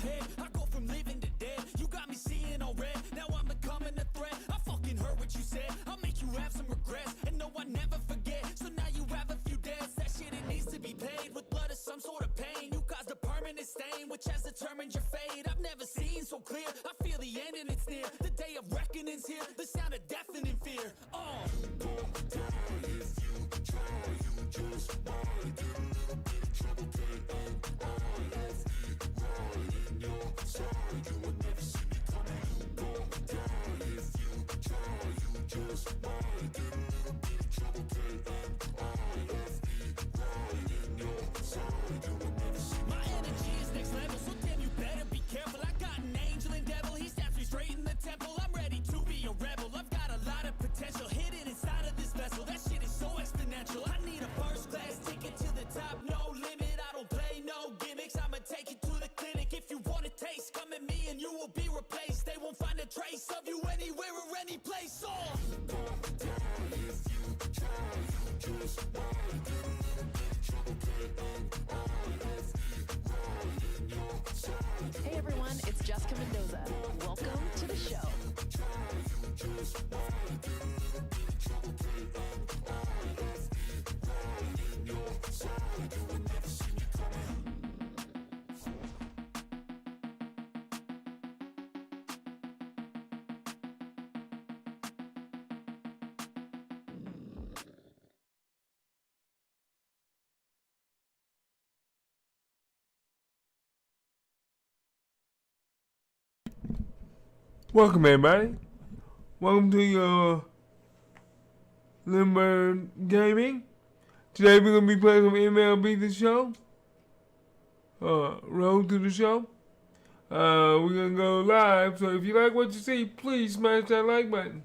head. I go from living to dead. You got me seeing all red. Now I'm becoming a threat. I fucking heard what you said. I'll make you have some regrets. And no, I never forget. So now you have a few debts. That shit, it needs to be paid with blood or some sort of pain. You caused a permanent stain, which has determined your fate. I've never seen so clear. I feel the end and it's near. The day of reckoning's here. The sound of deafening fear. My energy is next level, so damn you better be careful. I got an angel and devil, he snaps me straight in the temple. I'm ready to be a rebel, I've got a lot of potential hidden inside of this vessel. That shit is so exponential. I need a first class ticket to the top, no limit. I don't play no gimmicks, I'ma take you to the clinic. If you want a taste, come at me and you will be replaced. They won't find a trace of you anywhere or any place. Hey everyone, it's Jessica Mendoza. Welcome to the show. Welcome everybody. Welcome to your Limber Gaming. Today we're gonna be playing some MLB The Show. Road to the show. We're gonna go live, so if you like what you see, please smash that like button.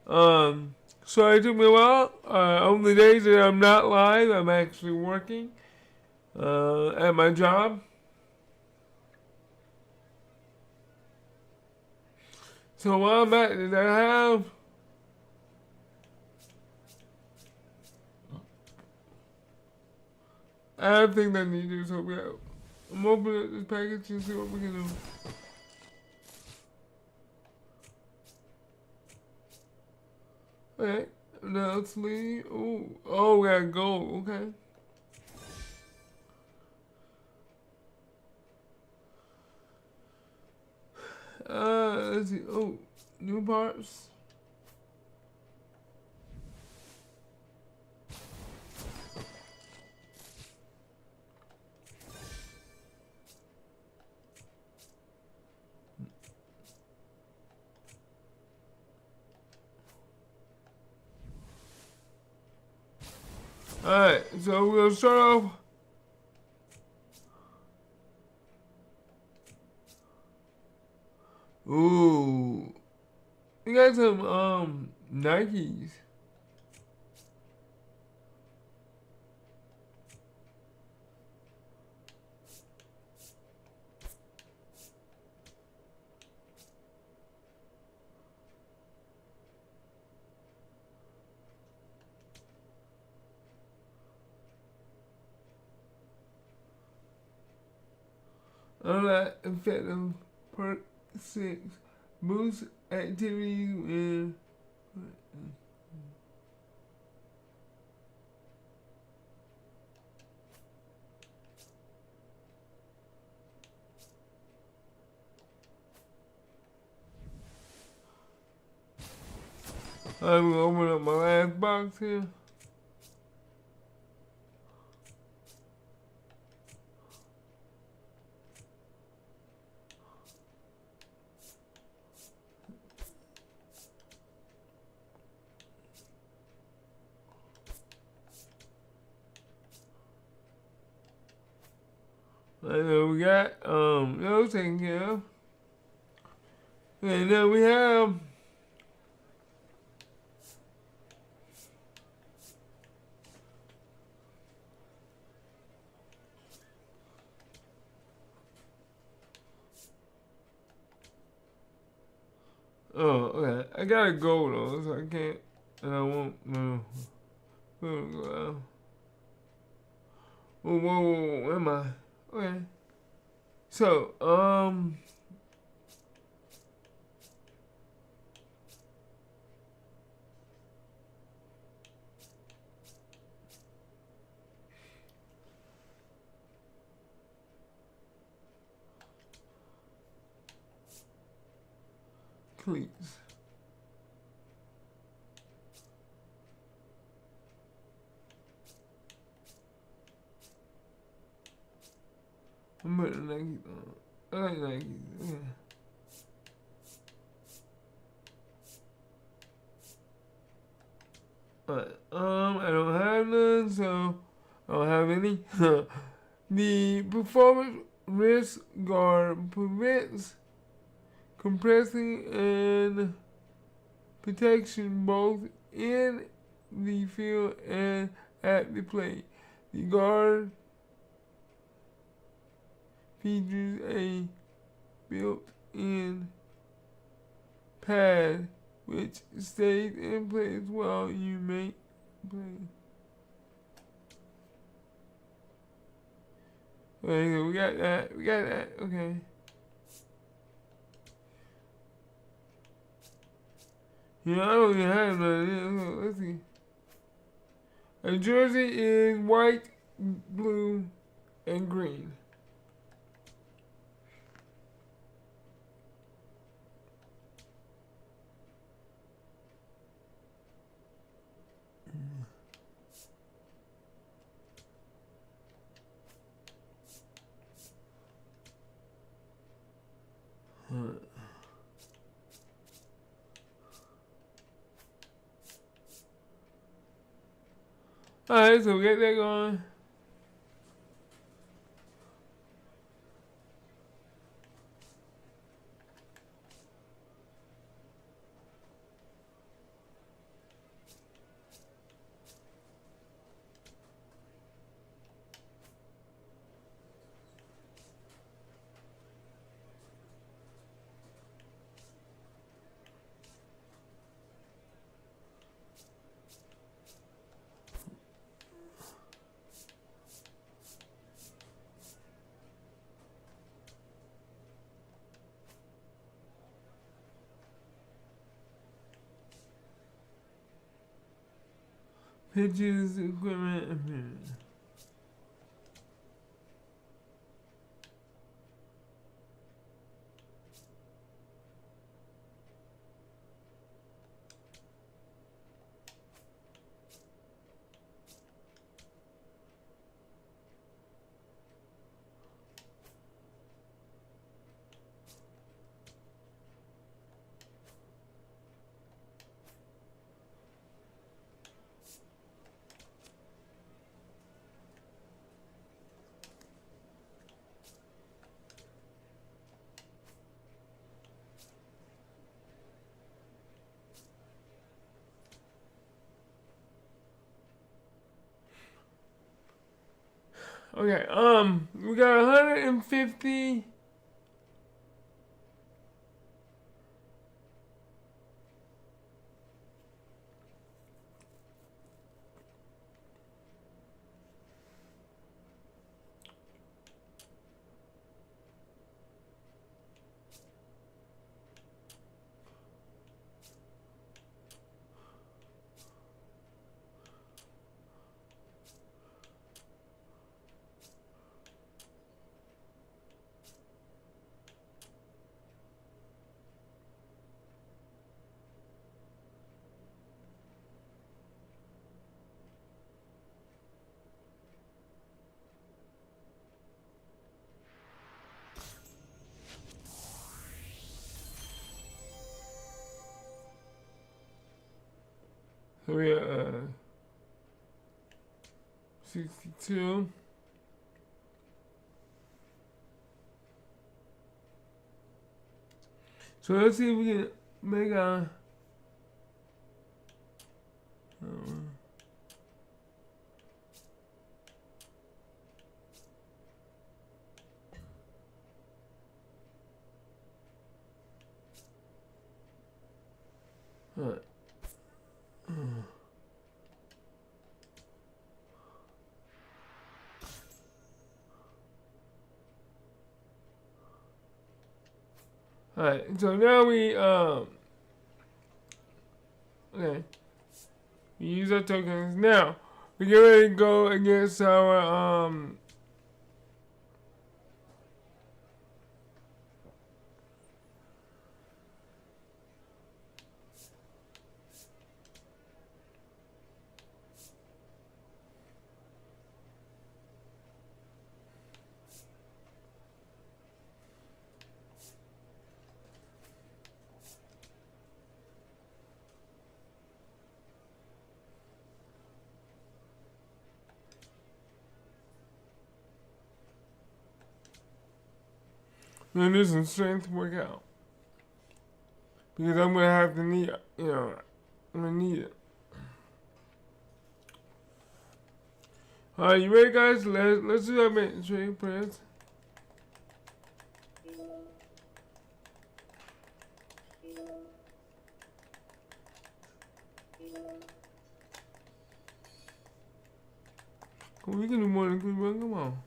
So it took me a while. On the days that I'm not live, I'm actually working at my job. So while I'm at it, I have things I need to do. So I'm opening up this package and see what we can do. Alright, now let's leave. Oh, we got gold. Okay. Let's see. Oh, new parts. Alright, so we're gonna start off. Ooh. We got some Nikes. Unlike effective perk 6 boost activity and I'm gonna open up my last box here. And then we got those taken care of. And then we have okay. I gotta go though, so I can't and I won't whoa, where am I? Okay. So, please. I'm putting Nike on. I like Nike. Yeah. But, I don't have none, so I don't have any. The performance wrist guard prevents compressing and protection both in the field and at the plate. The guard features a built-in pad which stays in place while you make play. Okay, so we got that. Okay. You know, I don't even have none of this. Let's see. A jersey is white, blue, and green. Alright, so get that going. Pitches, equipment, Okay, we got 150. So we got 62. So let's see if we can make a. Alright. Alright, so now we okay. We use our tokens. Now we get ready to go against our then do some strength workout. Because I'm gonna have to need, you know, I'm gonna need it. Alright, you ready, guys? Let's do that bench training press. Come on, we can do more than 3, bro. Come on.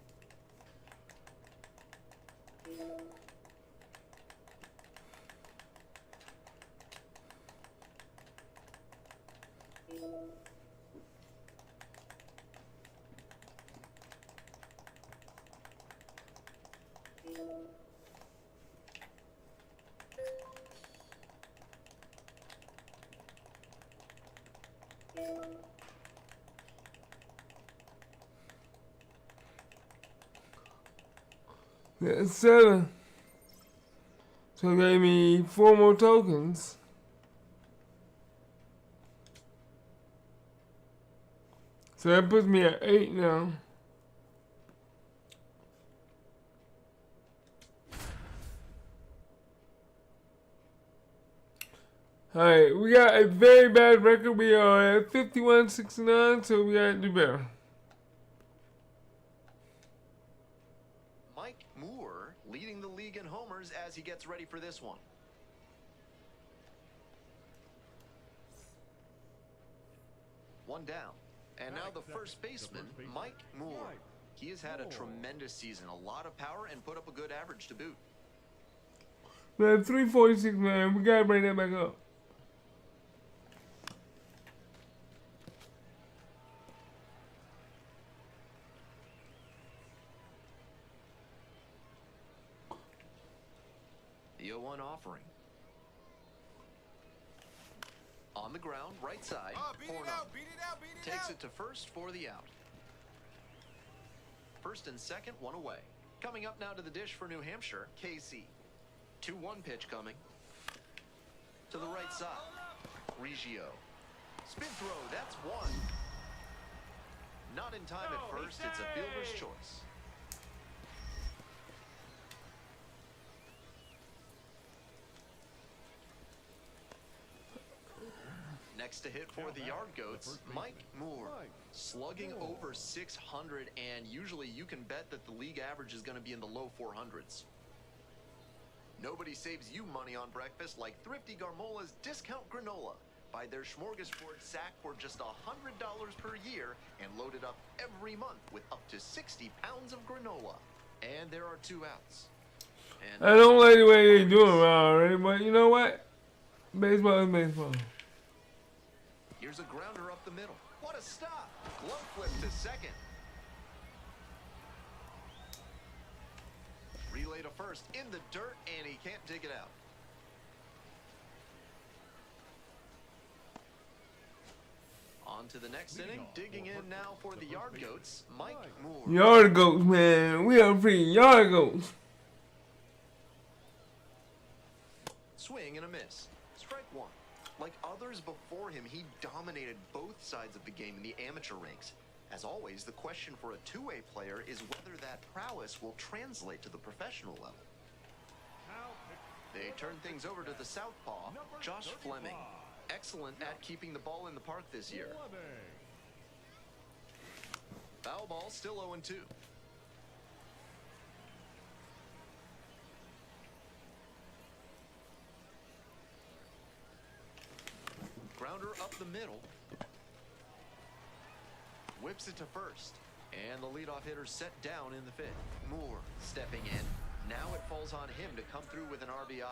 That's 7. So it gave me 4 more tokens. So that puts me at 8 now. Alright, we got a very bad record. We are at 51-69, so we gotta do better. Mike Moore leading the league in homers as he gets ready for this one. One down. And now the first baseman, Mike Moore. He has had a tremendous season, a lot of power, and put up a good average to boot. Man, 346, man. We gotta bring that back up. The 0-1 offering. On the ground, right side. Takes it to first for the out. First and second, one away. Coming up now to the dish for New Hampshire, KC. 2-1 pitch coming. To the right side. Reggio. Spin throw, that's one. Not in time at first, it's a fielder's choice. Next to hit for the Yard Goats, Mike Moore. Slugging over 600, and usually you can bet that the league average is going to be in the low 400s. Nobody saves you money on breakfast like Thrifty Garmola's Discount Granola. Buy their smorgasbord sack for just $100 per year and load it up every month with up to 60 pounds of granola. And there are 2 outs. And I don't like the way they do it already, but you know what? Baseball is baseball. Here's a grounder up the middle. What a stop! Glove flip to second. Relay to first in the dirt, and he can't dig it out. On to the next inning. Digging in now for the Yard Goats, Mike Moore. Yard Goats, man. We are freaking Yard Goats. Swing and a miss. Strike one. Like others before him, he dominated both sides of the game in the amateur ranks. As always, the question for a two-way player is whether that prowess will translate to the professional level. They turn things over to the southpaw, Josh Fleming. Excellent at keeping the ball in the park this year. Foul ball, still 0-2. Grounder up the middle. Whips it to first. And the leadoff hitter set down in the fifth. Moore stepping in. Now it falls on him to come through with an RBI.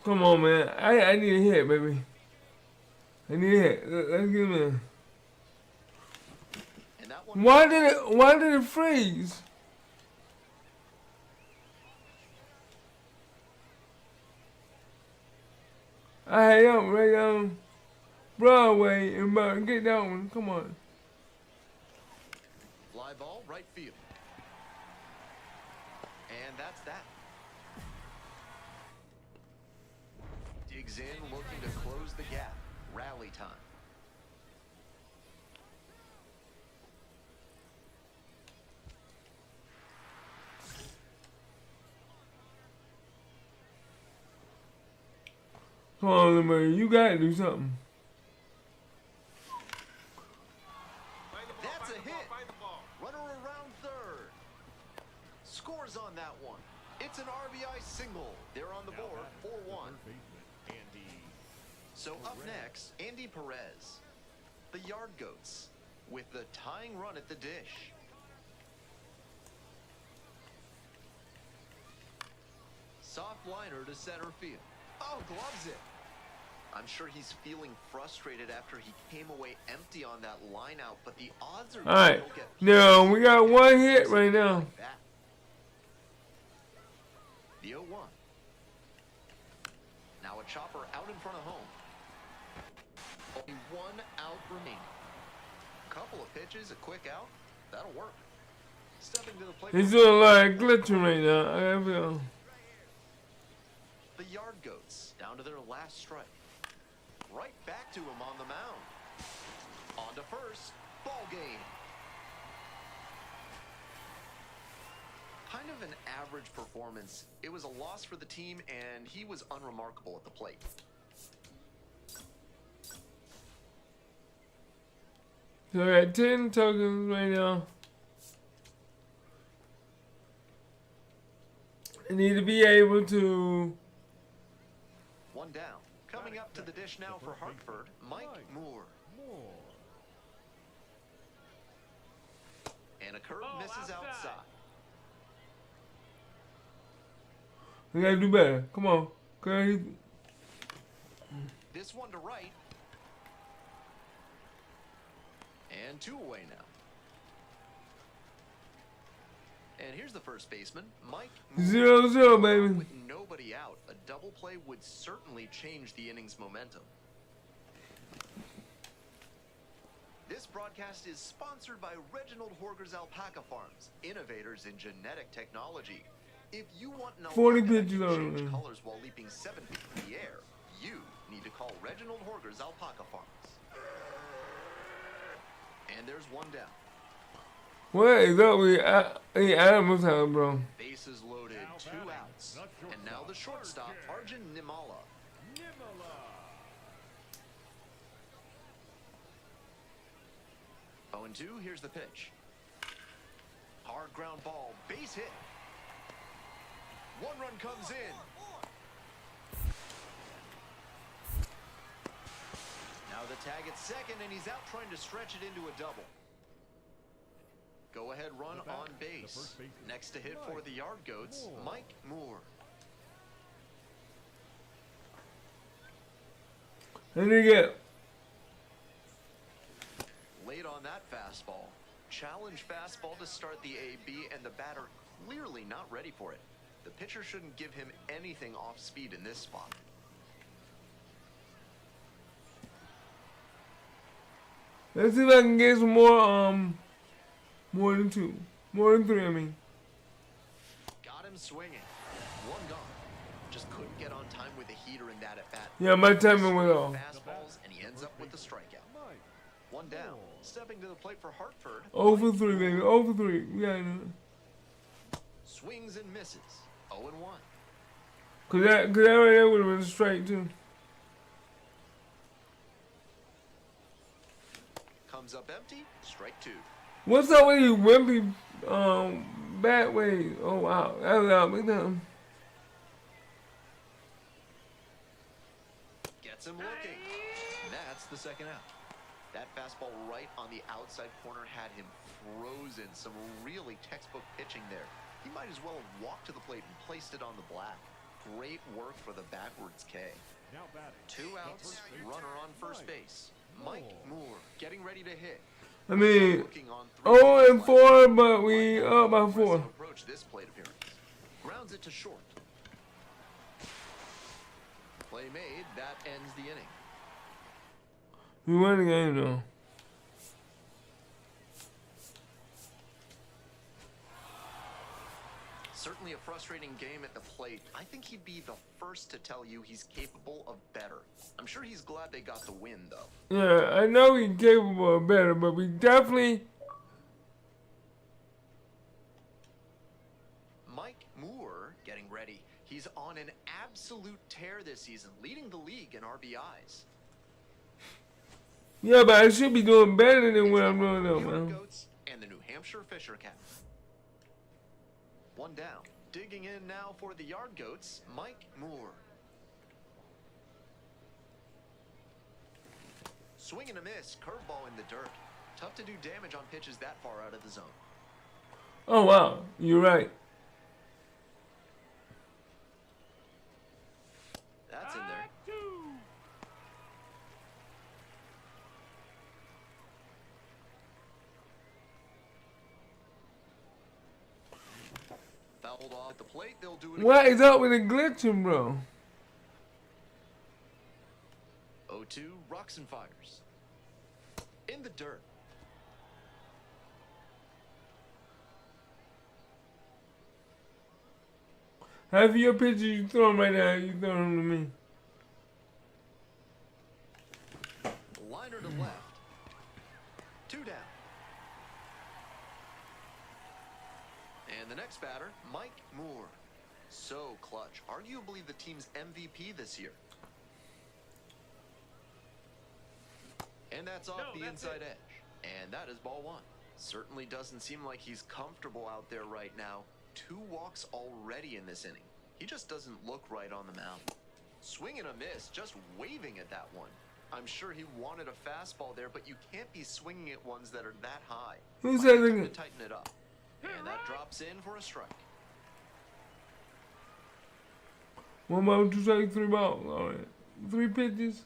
Come on, man. I need a hit, baby. I need a hit. Let's get him in. And that one Why did it freeze? I had up right on Broadway and about to get that one. Come on. fly ball, right field. And that's that. Digs in, looking to close the gap. Rally time. Come on, Lemay. You gotta do something. That's a hit. Runner around third. Scores on that one. It's an RBI single. They're on the board, 4-1. So up next, Andy Perez, the Yard Goats, with the tying run at the dish. Soft liner to center field. Oh, gloves it. I'm sure he's feeling frustrated after he came away empty on that line out, but the odds are All right. he'll get No, we got one hit right now. like that. The 0-1. Now a chopper out in front of home. Only one out remaining. Couple of pitches, a quick out. That'll work. Stepping to the plate. He's doing a lot of glitching right now. I feel. The Yard Goats down to their last strike. Right back to him on the mound. On to first. Ball game. Kind of an average performance. It was a loss for the team, and he was unremarkable at the plate. So I got 10 tokens right now. I need to be able to. One down. Coming up to the dish now for Hartford, Mike Moore. And a curve misses outside. We gotta do better. Come on. Okay. This one to right. And two away now. And here's the first baseman, Mike Moore. 0-0, baby. With nobody out, a double play would certainly change the inning's momentum. This broadcast is sponsored by Reginald Horger's Alpaca Farms, innovators in genetic technology. If you want an 40 alpaca that pitches can on change it. colors while leaping 7 feet in the air, you need to call Reginald Horger's Alpaca Farms. And there's one down. What is up with Adams house, bro? Bases loaded, 2 outs. And now the shortstop, Arjun Nimala. 0-2, here's the pitch. Hard ground ball, base hit. One run comes in. Now the tag at second, and he's out trying to stretch it into a double. Go ahead run on base. Next to hit for the Yard Goats, Mike Moore. And you get Late on that fastball. Challenge fastball to start the AB, and the batter clearly not ready for it. The pitcher shouldn't give him anything off speed in this spot. let's see if I can get some more more than 2. More than 3, I mean. Got him swinging. One gone. Just couldn't get on time with a heater in that at bat. Yeah, my timing was off. Fastballs, and he ends up with the strikeout. One down. Stepping to the plate for Hartford. 0 for 3, baby. 0 for 3. We got it. Swings and misses. 0-1. Cause that right there would have been straight too. Comes up empty. Strike 2. What's up with you wimpy bat ways? Oh wow, that was out. Look at him. Gets him looking. That's the second out. That fastball right on the outside corner had him frozen. Some really textbook pitching there. He might as well have walked to the plate and placed it on the black. Great work for the backwards K. Two outs, runner on first base. Mike Moore getting ready to hit. I mean, Working on 3 0-4, but we up by 4. approach this plate appearance. Grounds it to short. Play made. That ends the inning. We won the game though. Certainly a frustrating game at the plate. I think he'd be the first to tell you he's capable of better. I'm sure he's glad they got the win, though. Yeah, I know he's capable of better, but we definitely. Mike Moore getting ready. He's on an absolute tear this season, leading the league in RBIs. Yeah, but I should be doing better than what I'm doing though, New York man. Goats and the New Hampshire Fisher Cats. One down. Digging in now for the Yard Goats, Mike Moore. Swing and a miss, curveball in the dirt. Tough to do damage on pitches that far out of the zone. Oh wow, you're right. That's in there. Fouled off at the plate, they'll do it What again. is up with the glitching, bro? 0-2, rocks and fires. In the dirt. Half of your pitches you throwing right now, you throwing them to me. Liner to left. 2 down. And the next batter, Mike Moore. So clutch. Arguably the team's MVP this year. And that's off the inside edge. And that is ball 1. Certainly doesn't seem like he's comfortable out there right now. 2 walks already in this inning. He just doesn't look right on the mound. Swing and a miss, just waving at that one. I'm sure he wanted a fastball there, but you can't be swinging at ones that are that high. Who Might said be time that? to tighten it up. And that drops in for a strike. 1 ball, 2 strikes, 3 balls. All right, 3 pitches.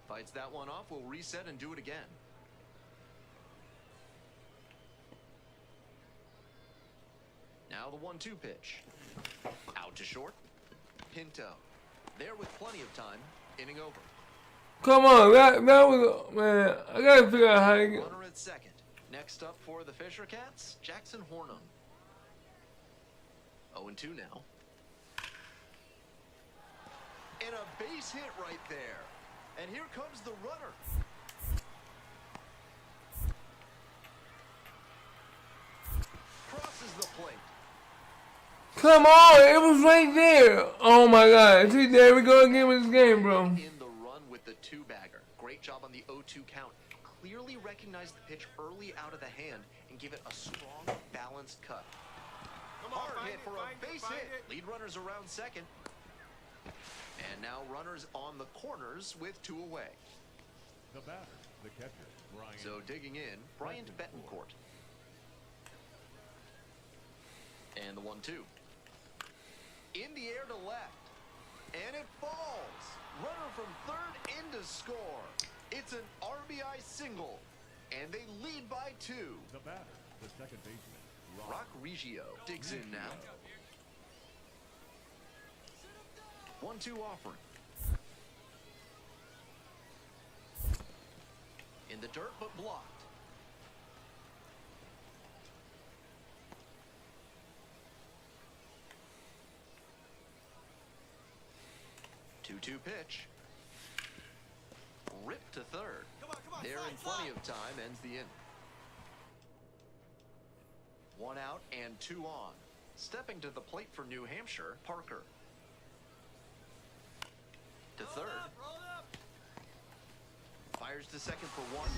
Fights that one off, we'll reset and do it again. Now the 1-2 pitch. Out to short. Pinto. There with plenty of time. Inning over. Come on, that was man. I gotta figure out how to get. Runner at second. Next up for the Fisher Cats, Jackson Hornung. 0-2 now. And a base hit right there. And here comes the runner. Crosses the plate. Come on, it was right there. Oh my God, see, there we go again with this game, bro. In the run with the 2-bagger. Great job on the 0-2 count. Clearly recognized the pitch early out of the hand and gave it a strong, balanced cut. Hard hit for a base hit. Lead runners around second. And now runners on the corners with 2 away. The batter, the catcher, Brian. So digging in, Bryant Betancourt. And the 1-2. In the air to left. And it falls. Runner from third in to score. It's an RBI single. And they lead by 2. The batter, the second baseman, Rock Reggio digs in now. 1-2 offering. In the dirt, but blocked. Two-two pitch. Ripped to third. There in plenty of time, ends the inning. 1 out and 2 on. Stepping to the plate for New Hampshire, Parker. To third. Fires to second for 1.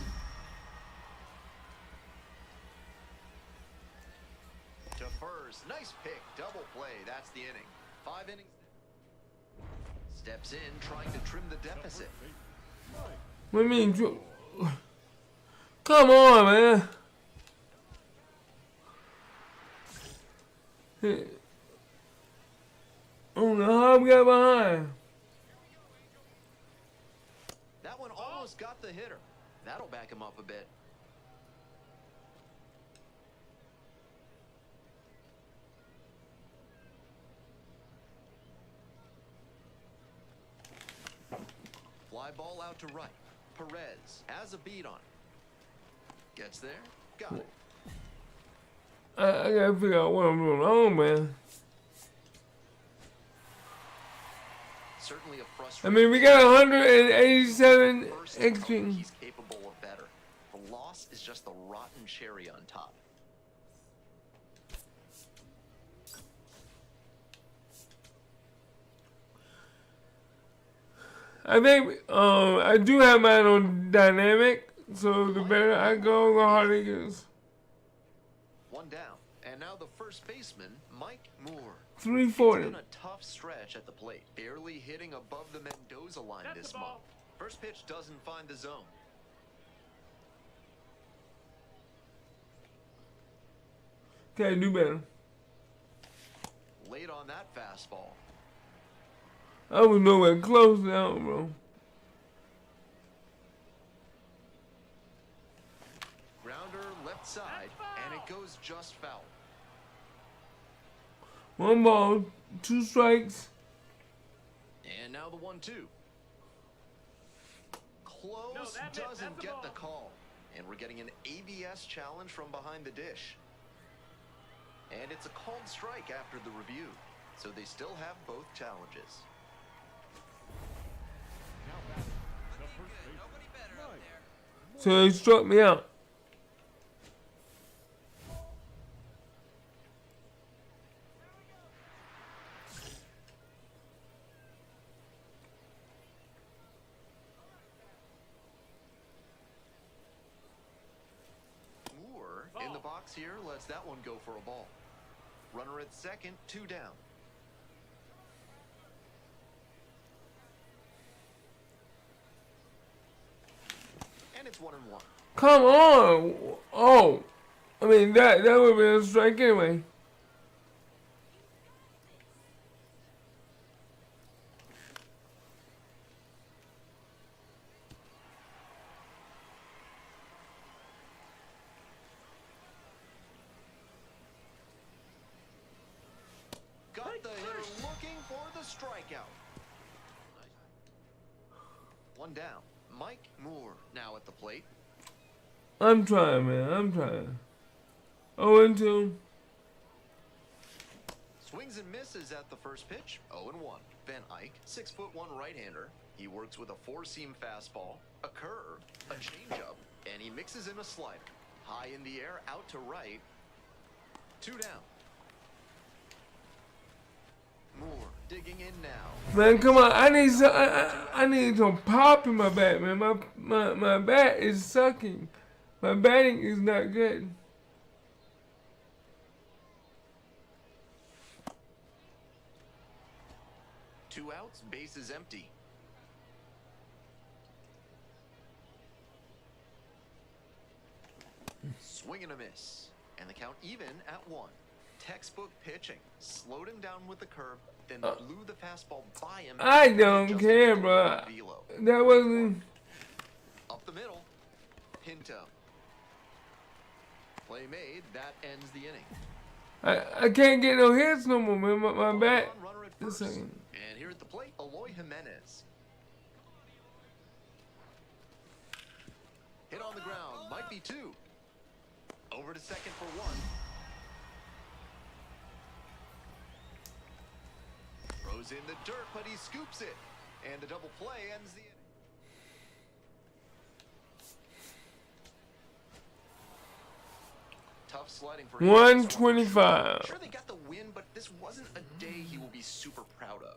To first. Nice pick. Double play. That's the inning. 5 innings. Steps in, trying to trim the deficit. What do you mean? Come on, man. don't know how I got behind. That one almost got the hitter. That'll back him up a bit. Fly ball out to right. Perez has a beat on it. Gets there. Got it. I gotta figure out what I'm doing wrong, man. Certainly a I frustrating. mean, we got 187 First cover, XP. he's capable of better. The loss is just the rotten cherry on top. I think I do have mine on dynamic, so the better I go, the harder it gets. One down. And now the first baseman, Mike Moore. It's 340. been a tough stretch at the plate, barely hitting above the Mendoza line this month. First pitch doesn't find the zone. Okay, do better. Late on that fastball. I was nowhere close now, bro. Grounder left side, and it goes just foul. 1 ball, 2 strikes. And now the 1-2. Close doesn't get the call. And we're getting an ABS challenge from behind the dish. And it's a called strike after the review. So they still have both challenges. Now batting, the first baseman, Mike. So he struck me out. Moore in the box here lets that one go for a ball. Runner at second, 2 down. And it's 1-1. Come on. Oh. I mean, that would have been a strike anyway. Got the hitter looking for the strikeout. One down. Mike Moore now at the plate. I'm trying, man. I'm trying. 0-2. Swings and misses at the first pitch. 0-1. Van Eyck, 6'1" right-hander. He works with a 4-seam fastball, a curve, a changeup, and he mixes in a slider. High in the air, out to right. 2 down. Moore digging in now. Man, come on. I need some. I need some pop in my bat, man. My bat is sucking. My batting is not good. Two outs, base is empty. Swing and a miss. And the count even at 1. Textbook pitching. Slowed him down with the curve, then blew the fastball by him. I don't care, bro. That wasn't. Up the middle. Pinto. Play made. That ends the inning. I can't get no hits no more, man. My bat. Runner at This first. second. And here at the plate, Eloy Jimenez. Hit on the ground. Might be 2. Over to second for 1. Throws in the dirt, but he scoops it. And the double play ends the inning. Tough sliding for him. 125. Sure, they got the win, but this wasn't a day he will be super proud of.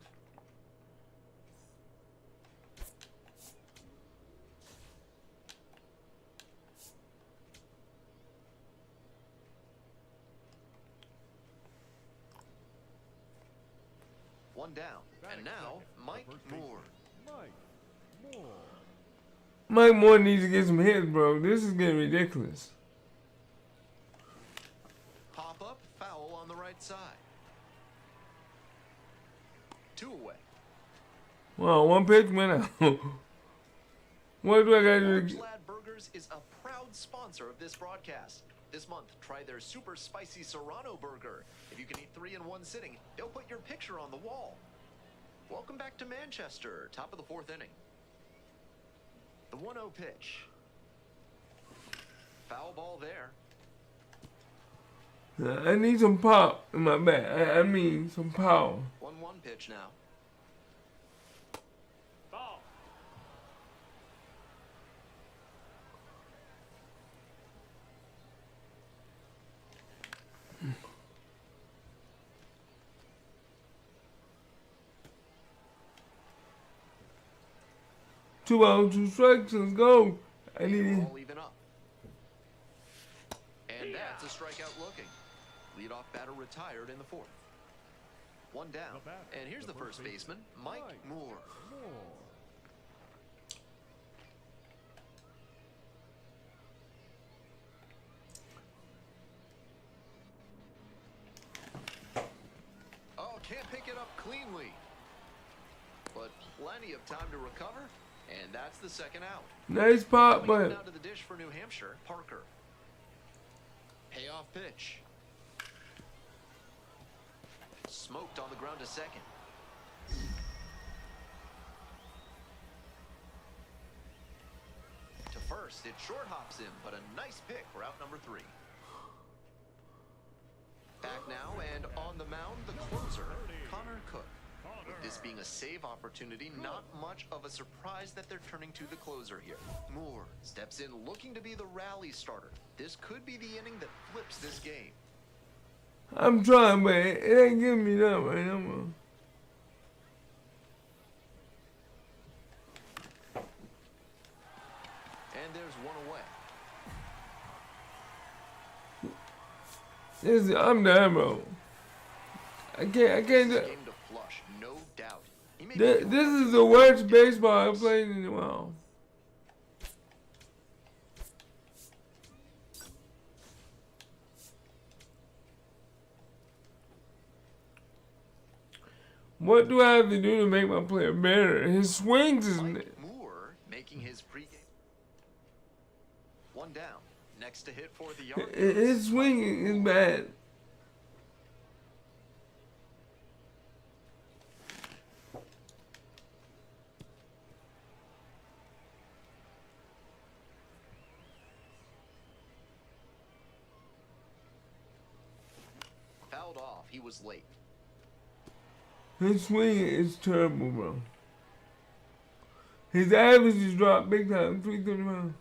One down. And now, Mike Moore. Mike Moore. Mike Moore needs to get some hits, bro. This is getting ridiculous. Pop up, foul on the right side. Wow, one pitch went out. What do I gotta do? Orange Lad Burgers is a proud sponsor of this broadcast. This month, try their super spicy Serrano burger. If you can eat 3 in one sitting, they'll put your picture on the wall. Welcome back to Manchester, top of the 4th inning. The 1-0 pitch. Foul ball there. I need some pop in my bat. I mean, some power. 1-1 pitch now. Ball. 2 balls, 2 strikes. Let's go. I need it. All even up. And that's a strikeout looking. Leadoff batter retired in the 4th. 1 down. And here's the first baseman, Mike Moore. Oh, can't pick it up cleanly. But plenty of time to recover, and that's the second out. Nice pop, Coming in but now to the dish for New Hampshire, Parker. Payoff pitch. Smoked on the ground to second. To first, it short hops him, but a nice pick for out number 3. Back now, and on the mound, the closer, Connor Cook. With this being a save opportunity, not much of a surprise that they're turning to the closer here. Moore steps in looking to be the rally starter. This could be the inning that flips this game. I'm trying, but it ain't giving me that right now. And there's one away. I'm done, bro. I can't This do. game to flush, no doubt. He may be This is the worst baseball I've played in a while. What do I have to do to make my player better? His swings is. Mike Moore making his pregame. 1 down. Next to hit for the yard. His swing is bad. Fouled off. He was late. His swing is terrible, bro. His average is dropped big time, 335.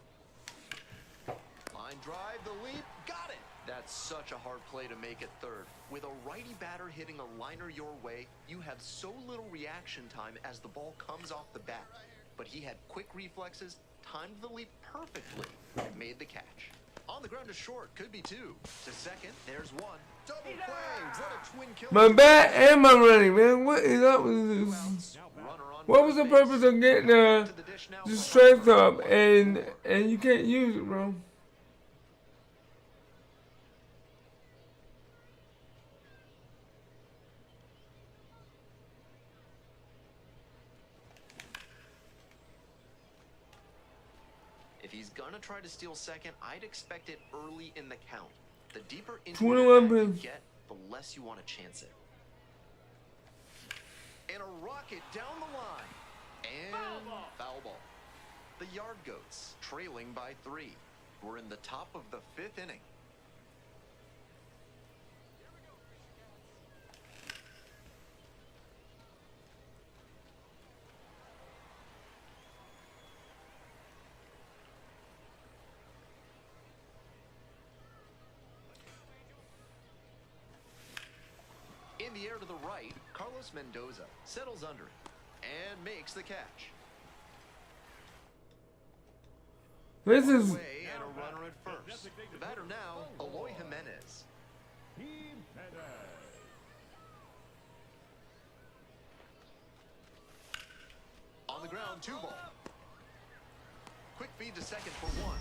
Line drive, the leap, got it. That's such a hard play to make at third. With a righty batter hitting a liner your way, you have so little reaction time as the ball comes off the bat. But he had quick reflexes, timed the leap perfectly, and made the catch. On the ground to short, could be 2. To second, there's 1. Double play, what a twin kill. My bat and my running, man. What is up with this? Runner on What was the first purpose of getting base. To the dish now the for strength Parker. up and you can't use it, bro? If he's gonna try to steal second, I'd expect it early in the count. The deeper into 21 the you pins. get, the less you want to chance it. And a rocket down the line. And foul ball. The Yard Goats, trailing by 3. We're in the top of the 5th inning. In the air to the right, Carlos Mendoza settles under it and makes the catch. This is Away and a runner at first. The batter now, Eloy Jimenez. On the ground, 2 ball. Quick feed to second for 1.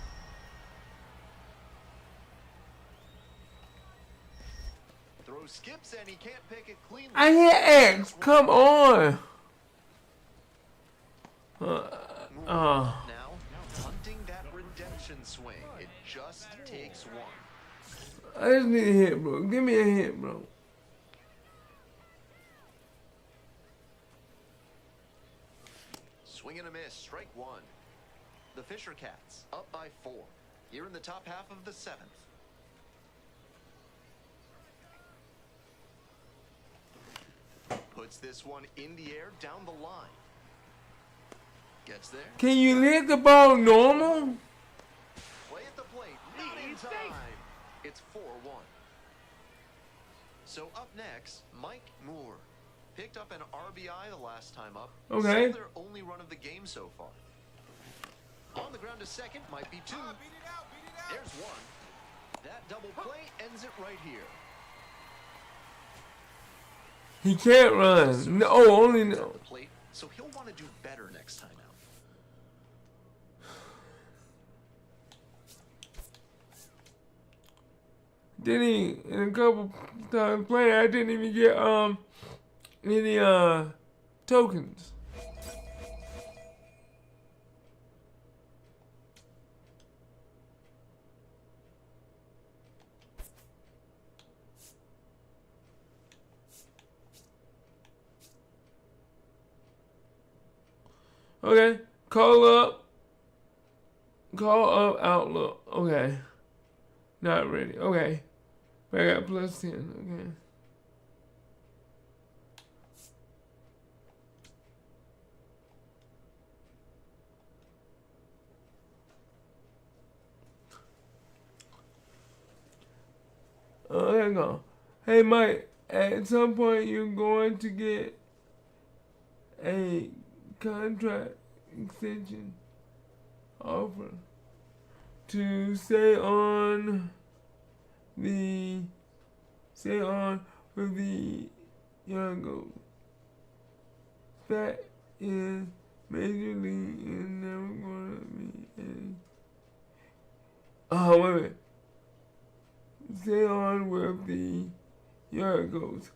Throw skips and he can't pick it cleanly. I hit X. Come on. Moore Oh. now hunting that redemption swing. It just takes one. I just need a hit, bro. Give me a hit, bro. Swing and a miss, strike one. The Fisher Cats up by 4. Here in the top half of the 7th. Puts this one in the air down the line. Gets there. Can you hit the ball normal? Play at the plate. Not in time. It's 4-1. So up next, Mike Moore. Picked up an RBI the last time up. Okay. Still their only run of the game so far. On the ground to second, might be 2. There's 1. That double play ends it right here. He can't run. No, only At no. the plate, so he'll want to do better next time out. Then he, in a couple times playing, I didn't even get any tokens. Okay, call up Outlook. Okay, not ready. Okay, but I got plus 10. Okay. Hang on. Hey, Mike, at some point you're going to get a contract extension offer to stay on with the Young. That is Major League and never gonna be a wait a minute. Stay on with the Yargos.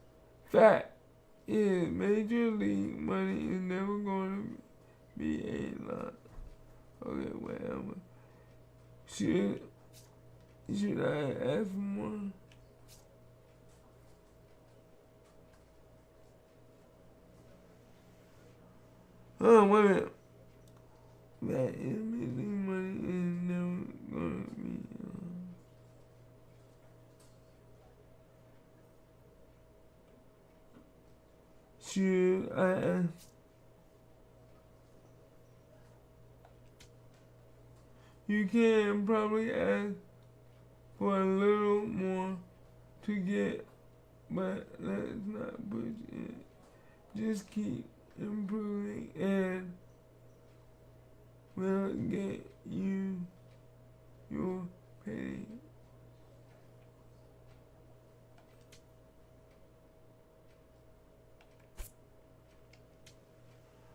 Fat is Major League money is never gonna be a lot. Okay, whatever. Should I ask for more? Oh, wait a minute. That is Major League money is never gonna be. Should I ask? You can probably ask for a little more to get, but let's not push it. Just keep improving and we'll get you your pay.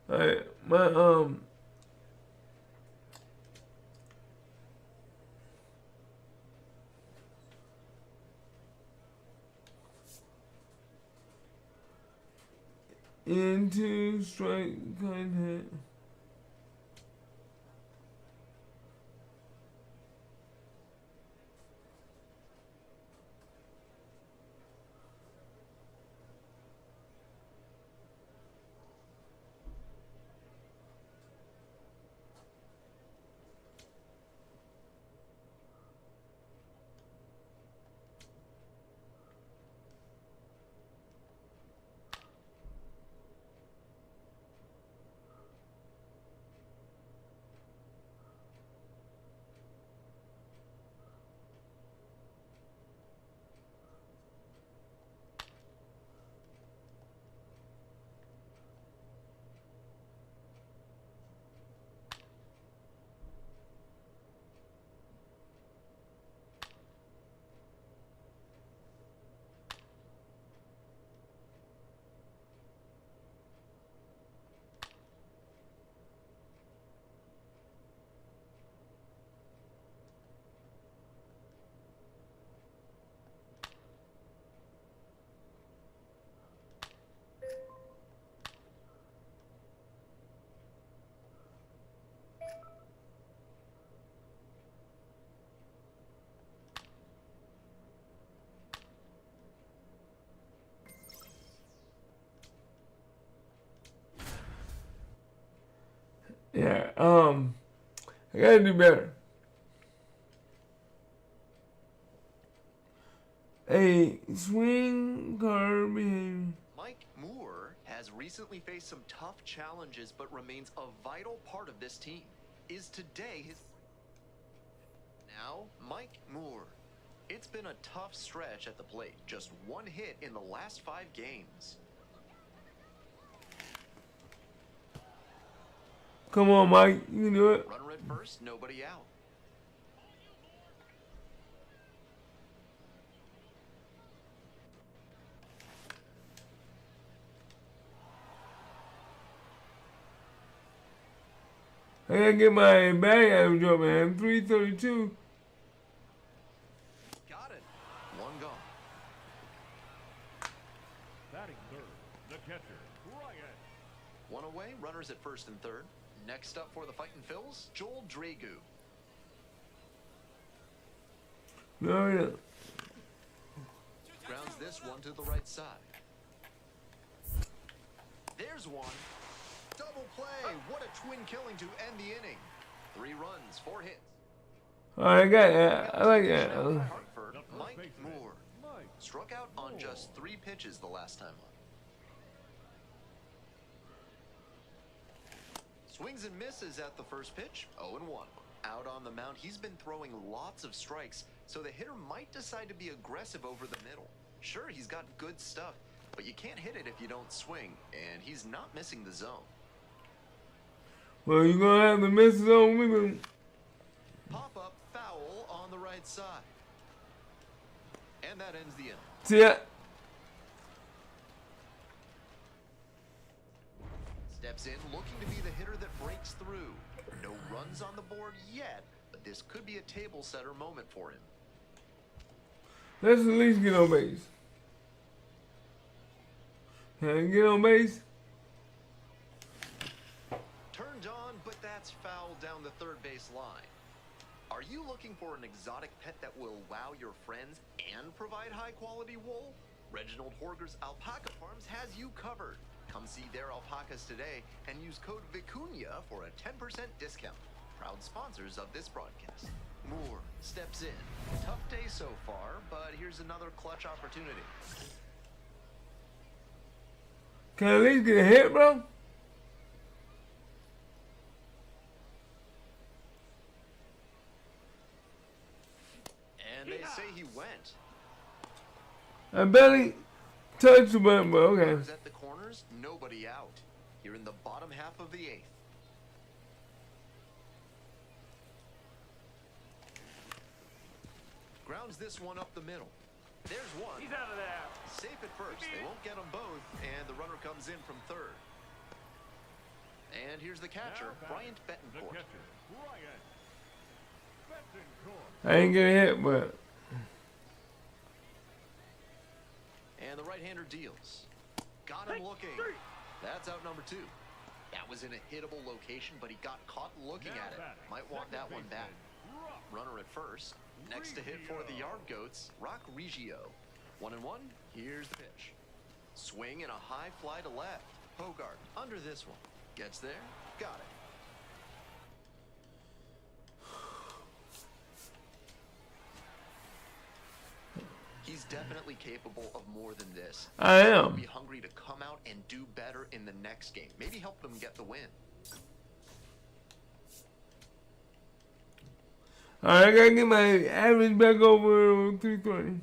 Alright, my into strike content. Yeah, I gotta do better. A swing card behavior. Mike Moore has recently faced some tough challenges, but remains a vital part of this team. Is today his... Now, Mike Moore. It's been a tough stretch at the plate. Just one hit in the last 5 games. Come on, Mike, you can do it. Runner at first, nobody out. I gotta get my bag average up, man. 332. Got it. One gone. Batting third, the catcher, Ryan. One away, runners at first and third. Next up for the Fightin' Phils, Joel Dragu. No, yeah. Grounds this one to the right side. There's one. Double play. What a twin killing to end the inning. 3 runs, 4 hits. Alright, I got that. I like that. Hartford, Mike Moore. Struck out on just 3 pitches the last time up. Swings and misses at the first pitch, 0-1. Out on the mound, he's been throwing lots of strikes, so the hitter might decide to be aggressive over the middle. Sure, he's got good stuff, but you can't hit it if you don't swing, and he's not missing the zone. Well, you're gonna have to miss it on me. Pop-up foul on the right side. And that ends the inning. See ya. Steps in, looking to be the hitter that breaks through. No runs on the board yet, but this could be a table setter moment for him. Let's at least get on base. Can I get on base? Turned on, but that's fouled down the third base line. Are you looking for an exotic pet that will wow your friends and provide high-quality wool? Reginald Horger's Alpaca Farms has you covered. Come see their alpacas today and use code VICUNIA for a 10% discount. Proud sponsors of this broadcast. Moore steps in. Tough day so far, but here's another clutch opportunity. Can I at least get a hit, bro? And they say he went. I barely touched the button, but okay. Runners at the corners, nobody out. Here in the bottom half of the 8th. Grounds this one up the middle. There's one. He's out of there. Safe at first. They won't get them both, and the runner comes in from third. And here's the catcher, Now Bryant The Bettencourt. catcher, Ryan. Bettencourt. I ain't getting hit, but And the right-hander deals. Got him looking. That's out number 2. That was in a hittable location, but he got caught looking Now at it. batting, Might want that one back. baseman, Rock. Runner at first. Next to hit for the Yard Goats, Rock Reggio. 1-1. Here's the pitch. Swing and a high fly to left. Bogart under this one. Gets there. Got it. He's definitely capable of more than this. I He'll am. be hungry to come out and do better in the next game. Maybe help them get the win. Alright, I gotta get my average back over 320.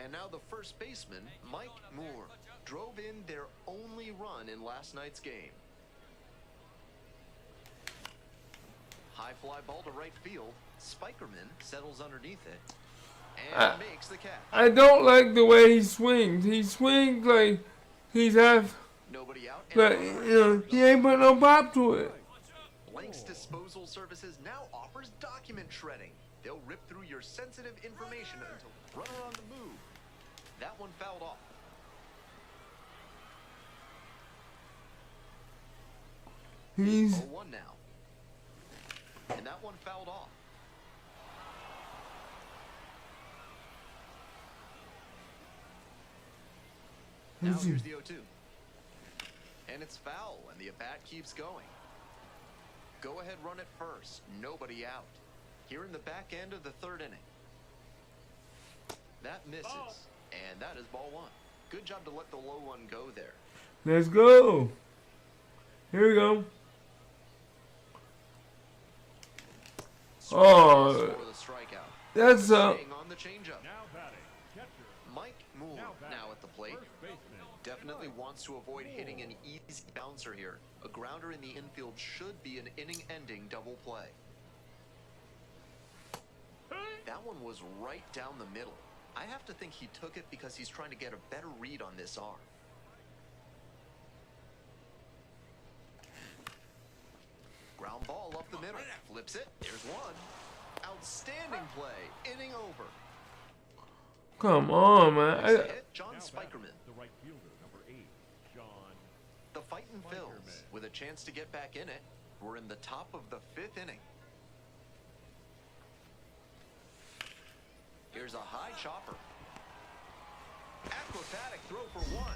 And now the first baseman, Mike Moore, drove in their only run in last night's game. High fly ball to right field. Spikerman settles underneath it and makes the catch. I don't like the way he swings. He swings like he's half, Nobody out. like, you know, he ain't put no pop to it. Blank's Disposal Services now offers document shredding. They'll rip through your sensitive information until runner on the move. That one fouled off. He's 0-1 now. And that one fouled off. Now here's the 0-2. And it's foul, and the at-bat keeps going. Go ahead, run it first. Nobody out. Here in the back end of the third inning. That misses, and that is ball one. Good job to let the low one go there. Let's go. Here we go. Oh, For the strikeout. that's Staying on the changeup. Now batting, catcher, Mike Moore now at the plate. first baseman. Definitely wants to avoid hitting an easy bouncer here. A grounder in the infield should be an inning-ending double play. That one was right down the middle. I have to think he took it because he's trying to get a better read on this arm. Ground ball up the middle. Flips it. There's one. Outstanding play. Inning over. come on, man. Next to hit, John Now Spikerman. batting, the right fielder, number 8, John. The fightin' Phils with a chance to get back in it. We're in the top of the 5th inning. Here's a high chopper. Acrobatic throw for one.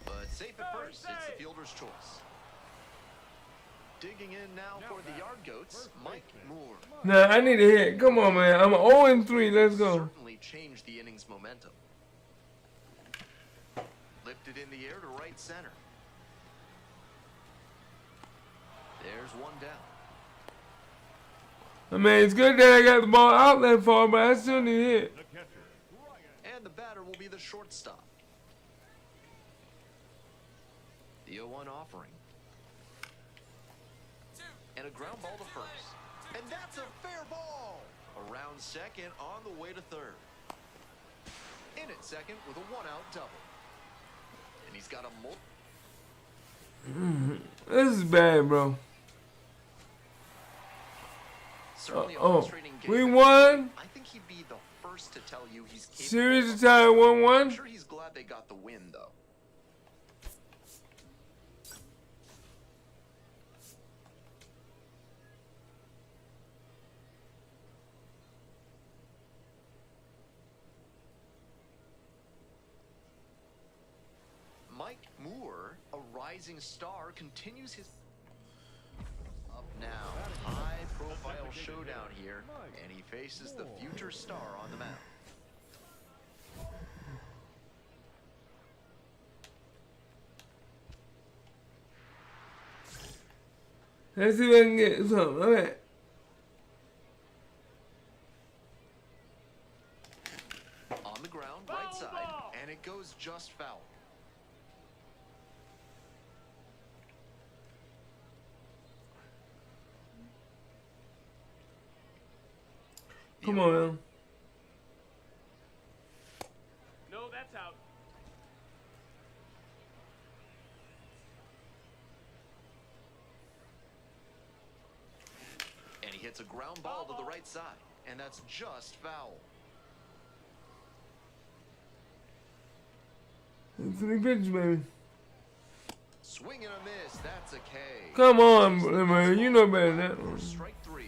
But safe at first, it's the fielder's choice. Digging in now for the Yard Goats, Mike Moore. Nah, I need a hit. Come on, man. I'm 0-3. Let's go. Certainly changed the inning's momentum. Lifted in the air to right center. There's one down. I mean, it's good that I got the ball out that far, but I still need a hit. The catcher, Ryan. And the batter will be the shortstop. The 0-1 offering. And a ground ball to first. And that's a fair ball. Around second, on the way to third. In at second with a one-out double. And he's got a This is bad, bro. certainly a Oh, frustrating game. we won. I think he'd be the first to tell you he's capable. Series of- tied I'm 1-1. sure he's glad they got the win, though. Mike Moore, a rising star, continues his up now. High-profile showdown here, and he faces the future star on the mound. Let's see if I can get something. All right. On the ground, right side, and it goes just foul. Come on, man. No, that's out. And he hits a ground ball to the right side, and that's just foul. 3 pitches, baby. Swing and a miss, that's a K. Come on, man. You know better than that For one. strike 3.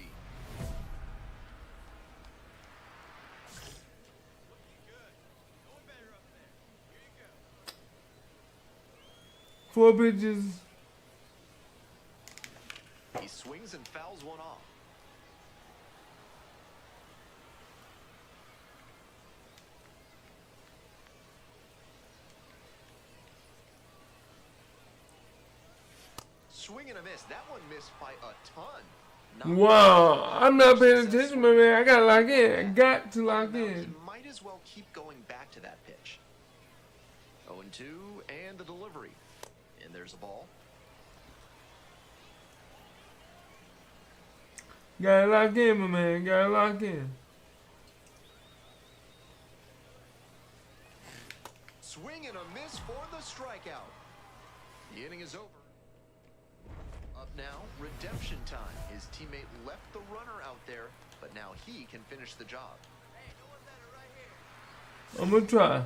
4 pitches. He swings and fouls one off. Swing and a miss. That one missed by a ton. Not Wow. I'm not paying attention, my man. I gotta lock in. I got to lock Now he in. might as well keep going back to that pitch. 0-2 and the delivery. And there's a ball. Gotta lock in, my man. Gotta lock in. Swing and a miss for the strikeout. The inning is over. Up now, redemption time. His teammate left the runner out there, but now he can finish the job. I'm gonna try.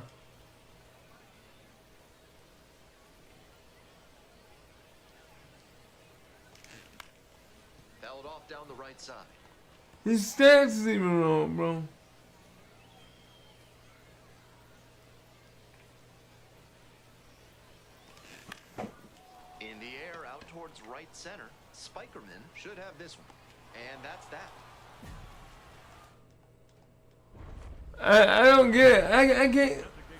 Fouled off down the right side. His stance is even wrong, bro. right center. Spikerman should have this one. And that's that. I don't get it.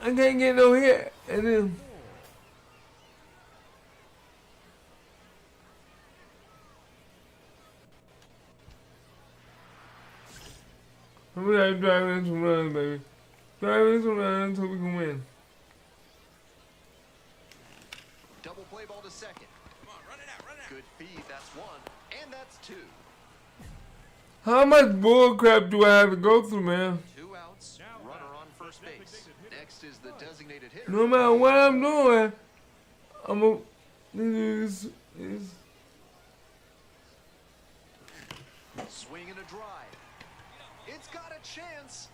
I can't get no hit. And then we gotta drive in some runs, baby. Drive in some runs so we can win. Double play ball to second. Come on, run it out, run it out. Good feed, that's one. And that's two. How much bull crap do I have to go through, man? 2 outs, runner on first base. Next is the designated hitter. No matter what I'm doing, I'm gonna this is Swing and a drive. It's got a chance.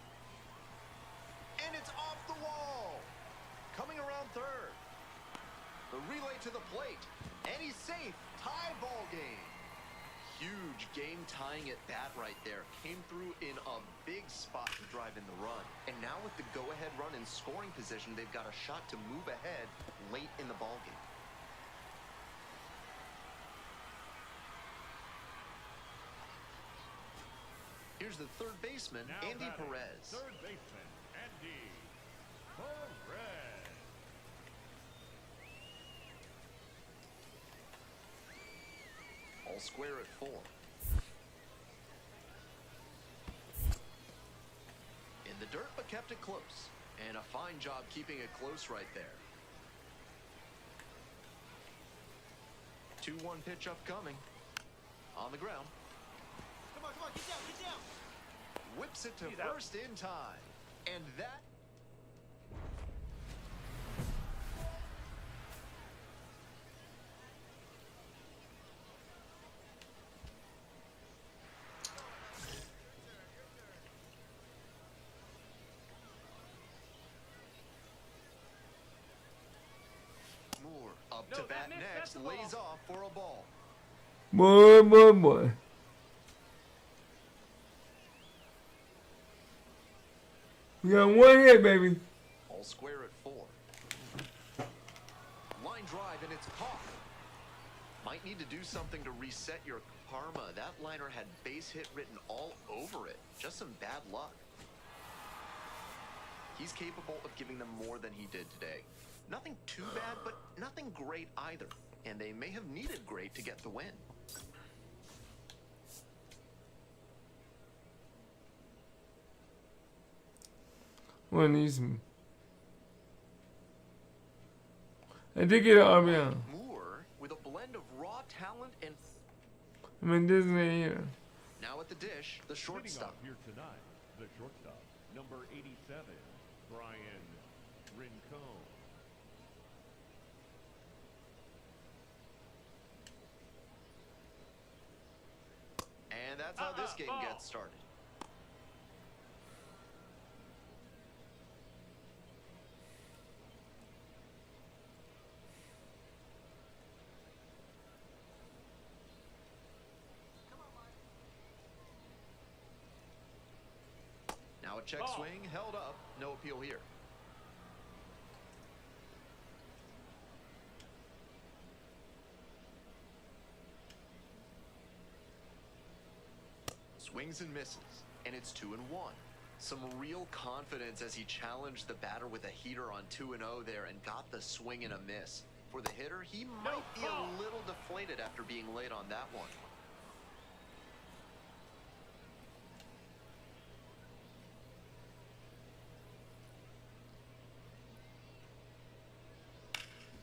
And it's off the wall. Coming around third. The relay to the plate. And he's safe. Tie ball game. Huge game tying at bat right there. Came through in a big spot to drive in the run. And now with the go-ahead run in scoring position, they've got a shot to move ahead late in the ball game. Here's the third baseman, Now Andy batting, Perez. Third baseman, Andy Perez. All square at 4. In the dirt, but kept it close. And a fine job keeping it close right there. 2-1 pitch upcoming. On the ground. Come on, get down, get down. Whips it to He's out. first in time. And that... Moore up No, to that bat missed, next, that's the ball. lays off for a ball. boy. We got one hit, baby. All square at 4. Line drive, and it's caught. Might need to do something to reset your karma. That liner had base hit written all over it. Just some bad luck. He's capable of giving them more than he did today. Nothing too bad, but nothing great either. And they may have needed great to get the win. One needs some. I did get an RBI. Moore with a blend of raw talent and... I mean, Disney here. Now at the dish, the Leading shortstop. off here tonight, the shortstop, number 87, Brian Rincon. And that's how this game gets started. Now a check swing, held up, no appeal here. Swings and misses, and it's 2-1. Some real confidence as he challenged the batter with a heater on 2-0 there and got the swing and a miss. For the hitter, he might be a little deflated after being late on that one.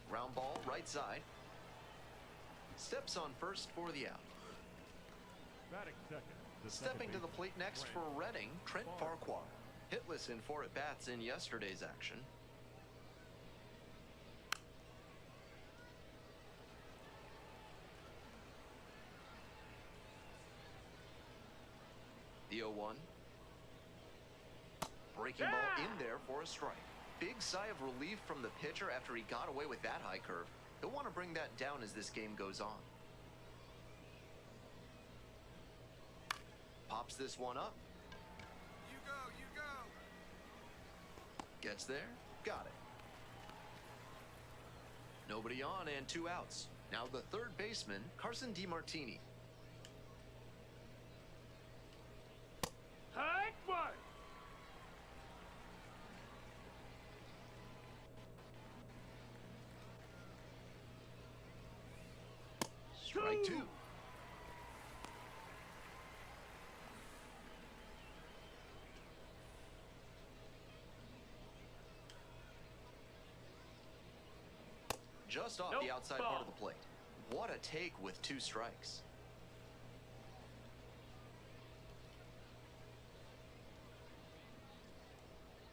Ground ball, right side. Steps on first for the out. Batting second. The Stepping second to the baseman, plate next for Reading, Trent Farquhar. Hitless in 4 at-bats in yesterday's action. The 0-1. Breaking ball in there for a strike. Big sigh of relief from the pitcher after he got away with that high curve. He'll want to bring that down as this game goes on. Pops this one up. You go. Gets there. Got it. Nobody on and 2 outs. Now the third baseman, Carson DeMartini. High one. Strike two. Just off the Nope, outside ball. part of the plate. What a take with 2 strikes.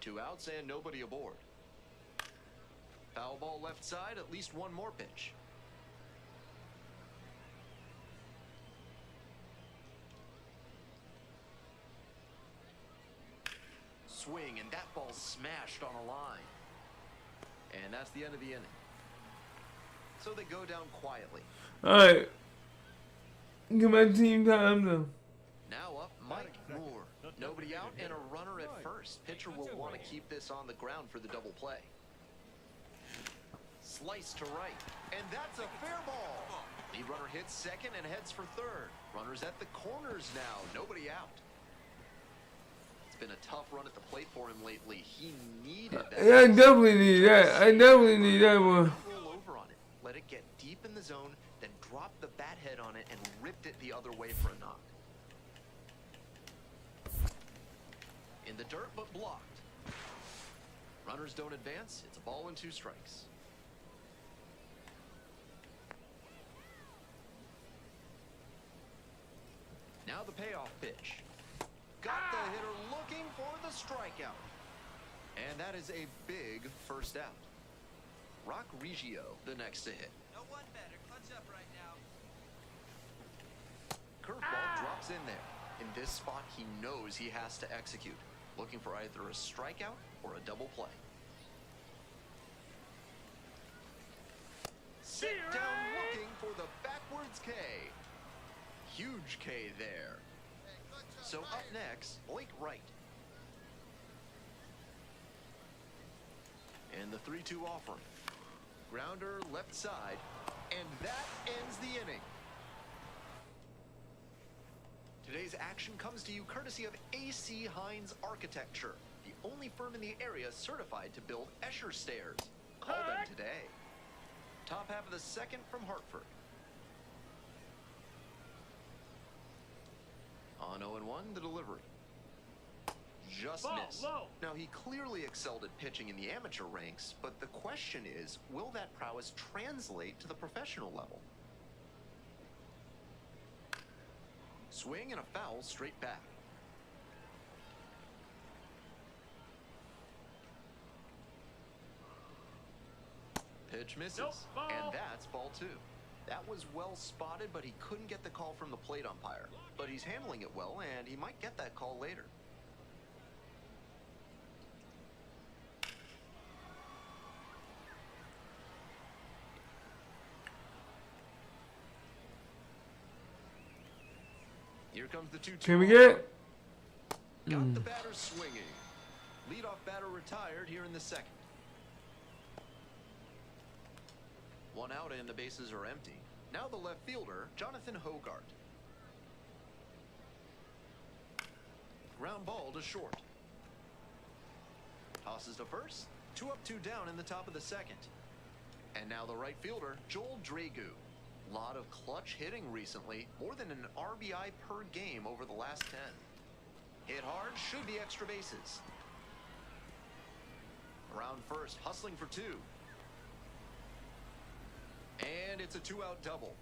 Two outs and nobody aboard. Foul ball left side, at least one more pitch. Swing, and that ball smashed on a line. And that's the end of the inning. So they go down quietly. Alright. Give my team time though. Now up, Mike Moore. Nobody out and a runner at first. Pitcher will want to keep this on the ground for the double play. Slice to right, and that's a fair ball. Lead runner hits second and heads for third. Runners at the corners now, nobody out. It's been a tough run at the plate for him lately. He needed that. Yeah, I definitely need that. I definitely need that one. Roll over on it. Let it get deep in the zone, then drop the bat head on it and ripped it the other way for a knock. In the dirt, but blocked. Runners don't advance. It's a ball and 2 strikes. Now the payoff pitch. Got the hitter looking for the strikeout. And that is a big first out. Rock Reggio, the next to hit. No one better. Clutch up right now. Curveball drops in there. In this spot, he knows he has to execute. Looking for either a strikeout or a double play. Sit down looking for the backwards K. Huge K there. So up next, Blake Wright. And the 3-2 offering. Grounder left side, and that ends the inning. Today's action comes to you courtesy of AC Hines Architecture, the only firm in the area certified to build Escher stairs. Call them today. Top half of the second from Hartford. On 0-1, the delivery. Just Ball, missed. low. Now, he clearly excelled at pitching in the amateur ranks, but the question is, will that prowess translate to the professional level? Swing and a foul straight back. Pitch misses. Nope, ball. And that's ball 2. That was well spotted, but he couldn't get the call from the plate umpire. But he's handling it well, and he might get that call later. Here comes the 2-2. Can we get? Got the batter swinging. Leadoff batter retired here in the second. One out and the bases are empty. Now the left fielder, Jonathan Hogart. Ground ball to short. Tosses to first. 2 up, 2 down in the top of the second. And now the right fielder, Joel Dragu. Lot of clutch hitting recently. More than an RBI per game over the last 10. Hit hard, should be extra bases. Around first, hustling for 2. And it's a 2-out double.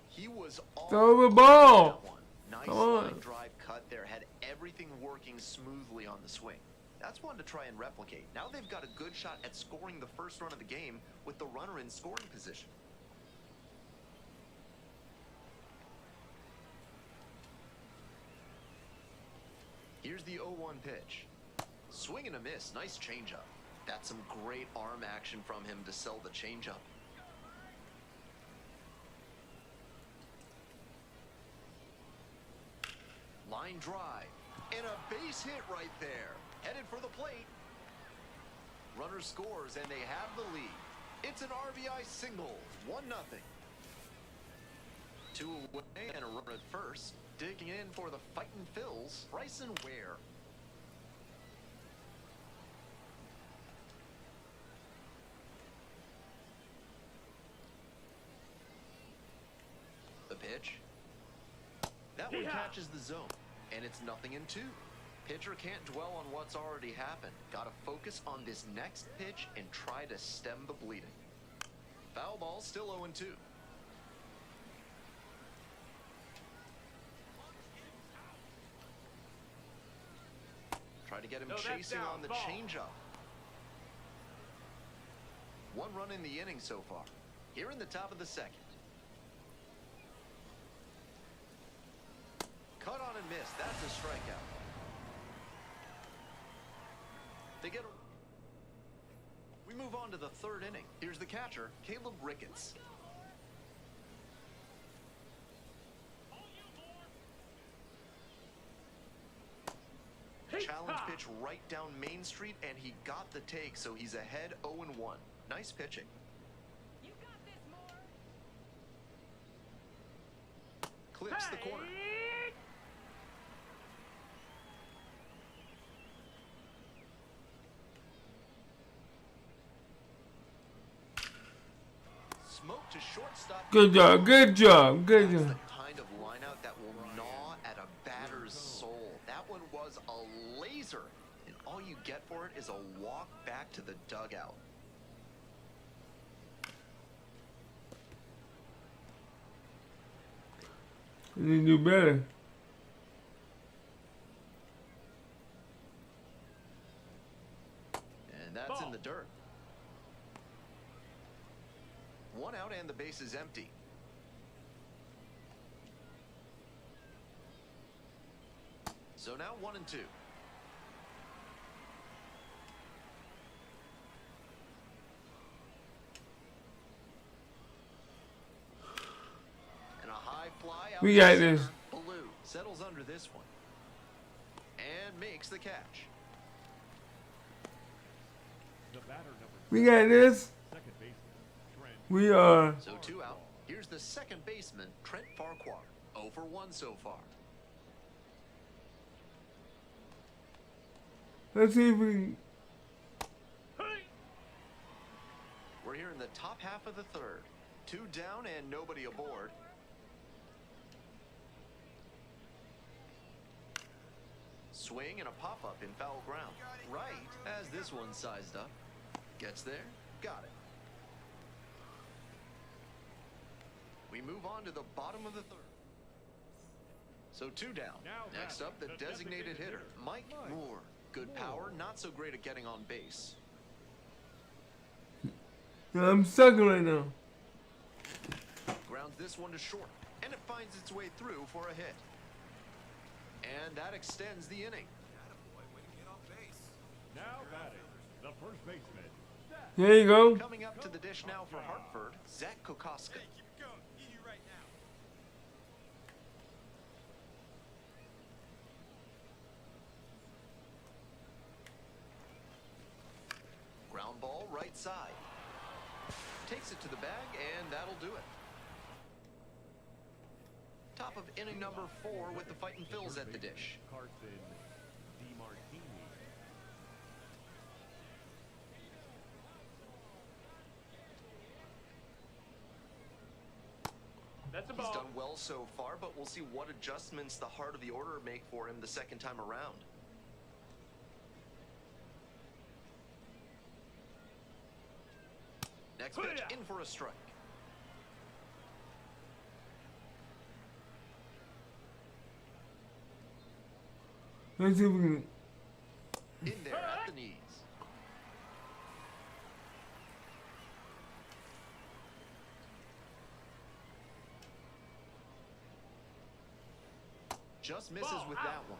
He was all Throw the ball. that one. Nice Come on. line drive cut there. Had everything working smoothly on the swing. That's one to try and replicate. Now they've got a good shot at scoring the first run of the game with the runner in scoring position. Here's the 0-1 pitch. Swing and a miss. Nice changeup. That's some great arm action from him to sell the changeup. Line drive. And a base hit right there. Headed for the plate. Runner scores and they have the lead. It's an RBI single, 1-0. 2 away and a run at first. Digging in for the Fightin' Phils, Bryson Ware. The pitch. That one catches the zone, and it's 0-2. Pitcher can't dwell on what's already happened. Gotta focus on this next pitch and try to stem the bleeding. Foul ball, still 0-2. Try to get him chasing on the changeup. 1 run in the inning so far. Here in the top of the second. Cut on and miss. That's a strikeout. They get a... We move on to the 3rd inning. Here's the catcher, Caleb Ricketts. Challenge pitch right down Main Street, and he got the take, so he's ahead 0-1. Nice pitching. You got this, Moore. Clips the corner. Smoke to shortstop. Good job, good job, good That's job. the kind of lineout that will gnaw at a batter's soul. That one was a laser, and all you get for it is a walk back to the dugout. You need to do better. And that's in the dirt. 1 out and the base is empty. So now 1-2. And a high fly out. We to got center. this. Blue settles under this one and makes the catch. The batter number We got this. second baseman, Trent. We are. So 2 out. Here's the second baseman, Trent Farquhar. 0 for 1 so far. Let's see if we can. We're here in the top half of the 3rd. 2 down and nobody aboard. Swing and a pop-up in foul ground. Right as this one sized up. Gets there. Got it. We move on to the bottom of the 3rd. So 2 down. Now Next up, the designated hitter, Mike Moore. Good power, not so great at getting on base. I'm sucking right now. Grounds this one to short, and it finds its way through for a hit. And that extends the inning. Now batting, the first baseman, Zach. Here you go. Coming up to the dish now for Hartford, Zach Kokoska. Hey, keep it going. Easy right now. Ground ball right side. Takes it to the bag, and that'll do it. Top of inning number 4 with the Fightin' Phils at the dish. Carson DeMartini. That's a He's ball. done well so far, but we'll see what adjustments the heart of the order make for him the second time around. Next pitch in for a strike. Let's see if we can. In there at the knees. Just misses with that one.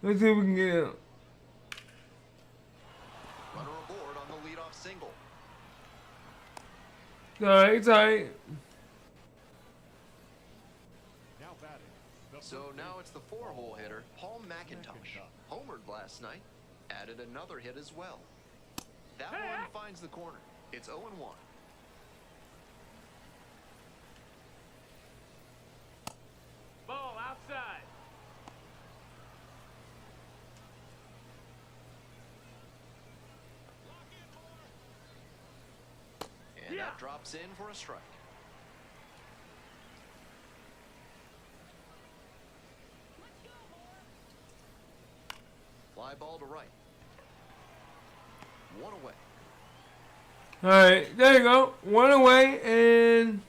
Let's see if we can get out. Runner aboard on the leadoff single. Alright, it's alright. Now batting, So now it's the 4-hole hitter, Paul McIntosh. Homered last night, added another hit as well. That one finds the corner. It's 0-1. Ball outside. And Yeah. that drops in for a strike. Fly ball to right. One away. All right, there you go. One away, and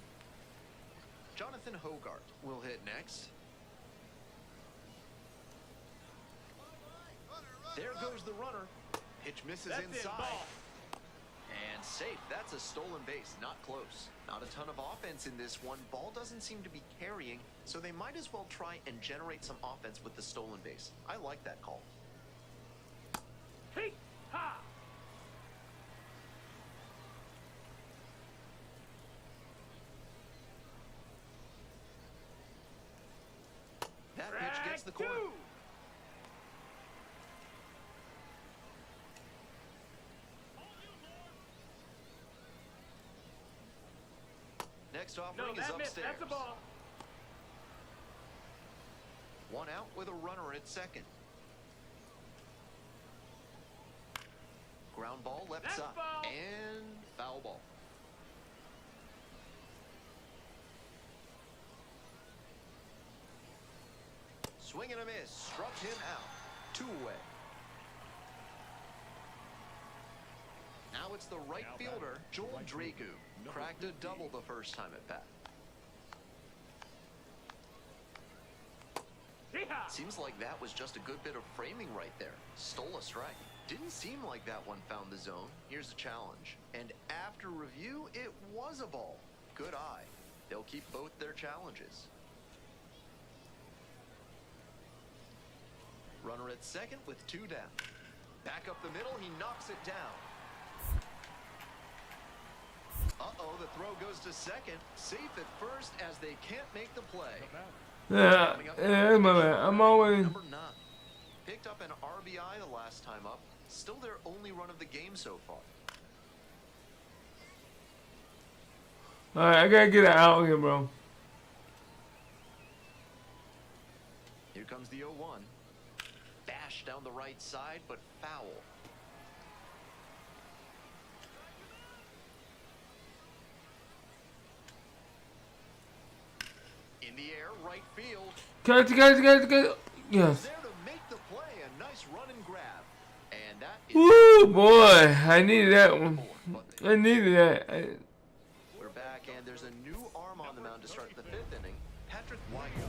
Jonathan Hogart will hit next. There goes the runner. Pitch misses That's it, inside. ball. And safe. That's a stolen base. Not close. Not a ton of offense in this one. Ball doesn't seem to be carrying, so they might as well try and generate some offense with the stolen base. I like that call. Hey, ha. That pitch gets the corner. Two. Next No, offering is that missed. upstairs. That's a ball. One out with a runner at second. Ground ball left That's side. foul. And foul ball. Swing and a miss. Struck him out. 2 away. Now it's the right Now fielder, batter, Joel right Dragu. fielder, number Cracked a 15. double the first time at bat. Yeehaw. Seems like that was just a good bit of framing right there. Stole a strike. Didn't seem like that one found the zone. Here's a challenge. And after review, it was a ball. Good eye. They'll keep both their challenges. Runner at second with 2 down. Back up the middle, he knocks it down. Uh-oh, the throw goes to second. Safe at first as they can't make the play. yeah, yeah, my man. I'm always. Number 9. Picked up an RBI the last time up. Still their only run of the game so far. All right, I gotta get it out here, bro. Here comes the 0-1. Bash down the right side, but foul. In the air, right field. Catch. Yes. There to make the play. A nice run and grab. And that is Woo, boy. I needed that one. but I needed that. we're back, and there's a new arm on the mound to start the 5th inning. Patrick Weigel.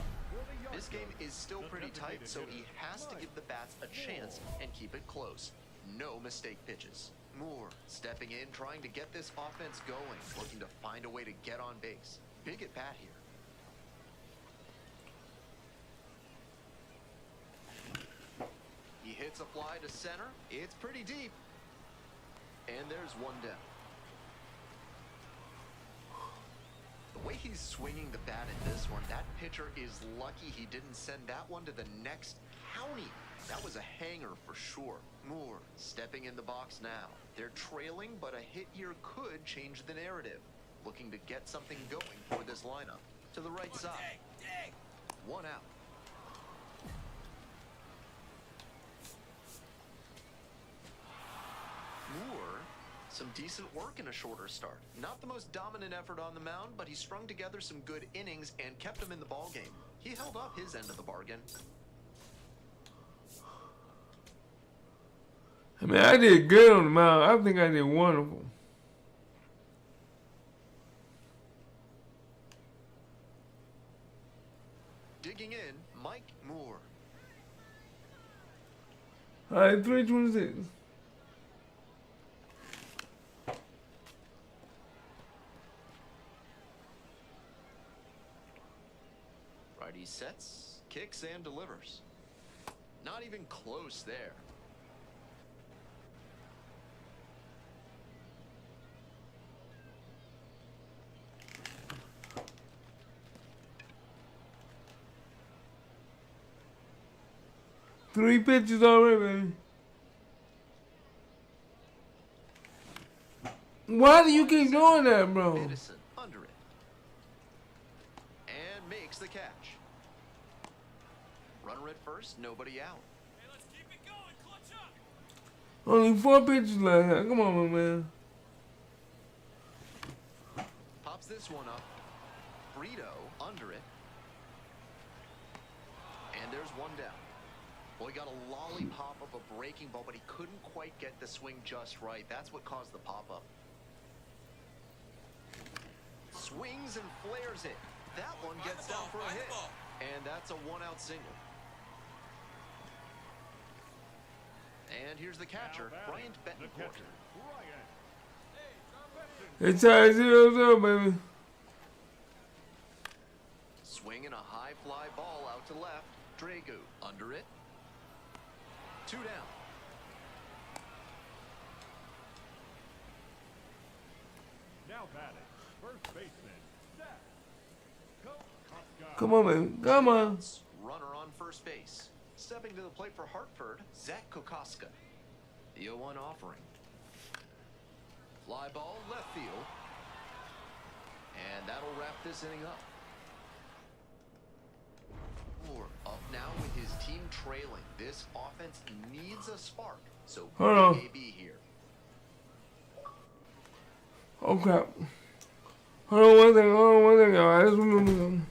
This game is still pretty tight, so he has to give the bats a chance and keep it close. No mistake pitches. Moore stepping in, trying to get this offense going, looking to find a way to get on base. Big at bat here. He hits a fly to center. It's pretty deep. And there's 1 down. The way he's swinging the bat in this one, that pitcher is lucky he didn't send that one to the next county. That was a hanger for sure. Moore stepping in the box now. They're trailing, but a hit here could change the narrative. Looking to get something going for this lineup. To the right side. 1 out. Moore, some decent work in a shorter start. Not the most dominant effort on the mound, but he strung together some good innings and kept him in the ballgame. He held up his end of the bargain. I mean, I did good on the mound. I think I did wonderful. Digging in, Mike Moore. All right, 326. Righty sets, kicks, and delivers. Not even close there. 3 pitches already, baby. Why do you keep doing that, bro? Edison under it. And makes the catch. Runner at first, nobody out. Hey, let's keep it going. Clutch up. Only 4 pitches left. Come on, my man. Pops this one up. Brito under it. And there's one down. Well, he got a lollipop of a breaking ball, but he couldn't quite get the swing just right. That's what caused the pop-up. Swings and flares it. That one gets down for a hit. And that's a 1-out single. And here's the catcher, Bryant The Betancourt. catcher, Bryant. It's tied 0-0, baby. Swinging a high fly ball out to left. Dragu under it. 2 down. Now batting, first baseman, Zach Kokoska. Come on, baby. Come on. Runner on first base. Stepping to the plate for Hartford, Zach Kokoska. The 0-1 offering. Fly ball left field. And that'll wrap this inning up. Moore up now with his team trailing. This offense needs a spark. So Hold on. AB here. Okay. Hold on one second. Hold on one second. I just remember something.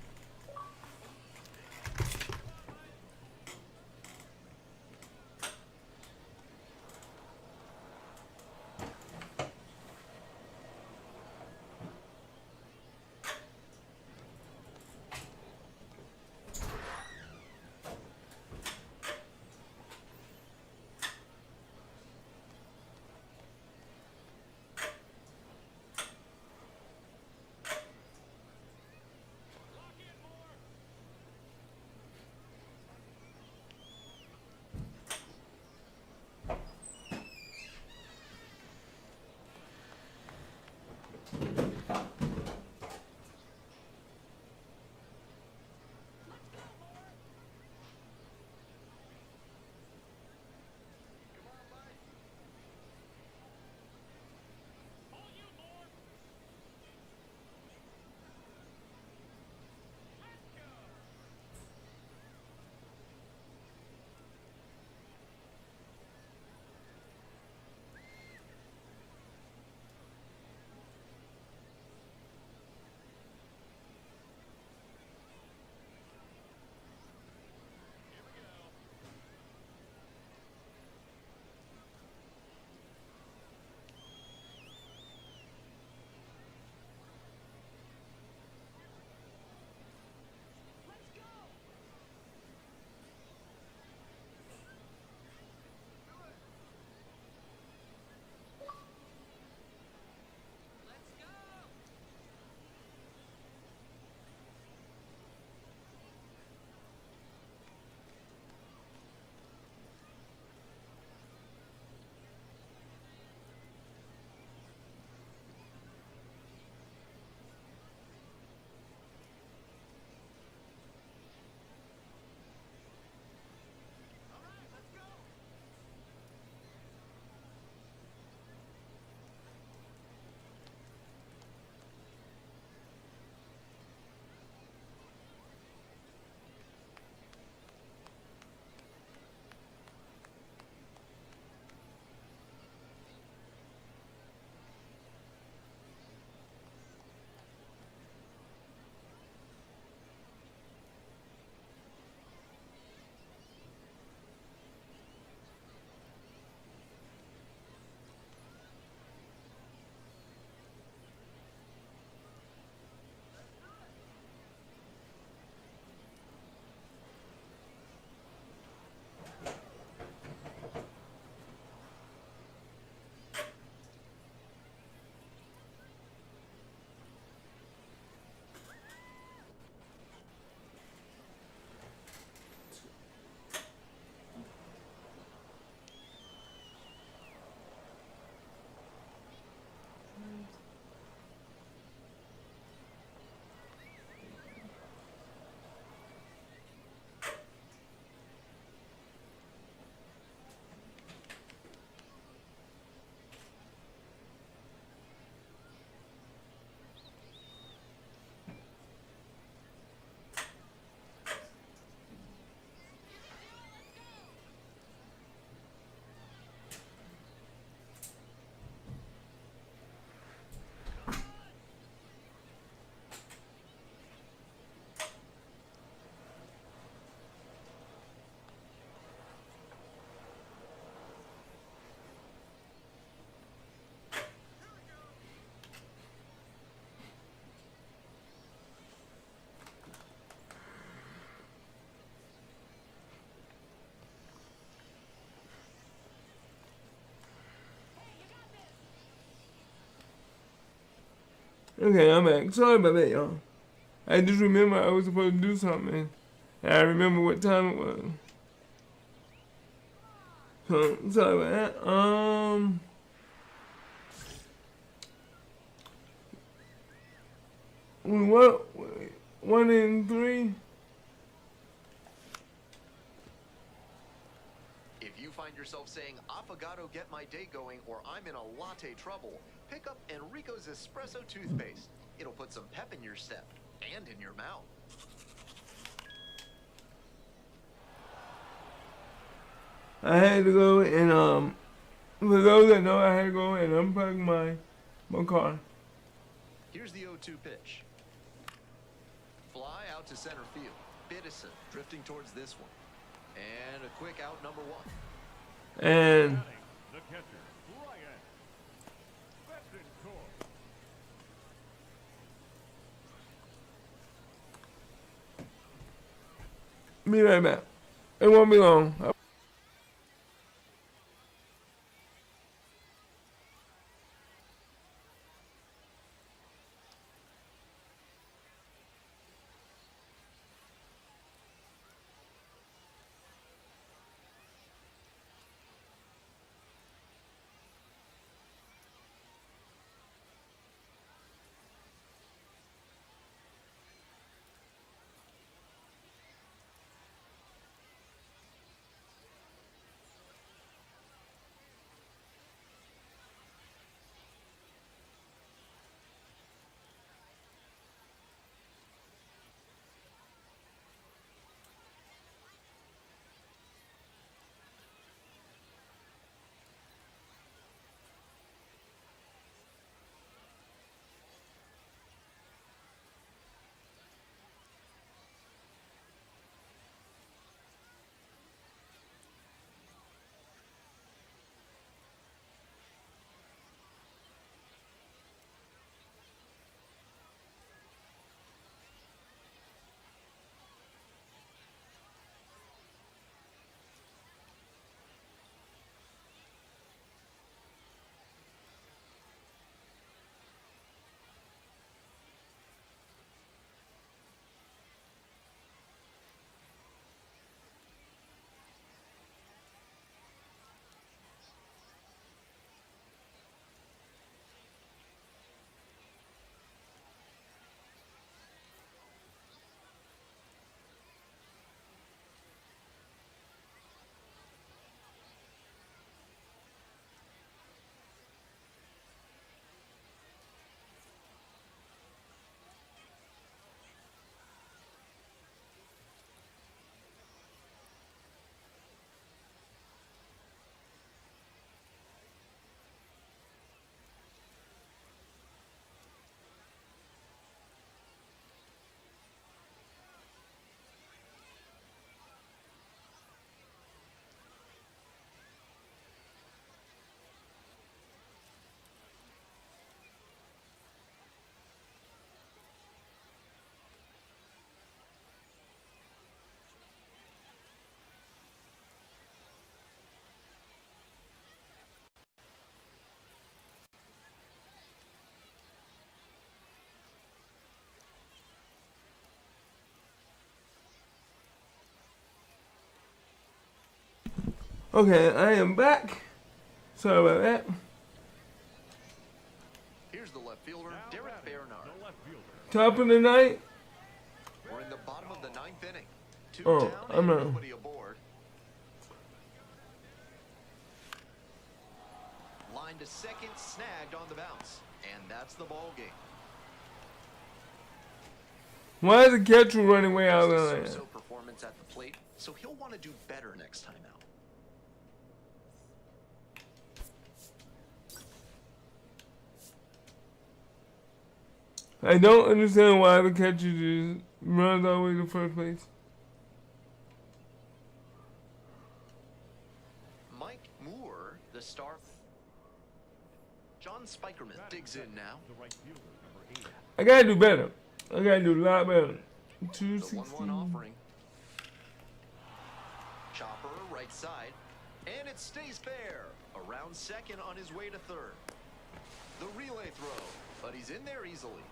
Okay, I'm back. Sorry about that, y'all. I just remember I was supposed to do something. And I remember what time it was. So, sorry about that. What? 1 in 3? If you find yourself saying, "Affogato, get my day going," or "I'm in a latte trouble," pick up Enrico's Espresso toothpaste. It'll put some pep in your step and in your mouth. I had to go and, for those that know, I had to go and unplug my car. Here's the 0-2 pitch. Fly out to center field. Biddison drifting towards this one. And a quick out, number 1. And The catcher, Brian Betancourt. be right back. It won't be long. Okay, I am back. Sorry about that. Here's the left fielder, Derek Bernard. The left fielder. Top of the night. We're in the bottom of the 9th inning. 2 Oh, down I'm and not. nobody aboard. Line to second, snagged on the bounce. And that's the ball game. Why is the catcher running way out of It's the a line? so-so performance at the plate, so he'll want to do better next time out. I don't understand why the catcher just runs all the way to first base. Mike Moore, the star. John Spikerman digs in now. The right fielder, number 8. I gotta do better. I gotta do a lot better. The 1-1 216. offering. Chopper, right side. And it stays fair. Around second on his way to third. The relay throw, but he's in there easily.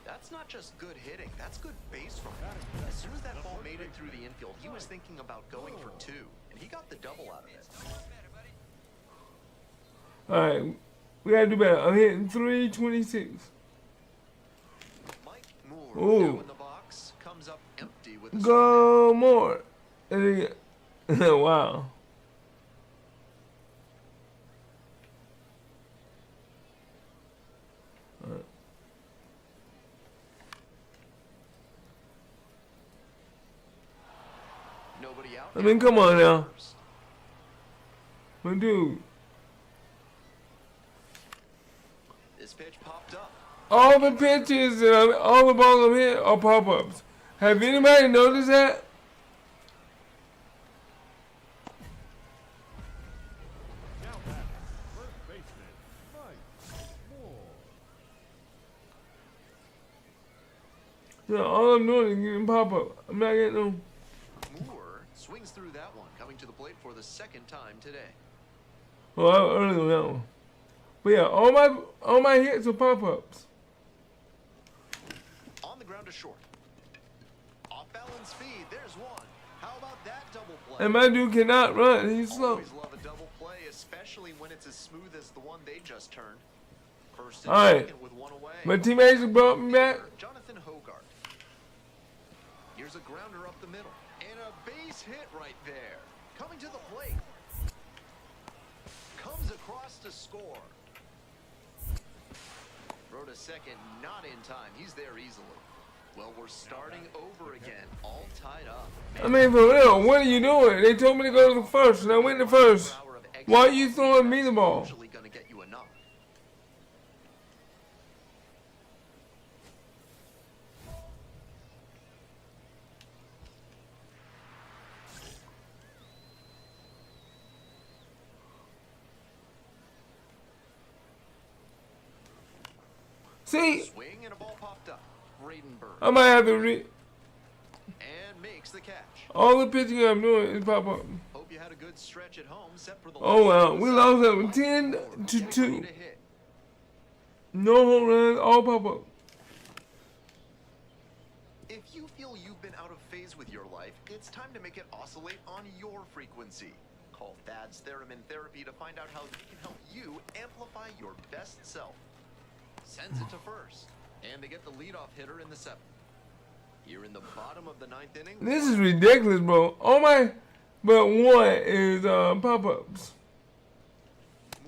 That's not just good hitting, that's good base from him. As soon as that ball made it through the infield, he was thinking about going for 2, and he got the double out of it. Alright, we gotta do better. I'm hitting 326. Mike Moore Ooh. down in the box, comes up empty with a Go more. And then, wow. nobody out. I mean, come on now. My dude. This pitch popped up. All the pitches and all the balls I'm hitting are pop-ups. Have anybody noticed that? Now batting, first baseman, Mike Moore. Yeah, all I'm doing is getting pop-up. I'm not getting no. Moore swings through that one, coming to the plate for the second time today. Well, I was early on that one. But yeah, all my hits are pop-ups. On the ground to short. Off balance feed, there's one. How about that double play? And my dude cannot run. He's slow. Always love a double play, especially when it's as smooth as the one they just turned. First and All right. second with one away. My teammates have brought me back. Jonathan Hogart. Here's a grounder up the middle. And a base hit right there. Coming to the plate. Comes across to score. Throw to second, not in time. He's there easily. Well, we're starting over again, all tied up. I mean, for real, what are you doing? They told me to go to the first, and I went to first. Why are you throwing me the ball? Usually gonna get you a knock. See, Swing and a ball popped up. Bradenberg. I might have to And makes the catch. all the pitching I'm doing is pop-up. Hope you had a good stretch at home, set for the Oh, well, we lost that one Mike 10 Moore to getting 2. ready to hit. No home runs, all pop-up. If you feel you've been out of phase with your life, it's time to make it oscillate on your frequency. Call Thad's Theremin Therapy to find out how they can help you amplify your best self. Sends it to first, and they get the leadoff hitter in the 7th. Here in the bottom of the 9th inning. This is ridiculous, bro. All my but one is pop-ups.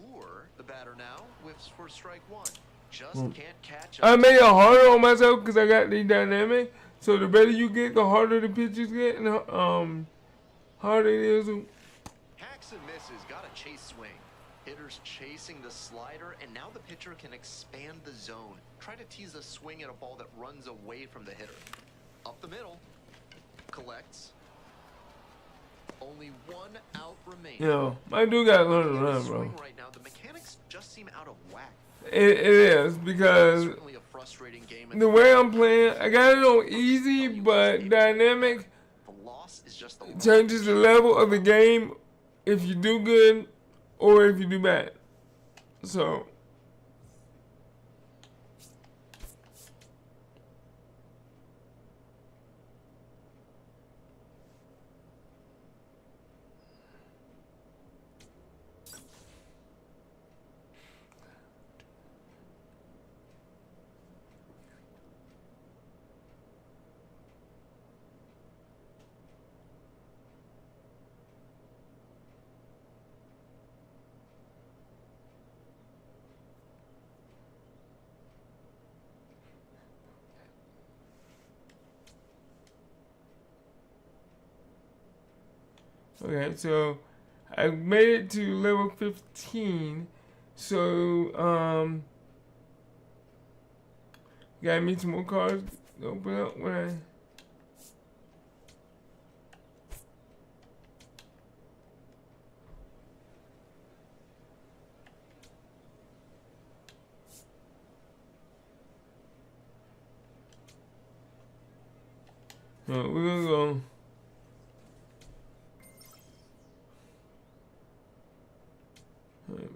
Moore, the batter now, whiffs for strike 1. Just can't catch I up. made it harder on myself because I got the dynamic. So the better you get, the harder the pitches get, and harder it is. Hacks and misses, got a chase swing. Hitters chasing the slider, and now the pitcher can expand the zone. Try to tease a swing at a ball that runs away from the hitter. Up the middle, collects. Only one out remaining. Yo, my dude got to learn to In the run, bro. swing right now, the mechanics just seem out of whack. It is because Certainly a frustrating game. and the way I'm playing, I got it on easy, but dynamic the loss is just the loss. changes the level of the game if you do good or if you do bad. So, okay, so I made it to level 15. So, gotta meet some more cards. Open up when I. We're gonna go.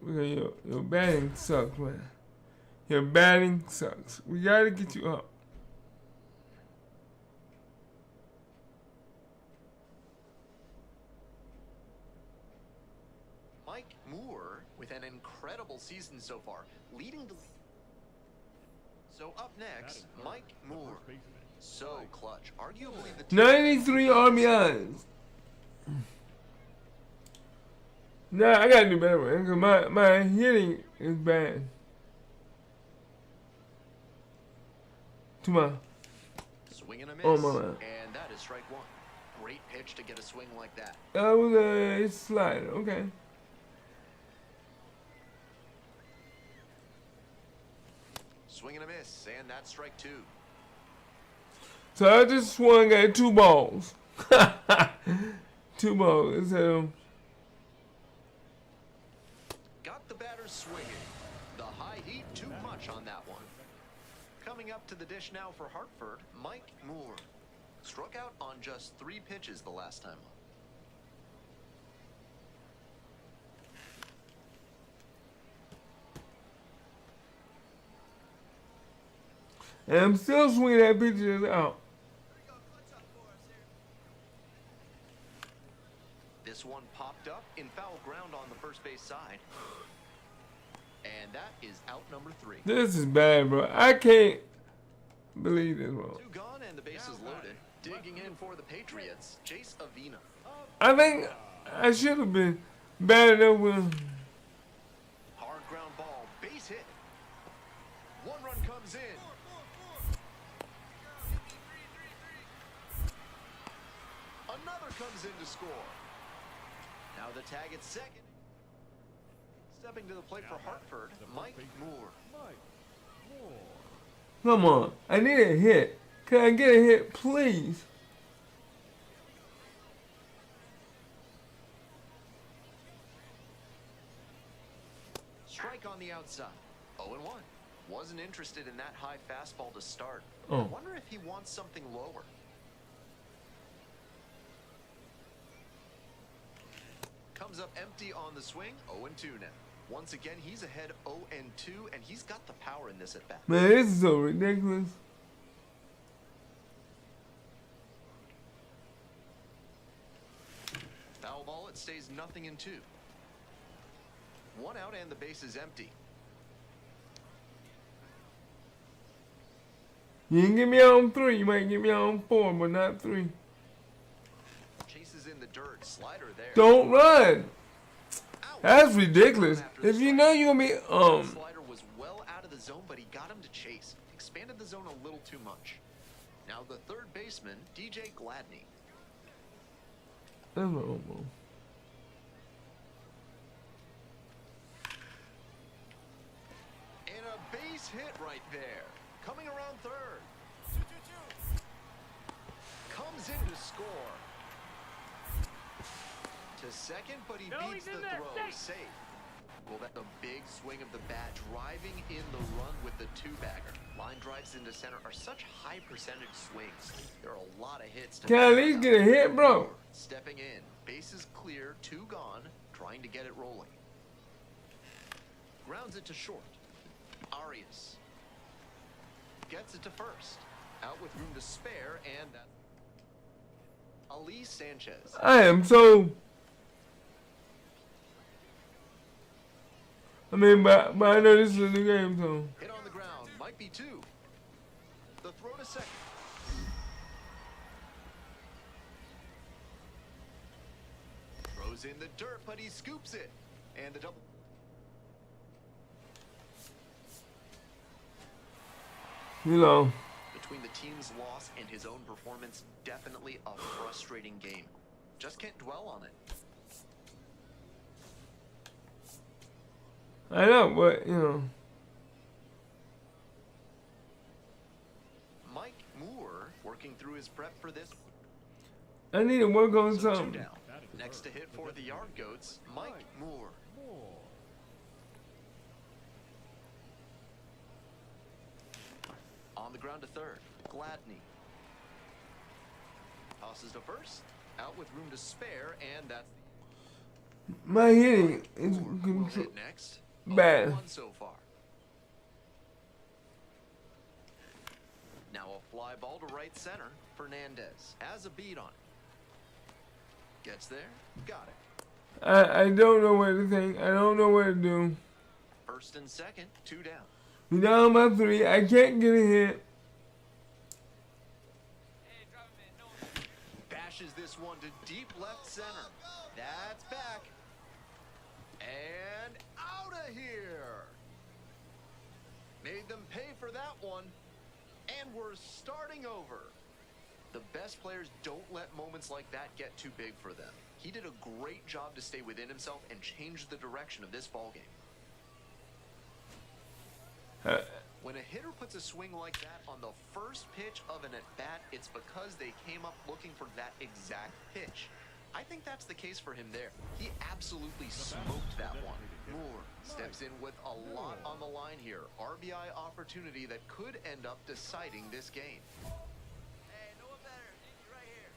We're Okay, your batting sucks, man. Your batting sucks. We gotta get you up. Mike Moore with an incredible season so far, leading the. So up next, Mike Moore. So clutch. Arguably the team 93 RBIs. Nah, I gotta do better, man, because my hitting is bad. Come on. swing and a miss. Oh, my. And that is strike one. Great pitch to get a swing like that. That was a slider, okay. Swing and a miss, and that's strike two. So I just swung at 2 balls. 2 balls. So Got the batter swinging. The high heat too much on that one. Coming up to the dish now for Hartford, Mike Moore. Struck out on just 3 pitches the last time up. and I'm still swinging at pitches out. This one popped up in foul ground on the first base side. And that is out number 3. This is bad, bro. I can't believe this, bro. 2 gone and the base is loaded. Digging in for the Patriots, Chase Avina. I think I should have been bad enough with. Hard ground ball, base hit. 1 run comes in. Another comes in to score. Now the tag at second. Stepping to the plate for Hartford, Mike Moore. Come on. I need a hit. Can I get a hit, please? Strike on the outside. 0-1. Wasn't interested in that high fastball to start. Oh. I wonder if he wants something lower. Comes up empty on the swing. 0-2 now. Once again, he's ahead 0-2, and he's got the power in this at bat. Man, this is so ridiculous. Foul ball, it stays 0-2. 1 out and the base is empty. You can get me on 3. You might get me on 4, but not 3. Chases in the dirt. Slider there. Don't run. Ouch. That's ridiculous. After the If you strike. know you're gonna be The slider was well out of the zone, but he got him to chase. Expanded the zone a little too much. Now the third baseman, DJ Gladney. That's my own move. And a base hit right there. Coming around third. Comes in to score. To second, but he No, beats he's the in there. throw. Safe. Safe. Well, that's a big swing of the bat, driving in the run with the 2-bagger. Line drives into center are such high percentage swings. There are a lot of hits. To Can I at least get a hit, bro? Stepping in, bases clear, 2 gone, trying to get it rolling. Grounds it to short. Arias gets it to first. Out with room to spare, and that's Ali Sanchez. I am so. I mean, but I know this is a new game, so. Hit on the ground, might be 2. The throw to second. Throws in the dirt, but he scoops it. And the double. You know. Between the team's loss and his own performance, definitely a frustrating game. Just can't dwell on it. I know, but, you know. Mike Moore working through his prep for this. I need to work on So 2 something. down. Next to hit for the Yard Goats, Mike Moore. On the ground to third, Gladney. Tosses to first, out with room to spare, and that's My hitting is Will hit next. bad. 0-1 so far. Now a fly ball to right center. Fernandez has a beat on it. Gets there. Got it. I don't know what to think. I don't know what to do. First and second. 2 down. We down by 3. I can't get a hit. Bashes this one to deep left center. That's back. And out of here. Made them pay for that one. And we're starting over. The best players don't let moments like that get too big for them. He did a great job to stay within himself and change the direction of this ballgame. When a hitter puts a swing like that on the first pitch of an at-bat, it's because they came up looking for that exact pitch. I think that's the case for him there. He absolutely smoked that one. Moore steps in with a lot on the line here. RBI opportunity that could end up deciding this game. Hey, no one better. Easy right here.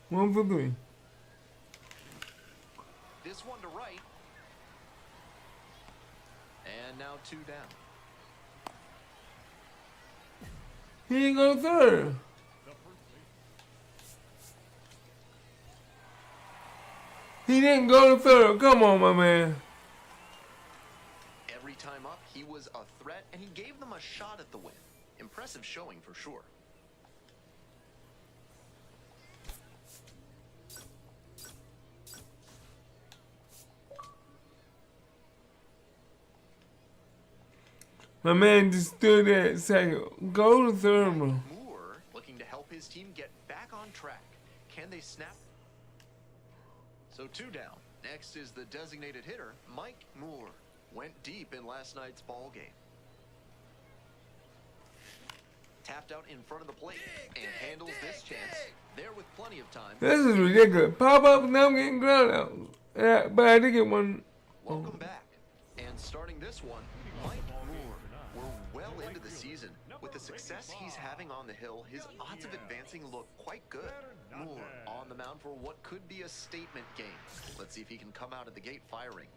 1 for 3. This one to right. And now 2 down. He didn't go to third. He didn't go to third. Come on, my man. Every time up, he was a threat, and he gave them a shot at the win. Impressive showing for sure. My man just stood there at second. Go to third, bro. Moore looking to help his team get back on track. Can they snap? So 2 down. Next is the designated hitter, Mike Moore. Went deep in last night's ball game. Tapped out in front of the plate and handles this chance. There with plenty of time. This is ridiculous. Pop up, now I'm getting ground out. Yeah, but I did get one. Welcome back. And starting this one, Mike Moore. We're well into the season. With the success he's having on the hill, his odds of advancing look quite good. Moore on the mound for what could be a statement game. Let's see if he can come out of the gate firing.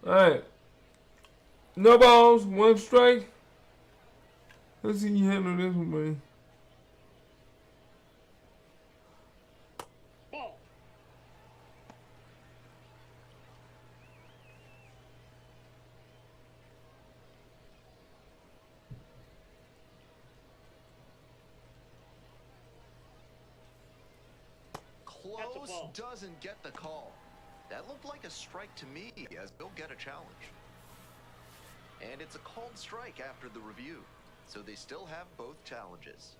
Alright. No balls, 1 strike. Let's see you handle this one, buddy. Ball. Close, ball. doesn't get the call. That looked like a strike to me, as he'll get a challenge. And it's a called strike after the review, so they still have both challenges.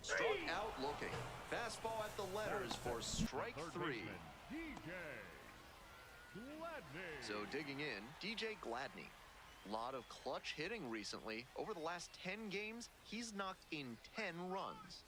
Struck out looking. Fastball at the letters for strike 3. So digging in, DJ Gladney. Lot of clutch hitting recently. Over the last 10 games, he's knocked in 10 runs.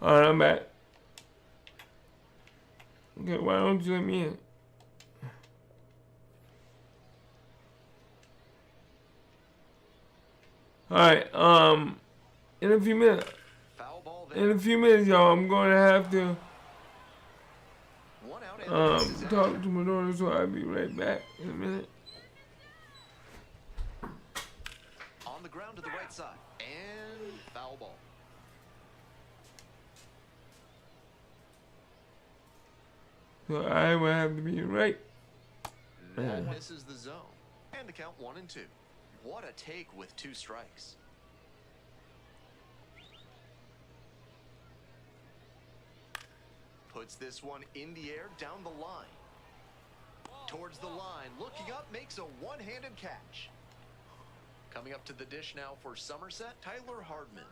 Alright, I'm back. Okay, why don't you let me in? Alright, In a few minutes. Foul ball In there. a few minutes, y'all, I'm going to have to One out and the bases talk empty. to my daughter, so I'll be right back in a minute. On the ground to the right side. And foul ball. So I will have to be right. That misses the zone. And the count 1-2. What a take with 2 strikes. Puts this one in the air, down the line. Towards the line, looking up, makes a one-handed catch. Coming up to the dish now for Somerset, Tyler Hardman.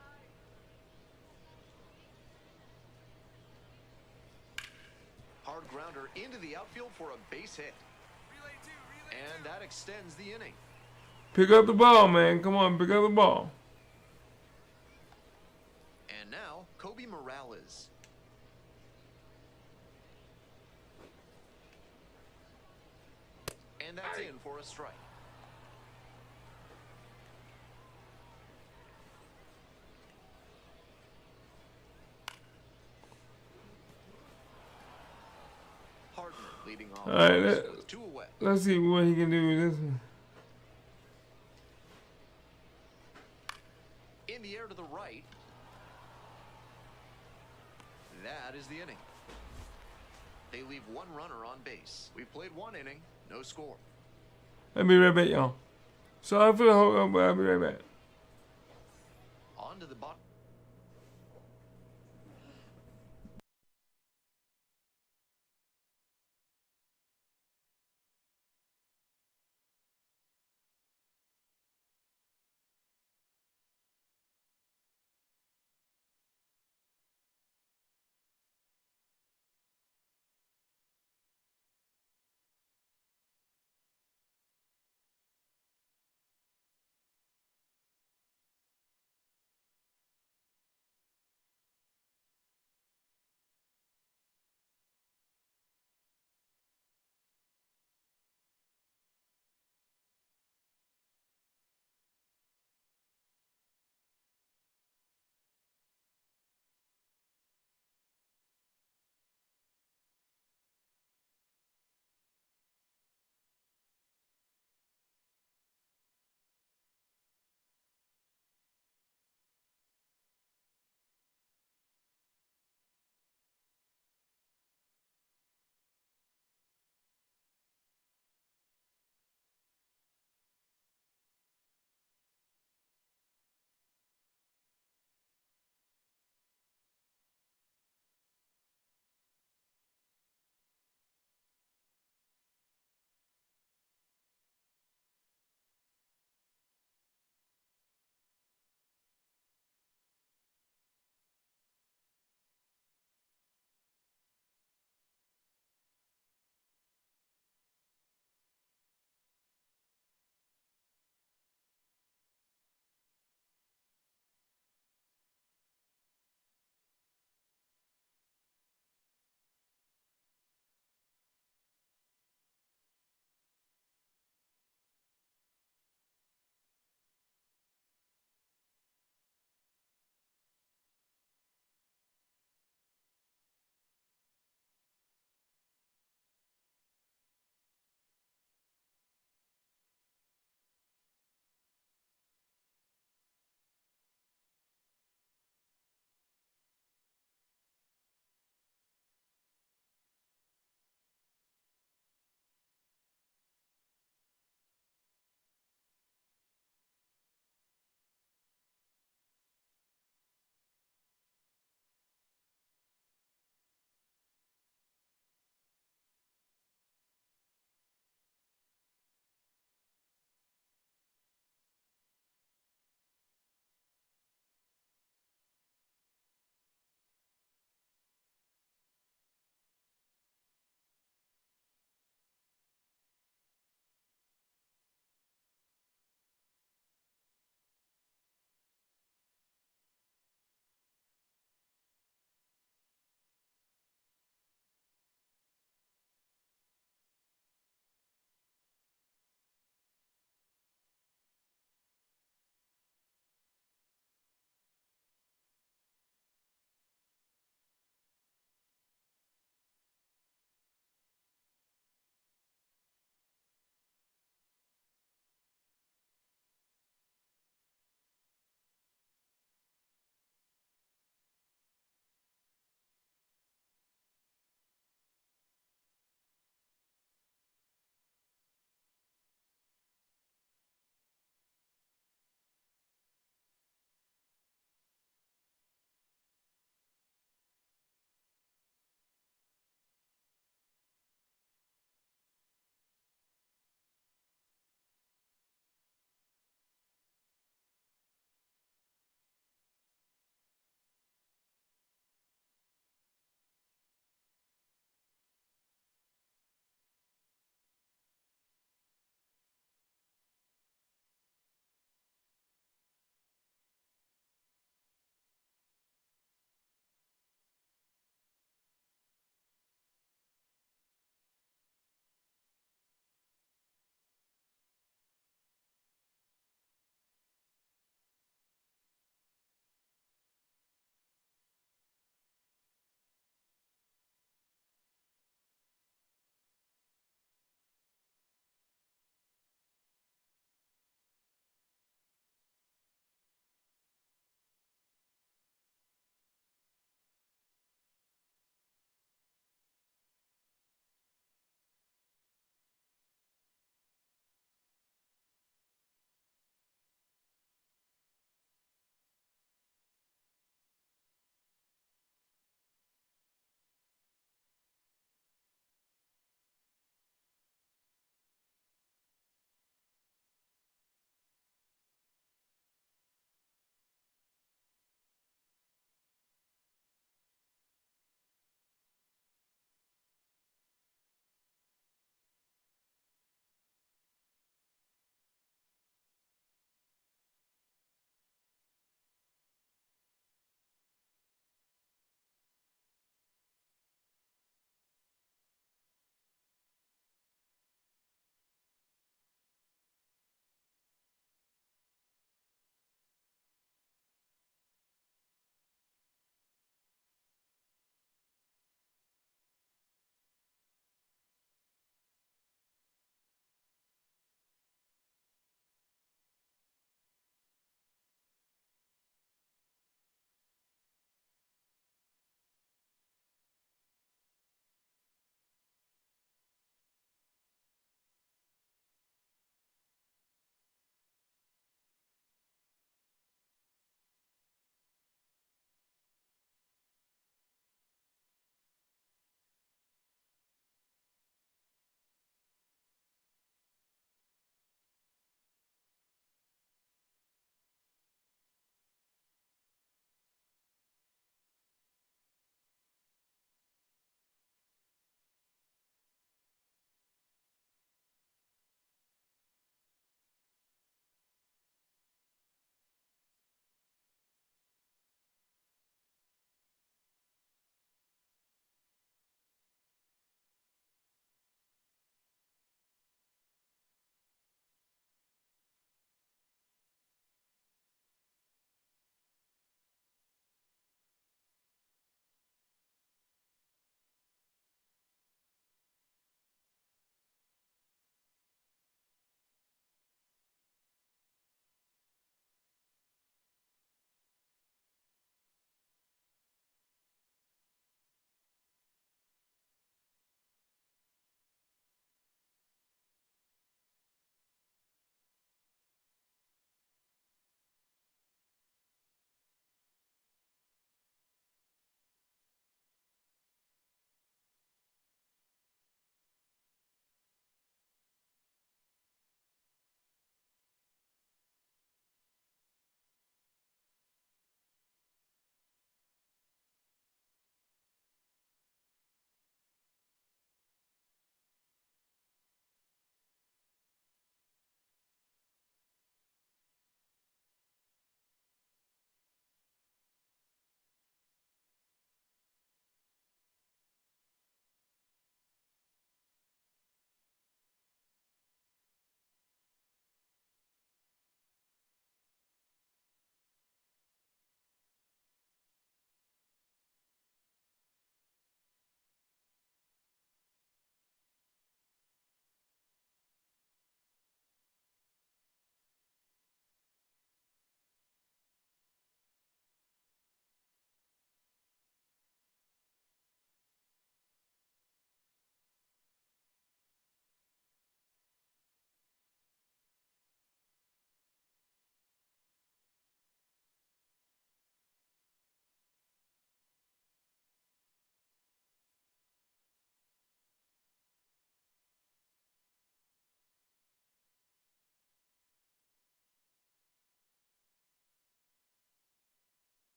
Hard grounder into the outfield for a base hit. And that extends the inning. Pick up the ball, man. Come on, pick up the ball. And now, Kobe Morales. And that's in for a strike. Hardman leading off All right, with 2 away. let's see what he can do with this one. In the air to the right. That is the inning. They leave 1 runner on base. We've played 1 inning, no score. I'll be right back, y'all. Sorry for the hold up, but I'll be right back. On to the bottom.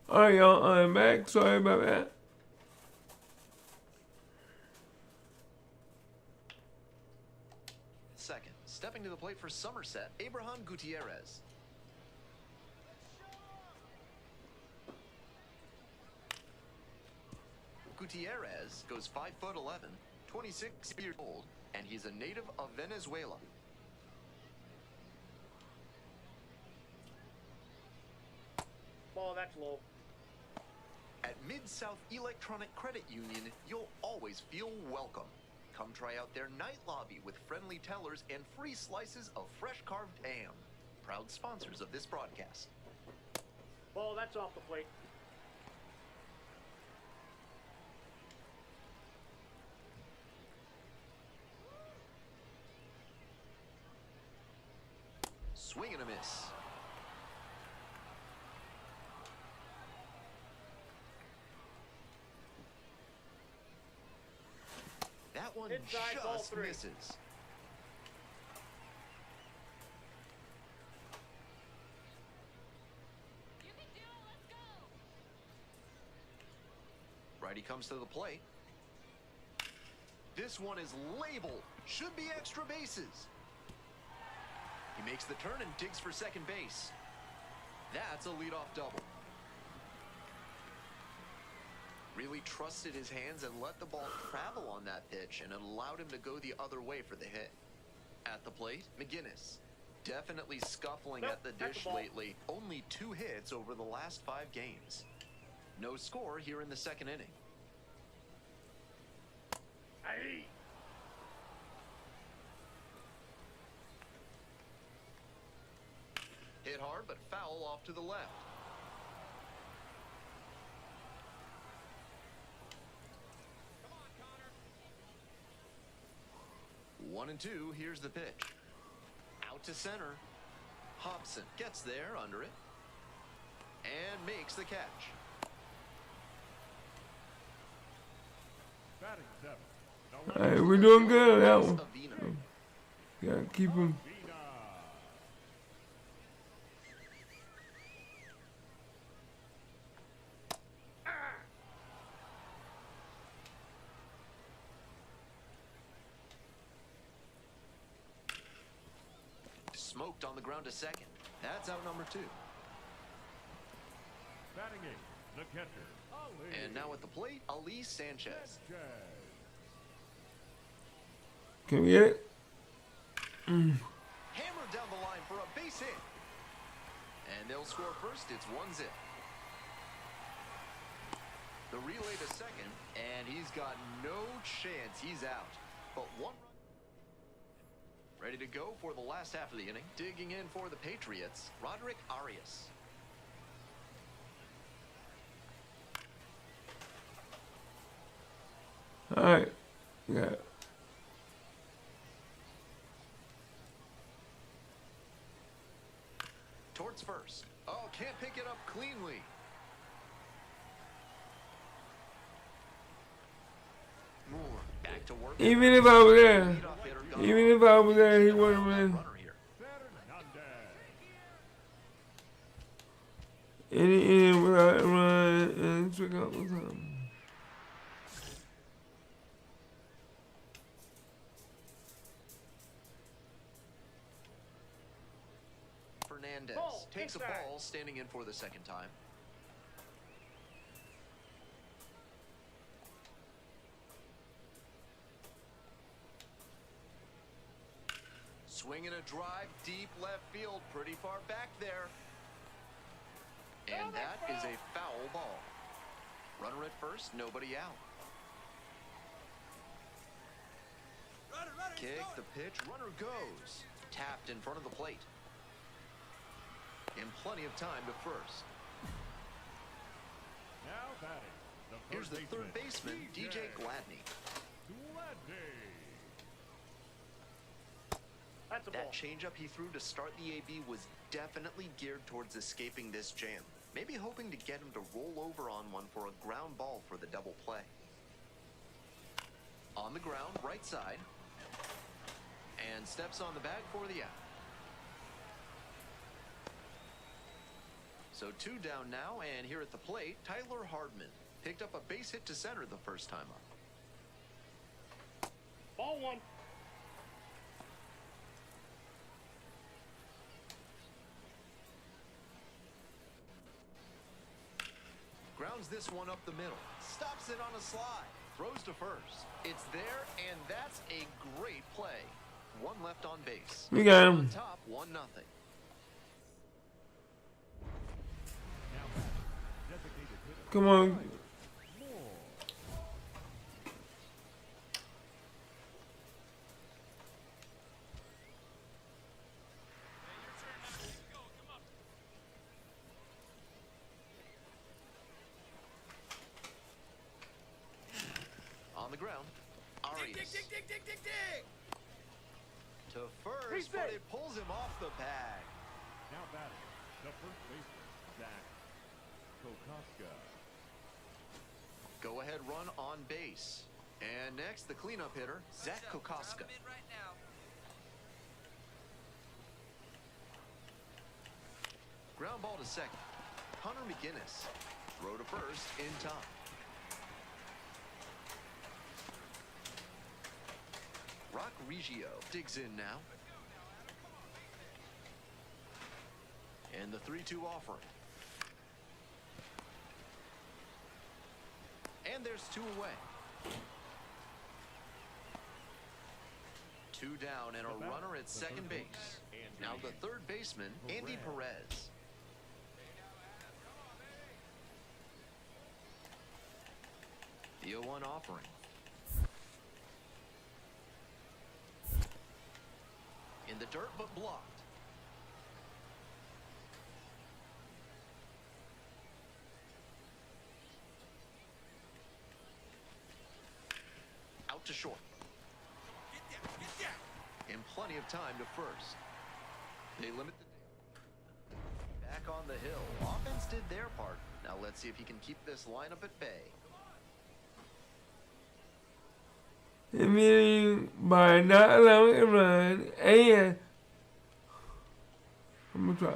Alright, y'all, I'm back. Sorry about that. Second, stepping to the plate for Somerset, Abraham Gutierrez. Gutierrez goes 5'11", 26 years old, and he's a native of Venezuela. Ball, that's low. At Mid-South Electronic Credit Union, you'll always feel welcome. Come try out their night lobby with friendly tellers and free slices of fresh carved ham. Proud sponsors of this broadcast. Ball, that's off the plate. Swing and a miss. That one Inside, ball just 3. misses. You can do it. Let's go. Righty comes to the plate. This one is labeled. Should be extra bases. He makes the turn and digs for second base. That's a leadoff double. Really trusted his hands and let the ball travel on that pitch, and it allowed him to go the other way for the hit. At the plate, McGinnis. Definitely scuffling Nope, at the that's dish the ball. lately. Only 2 hits over the last 5 games. No score here in the second inning. Aye. Hit hard, but foul off to the left. Come on, Connor. 1-2, here's the pitch. Out to center. Hobson gets there under it and makes the catch. Batting 7. Alright, we're doing good on that one. Avina. Gotta keep him. Vina. Smoked on the ground to second. That's out number 2. Batting 8. The catcher. Ali. And now at the plate, Ali Sanchez. Sanchez. Can we get it? Hammered down the line for a base hit. And they'll score first. It's 1-0. The relay to second, and he's got no chance. He's out. But 1 run. Ready to go for the last half of the inning. Digging in for the Patriots, Roderick Arias. Alright. Yeah. Towards first. Oh, can't pick it up cleanly. Moore back to work. Even if I was there, Leadoff hitter gone. even if I was there, he wouldn't have been. Runner here. Fernandez. Any inning without a run and trick out the time. Fernandez Ball, takes a inside. ball, standing in for the second time. Swinging a drive deep left field, pretty far back there. And that is a foul ball. Runner at first, nobody out. Kick the pitch, runner goes. Tapped in front of the plate. And plenty of time to first. Now batting. The Here's the third baseman, DJ Gladney. Gladney. That's a ball. That changeup he threw to start the AB was definitely geared towards escaping this jam. Maybe hoping to get him to roll over on one for a ground ball for the double play. On the ground, right side. And steps on the bag for the out. So 2 down now, and here at the plate, Tyler Hardman picked up a base hit to center the first time up. Ball 1. Grounds this one up the middle. Stops it on a slide. Throws to first. It's there, and that's a great play. 1 left on base. We got On him. top, 1-0. Designated hitter. Come on. Moore. On the ground, Arias. Dig. To first, but it pulls him off the bag. Now batting, the first baseman, Zach Kokoska. Go ahead run on base. And next, the cleanup hitter, Zach Kokoska. Drop him in right now. Ground ball to second. Hunter McGinnis. Throw to first in time. Rock Reggio digs in now. And the 3-2 offering. And there's 2 away. 2 down and a runner at second base. Now the third baseman, Andy Perez. The 0-1 offering. In the dirt, but blocked. Out to short. And plenty of time to first. They limit the back on the hill. Offense did their part. Now let's see if he can keep this lineup at bay. Meaning by not allowing a run, and I'm gonna try.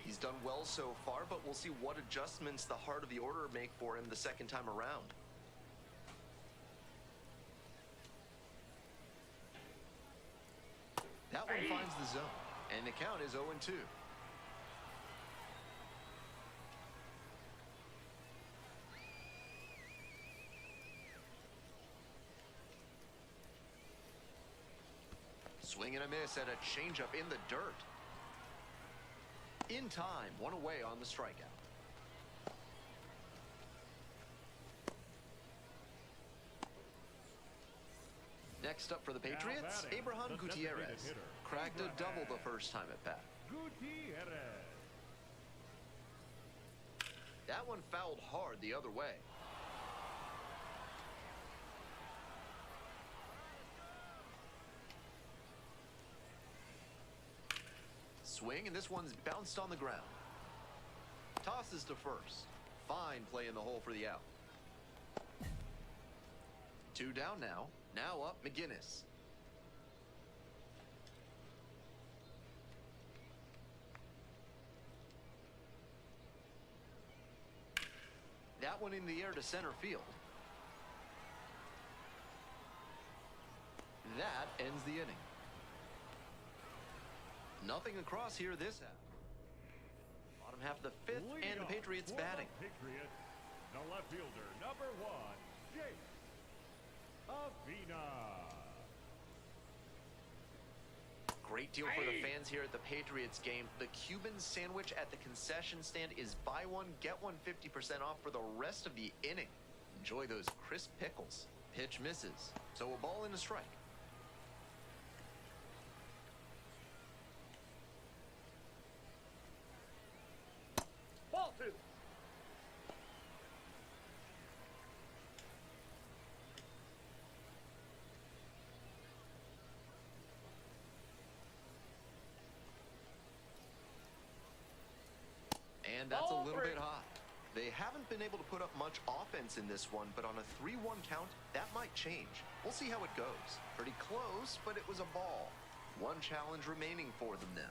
He's done well so far, but we'll see what adjustments the heart of the order make for him the second time around. That one finds the zone, and the count is 0-2. Swing and a miss at a changeup in the dirt. In time, 1 away on the strikeout. Next up for the Patriots, batting, Abraham the Gutierrez. designated hitter, Cracked a double the first time at bat. Gutierrez. That one fouled hard the other way. Swing, and this one's bounced on the ground. Tosses to first. Fine play in the hole for the out. 2 down now. Now up, McGinnis. That one in the air to center field. That ends the inning. Nothing across here this half. Bottom half of the 5th, and the Patriots For batting. The Patriots, the left fielder, number 1, Jake Avina. Great deal for the fans here at the Patriots game. The Cuban sandwich at the concession stand is buy one, get one 50% off for the rest of the inning. Enjoy those crisp pickles. Pitch misses. So a ball and a strike. Ball 2. And that's a Ball little 3. bit high. They haven't been able to put up much offense in this one, but on a 3-1 count, that might change. We'll see how it goes. Pretty close, but it was a ball. One challenge remaining for them now.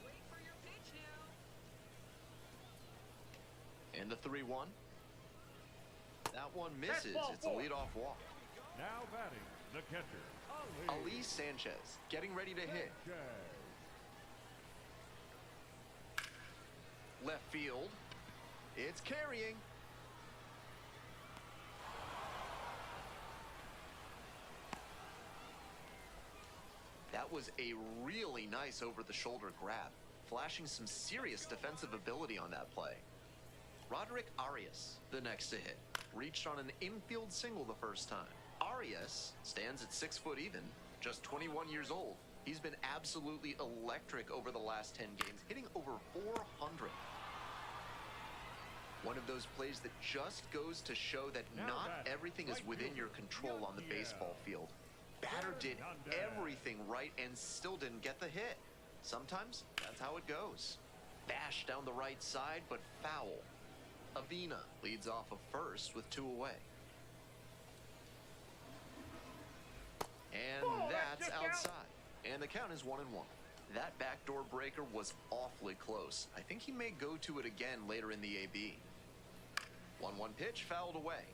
Wait for your pitch now. And the 3-1. That one misses. ball It's a four. leadoff walk. Now batting, the catcher, Ali Sanchez getting ready to hit. Sanchez. Left field. It's carrying. That was a really nice over-the-shoulder grab, flashing some serious defensive ability on that play. Roderick Arias, the next to hit, reached on an infield single the first time. Arias stands at 6 foot even, just 21 years old. He's been absolutely electric over the last 10 games, hitting over 400. One of those plays that just goes to show that Now not batting, everything is right within your fielder, control on the Yadiel. baseball field. Batter did Hernandez. everything right and still didn't get the hit. Sometimes that's how it goes. Bash down the right side, but foul. Avina leads off of first with 2 away. And Ball, that's that's just out. outside. And the count is 1-1. That backdoor breaker was awfully close. I think he may go to it again later in the AB. 1-1 pitch fouled away.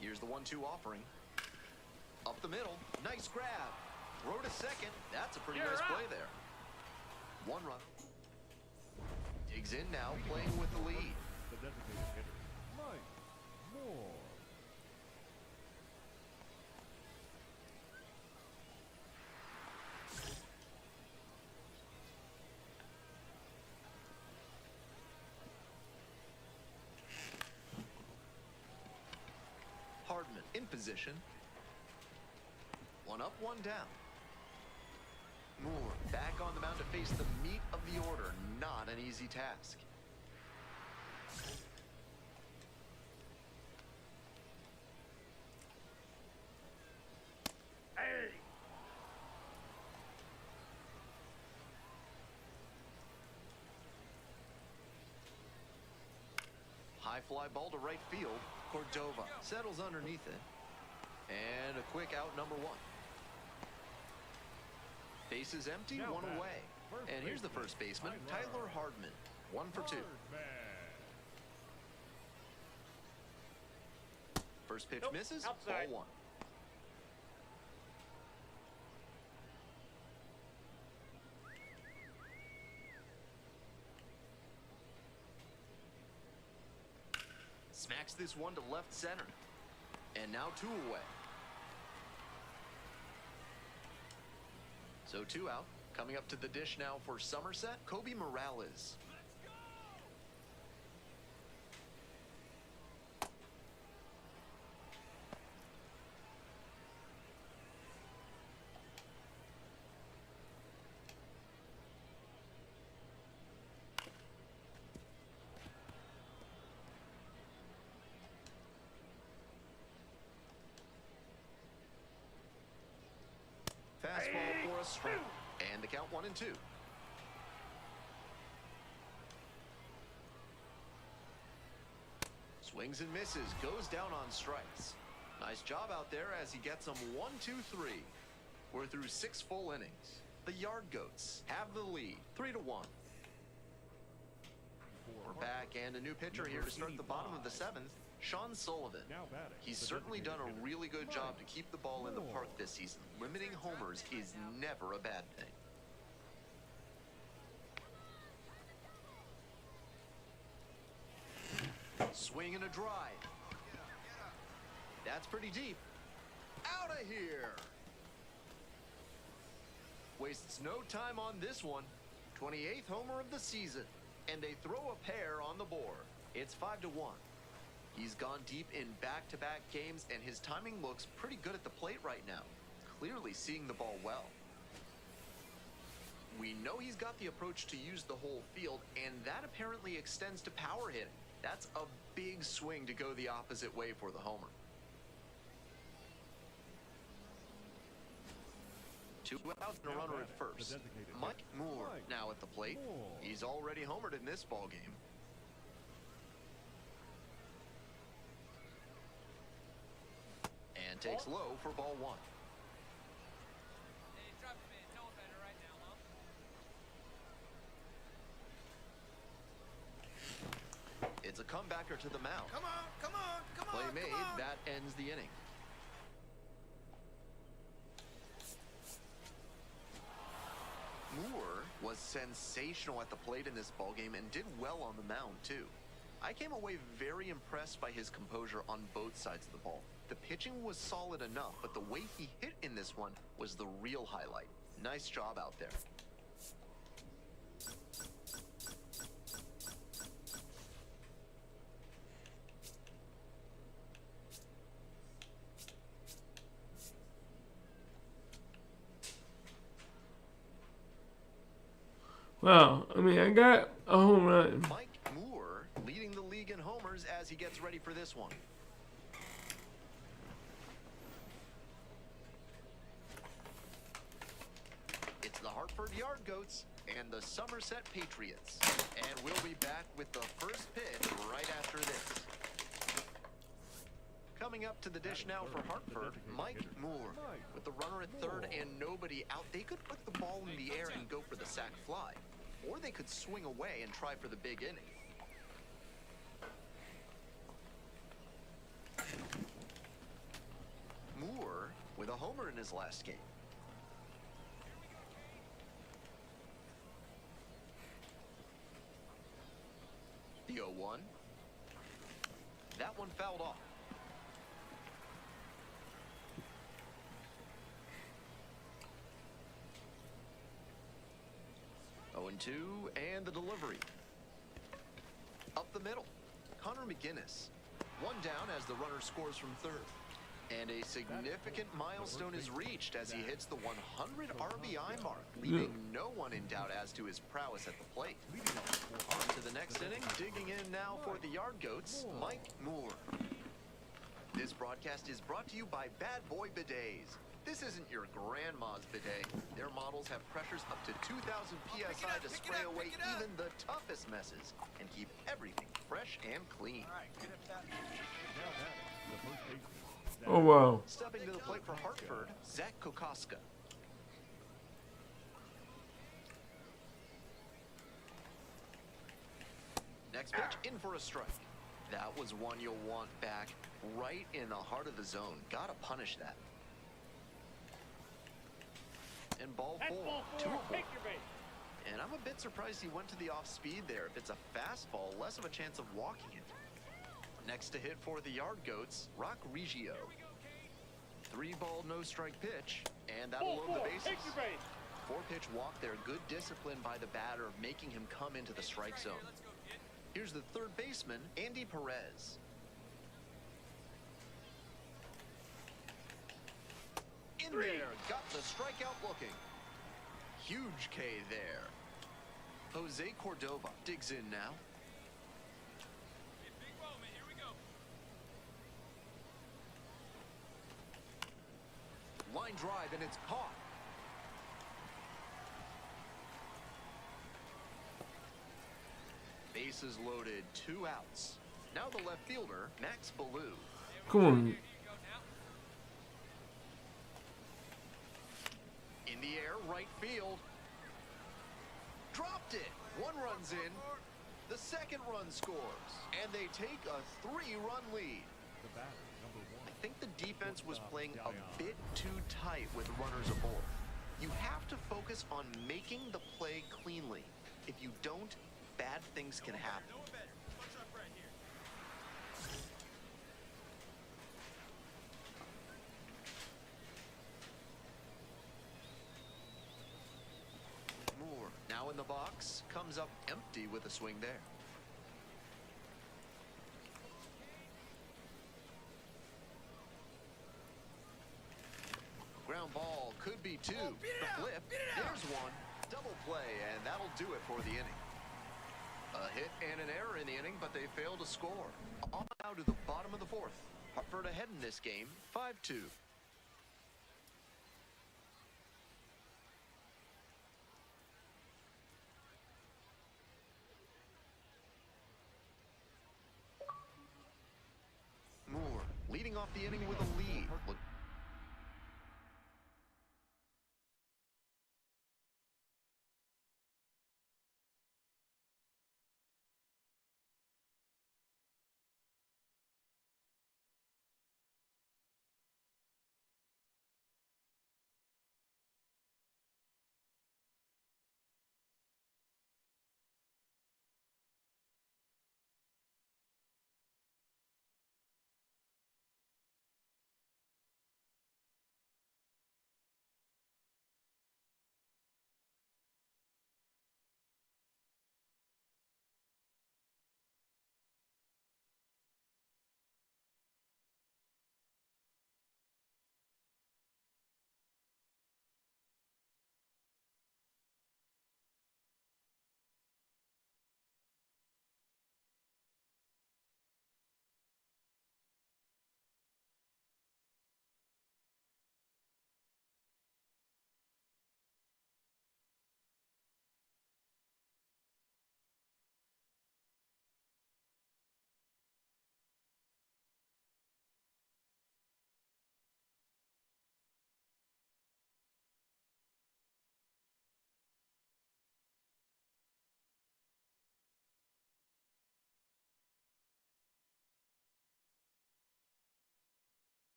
Here's the 1-2 offering. Up the middle. Nice grab. Throw to second. That's a pretty You're nice up. play there. One runner. Digs in now, playing with the lead. The designated hitter, Mike Moore. Hardman in position. 1 up, 1 down. Moore back on the mound to face the meat of the order. Not an easy task. Hey! High fly ball to right field. Cordova settles underneath it. And a quick out, number 1. Base is empty, Now 1 batting, away. first And here's the baseman, first baseman, Tyler Tyler Hardman. 1 for 2. Hardman. First pitch Nope, misses, outside. ball 1. Smacks this one to left center. And now 2 away. So 2 out. Coming up to the dish now for Somerset, Kobe Morales. Fastball for a strike. And the count 1-2. Swings and misses, goes down on strikes. Nice job out there as he gets them 1, 2, 3. We're through 6 full innings. The Yard Goats have the lead, 3-1. We're back and a new pitcher here to start the bottom of the 7th, Sean Sullivan. Now batting, He's the certainly done designated a really good job to Mike keep the ball in the park Moore. this season. Limiting homers is never a bad thing. Swing and a drive. That's pretty deep. Out of here. Wastes no time on this one. 28th homer of the season. And they throw a pair on the board. It's 5-1. He's gone deep in back-to-back games, and his timing looks pretty good at the plate right now. Clearly seeing the ball well. We know he's got the approach to use the whole field, and that apparently extends to power hitting. That's a big swing to go the opposite way for the homer. 2 outs and a runner at first. Mike Moore now at the plate. He's already homered in this ball game. And takes low for ball 1. Hey, drop me a telephone right now, huh? It's a comebacker to the mound. Come on, come on, come Play on, made. come on. That ends the inning. Moore was sensational at the plate in this ballgame and did well on the mound, too. I came away very impressed by his composure on both sides of the ball. The pitching was solid enough, but the way he hit in this one was the real highlight. Nice job out there. Wow, I mean, I got a home run. Mike Moore leading the league in homers as he gets ready for this one. It's the Hartford Yard Goats and the Somerset Patriots. And we'll be back with the first pitch right after this. Coming up to the dish now for Hartford, Mike Moore. With the runner at third and nobody out, they could put the ball in the air and go for the sac fly. Or they could swing away and try for the big inning. Moore with a homer in his last game. The 0-1. That one fouled off. 0-2, and the delivery. Up the middle, Connor McGinnis. One down as the runner scores from third. And a significant milestone is reached as he hits the 100 RBI mark, leaving no one in doubt as to his prowess at the plate. On to the next inning, digging in now for the Yard Goats, Mike Moore. This broadcast is brought to you by Bad Boy Bidets. This isn't your grandma's bidet. Their models have pressures up to 2,000 PSI to spray away even the toughest messes and keep everything fresh and clean. Oh, wow. Stepping to the plate for Hartford, Zach Kokoska. Next pitch, in for a strike. That was one you'll want back right in the heart of the zone. Gotta punish that. And ball That's four, ball 2 4. for 4. Take your bait. And I'm a bit surprised he went to the off speed there. If it's a fastball, less of a chance of walking it. Next to hit for the Yard Goats, Rock Reggio. 3-ball, no-strike pitch, and that'll Ball load the 4. bases. Take your bait. 4-pitch walk there. Good discipline by the batter, making him come into the strike zone. Here's the third baseman, Andy Perez. In there, got the strikeout looking. Huge K there. Jose Cordova digs in now. Big moment. Here we go. Line drive, and it's caught. Bases loaded, 2 outs. Now the left fielder, Max Ballou. Come on. Here you go now. In the air, right field. Dropped it. 1 run's in. The second run scores. And they take a 3-run lead. I think the defense was playing a bit too tight with runners aboard. You have to focus on making the play cleanly. If you don't, bad things can happen. No one better. Punch up right here. Moore, now in the box, comes up empty with a swing there. Ground ball, could be 2. The flip, there's 1. Double play, and that'll do it for the inning. A hit and an error in the inning, but they failed to score. On now to the bottom of the 4th. Hartford ahead in this game, 5-2. off the inning with a lead. Look.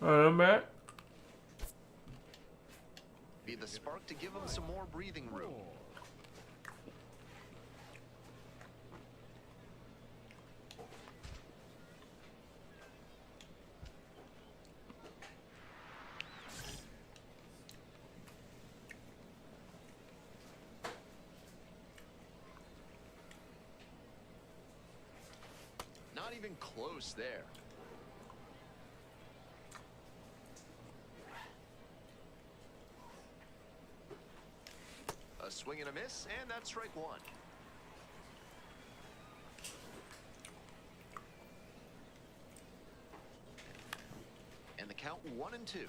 Alright, I'm back. Be the spark to give him some more breathing room. Not even close there. A swing and a miss, and that's strike one. And the count 1-2.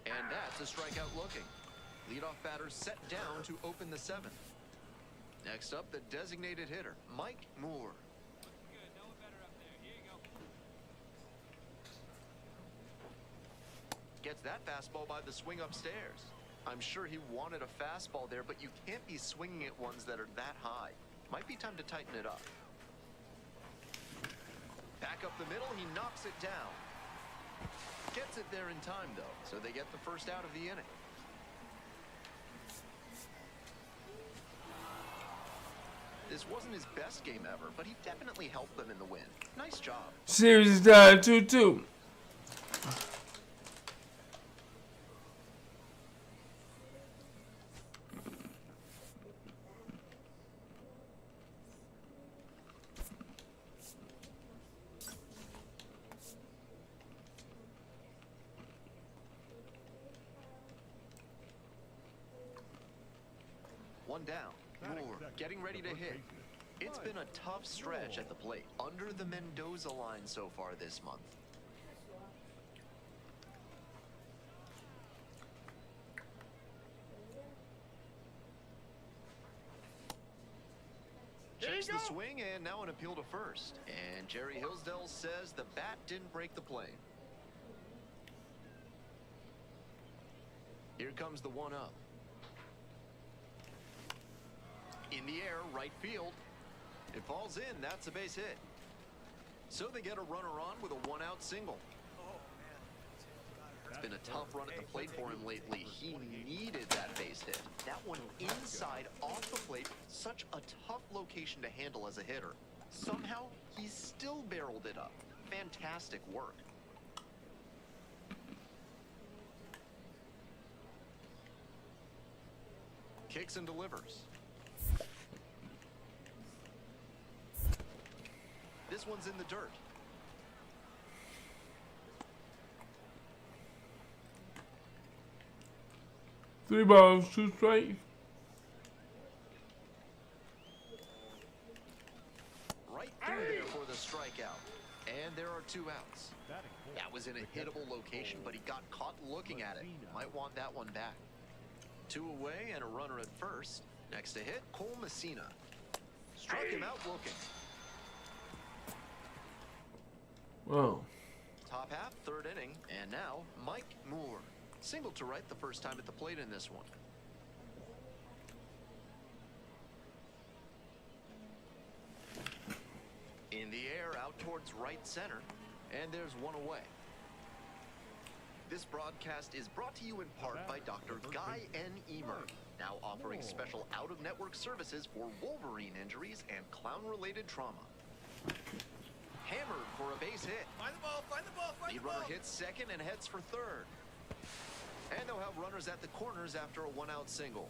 And that's a strikeout looking. Leadoff batter set down to open the seventh. Next up, the designated hitter, Mike Moore. Good. No one better up there. Here you go. that fastball by the swing upstairs. I'm sure he wanted a fastball there, but you can't be swinging at ones that are that high. Might be time to tighten it up. Back up the middle, he knocks it down. Gets it there in time, though, so they get the first out of the inning. This wasn't his best game ever, but he definitely helped them in the win. Nice job. Series is tied 2-2. One down. Moore getting ready to hit. It's been a tough stretch at the plate, under the Mendoza line so far this month. Checks the swing, and now an appeal to first. And Jerry Hillsdale says the bat didn't break the plane. Here comes the 1-0. In the air, right field. It falls in. That's a base hit. So they get a runner on with a 1-out single. It's been a tough run at the plate for him lately. He needed that base hit. That one inside, off the plate. Such a tough location to handle as a hitter. Somehow, he still barreled it up. Fantastic work. Kicks and delivers. This one's in the dirt. Three balls, 2 strikes. Right through there for the strikeout. And there are 2 outs. That was in a hittable location, but he got caught looking at it. Might want that one back. 2 away and a runner at first. Next to hit, Cole Messina. Struck him out looking. Whoa. Top half, 3rd inning, and now Mike Moore. Single to right the first time at the plate in this one. In the air, out towards right center, and there's 1 away. This broadcast is brought to you in part by Dr. Guy N. Emer, now offering special out-of-network services for Wolverine injuries and clown-related trauma. Hammered for a base hit. Find the ball, find the ball, find Lead the ball. runner hits second and heads for third. And they'll have runners at the corners after a 1-out single.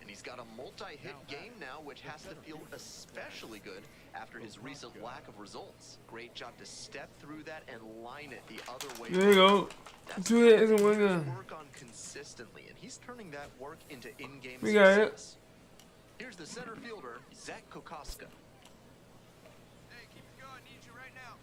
And he's got a multi-hit game now, which has to feel especially good after his recent lack of results. Great job to step through that and line it the other way. There you go. That's 2 hits and 1 what gun. he work on consistently, and he's turning that work into in-game We got it. success. Here's the center fielder, Zach Kokoska. Hey, keep it going. Need you right now.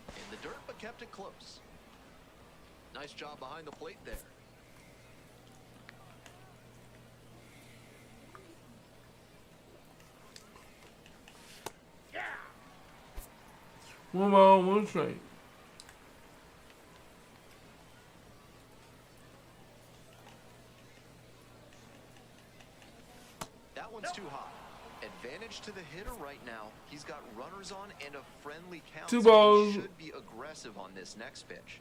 In the dirt, but kept it close. Nice job behind the plate there. One ball, 1 strike. That one's too hot. Advantage to the hitter right now. He's got runners on and a friendly count. 2 so balls. he should be aggressive on this next pitch.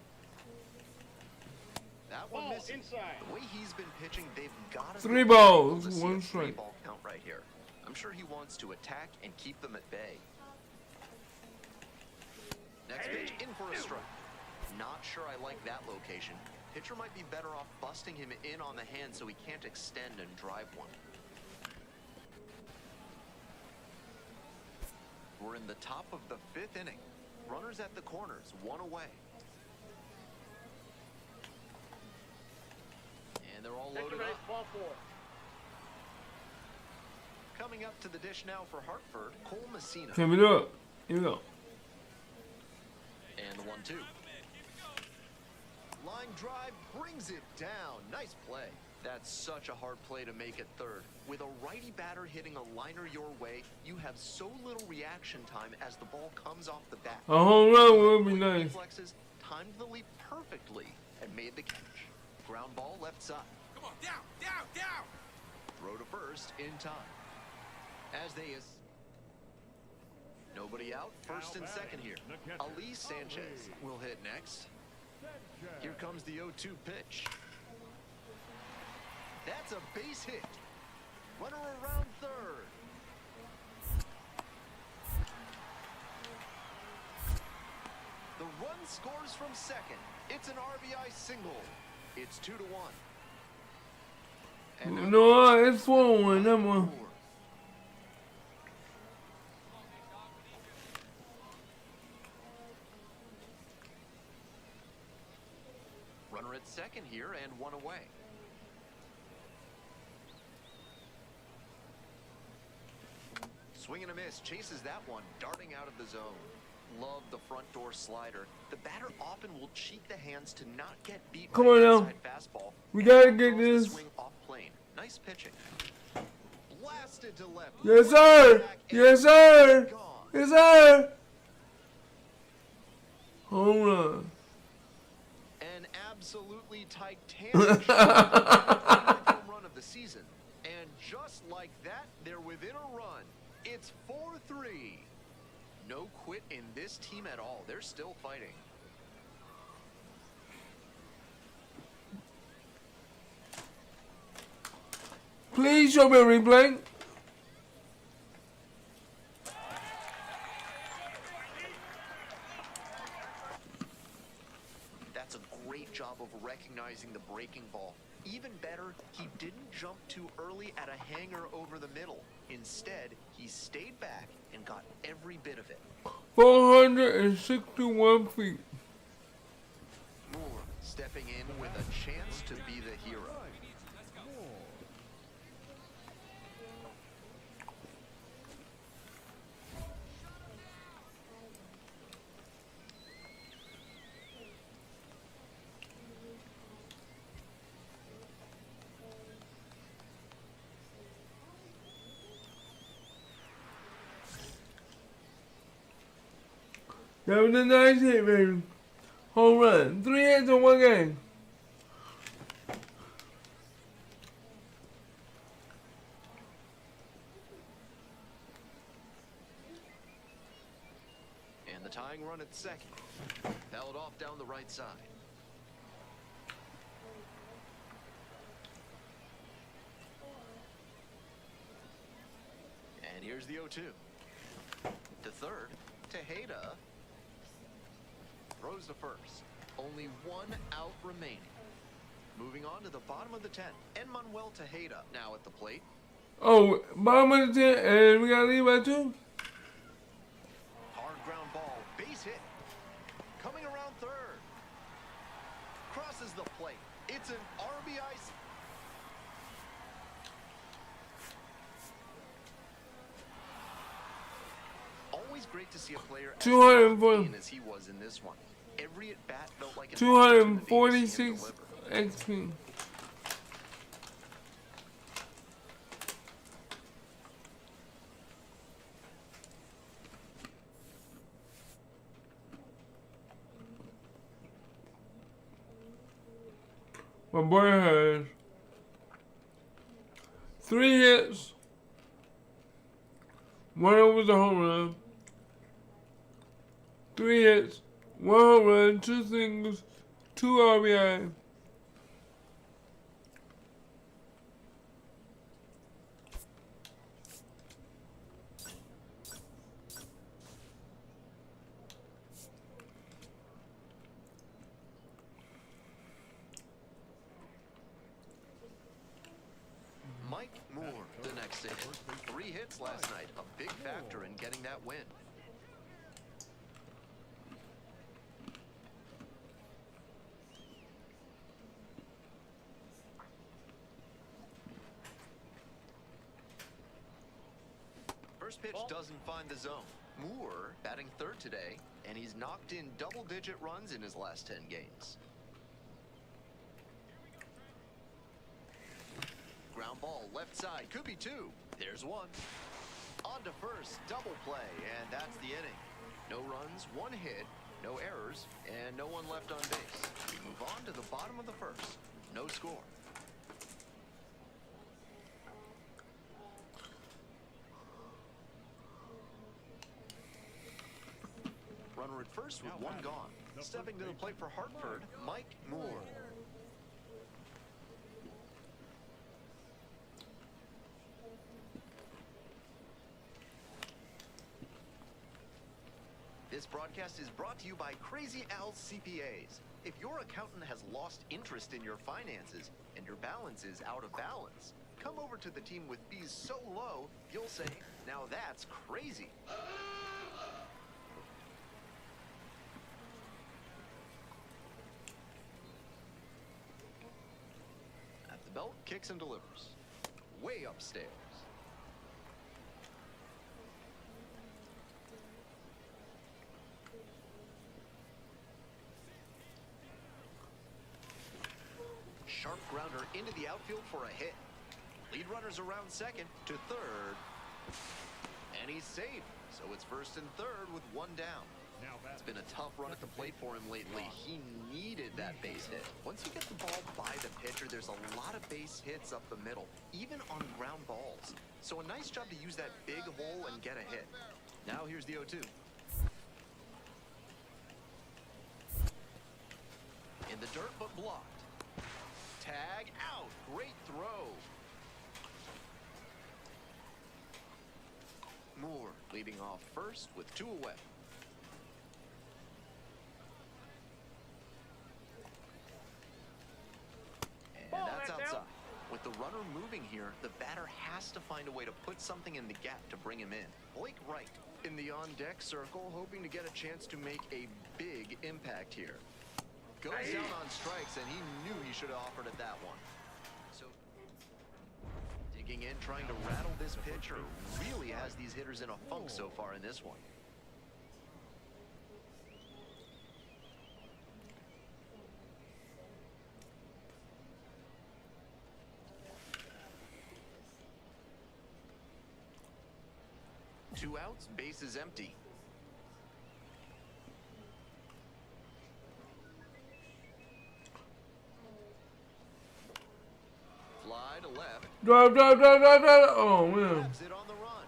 That one Ball misses. inside. The way he's been pitching, they've got to 3 balls, to see 1 a strike. 3-ball count right here. I'm sure he wants to attack and keep them at bay. Next pitch, in for a strike. Not sure I like that location. Pitcher might be better off busting him in on the hand so he can't extend and drive one. We're in the top of the 5th inning. Runners at the corners, 1 away. And they're all Take loaded the race, up. ball 4. Coming up to the dish now for Hartford, Cole Messina. Can we do it? Here we go. And the 1-2. Line drive brings it down. Nice play. That's such a hard play to make at third. With a righty batter hitting a liner your way, you have so little reaction time as the ball comes off the bat. A home run would be Quick nice. reflexes timed the leap perfectly and made the catch. Ground ball left side. Come on, down, down, down! Throw to first in time. As they is nobody out, first and second here. Ali Sanchez will hit next. Here comes the 0-2 pitch. That's a base hit. Runner around third. The run scores from second. It's an RBI single. It's 2-1. And No, it's 4-1, that one. Runner at second here and one away. Swing and a miss, chases that one, darting out of the zone. Love the front door slider. The batter often will cheat the hands to not get beat Come by on an now. inside fastball. We gotta get Throws the this. swing off plane. Nice pitching. Blasted to left. Yes, sir. Yes, sir. Gone. Yes, sir. Home run. An absolutely titanic shot. Home run of the season. And just like that, they're within a run. It's 4-3. No quit in this team at all. They're still fighting. Please show me a replay. That's a great job of recognizing the breaking ball. Even better, he didn't jump too early at a hanger over the middle. Instead, he stayed back and got every bit of it. 461 feet. Moore stepping in with a chance to be the hero. That was a nice hit, baby. Home run. 3 hits in one game. And the tying run at second. Held off down the right side. And here's the 0-2. To third, Tejeda throws to first. Only one out remaining. Moving on to the bottom of the 10th. Enmanuel Tejeda now at the plate. Oh, bottom of the 10, and we got to leave by 2. Hard ground ball, base hit. Coming around third. Crosses the plate. It's an RBI. Always great to see a player as 204 clean as he was in this one. Every at bat felt like an opportunity to see him 246 deliver. XP. My boy has 3 hits. 1 was a home run. 3 hits, 1 home run, 2 singles, 2 RBI. Mike Moore, the next hit. 3 hits last night, a big factor in getting that win. First pitch doesn't find the zone. Moore batting third today, and he's knocked in double-digit runs in his last 10 games. ground ball, left side, could be two. There's one. On to first, double play, and that's the inning. No runs, one hit, no errors, and no one left on base. We move on to the bottom of the first. No score. Runner at first with one gone. Stepping to the plate for Hartford, Mike Moore. This broadcast is brought to you by Crazy Al's CPAs. If your accountant has lost interest in your finances and your balance is out of balance, come over to the team with fees so low, you'll say, now that's crazy. At the belt, kicks and delivers. Way upstairs. Sharp grounder into the outfield for a hit. Lead runners around second to third. And he's safe. So it's first and third with one down. It's been a tough run at the plate for him lately. He needed that base hit. Once you get the ball by the pitcher, there's a lot of base hits up the middle, even on ground balls. So a nice job to use that big hole and get a hit. Now here's the 0-2. In the dirt, but blocked. Tag out. Great throw. Moore leading off first with two away. And that's outside. With the runner moving here, the batter has to find a way to put something in the gap to bring him in. Blake Wright in the on-deck circle, hoping to get a chance to make a big impact here. Goes down on strikes, and he knew he should have offered at that one. So, digging in, trying to rattle this pitcher. Really has these hitters in a funk so far in this one. Two outs, base is empty. Fly to left. Drive. Oh, man. Grabs it on the run.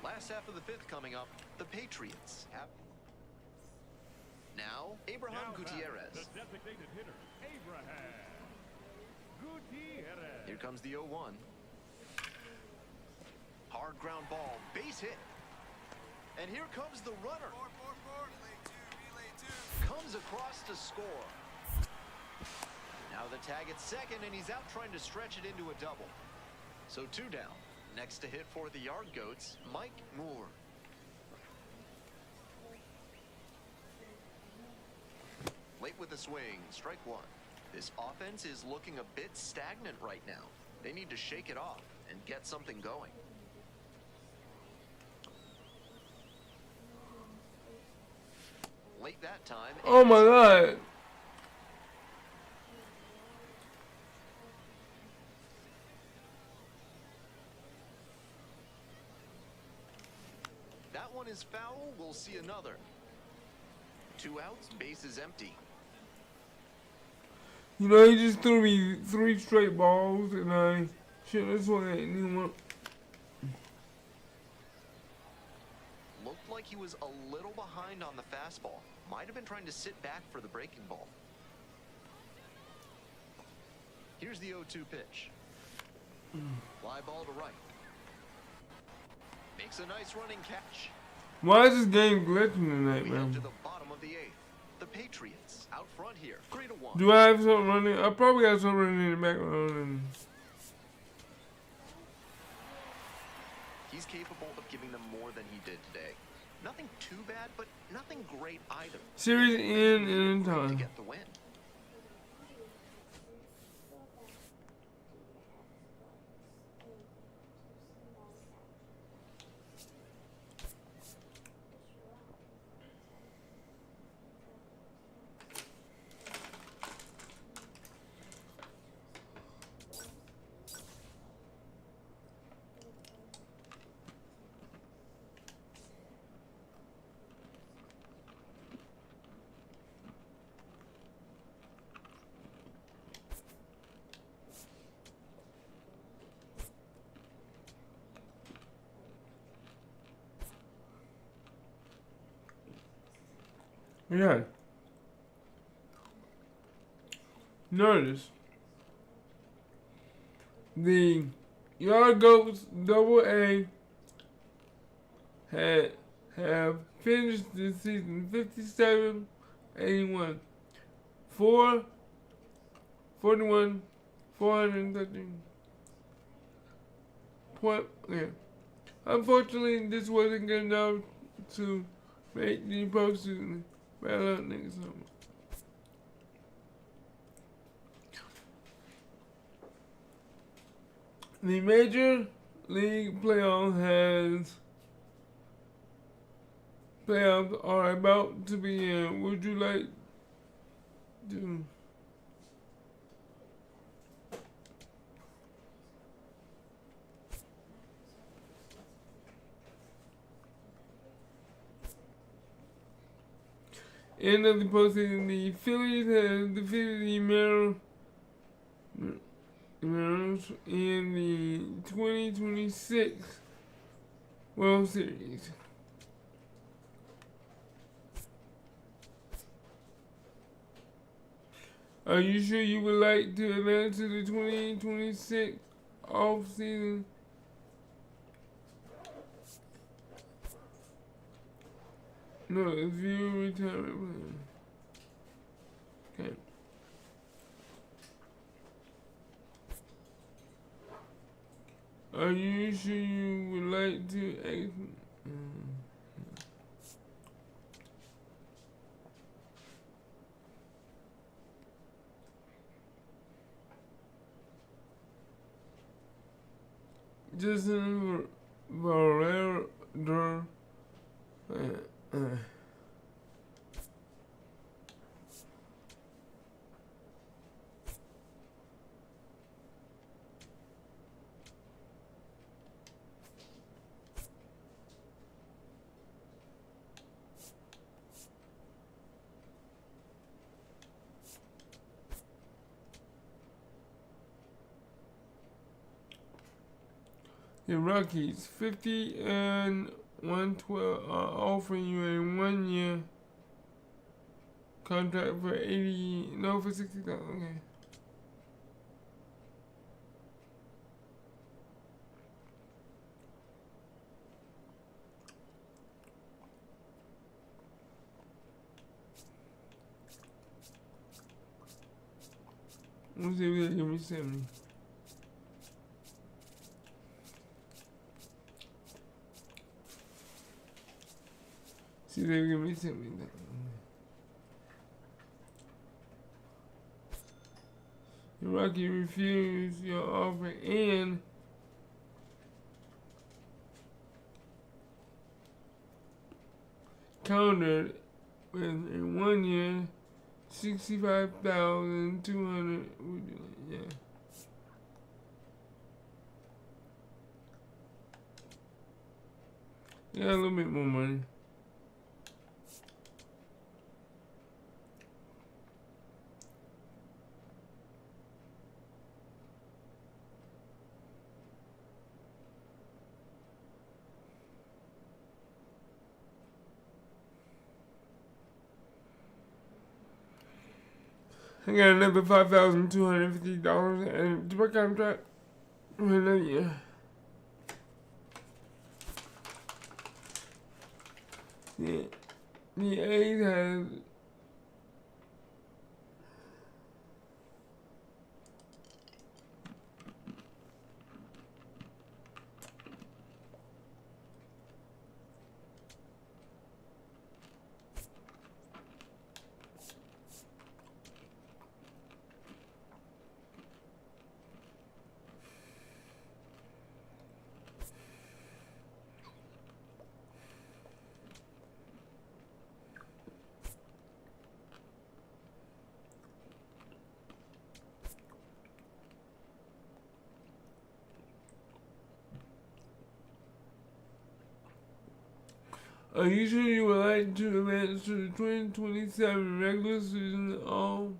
Last half of the fifth coming up. The Patriots have. Now, Abraham Gutierrez. The designated hitter, Abraham Gutierrez. Here comes the 0-1. Hard ground ball, base hit. And here comes the runner. 4-4-4, relay 2, relay 2. Comes across to score. Now the tag at second, and he's out trying to stretch it into a double. So two down. Next to hit for the Yard Goats, Mike Moore. Late with the swing, strike one. This offense is looking a bit stagnant right now. They need to shake it off and get something going. Late that time. Oh, my God. That one is foul. We'll see another. Two outs, base is empty. You know, he just threw me 3 straight balls, and I should have swung at anyone. Looked like he was a little behind on the fastball. Might have been trying to sit back for the breaking ball. Here's the 0-2 pitch. Fly ball to right. Makes a nice running catch. Why is this game glitching tonight, We head man? to the bottom of the 8th. The Patriots out front here, 3-1. Do I have something running? I probably got something running in the background. And He's capable of giving them more than he did today. Nothing too bad, but nothing great either. series in To time. get the win. Yeah. Notice the Yard Goats Double A have finished this season 57-81, 41, 413 point. Yeah. Unfortunately, this wasn't good enough to make the postseason. Battle out next summer. The Major League playoffs are about to begin. Would you like to? End of the postseason, the Phillies have defeated the Mariners in the 2026 World Series. Are you sure you would like to advance to the 2026 off-season? No, it's your retirement plan. Okay. Are you sure you would like to Justin Verlander, the Rockies, 50 and 112, are offering you a 1-year contract for for $60. Okay. Let's see if they give me 70. See, they give me 70. The Rocky refused your offer and countered with a 1-year, $65,200. Yeah. Yeah, a little bit more money. I got another $5,250 and to my contract for another year. The A's has Are you sure you would like to advance to the 2027 regular season all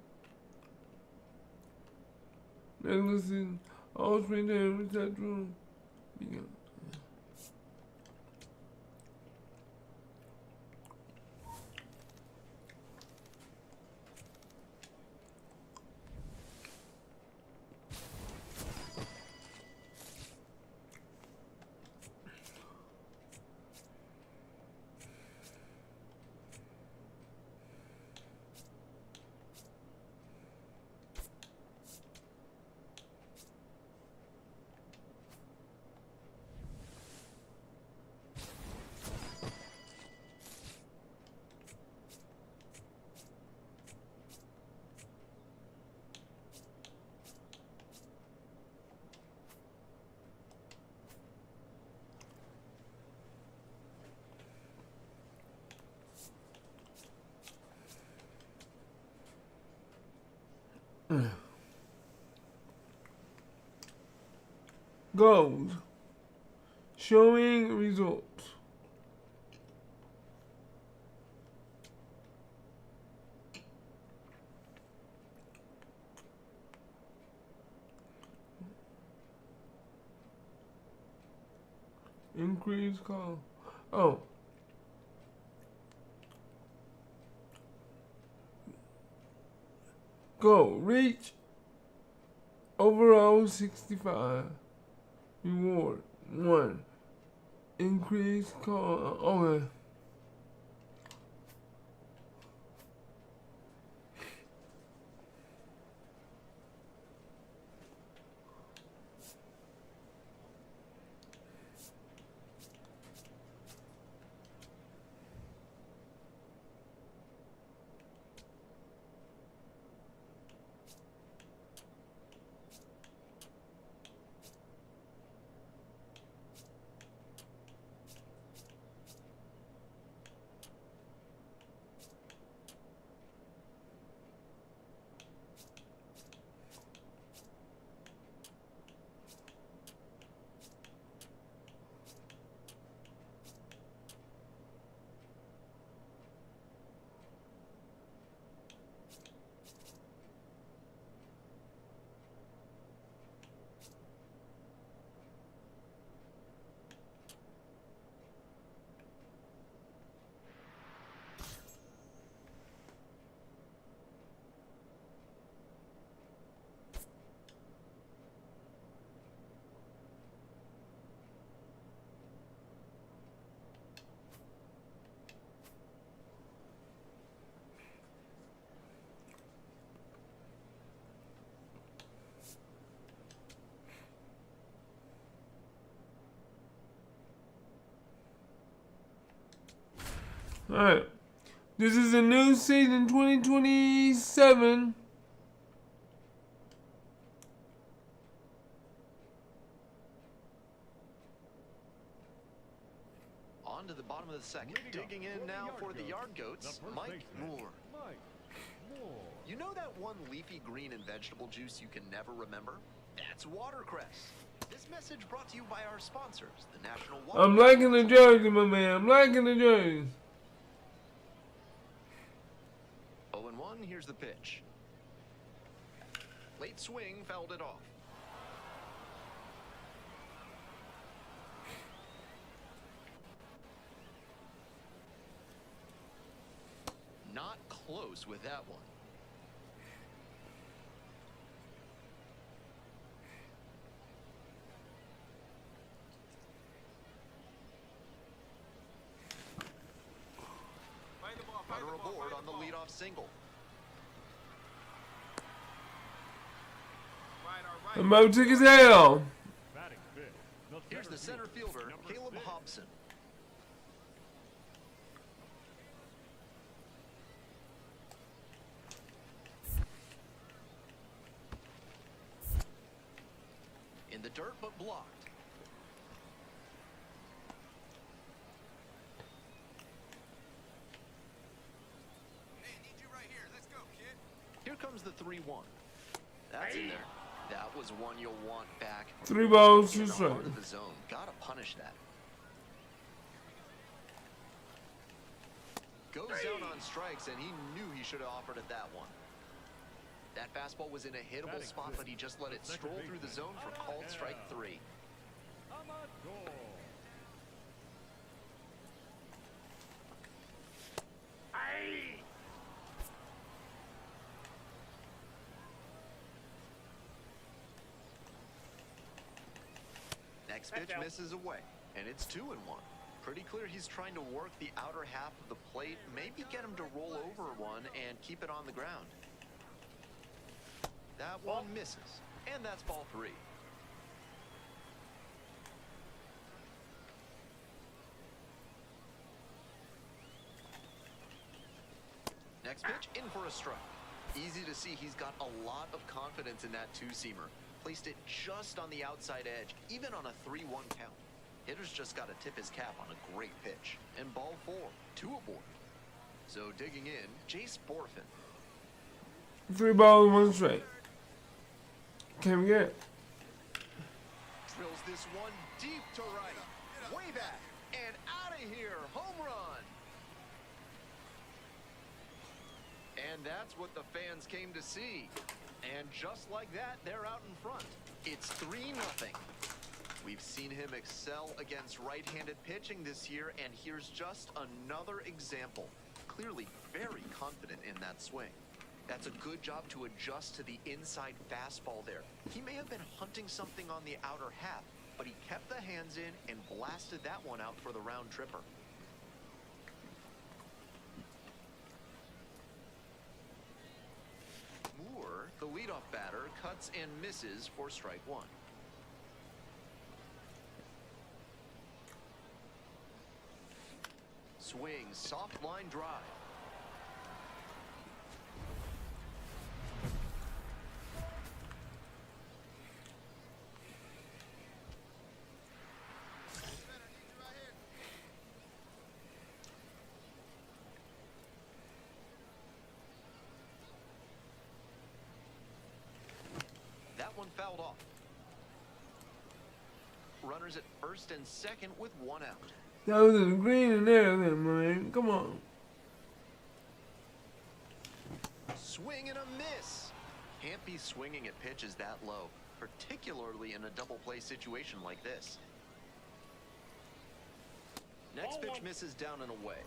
springtime reception begin? goes. Showing results. Increase call. Oh. Go. Reach. Overall 65. Reward 1. Increase call. Okay. Alright. This is a new season 2027. On to the bottom of the second. Digging in now for the Yard Goats, Mike Moore. You know that one leafy green and vegetable juice you can never remember? That's watercress. This message brought to you by our sponsors, the National Water. I'm liking the jersey, my man. I'm liking the jersey. 0-1, here's the pitch. Late swing, fouled it off. Not close with that one. Runner aboard on the leadoff single. Emotic as hell. Batting fifth, Here's the center fielder, Caleb Hobson. In the dirt, but blocked. Hey, need you right here. Let's go, kid. Here comes the 3-1. That's in there. That was one you'll want back. 3 balls, In 2 the strikes. heart of the zone. Gotta punish that. Goes down on strikes, and he knew he should have offered at that one. That fastball was in a hittable spot, but he just let it stroll through the zone for called strike 3. Amador. Next pitch misses away, and it's 2-1. Pretty clear he's trying to work the outer half of the plate, maybe get him to roll over one and keep it on the ground. That one misses, and that's ball 3. Next pitch, in for a strike. Easy to see he's got a lot of confidence in that two-seamer. Placed it just on the outside edge, even on a 3-1 count. Hitter's just got to tip his cap on a great pitch. And ball 4, 2 aboard. So digging in, Jace Borfin. 3 balls, 1 strike. Can we get it? Drilled Drills this one deep to right. Way back. And out of here. Home run. And that's what the fans came to see. And just like that, they're out in front. It's 3-0. We've seen him excel against right-handed pitching this year, and here's just another example. Clearly very confident in that swing. That's a good job to adjust to the inside fastball there. He may have been hunting something on the outer half, but he kept the hands in and blasted that one out for the round tripper. Moore, the leadoff batter, cuts and misses for strike one. Swing, soft line drive. That one fouled off. Runners at first and second with one out. That was a green and everything, man. Come on. Swing and a miss. Can't be swinging at pitches that low, particularly in a double play situation like this. Next pitch misses down and away.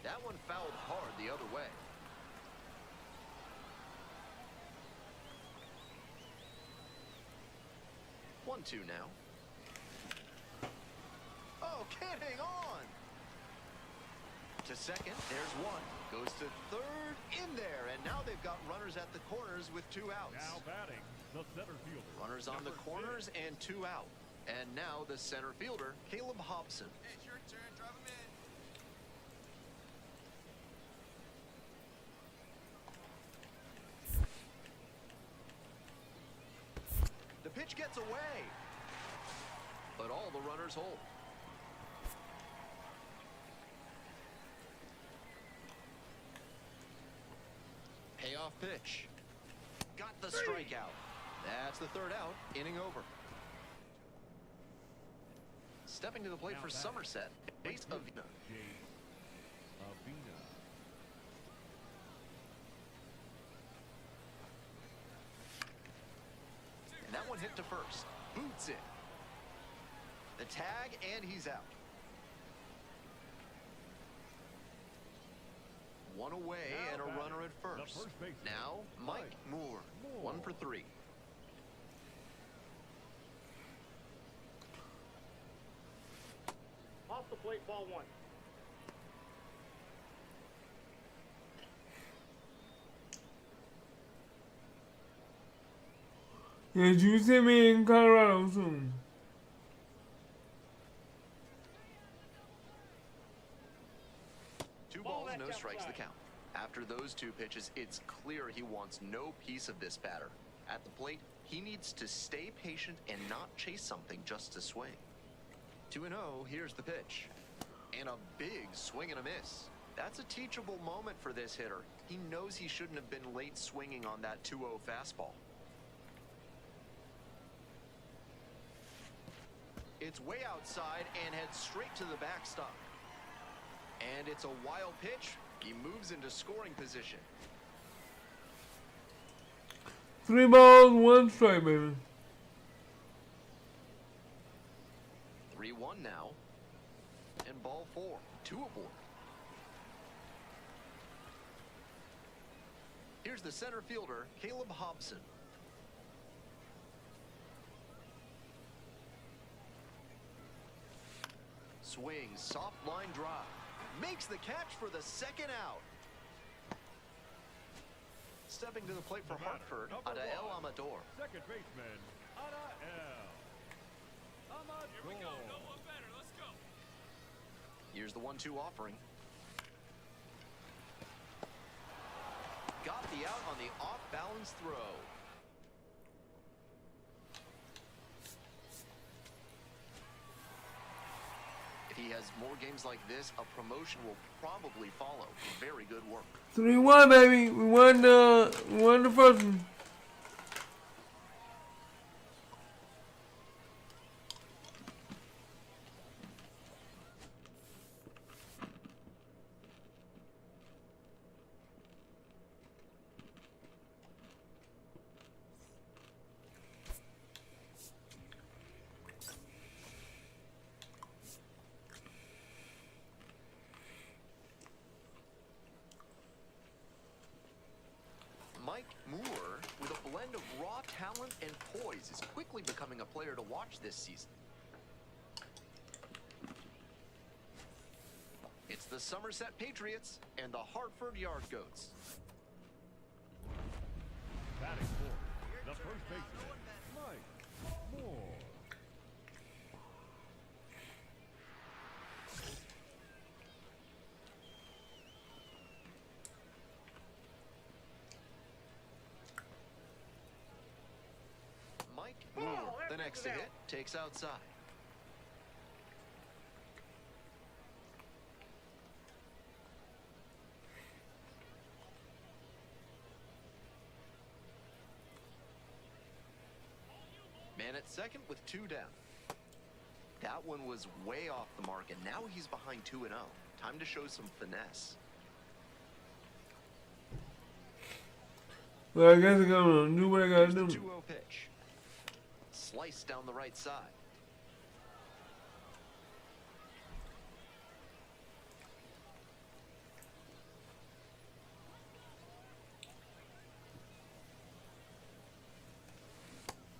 That one fouled hard the other way. One-two now. Oh, can't hang on. To second, there's one. Goes to third, in there, and now they've got runners at the corners with 2 outs. Now batting, the center fielder. Runners on the corners and 2 out. And now the center fielder, Caleb Hobson. Hey, it's your turn. Drive him in. The pitch gets away, but all the runners hold. Payoff pitch. Got the strikeout. That's the 3rd out. Inning over. Stepping to the plate for Somerset, base Avina. James Avina. And that one hit to first. Boots it. The tag, and he's out. One away and a runner at first. Now, Mike Moore. 1 for 3. Off the plate, ball 1. Yeah, you see me in Colorado soon. Two balls, no strikes the count. After those 2 pitches, it's clear he wants no piece of this batter. At the plate, he needs to stay patient and not chase something just to swing. 2-0, here's the pitch. And a big swing and a miss. That's a teachable moment for this hitter. He knows he shouldn't have been late swinging on that 2-0 fastball. It's way outside and heads straight to the backstop. And it's a wild pitch. He moves into scoring position. 3 balls, 1 strike, baby. 3-1 now. And ball 4. 2 aboard. Here's the center fielder, Caleb Hobson. Swing, soft line drive. Makes the catch for the 2nd out. Stepping to the plate for Hartford, Adael Amador. Second baseman, Adael Amador. Here we go. No one better. Let's go. Here's the 1-2 offering. Got the out on the off-balance throw. If he has more games like this, a promotion will probably follow. Very good work. 3-1, baby. We won the first one. Mike Moore, with a blend of raw talent and poise, is quickly becoming a player to watch this season. It's the Somerset Patriots and the Hartford Yard Goats. Batting for the first baseman, Mike Moore. Mike Moore, the next to hit, takes outside. Man at second with 2 down. That one was way off the mark, and now he's behind 2-0. Time to show some finesse. Well, I guess I'm gonna do what I gotta Here's the do. 2-0 pitch. Sliced down the right side.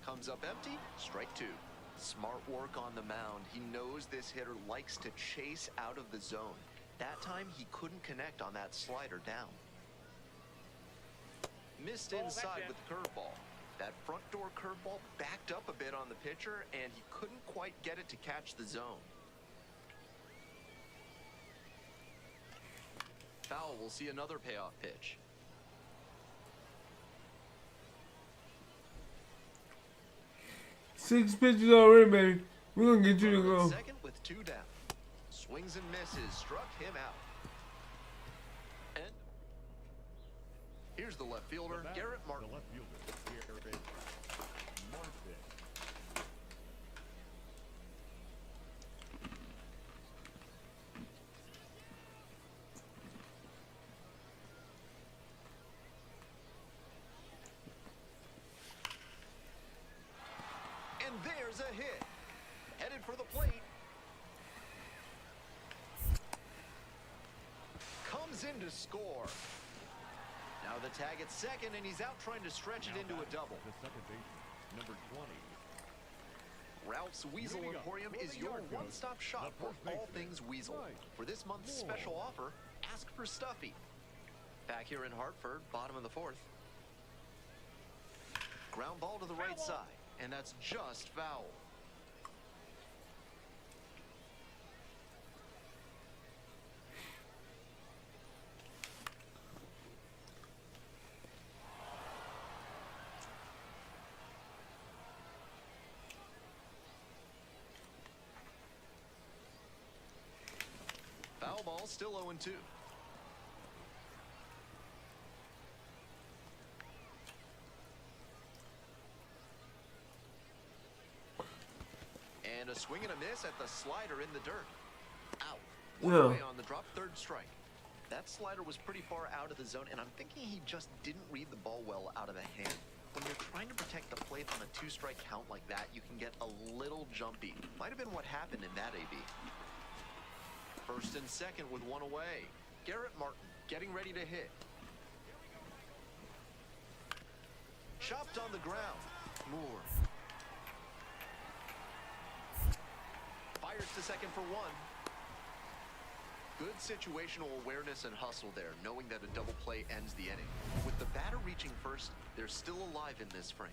Comes up empty, strike 2. Smart work on the mound. He knows this hitter likes to chase out of the zone. That time he couldn't connect on that slider down. Missed inside with the curveball. That front door curveball backed up a bit on the pitcher, and he couldn't quite get it to catch the zone. Foul will see another payoff pitch. Six pitches already, baby. We're gonna get you to Runner at go. second with 2 down. Swings and misses, struck him out. And here's the left fielder, Garrett Martin. The left fielder, Garrett Martin. And there's a hit. Headed for the plate. Comes in to score. Now the tag at second, and he's out trying to stretch it into a double. The second baseman, number 20. Ralph's Weasel Leading up Emporium for is the your Yard Goats, one-stop shop the for first all baseman, things Weasel. Mike For this month's Moore. special offer, ask for Stuffy. Back here in Hartford, bottom of the 4th. Ground ball to the right side, and that's just foul. Foul ball, still 0-2. And a swing and a miss at the slider in the dirt. Out. One Yeah. away on the drop, 3rd strike. That slider was pretty far out of the zone, and I'm thinking he just didn't read the ball well out of the hand. When you're trying to protect the plate on a 2-strike count like that, you can get a little jumpy. Might have been what happened in that AB. 1st and 2nd with 1 away. Garrett Martin getting ready to hit. Chopped on the ground. Moore. Fires to second for 1. Good situational awareness and hustle there, knowing that a double play ends the inning. With the batter reaching first, they're still alive in this frame.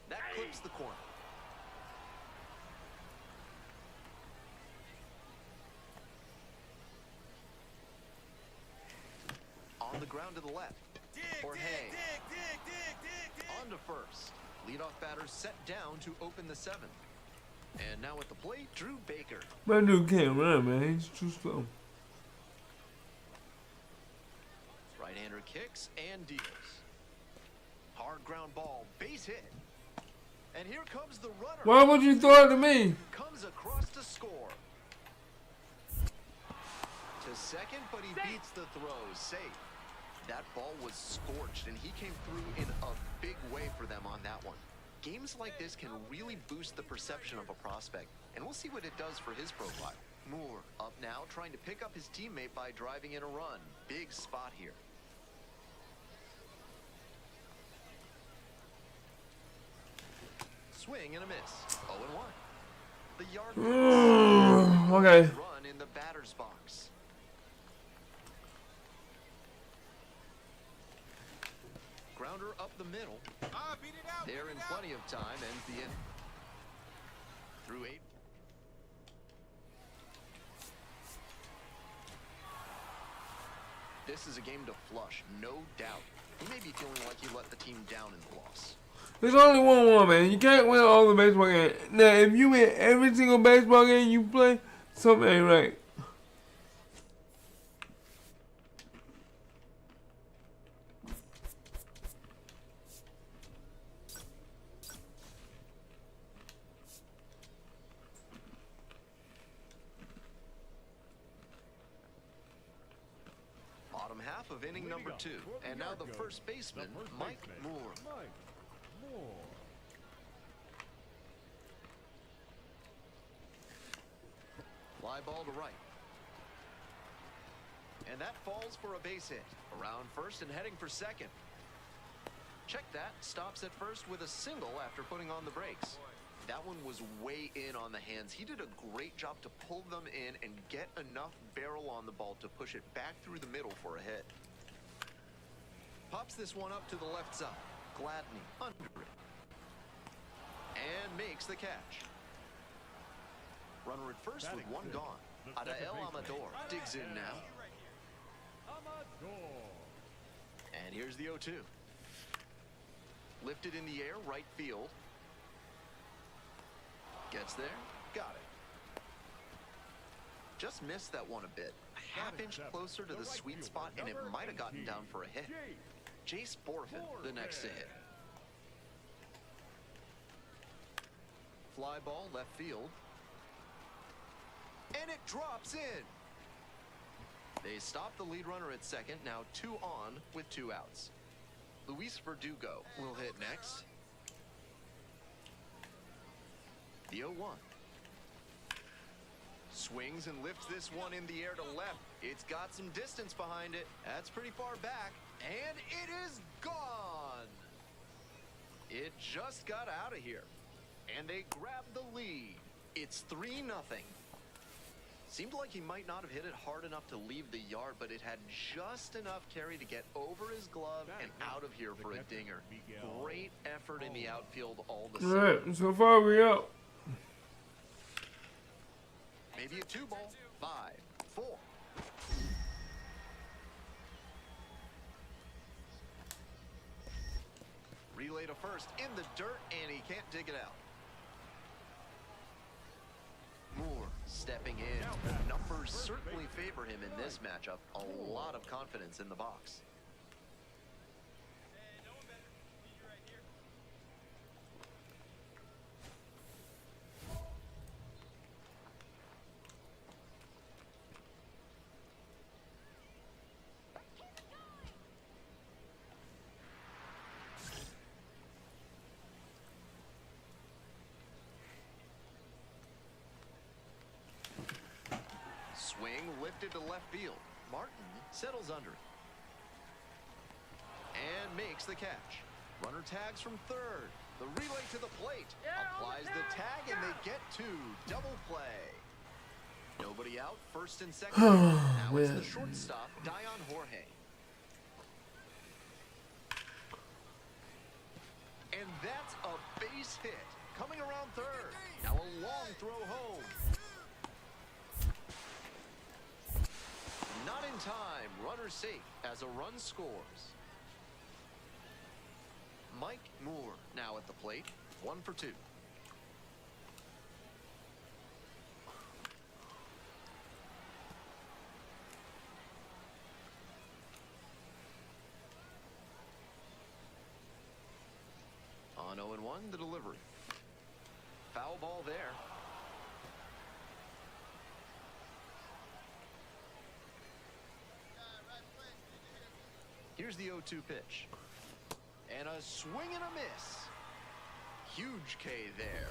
That clips the corner. ground to the left. Jorge on to first. Leadoff batter set down to open the seventh. And now at the plate, Drew Baker. My dude can't run, man. He's too slow. Right-hander kicks and deals. Hard ground ball, base hit. And here comes the runner. Why would you throw it to me? Comes across to score. To second, but he beats the throw. Safe. That ball was scorched, and he came through in a big way for them on that one. Games like this can really boost the perception of a prospect, and we'll see what it does for his profile. Moore up now, trying to pick up his teammate by driving in a run. Big spot here. Swing and a miss. 0-1. The yard Okay. run in the batter's box. Grounder up the middle. Beat it out. There in plenty of time, ends the inning. Through 8. This is a game to flush, no doubt. He may be feeling like he let the team down in the loss. There's only 1-1, man. You can't win all the baseball games. Now, if you win every single baseball game you play, something ain't right. Bottom half of inning number 2. And now the first baseman, Mike Moore. Mike Moore. Fly ball to right. And that falls for a base hit. Around first and heading for second. Check that. Stops at first with a single after putting on the brakes. That one was way in on the hands. He did a great job to pull them in and get enough barrel on the ball to push it back through the middle for a hit. Pops this one up to the left side. Gladney under it. And makes the catch. Runner at first with one gone. Adael Amador digs in now. Amador. And here's the 0-2. Lifted in the air, right field. Gets there, got it. Just missed that one a bit. A half inch closer to the sweet spot, and it might have gotten down for a hit. Jace Borfin, the next to hit. Fly ball, left field. And it drops in. They stop the lead runner at second, now 2 on with 2 outs. Luis Verdugo will hit next. The 0-1. Swings and lifts this one in the air to left. It's got some distance behind it. That's pretty far back. And it is gone. It just got out of here. And they grab the lead. It's 3-0. Seemed like he might not have hit it hard enough to leave the yard, but it had just enough carry to get over his glove and out of here for a dinger. Great effort in the outfield all the same. All right, so far we out. Maybe a 2-ball. 5-4. Relay to first in the dirt, and he can't dig it out. Moore stepping in. Numbers certainly favor him in this matchup. A lot of confidence in the box. Swing lifted to left field. Martin settles under it. And makes the catch. Runner tags from third. The relay to the plate. Applies the tag and they get 2. Double play. Nobody out. First and second. Now it's the shortstop, Dion Jorge. And that's a base hit. Coming around third. Now a long throw home. Not Sign time. Runner safe as a run scores. Mike Moore now at the plate. 1 for 2. On 0-1, the delivery. Foul ball there. Here's the 0-2 pitch. And a swing and a miss. Huge K there.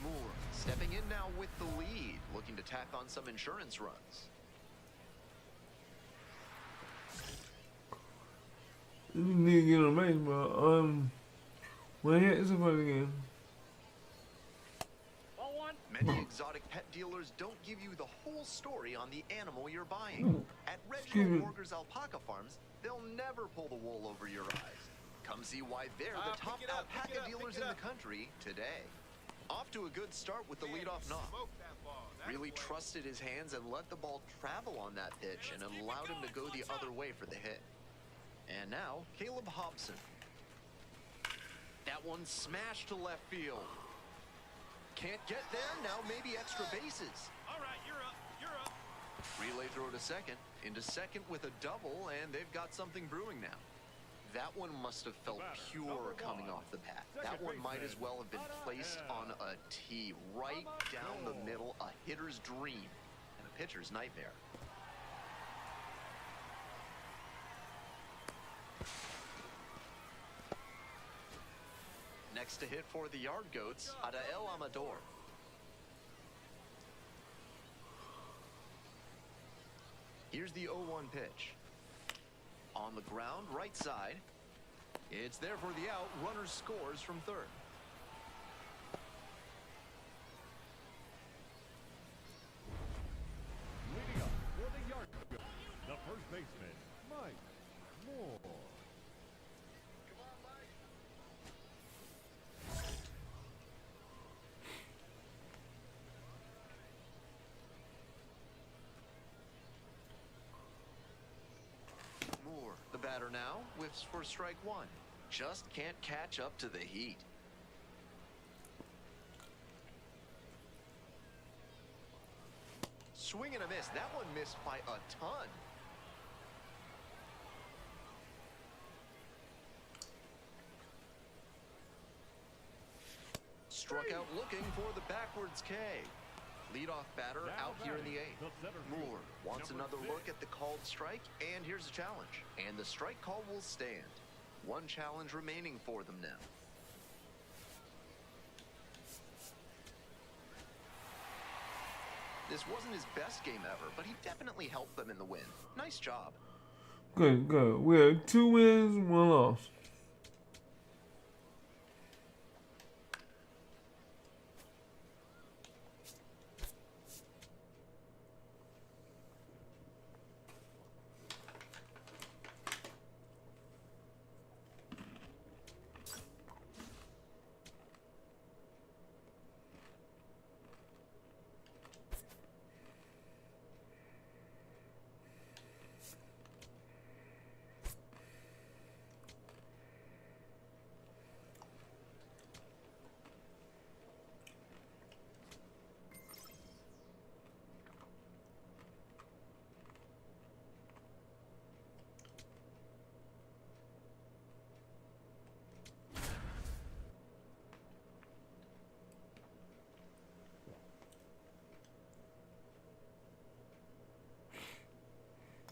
Moore stepping in now with the lead, looking to tack on some insurance runs. You need to get on base, bro. When he hit somebody again. Ball 1. Many exotic pet dealers don't give you the whole story on the animal you're buying. At Reginald Morger's Alpaca Farms, they'll never pull the wool over your eyes. Come see why they're the top alpaca dealers in the country today. Off to a good start with the leadoff knock. Really trusted his hands and let the ball travel on that pitch and allowed him to go the other way for the hit. And now, Caleb Hobson. That one smashed to left field. Can't get there, now maybe extra bases. All right, you're up. You're up. Relay throw to second, into second with a double, and they've got something brewing now. That one must have felt pure coming off the bat. That one might as well have been placed on a tee, right down the middle, a hitter's dream and a pitcher's nightmare. Next to hit for the Yard Goats, Adael Amador. Here's the 0-1 pitch. On the ground, right side. It's there for the out. Runner scores from third. Leading up for the Yard Goats, the first baseman, Mike Moore. Come on, Mike. Moore, the batter now, whiffs for strike one. Just can't catch up to the heat. Swing and a miss. That one missed by a ton. Struck out looking for the backwards K. Leadoff batter out here in the eighth. Moore wants another look at the called strike, and here's a challenge. And the strike call will stand. One challenge remaining for them now. This wasn't his best game ever, but he definitely helped them in the win. Nice job. Good, good. We have 2 wins, 1 loss.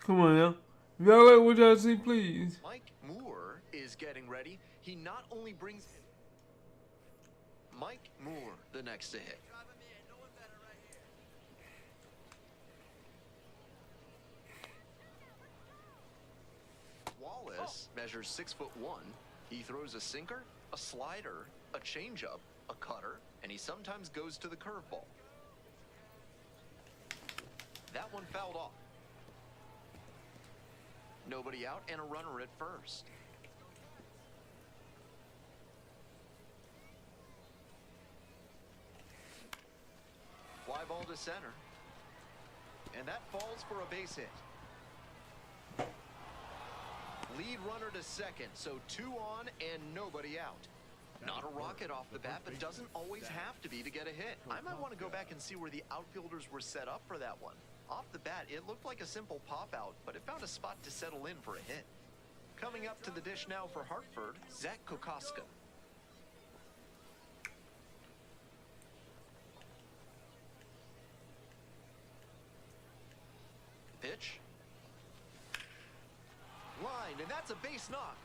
Come on now. If y'all like what y'all see, please. Mike Moore is getting ready. He not only brings Mike Moore the next to hit. Driving me in. No one better right here. Wallace measures 6'1". He throws a sinker, a slider, a changeup, a cutter, and he sometimes goes to the curveball. That one fouled off. Nobody out and a runner at first. Fly ball to center. And that falls for a base hit. Lead runner to second, so 2 on and nobody out. Not a rocket off the bat, but doesn't always have to be to get a hit. I might want to go back and see where the outfielders were set up for that one. Off the bat, it looked like a simple pop-out, but it found a spot to settle in for a hit. Coming up to the dish now for Hartford, Zach Kokoska. Pitch. Line, and that's a base knock.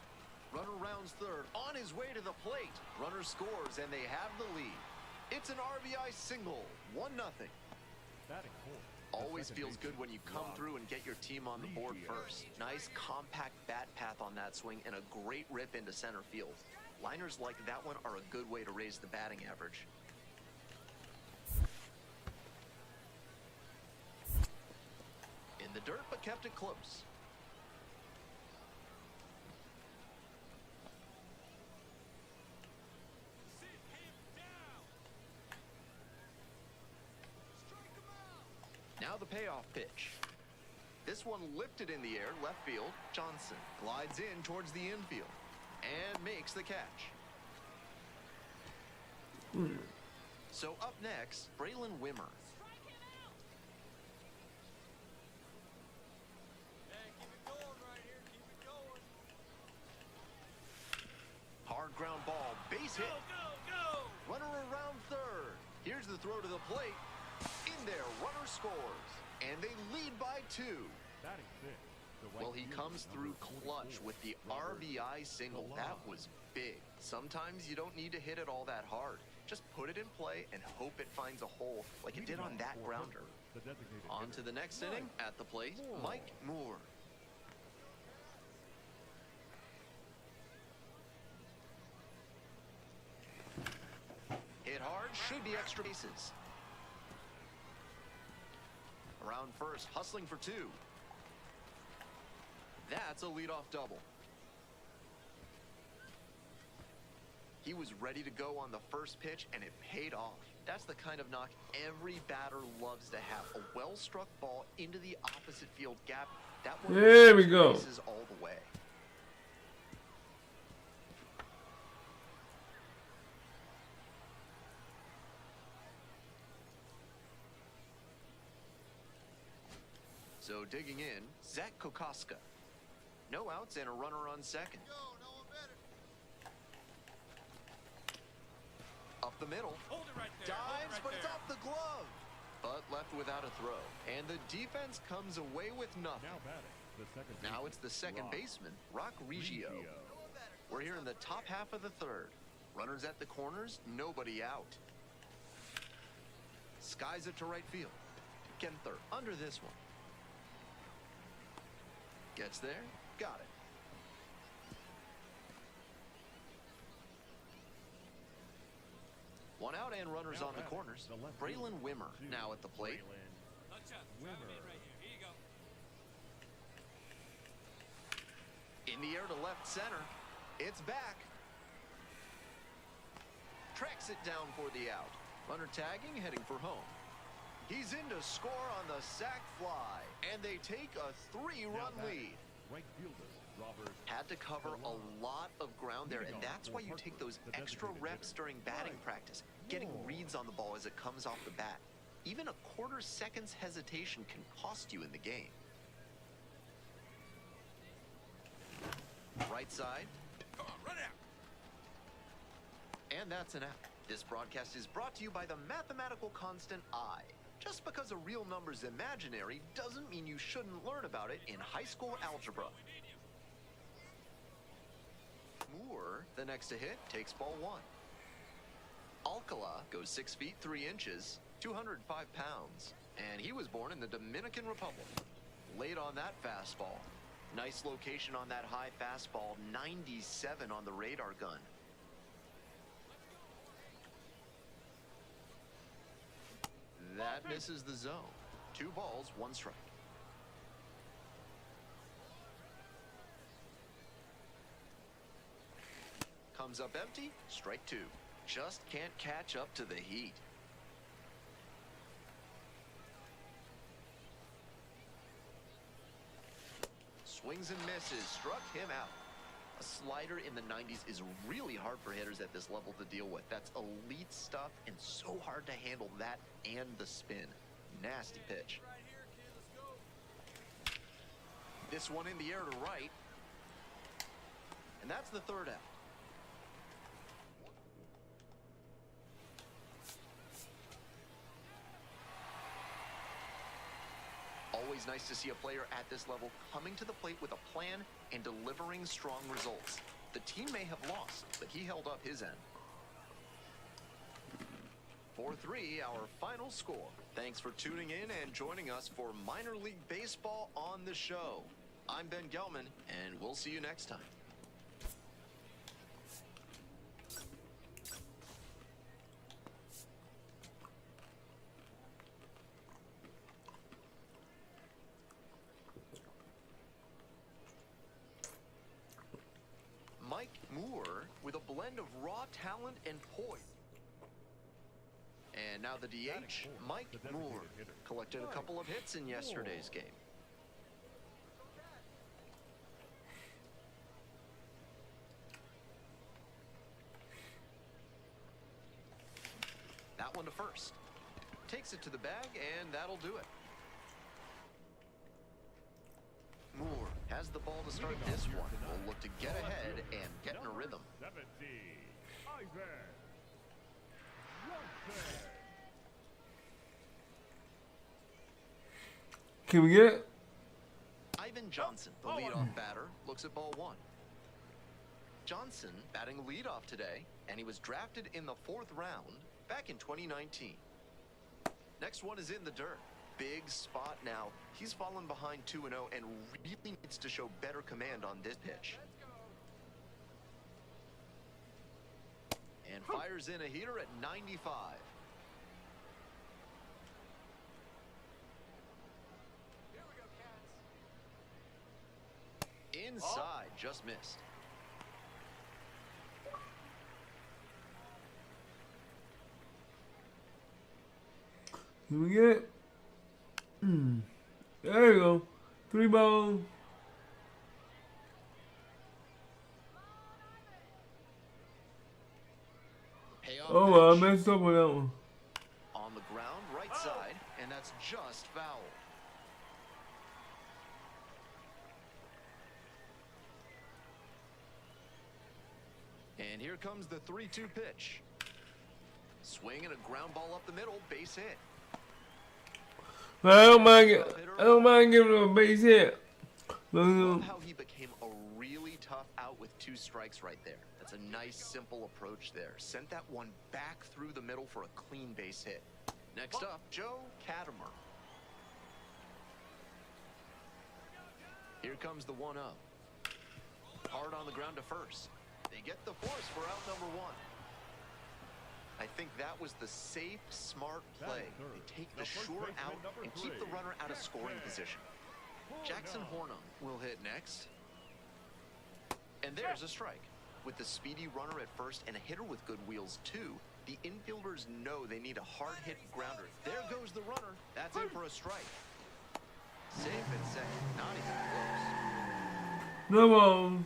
Runner rounds third, on his way to the plate. Runner scores, and they have the lead. It's an RBI single, 1-0. Batting fourth. Always feels good when you come through and get your team on the board first. Nice compact bat path on that swing and a great rip into center field. Liners like that one are a good way to raise the batting average. In the dirt, but kept it close. Sit him down. Strike him out. Now the payoff pitch. This one lifted in the air, left field. Johnson glides in towards the infield and makes the catch. So up next, Braylon Wimmer. Hey, keep it going right here. Keep it going. Hard ground ball, base hit. Go. Runner around third. Here's the throw to the plate. In there, runner scores. And they lead by 2. Batting fifth. The right Well, he fielder, comes through number clutch 44, with the Robert RBI single. That Gallant. was big. Sometimes you don't need to hit it all that hard. Just put it in play and hope it finds a hole like it did on that grounder. The designated On hitter. to the next inning. At the plate, Mike Moore. Hit hard, should be extra bases. Around first, hustling for 2. That's a leadoff double. He was ready to go on the first pitch, and it paid off. That's the kind of knock every batter loves to have. A well-struck ball into the opposite field gap. That one There we go. bases all the way. So digging in, Zach Kokoska. No outs and a runner on second. Go, no one better. Up the middle. Hold it right there. Hold it Dives, right but it's there. off the glove. But left without a throw. And the defense comes away with nothing. Now batting. The second Now baseman, it's the second Rock baseman, Rock Reggio. We're here in the top half of the third. Runners at the corners, nobody out. Skies it to right field. Genther under this one. Gets there, got it. One out and runners Now on the batting, corners. the left Braylon fielder, Wimmer two, now at the plate. Braylon Touch up. Drive him in right here. Here you go. In the air to left center. It's back. Tracks it down for the out. Runner tagging, heading for home. He's in to score on the sac fly. And they take a 3-run Now batting, lead. Right fielder, Robert. Had to cover a lot of ground there, and that's why you take those extra reps during batting practice, getting reads on the ball as it comes off the bat. Even a quarter second's hesitation can cost you in the game. Right side, Come on, run out. and that's an out. This broadcast is brought to you by the mathematical constant I. Just because a real number's imaginary doesn't mean you shouldn't learn about it in high school algebra. Moore, the next to hit, takes ball 1. Alcala goes 6 feet 3 inches, 205 pounds, and he was born in the Dominican Republic. Late on that fastball. Nice location on that high fastball, 97 on the radar gun. That misses the zone. 2 balls, 1 strike. Comes up empty, strike 2. Just can't catch up to the heat. Swings and misses. Struck him out. A slider in the 90s is really hard for hitters at this level to deal with. That's elite stuff and so hard to handle that and the spin. Nasty pitch. Right here, kid. Let's go. This one in the air to right. And that's the third out. Always nice to see a player at this level coming to the plate with a plan and delivering strong results. The team may have lost, but he held up his end. 4-3, our final score. Thanks for tuning in and joining us for Minor League Baseball on the show. I'm Ben Gelman, and we'll see you next time. Mike Moore with a blend of raw talent and poise. And now the DH, Mike Moore, collected a couple of hits in yesterday's game. That one to first. Takes it to the bag, and that'll do it. Moore has the ball to start this one. Will look to get ahead and get in a rhythm. 70, Ivan Johnson. Can we get it? Ivan Johnson, the leadoff batter, looks at ball one. Johnson batting leadoff today, and he was drafted in the 4th round back in 2019. Next one is in the dirt. Big spot now. He's fallen behind 2-0 and really needs to show better command on this pitch. And fires in a heater at 95. Here we go, Cats. Inside, just missed. Can we get it? There you go. 3 balls. Payoff Oh, well, I pitch. messed up with that one. On the ground, right side, and that's just foul. And here comes the 3-2 pitch. Swing and a ground ball up the middle, base hit. I don't mind giving him a base hit. Love how he became a really tough out with 2 strikes right there. That's a nice, simple approach there. Sent that one back through the middle for a clean base hit. Next up, Joe Katimer. Here comes the 1-0. Hard on the ground to first. They get the force for out number 1. I think that was the safe, smart play. They take the sure out and keep the runner out of scoring position. Jackson Hornung will hit next. And there's a strike. With the speedy runner at first and a hitter with good wheels too, the infielders know they need a hard hit grounder. There goes the runner. That's in for a strike. Safe at second. Not even close. No balls.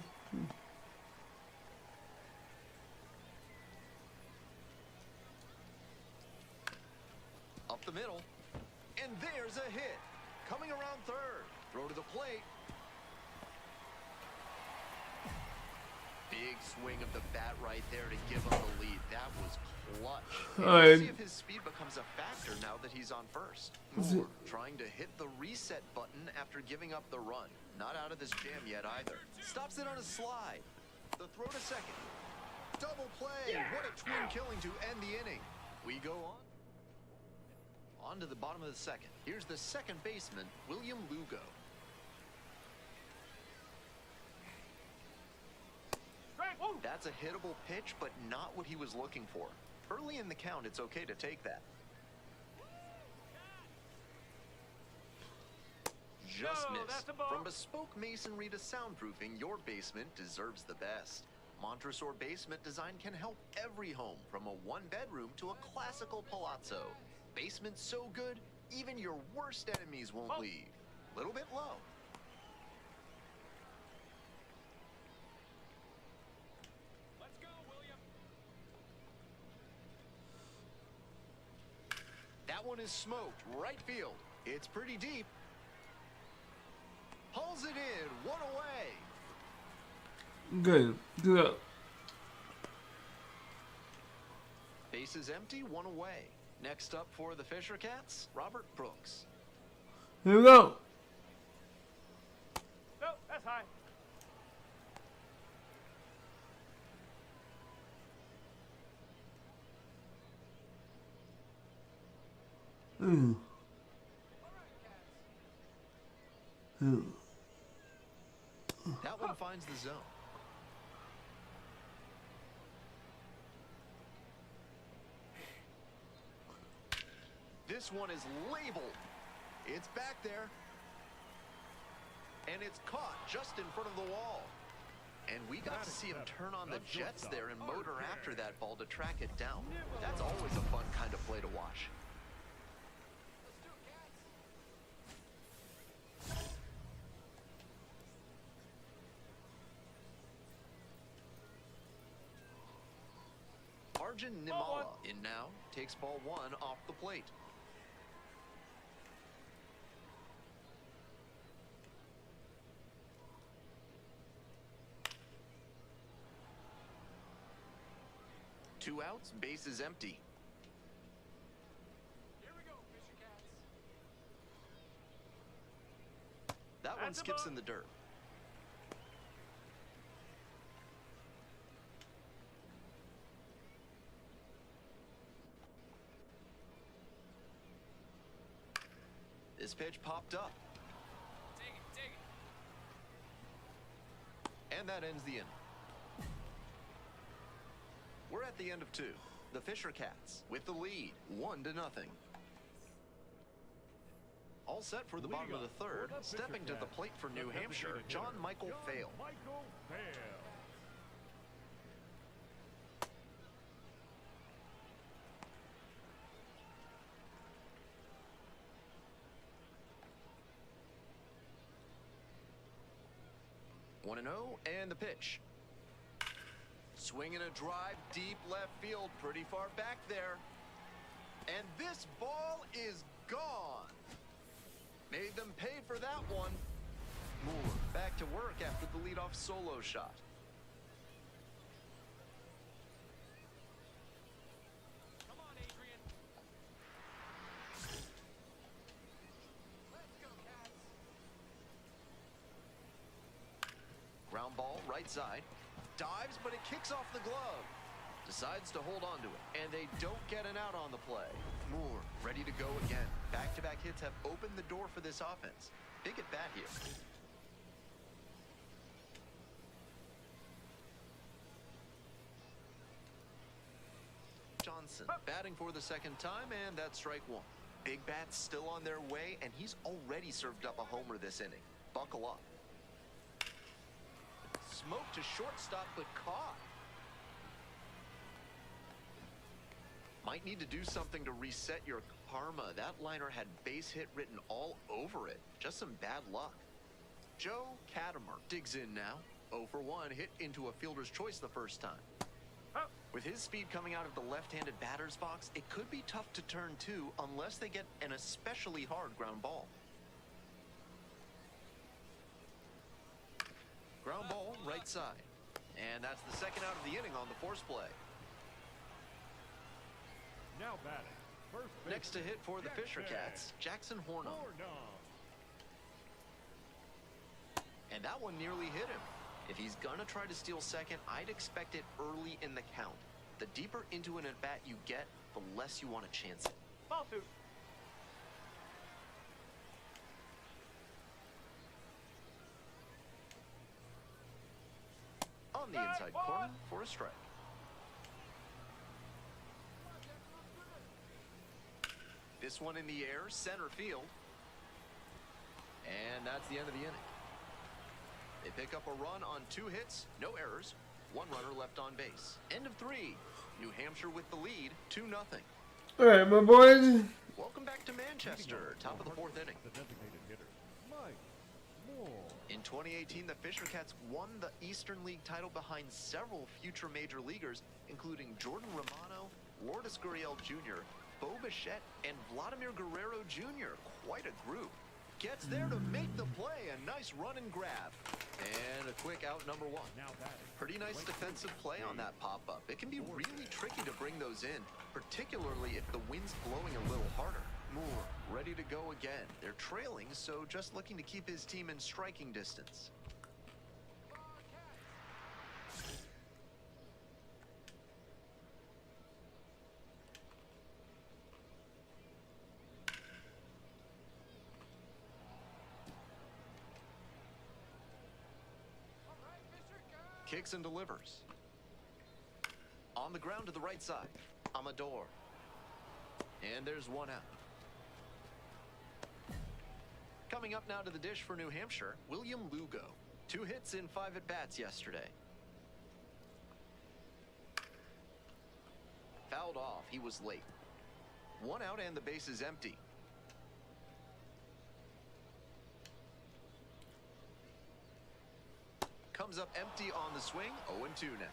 Up the middle. And there's a hit. Coming around third. Throw to the plate. Big swing of the bat right there to give him the lead. That was clutch. We'll see if his speed becomes a factor now that he's on first. Moore trying to hit the reset button after giving up the run. Not out of this jam yet either. Stops it on a slide. The throw to second. Double play. What a twin killing to end the inning. We go on to the bottom of the second. Here's the second baseman, William Lugo. That's a hittable pitch, but not what he was looking for. Early in the count, it's okay to take that. Just missed. From bespoke masonry to soundproofing, your basement deserves the best. Montresor Basement Design can help every home, from a 1-bedroom to a classical palazzo. Basement so good, even your worst enemies won't leave. Little bit low. That one is smoked. Right field. It's pretty deep. Hauls it in. One away. Good. Good. Base is empty. One away. Next up for the Fisher Cats, Robert Brooks. Here we go. No, that's high. That one finds the zone. This one is labeled. It's back there. And it's caught just in front of the wall. And we got to see him turn on the jets there and motor after that ball to track it down. That's always a fun kind of play to watch. Arjun Nimala in now, takes ball one off the plate. Two outs, base is empty. Here we go, Fisher Cats. That one skips in the dirt. This pitch popped up. Take it, take it. And that ends the inning. We're at the end of two. The Fisher Cats with the lead, 1-0. All set for the bottom of the third. Stepping to the plate for New Hampshire, John Michael Fail. Michael Fail. One and 0, and the pitch. Swinging a drive deep left field, pretty far back there. And this ball is gone. Made them pay for that one. Moore back to work after the leadoff solo shot. Come on, Adrian. Let's go, Cats. Ground ball, right side. Dives, but it kicks off the glove. Decides to hold on to it, and they don't get an out on the play. Moore ready to go again. Back-to-back hits have opened the door for this offense. Big at bat here. Johnson batting for the second time, and that's strike one. Big bats still on their way, and he's already served up a homer this inning. Buckle up. Smoke to shortstop, but caught. Might need to do something to reset your karma. That liner had base hit written all over it. Just some bad luck. Joe Katimer digs in now. 0 for 1, hit into a fielder's choice the first time. With his speed coming out of the left-handed batter's box, it could be tough to turn two unless they get an especially hard ground ball. Ground ball, right side. And that's the second out of the inning on the force play. Now batting. First base. Next to hit for the Fisher Cats, Jackson Hornung. And that one nearly hit him. If he's gonna try to steal second, I'd expect it early in the count. The deeper into an at-bat you get, the less you want to chance it. Ball two. On the inside corner for a strike. This one in the air, center field. And that's the end of the inning. They pick up a run on 2 hits, no errors, 1 runner left on base. End of 3. New Hampshire with the lead, 2-0. All right, my boys. Welcome back to Manchester, top of the 4th inning. The designated hitter, Mike Moore. In 2018, the Fisher Cats won the Eastern League title behind several future major leaguers, including Jordan Romano, Lourdes Gurriel Jr., Bo Bichette, and Vladimir Guerrero Jr. Quite a group. Gets there to make the play. A nice run and grab. And a quick out number one. Now batting. Pretty nice defensive play on that pop-up. It can be really tricky to bring those in, particularly if the wind's blowing a little harder. Moore, ready to go again. They're trailing, so just looking to keep his team in striking distance. Kicks and delivers. On the ground to the right side. Amador. And there's one out. Coming up now to the dish for New Hampshire, William Lugo. 2 hits in 5 at-bats yesterday. Fouled off. He was late. 1 out and the base is empty. Comes up empty on the swing. 0-2 now.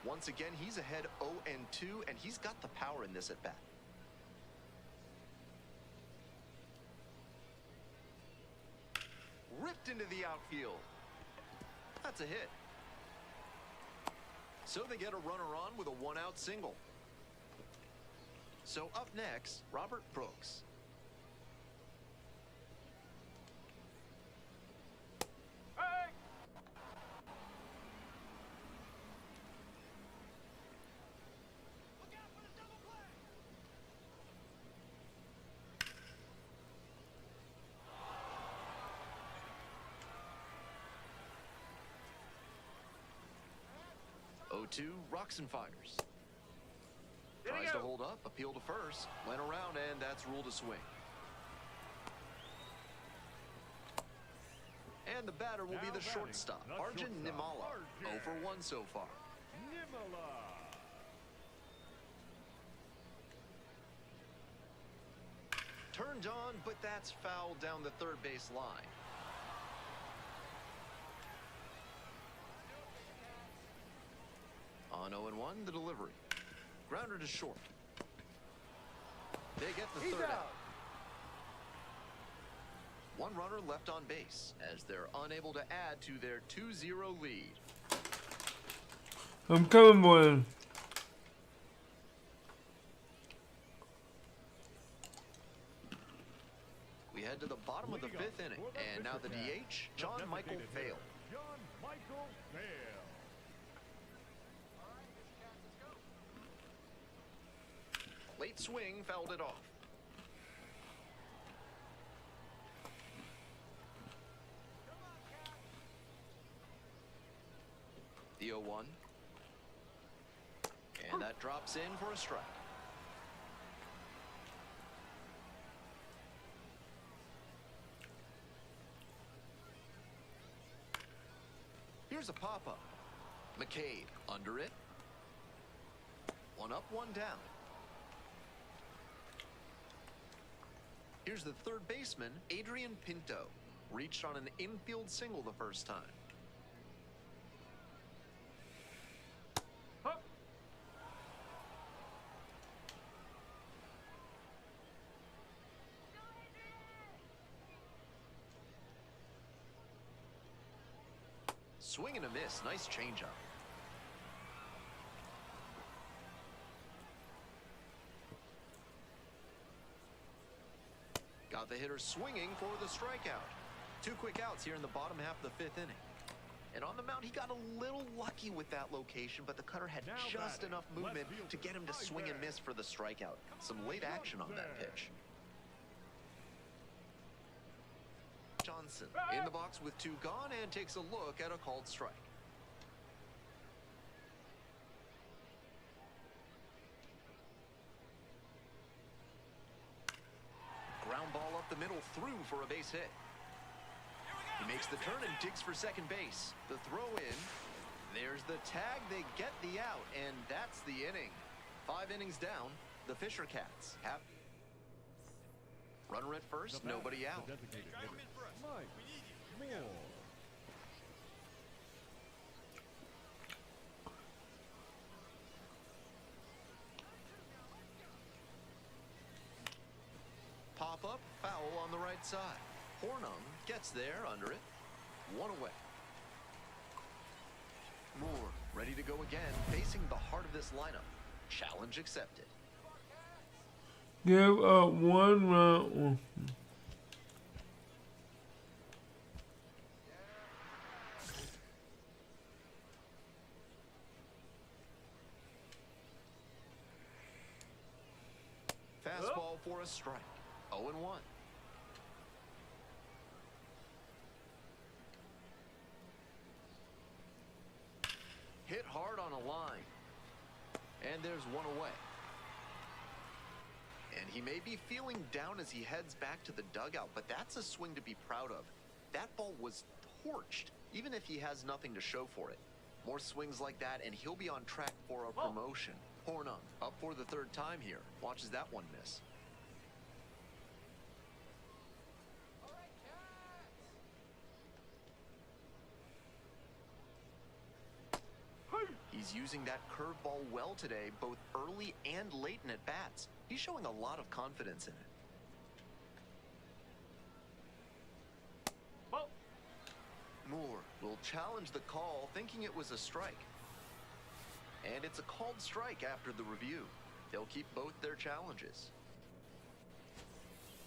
Once again, he's ahead 0-2, and he's got the power in this at-bat. Ripped into the outfield. That's a hit. So they get a runner on with a 1-out single. So up next, Robert Brooks. Look out for the double play. 0-2, rocks and fires. Tries to hold up, appeal to first, went around, and that's ruled a swing. And the batter will be Now the batting, shortstop, the Arjun shortstop, Nimala. Arjun. 0 for 1 so far. Nimala. Turned on, but that's fouled down the third base line. On 0-1, the delivery. Grounder to short. They get the third out. 1 runner left on base as they're unable to add to their 2-0 lead. I'm coming, boy. We head to the bottom of the 5th inning, and now the DH, John Michael Vail. John Michael Vail. All right, Fisher Cats, let's go. Late swing fouled it off. Come on, Cat. The 0-1. And that drops in for a strike. Here's a pop-up. McCabe under it. 1 up, 1 down. Here's the third baseman, Adrian Pinto. Reached on an infield single the first time. Swing and a miss. Nice changeup. Got the hitter swinging for the strikeout. 2 quick outs here in the bottom half of the 5th inning. And on the mound, he got a little lucky with that location, but the cutter had Now just batting, enough movement left to get him to fielder, swing and Tyler. miss for the strikeout. Some late action on that Johnson. pitch. Johnson in the box with 2 gone and takes a look at a called strike. Ground ball up the middle, through for a base hit. He makes the turn and digs for second base. The throw in. There's the tag. They get the out, and that's the inning. 5 innings down. The Fisher Cats have runner at first, The batter, nobody out. the designated Drive him hitter, in for us. Mike We need you. Here we go. Moore. Pop up, foul on the right side. Hornung gets there under it. One away. Moore ready to go again, facing the heart of this lineup. Challenge accepted. Give up 1 round. Fastball for a strike. 0-1. Hit hard on a line. And there's one away. And he may be feeling down as he heads back to the dugout, but that's a swing to be proud of. That ball was torched, even if he has nothing to show for it. More swings like that, and he'll be on track for a promotion. Hornung up for the 3rd time here. Watches that one miss. He's using that curveball well today, both early and late in at-bats. He's showing a lot of confidence in it. Moore will challenge the call, thinking it was a strike. And it's a called strike after the review. They'll keep both their challenges.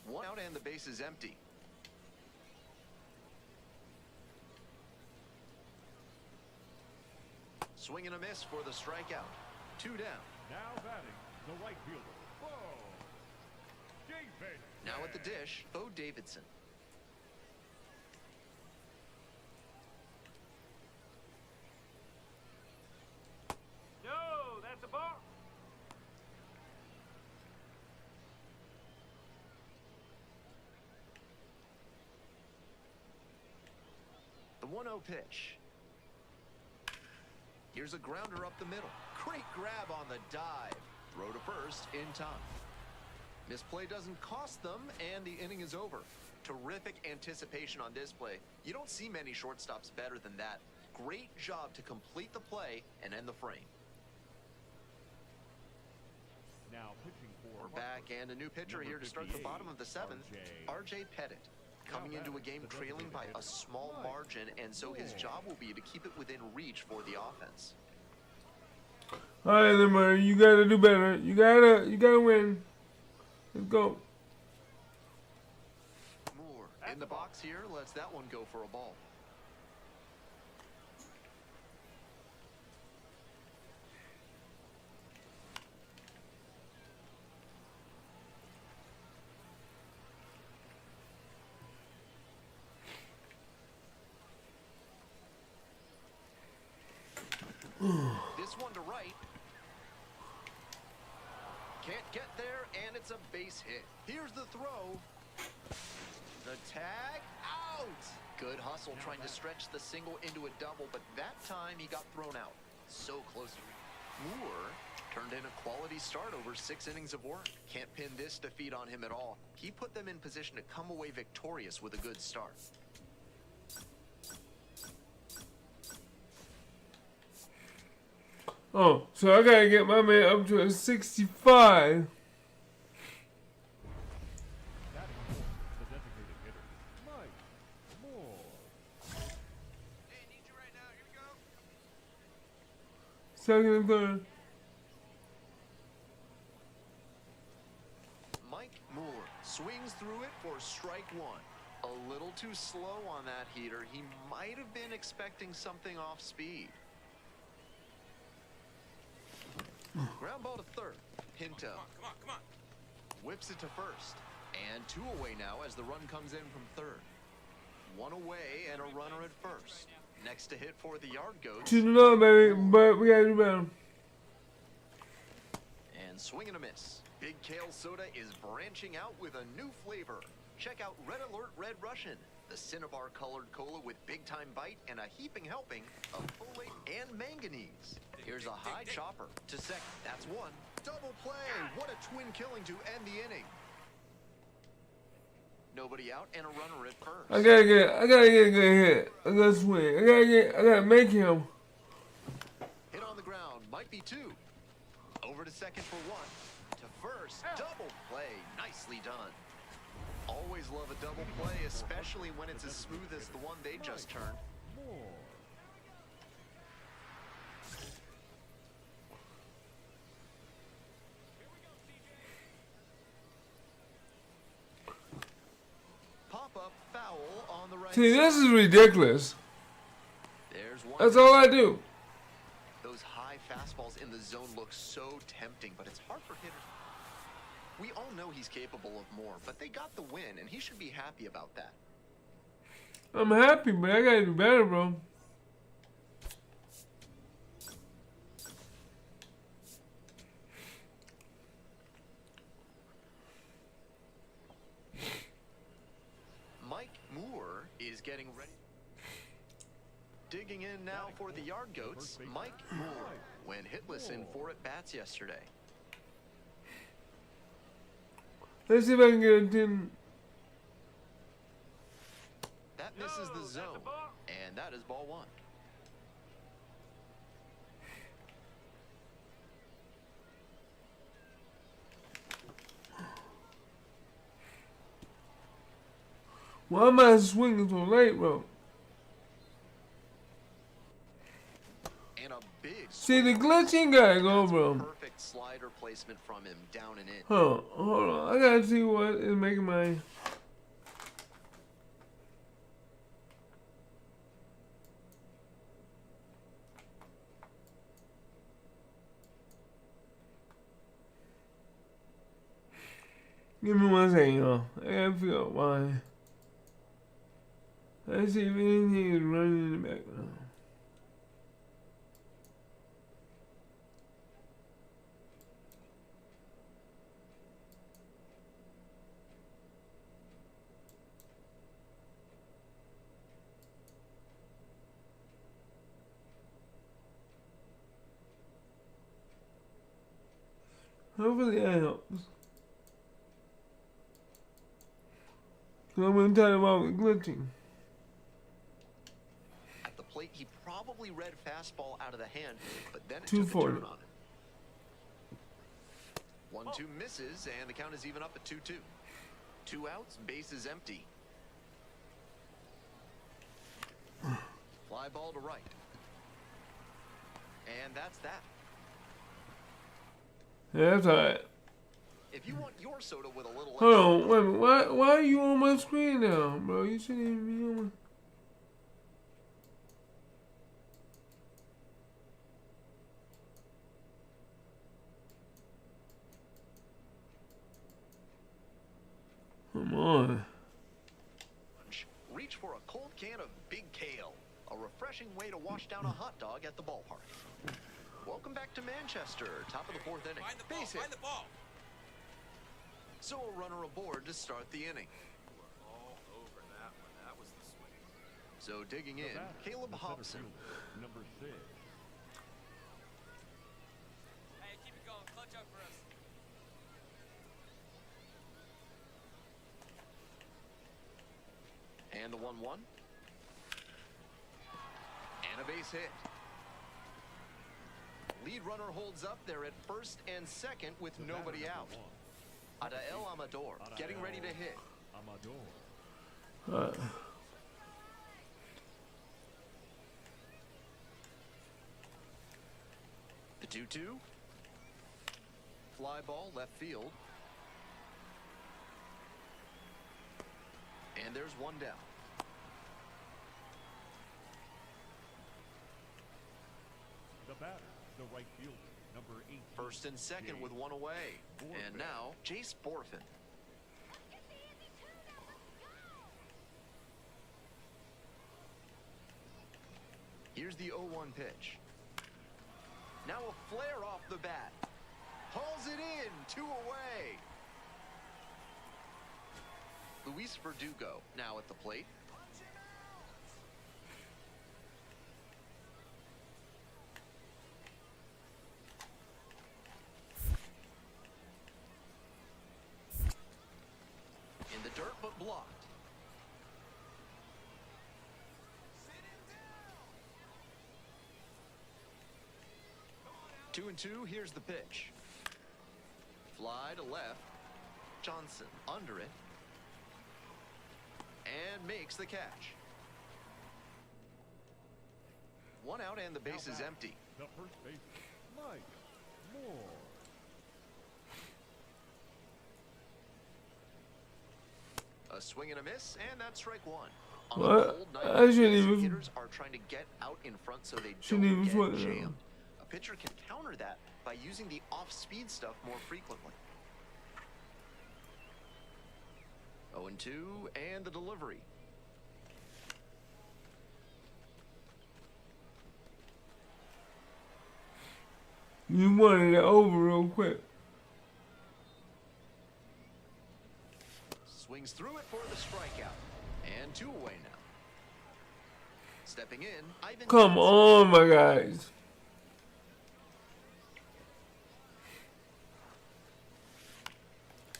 1 out and the base is empty. Swing and a miss for the strikeout. 2 down. Now batting, the right fielder, Bo Davidson. Now at the dish, Bo Davidson. No, that's a ball. The 1-0 pitch. Here's a grounder up the middle. Great grab on the dive. Throw to first in time. Misplay doesn't cost them, and the inning is over. Terrific anticipation on this play. You don't see many shortstops better than that. Great job to complete the play and end the frame. Now pitching for We're back, and a new pitcher Number here to start the 58, bottom of the 7th. RJ Pettit. Coming into a game trailing by a small margin, and so his job will be to keep it within reach for the offense. All right, then, man, you gotta do better. You gotta win. Let's go. Moore in the box here, lets that one go for a ball. This one to right. Can't get there, and it's a base hit. Here's the throw. The tag, out. Good hustle trying to stretch the single into a double, but that time he got thrown out. So close. Moore turned in a quality start over 6 innings of work. Can't pin this defeat on him at all. He put them in position to come away victorious with a good start. Oh, so I gotta get my man up to a 65. batting fourth, the designated hitter, Mike Moore. Hey, need you right now. Here we go. Second and third. Mike Moore swings through it for strike 1. A little too slow on that heater. He might have been expecting something off speed. Ground ball to third. Pinto Come on. whips it to first. And 2 away now as the run comes in from third. 1 away and a runner at first. Next to hit for the yard goats. 2-0, baby, but we gotta do better. And swing and a miss. Big Kale Soda is branching out with a new flavor. Check out Red Alert Red Russian, the Cinnabar colored cola with big time bite and a heaping helping of folate and manganese. Here's a high chopper to second. That's 1. Double play. What a twin killing to end the inning. Nobody out and a runner at first. I gotta get a good hit. I gotta swing. I gotta make him. Hit on the ground. Might be 2. Over to second for 1. To first. Double play. Nicely done. always love a double play, especially when it's as smooth as the one they just turned. Moore. Pop-up foul on the right See, this side. is ridiculous. There's one. That's all I do. Those high fastballs in the zone look so tempting, but it's hard for hitters. We all know he's capable of more, but they got the win, and he should be happy about that. I'm happy, but I gotta do better, bro. Mike Moore is getting ready. Digging in now for the Yard Goats, Mike Moore, when hitless in 4 at-bats yesterday. Let's see if I can get a 10. That misses the zone, and that is ball 1. Why am I swinging so late, bro? And a big See, the swing. glitching gotta go, That's bro. perfect slider placement from him, down and in. Hold on. I gotta see what is making my. Give me 1 second, y'all. I gotta figure out why. Let's see if anything is running in the background. Hopefully that helps. So I'm gonna tell you about the glitching. At the plate, he probably read fastball out of the hand, but then it 240. took a turn on him. 1-2 misses, and the count is even up at 2-2. 2 outs, bases empty. Fly ball to right. And that's that. Yeah, that's alright. If you want your soda with a little Hold on, wait a minute. Why are you on my screen now, bro? You shouldn't even be on my... Come on. reach for a cold can of Big Kale, a refreshing way to wash down a hot dog at the ballpark. Welcome back to Manchester, top of the 4th inning. Find the ball, Base hit. find the ball. So a runner aboard to start the inning. We're all over that one. That was the swing. So digging The in, batter, Caleb the center Hobson. fielder, number 6. Hey, keep it going. Clutch up for us. And the 1-1. And a base hit. Lead runner holds up there at first and second with The batter, nobody number out. 1. Adael Amador getting ready to hit. Amador. The 2-2. Fly ball left field. And there's one down. The batter, the right fielder, number 8. First and second with one away. And now, Jace Borfin. Here's the 0-1 pitch. Now a flare off the bat. Hauls it in, 2 away. Luis Verdugo now at the plate. In the dirt, but blocked. Two and two, here's the pitch. Fly to left. Johnson under it. and makes the catch. One out and the base is empty. The first baseman, Mike Moore. A swing and a miss, and that's strike one. On What? a cold night, I shouldn't even- hitters are trying to get out in front so they Shouldn't even don't swing get it. jammed. A pitcher can counter that by using the off-speed stuff more frequently. 0-2, and the delivery. You wanted it over real quick. Swings through it for the strikeout. And 2 away now. Stepping in, Ivan Come Johnson. on, my guys.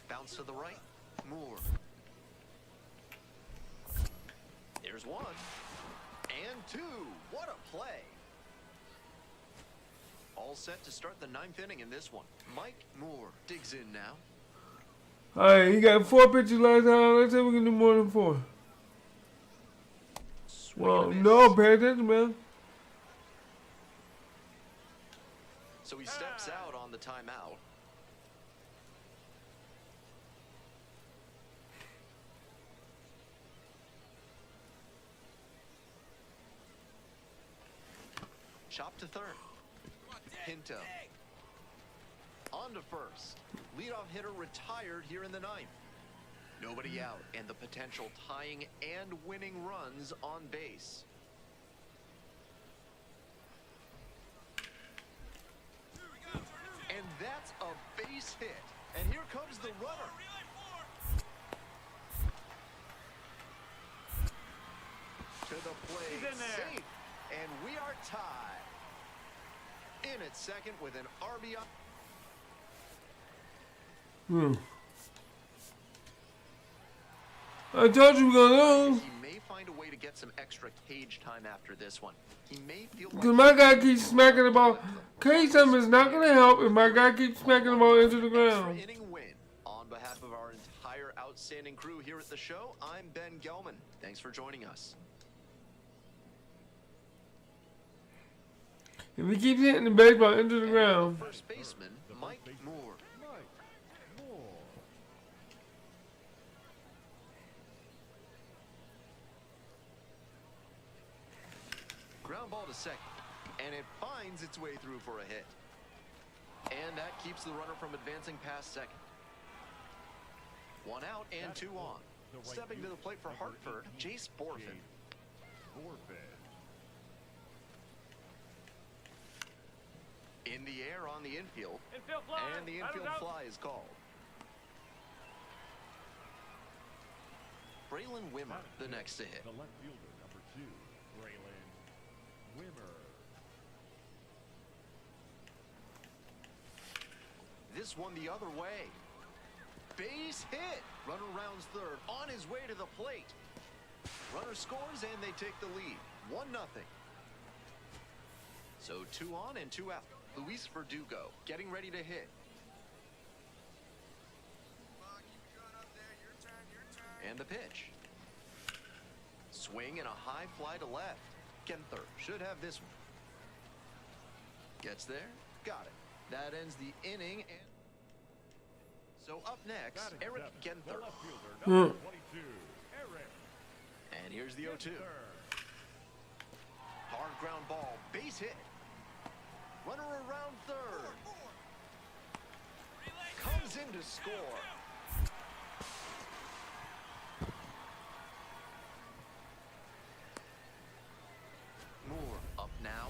Bounce to the right. Moore. There's 1. And 2. What a play. All set to start the 9th inning in this one. Mike Moore digs in now. Alright, he got 4 pitches last time. Let's see if we can do more than 4. Swing Well, and a miss. no, pay attention, man. So he steps out on the timeout. Chop to third. Pinto. On to first. Leadoff hitter retired here in the 9th. Nobody out, and the potential tying and winning runs on base. And that's a base hit. And here comes the runner. To the plate, safe, and we are tied. In at second with an RBI. I told you we were gonna lose. He may find a way to get some extra cage time after this one. He may feel like Because my guy keeps smacking the ball. Cage time is not going to help if my guy keeps smacking the ball into the extra ground. inning win. On behalf of our entire outstanding crew here at the show, I'm Ben Gelman. Thanks for joining us. If he keeps hitting the baseball into the ground. First baseman, Mike Moore. Mike Moore. Ground ball to second, and it finds its way through for a hit. And that keeps the runner from advancing past second. 1 out and 2 on. Stepping to the plate for Hartford, Jace Borfin. In the air on the infield, Infield fly. and the infield fly is called. Braylon Wimmer, the next to hit. The left fielder, number 2, Braylon Wimmer. This one the other way. Base hit. Runner rounds third, on his way to the plate. Runner scores, and they take the lead. 1-0. So 2 on and 2 out. Luis Verdugo getting ready to hit. Keep it going up there. Your turn, your turn. And the pitch. Swing and a high fly to left. Genther should have this one. Gets there. Got it. That ends the inning. And so up next, Batting Eric seventh, Genther. The left fielder, number 22, Eric And here's the 0-2. Genther. Hard ground ball. Base hit. Runner around third. Comes in to score. Moore up now.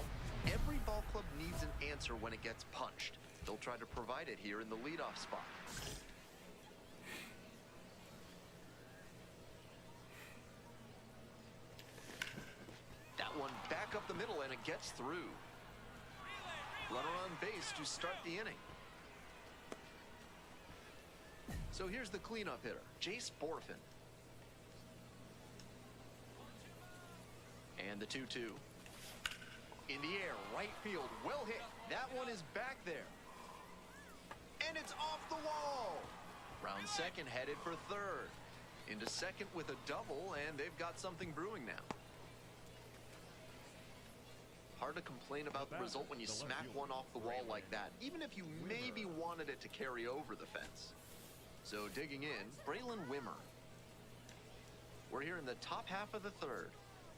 Every ball club needs an answer when it gets punched. They'll try to provide it here in the leadoff spot. That one back up the middle, and it gets through. Runner on base to start the inning. So here's the cleanup hitter, Jace Borfin. And the 2-2. In the air, right field, well hit. That one is back there. And it's off the wall. Round second, headed for third. Into to second with a double, and they've got something brewing now. Hard to complain about the result when you smack one off the wall like that, even if you maybe wanted it to carry over the fence. So digging in, Braylon Wimmer. We're here in the top half of the third.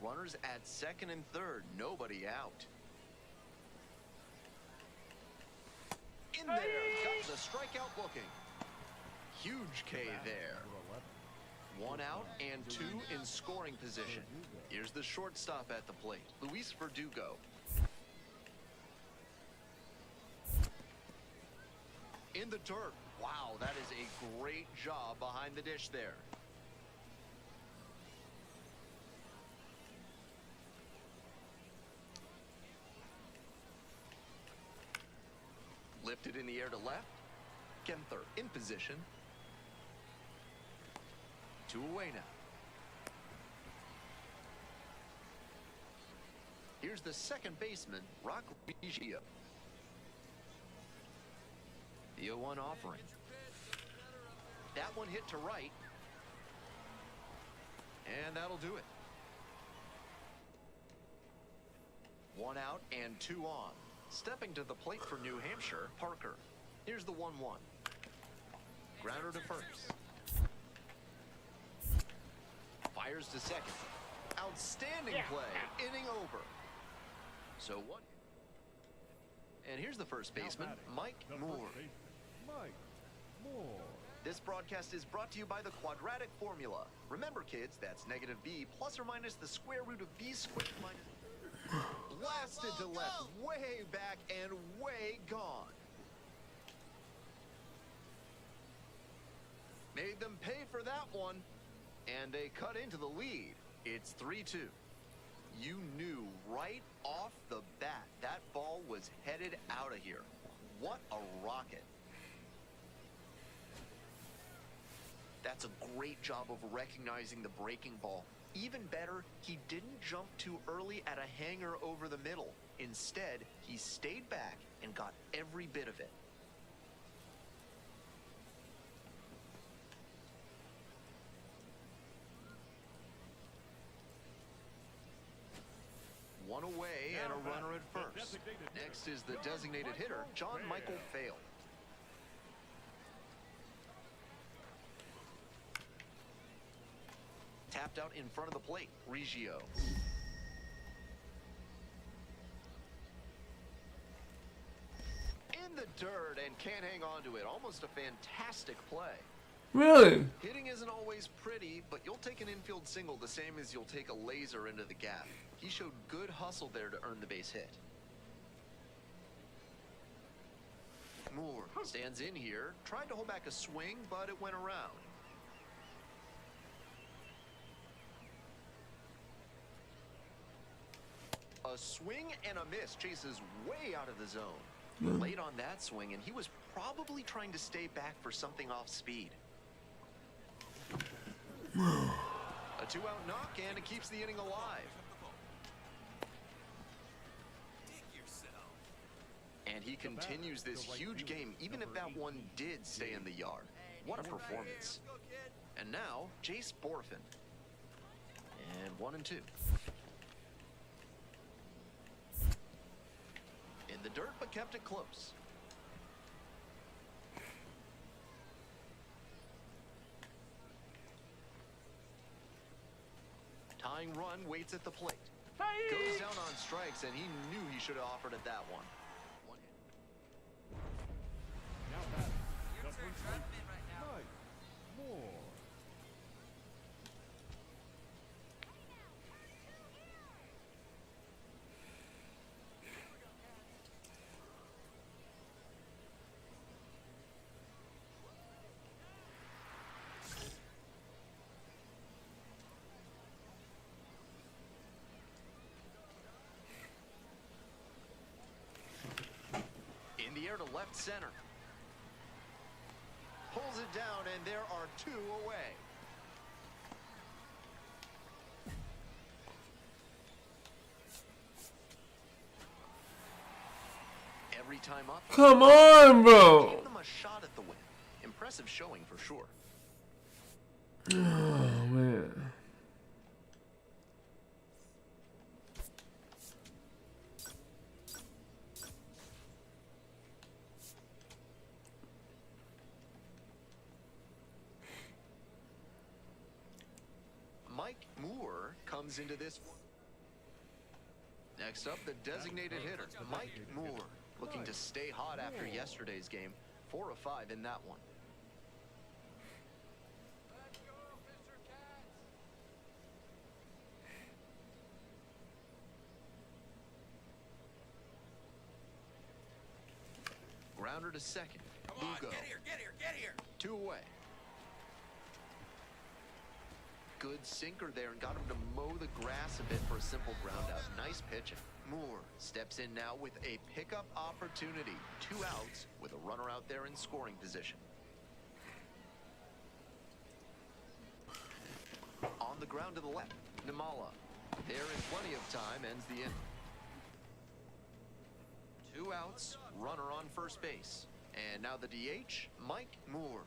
Runners at second and third, nobody out. In there, got the strikeout looking. Huge K there. 1 out and 2 in scoring position. Here's the shortstop at the plate, Luis Verdugo. In the dirt. Wow, that is a great job behind the dish there. Lifted in the air to left. Kenther in position. 2 away now. Here's the second baseman, Rock Biggio. The 0-1 offering. That one hit to right. And that'll do it. 1 out and 2 on. Stepping to the plate for New Hampshire, Parker. Here's the 1-1. Grounder to first. Fires to second. Outstanding play. Inning over. So what? And here's the first baseman, Mike Moore. This broadcast is brought to you by the quadratic formula. Remember, kids, that's negative b plus or minus the square root of b squared minus... Blasted to left, way back and way gone. Made them pay for that one, and they cut into the lead. It's 3-2. You knew right off the bat that ball was headed out of here. What a rocket. That's a great job of recognizing the breaking ball. Even better, he didn't jump too early at a hanger over the middle. Instead, he stayed back and got every bit of it. One away and a runner at first. Next is the designated hitter, John Michael Fail. Tapped out in front of the plate, Reggio. In the dirt and can't hang on to it. Almost a fantastic play. Really? Hitting isn't always pretty, but you'll take an infield single the same as you'll take a laser into the gap. He showed good hustle there to earn the base hit. Moore stands in here, tried to hold back a swing, but it went around. A swing and a miss. Chase is way out of the zone. Late on that swing, and he was probably trying to stay back for something off speed. A 2-out knock, and it keeps the inning alive. And he continues this huge game, even if that one did stay in the yard. What a performance. And now, Jace Borfin. And 1-2. In the dirt, but kept it close. Tying run waits at the plate. Goes down on strikes, and he knew he should have offered at that one. Your turn, trap him in right now. In the air to left center. Pulls it down, and there are 2 away. Every time up. Come on, bro. Gave them a shot at the win. Impressive showing for sure. Mike Moore comes into this one. Next up, the designated hitter, Mike Moore, looking to stay hot after yesterday's game. 4 of 5 in that one. Let's go, Mr. Katz. Grounder to second. Come on, Lugo. get here, get here, get here. 2 away. Good sinker there and got him to mow the grass a bit for a simple ground out. Nice pitching. Moore steps in now with a pickup opportunity. 2 outs with a runner out there in scoring position. On the ground to the left, Nimala. There in plenty of time, ends the inning. 2 outs, runner on first base. And now the DH, Mike Moore.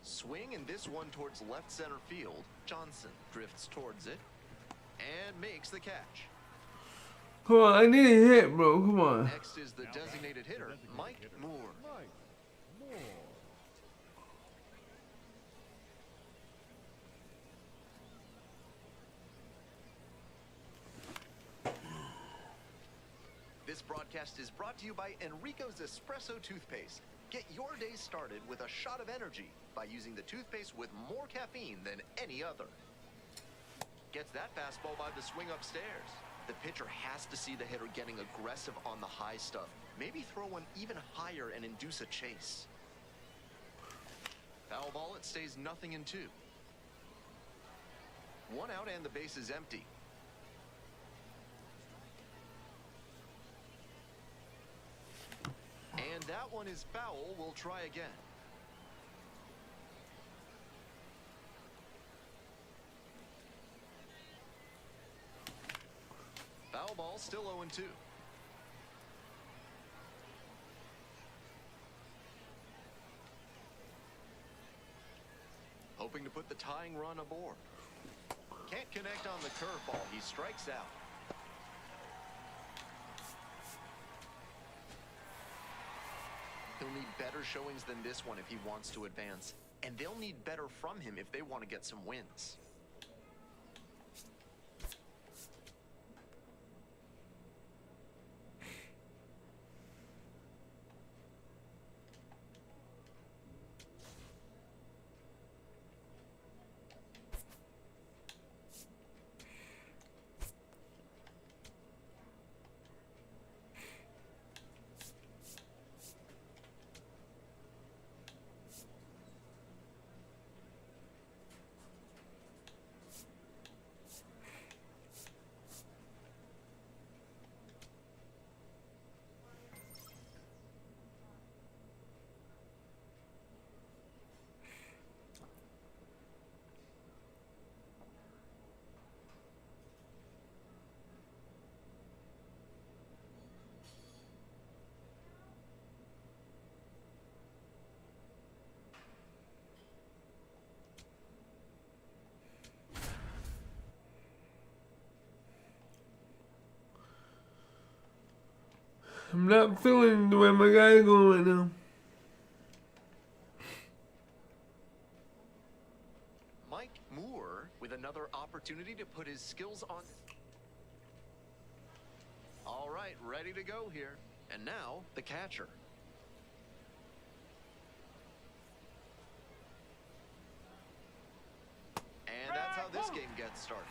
Swing, and this one towards left center field. Johnson drifts towards it and makes the catch. Come on, I need a hit, bro. Come on. Next is the designated hitter, Mike Moore. Mike Moore. This broadcast is brought to you by Enrico's Espresso Toothpaste. Get your day started with a shot of energy by using the toothpaste with more caffeine than any other. Gets that fastball by the swing upstairs. The pitcher has to see the hitter getting aggressive on the high stuff. Maybe throw one even higher and induce a chase. Foul ball, it stays 0-2. 1 out and the base is empty. And that one is foul. We'll try again. Foul ball, still 0-2. Hoping to put the tying run aboard. Can't connect on the curveball. He strikes out. He'll need better showings than this one if he wants to advance. And they'll need better from him if they want to get some wins. I'm not feeling the way my guy's going right now. Mike Moore with another opportunity to put his skills on. All right, ready to go here. And now, the catcher. And that's how this game gets started.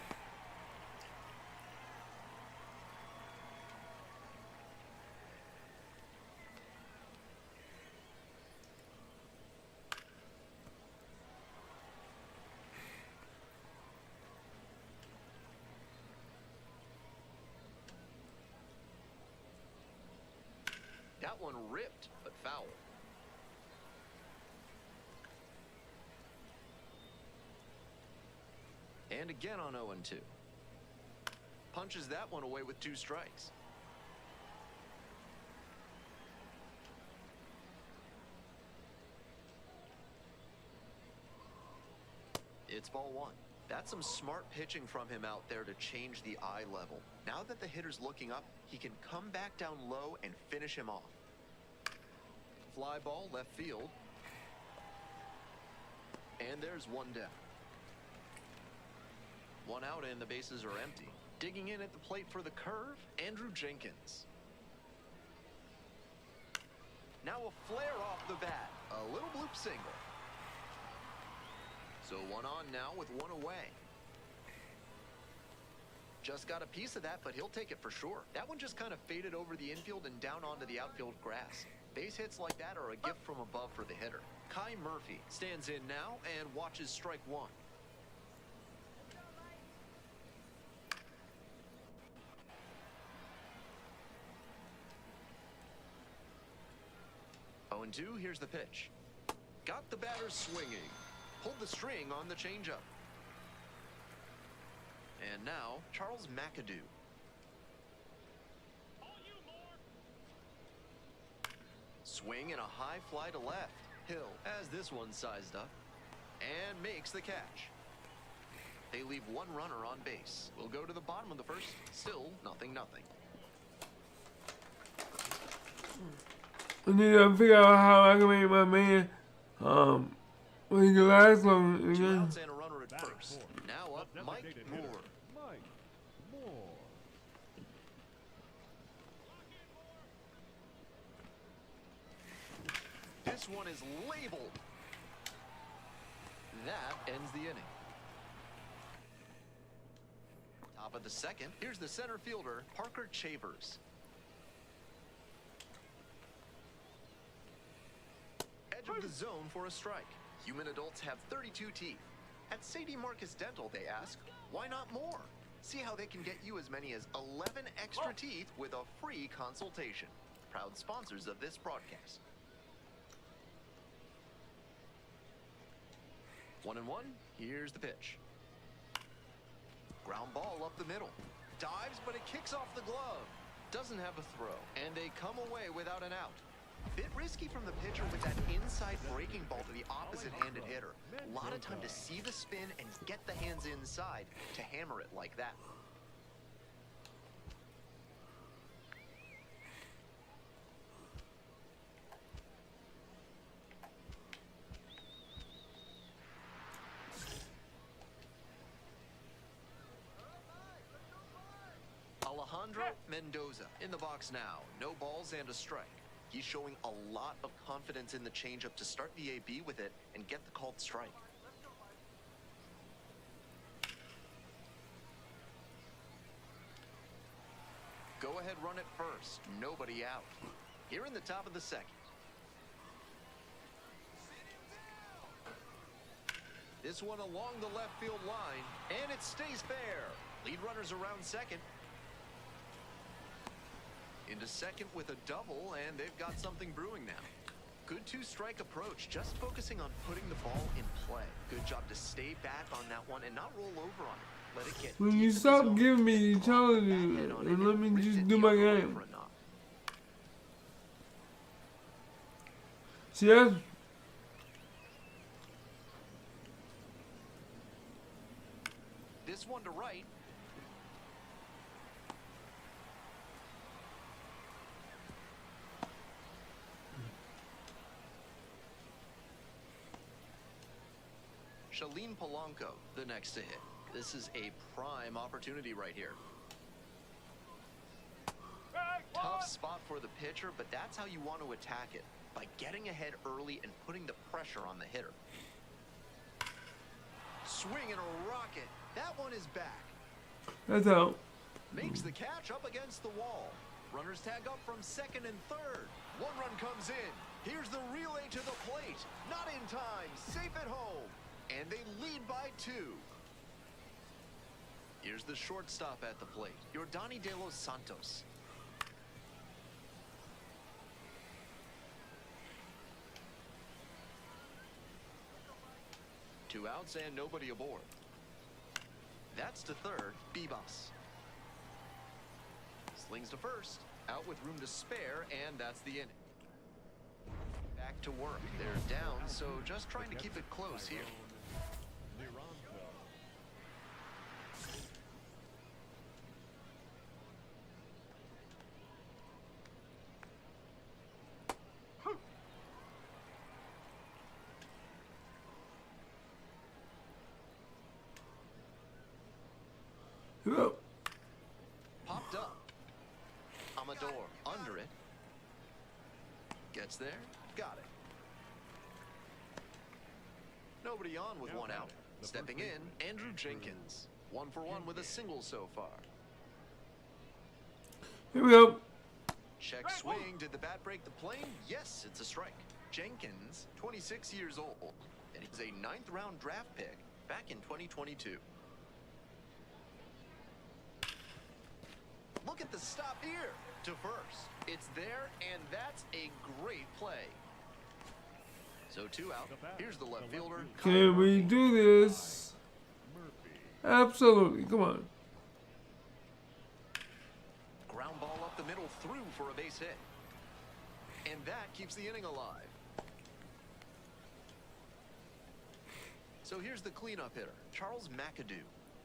That one ripped, but foul. And again on 0-2. Punches that one away with 2 strikes. It's ball 1. That's some smart pitching from him out there to change the eye level. Now that the hitter's looking up, he can come back down low and finish him off. Fly ball, left field. And there's one down. One out and the bases are empty. Digging in at the plate for the curve, Andrew Jenkins. Now a flare off the bat. A little bloop single. So one on now with one away. Just got a piece of that, but he'll take it for sure. That one just kind of faded over the infield and down onto the outfield grass. Base hits like that are a gift from above for the hitter. Kai Murphy stands in now and watches strike one. Oh, and 2, here's the pitch. Got the batter swinging. Pulled the string on the changeup. And now, Charles McAdoo. Swing and a high fly to left. Hill has this one sized up and makes the catch. They leave one runner on base. We'll go to the bottom of the first. Still 0-0. I need to figure out how I can make my man, when he can last long 2 again. outs and a runner at first. Now up, Mike Moore. Mike Moore. This one is labeled. That ends the inning. Top of the second, here's the center fielder, Parker Chavers. Edge of the zone for a strike. Human adults have 32 teeth. At Sadie Marcus Dental, they ask, why not more? See how they can get you as many as 11 extra teeth with a free consultation. Proud sponsors of this broadcast. 1-1, here's the pitch. Ground ball up the middle. Dives, but it kicks off the glove. Doesn't have a throw, and they come away without an out. Bit risky from the pitcher with that inside breaking ball to the opposite-handed hitter. A lot of time to see the spin and get the hands inside to hammer it like that. Alejandro Mendoza in the box now. No balls and a strike. He's showing a lot of confidence in the changeup to start the AB with it and get the called strike. Go ahead, run it first. Nobody out. Here in the top of the second. This one along the left field line, and it stays fair. Lead runners around second. Into second with a double, and they've got something brewing now. Good two-strike approach, just focusing on putting the ball in play. Good job to stay back on that one and not roll over on it. Let it get When deep you in the stop zone, giving me and these pop the challenges backhand on it and let me rip just it do the my other way game. for a knock. See that? This one to right. Shalene Polanco, the next to hit. This is a prime opportunity right here. Tough spot for the pitcher, but that's how you want to attack it, by getting ahead early and putting the pressure on the hitter. Swing and a rocket. That one is back. That's out. Makes the catch up against the wall. Runners tag up from second and third. One run comes in. Here's the relay to the plate. Not in time. Safe at home. And they lead by 2. Here's the shortstop at the plate, Yordany De Los Santos. Two outs and nobody aboard. That's to third, Bibas. Slings to first, out with room to spare, and that's the inning. Back to work. They're down, so just trying to keep it close here. Go. Popped up. Amador under it. Gets there. Got it. Nobody on with one out. Stepping in, Andrew Jenkins. 1 for 1 with a single so far. Here we go. Check swing. Did the bat break the plane? Yes, it's a strike. Jenkins, 26 years old, and he's a 9th round draft pick back in 2022. Look at the stop here to first. It's there, and that's a great play. So 2 out. Here's the left fielder. Can we do this? Absolutely. Come on. Ground ball up the middle, through for a base hit. And that keeps the inning alive. So here's the cleanup hitter, Charles McAdoo.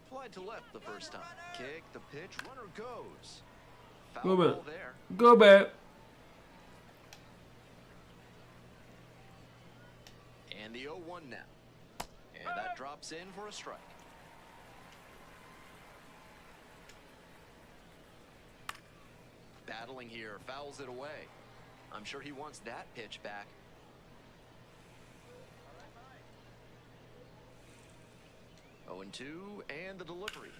Fly to left the first time. Kick, the pitch, runner goes. Foul Go back. ball there. Go back. And the 0-1 now. And that drops in for a strike. Battling here, fouls it away. I'm sure he wants that pitch back. Oh, 0-2, and the delivery.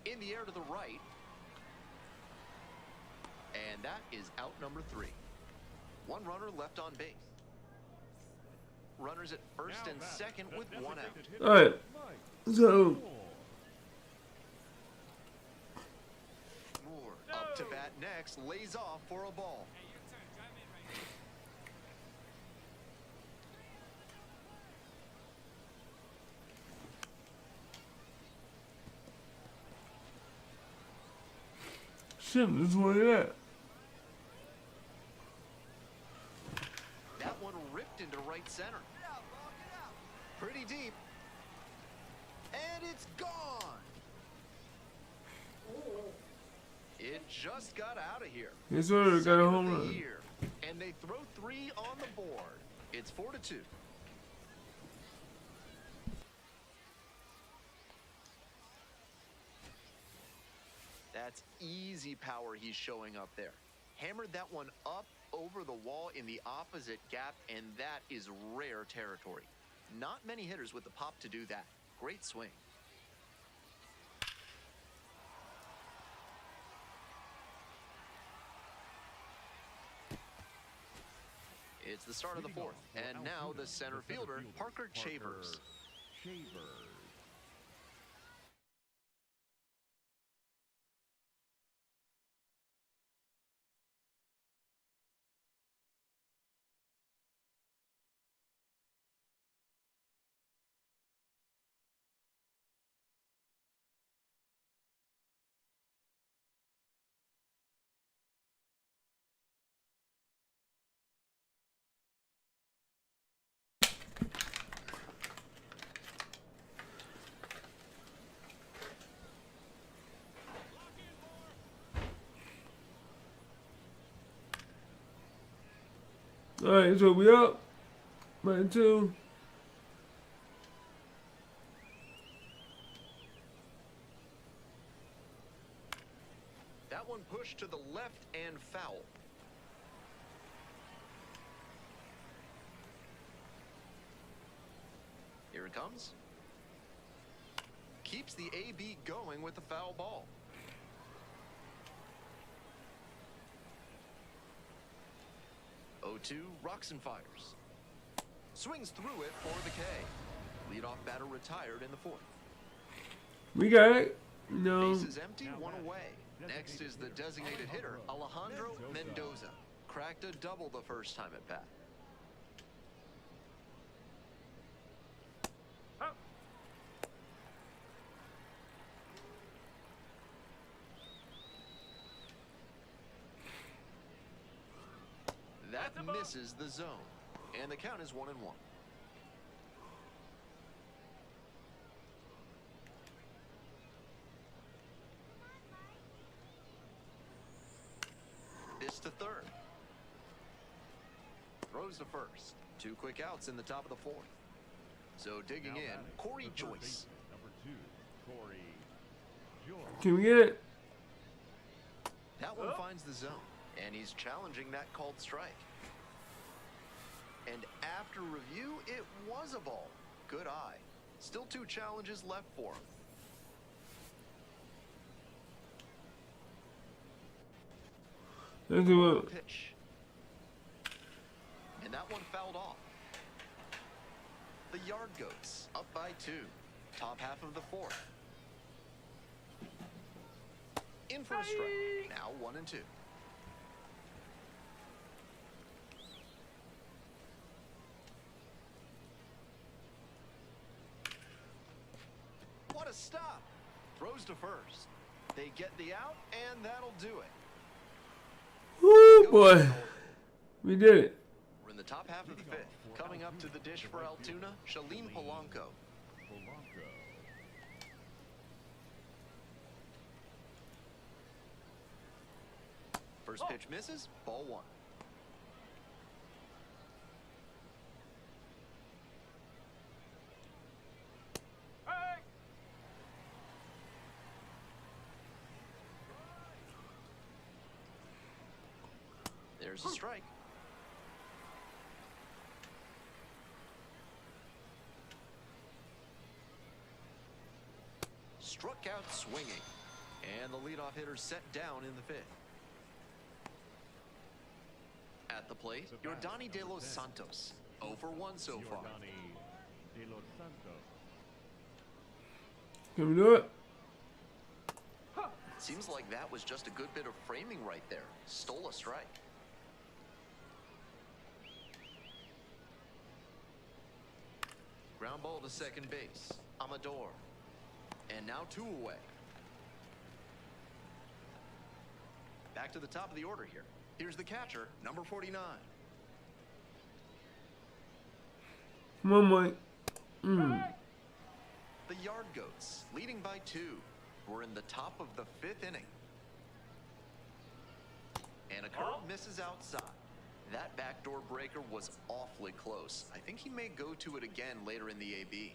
In the air to the right. And that is out number 3. 1 runner left on base. Runners at first and second with 1 out. All right. So Moore up to bat next, lays off for a ball. Hey, your turn. Drive in right here. shit, this one that. That one ripped into right center. Get out, ball, get out. Pretty deep. And it's gone. It just got out of here. This one got a Second home of the run. year. And they throw 3 on the board. It's 4-2. That's easy power he's showing up there. Hammered that one up over the wall in the opposite gap, and that is rare territory. Not many hitters with the pop to do that. Great swing. It's the start of the 4th, and now the center fielder, Parker Chavers. All right, so we up by 2. That one pushed to the left and foul. Here it comes. Keeps the AB going with the foul ball. Oh, 0-2, rocks and fires. Swings through it for the K. Leadoff batter retired in the 4th. We got it. No. Base is empty, 1 away. Next is the designated hitter, Alejandro Mendoza. Cracked a double the first time at bat. That misses the zone, and the count is 1-1. This to third. Throws to first. 2 quick outs in the top of the 4th. So digging in, Corey Joyce. Number 2, Corey Can we get it? That one finds the zone, and he's challenging that called strike. And after review, it was a ball. Good eye. Still 2 challenges left for him. Let's do it. Pitch. And that one fouled off. The Yard Goats up by 2. Top half of the 4th. In for a strike. Now 1 and 2. What a stop. Throws to first. They get the out, and that'll do it. Woo, boy. We did it. We're in the top half of the 5th. Coming up to the dish for Altoona, Shalene Polanco. First pitch misses, ball 1. There's a strike. Struck out swinging. And the leadoff hitter set down in the 5th. At the plate, Yordani De Los Santos. 0 for 1 so far. De Los Santos. Can we do it? Seems like that was just a good bit of framing right there. Stole a strike. Ground ball to second base. Amador. And now 2 away. Back to the top of the order here. Here's the catcher, number 49. Come on, Mike. The Yard Goats, leading by 2. We're in the top of the 5th inning. And a curve misses outside. That backdoor breaker was awfully close. I think he may go to it again later in the AB.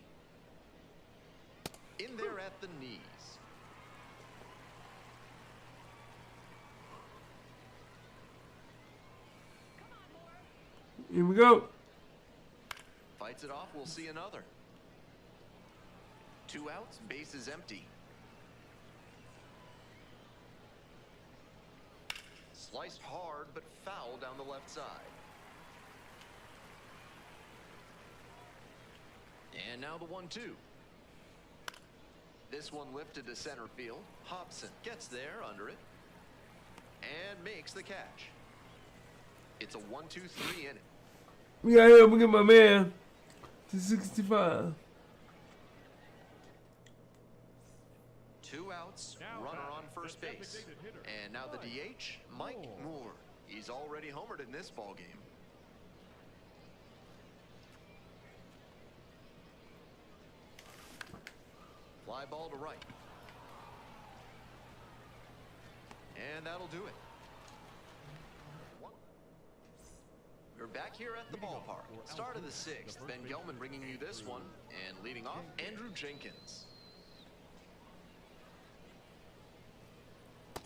In there at the knees. Here we go. Fights it off, we'll see another. 2 outs, base is empty. Sliced hard, but foul down the left side. And now the 1-2. This one lifted to center field. Hobson gets there under it and makes the catch. It's a 1-2-3 inning. We got here. We get my man to 65. 2 outs, runner on first base. And now the DH, Mike Moore. He's already homered in this ball game. Fly ball to right. And that'll do it. We're back here at the ballpark. Start of the 6th. Ben Gelman bringing you this one. And leading off, Andrew Jenkins.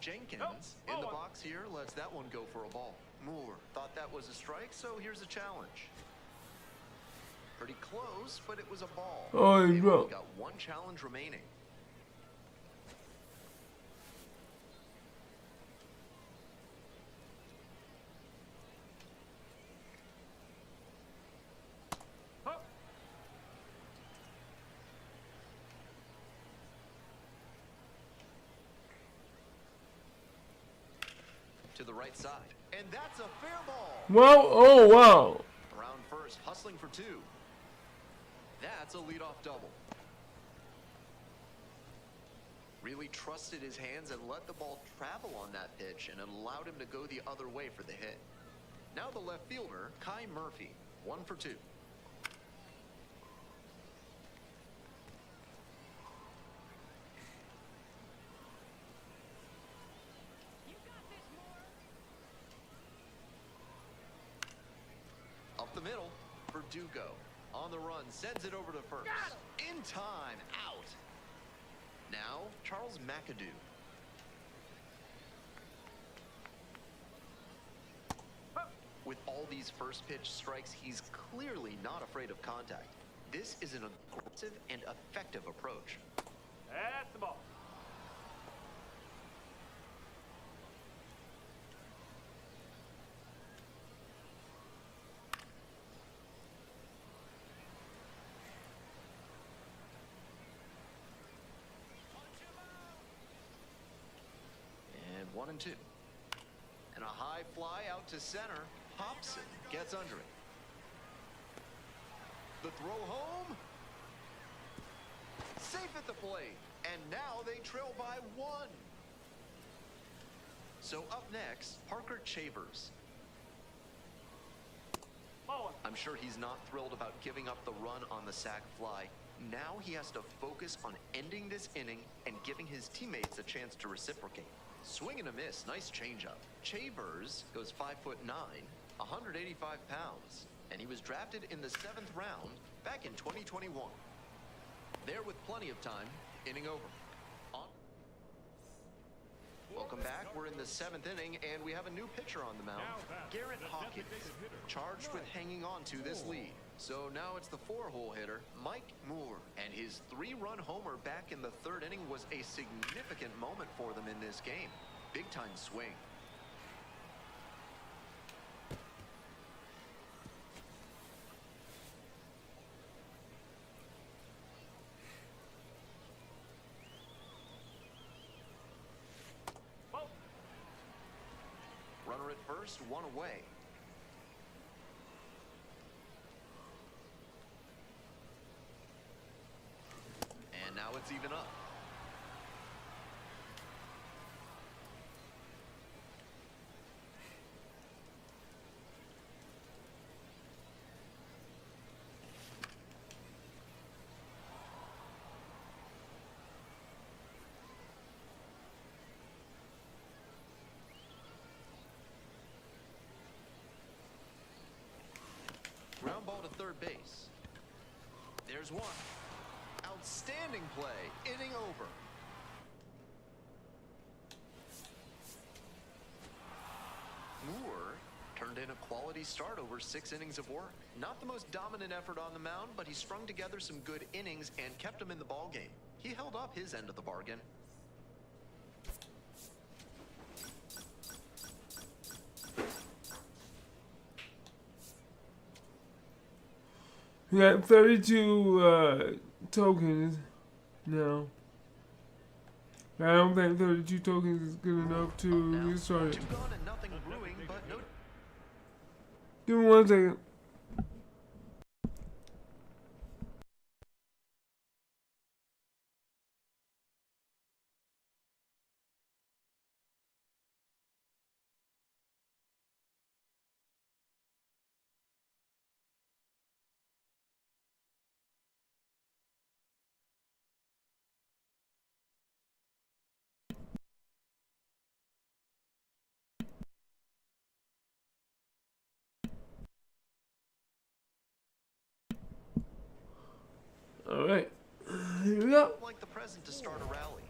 Jenkins in the box here lets that one go for a ball. Moore thought that was a strike, so here's a challenge. Pretty close, but it was a ball. Oh, They've you only go. got 1 challenge remaining. To the right side. And that's a fair ball. Wow. Oh, wow. Around first, hustling for 2. That's a leadoff double. Really trusted his hands and let the ball travel on that pitch, and it allowed him to go the other way for the hit. Now the left fielder, Kai Murphy, 1 for 2. Up the middle, Verdugo on the run, sends it over to first. In time, out. Now, Charles McAdoo. With all these first pitch strikes, he's clearly not afraid of contact. This is an aggressive and effective approach. That's the ball. And 1-2. And a high fly out to center. Hobson gets under it. The throw home. Safe at the plate. And now they trail by 1. So up next, Parker Chavers. I'm sure he's not thrilled about giving up the run on the sac fly. Now he has to focus on ending this inning and giving his teammates a chance to reciprocate. Swing and a miss, nice changeup. Chavers goes 5'9", 185 pounds, and he was drafted in the 7th round back in 2021. There with plenty of time, inning over. On. Welcome back. We're in the 7th inning, and we have a new pitcher on the mound, Garrett Hawkins, charged with hanging on to this lead. So now it's the 4-hole hitter, Mike Moore, and his 3-run homer back in the 3rd inning was a significant moment for them in this game. Big time swing. Runner at first, 1 away. And now it's even up. Ground ball to third base. There's 1. Outstanding play. Inning over. Moore turned in a quality start over 6 innings of work. Not the most dominant effort on the mound, but he strung together some good innings and kept him in the ballgame. He held up his end of the bargain. We got 32 tokens now. I don't think 32 tokens is good enough to get started. 2 gone and nothing brewing, but no. Give me 1 second. All right, here we go. Like the present to start a rally.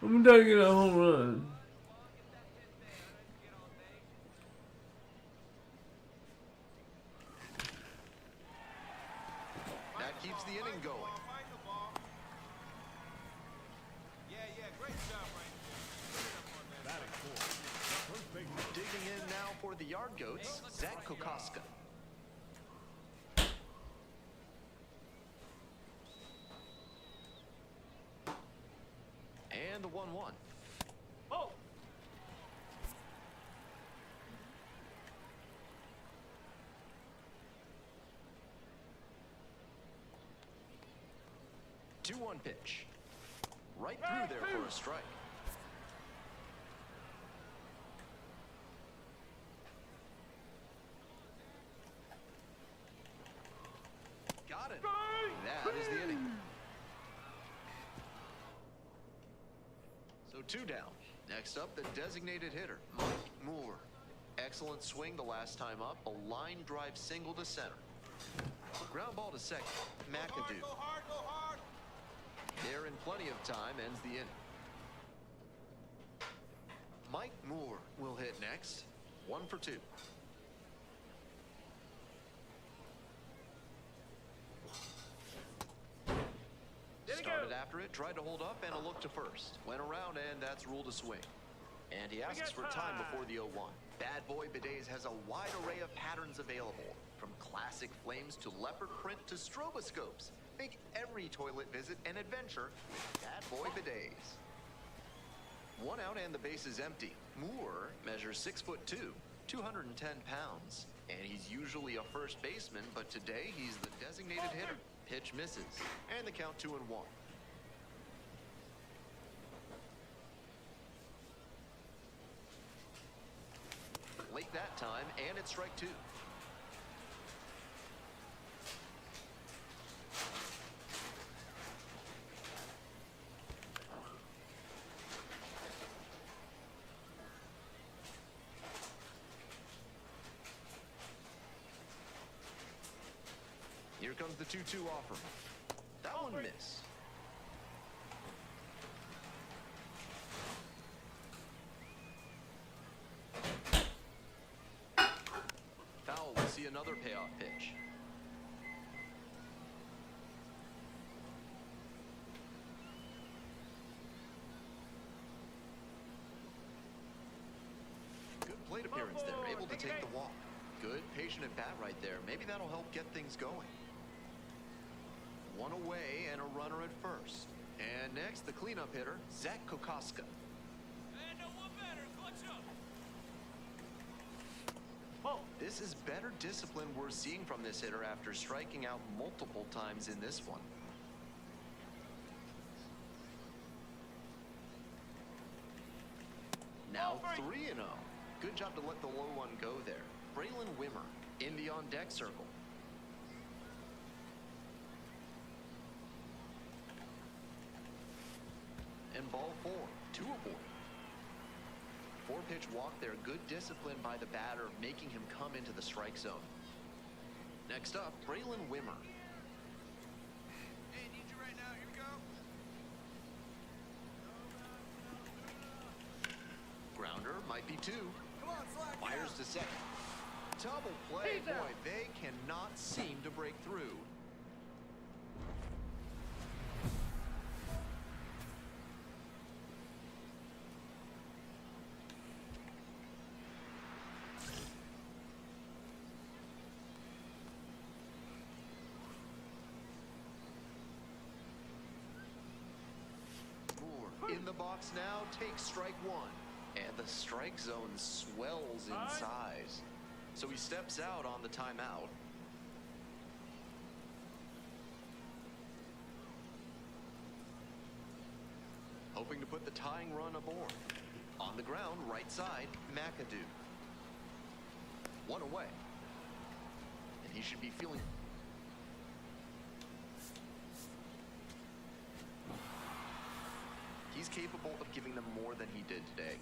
I'm trying to get a home run. That keeps the inning going. Fight the ball. Yeah, great job right there. Batting fourth. The first baseman. Digging in now for the Yard Goats, Zach Kokoska. And the 1-1. Oh! 2-1 pitch. Right through there for a strike. Got it. That is the inning. So 2 down. Next up, the designated hitter, Mike Moore. Excellent swing the last time up. A line drive single to center. Ground ball to second. McAdoo. Go hard, go hard. There in plenty of time, ends the inning. Mike Moore will hit next. 1 for 2. Started after it, tried to hold up, and a look to first. Went around, and that's ruled a swing. And he asks for time before the 0-1. Bad Boy Bidets has a wide array of patterns available, from classic flames to leopard print to stroboscopes. Make every toilet visit an adventure with Bad Boy Bidets. 1 out and the base is empty. Moore measures 6'2", 210 pounds. And he's usually a first baseman, but today he's the designated hitter. Pitch misses, and the count 2-1. Late that time, and it's strike 2. Here comes the 2-2 offer. That one missed. Foul will see another payoff pitch. Good plate appearance there, able to take the walk. Good, patient at bat right there. Maybe that'll help get things going. 1 away and a runner at first. And next, the cleanup hitter, Zach Kokoska. And no one better. Clutch up. This is better discipline we're seeing from this hitter after striking out multiple times in this one. Now 3-0. Good job to let the low one go there. Braylon Wimmer in the on-deck circle. And ball 4, 2 aboard. 4-pitch walk there. Good discipline by the batter, making him come into the strike zone. Next up, Braylon Wimmer. Hey, need you right now. Here we go. Grounder might be 2. Come on, slack. Fires to second. Double play. Boy, they cannot seem to break through. Moore in the box now, takes strike 1. And the strike zone swells in size. So he steps out on the timeout. Hoping to put the tying run aboard. On the ground, right side, McAdoo. 1 away. And he should be feeling... He's capable of giving them more than he did today.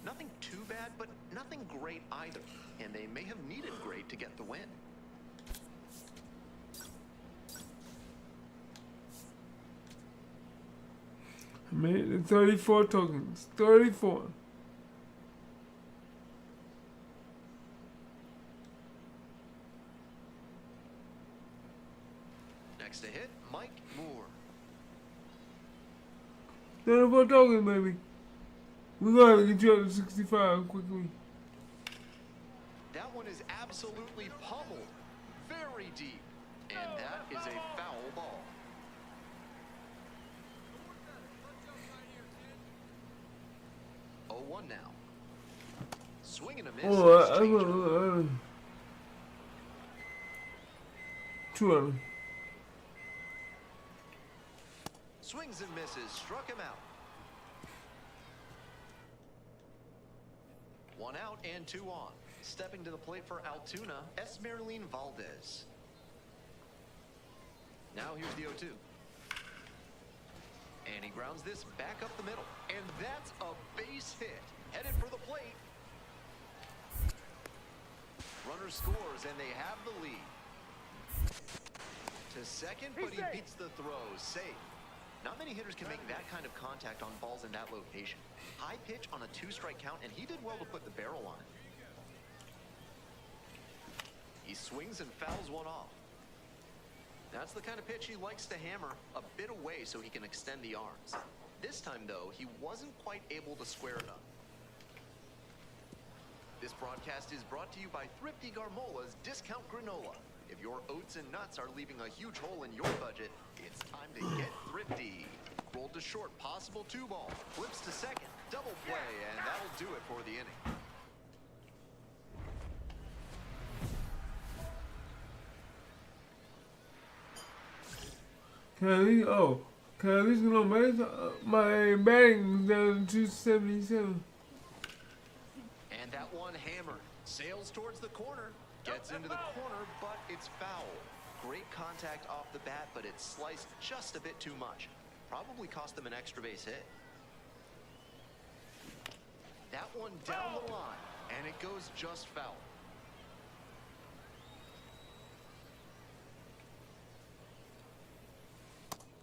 Nothing too bad, but nothing great either. And they may have needed great to get the win. I made it 34 tokens. 34. Next to hit, Mike Moore. 34 tokens, baby. We gotta get you up to 65 quickly. That one is absolutely pummeled. Very deep. And that is a foul ball. Clutch up right here, kid. 0-1 now. Swing and a miss. Oh, Exchanger. 200. Swings and misses. Struck him out. 1 out and 2 on. Stepping to the plate for Altoona, Esmeralyn Valdez. Now here's the 0-2. And he grounds this back up the middle. And that's a base hit. Headed for the plate. Runner scores, and they have the lead. To second, but he beats the throw. Safe. Not many hitters can make that kind of contact on balls in that location. High pitch on a 2-strike count, and he did well to put the barrel on it. He swings and fouls one off. That's the kind of pitch he likes to hammer a bit away so he can extend the arms. This time, though, he wasn't quite able to square it up. This broadcast is brought to you by Thrifty Garmola's Discount Granola. If your oats and nuts are leaving a huge hole in your budget, it's time to get thrifty. Rolled to short, possible 2-ball. Flips to second, double play, and that'll do it for the inning. Can I at least get on base? My batting was down to 277. And that one hammered. Sails towards the corner. Gets into the corner, but it's foul. Great contact off the bat, but it sliced just a bit too much. Probably cost them an extra base hit. That one down the line, and it goes just foul.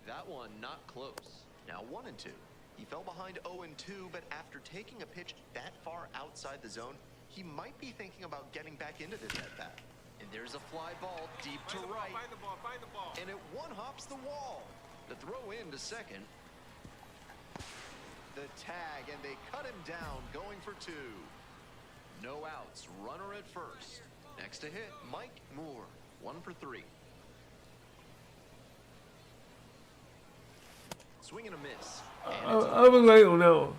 That one not close. Now 1-2. He fell behind 0-2, but after taking a pitch that far outside the zone, he might be thinking about getting back into this at-bat. And there's a fly ball deep to right. Find the ball. And it one-hops the wall. The throw in to second. The tag, and they cut him down, going for 2. No outs, runner at first. Next to hit, Mike Moore, 1 for 3. Swing and a miss. I was late on that one.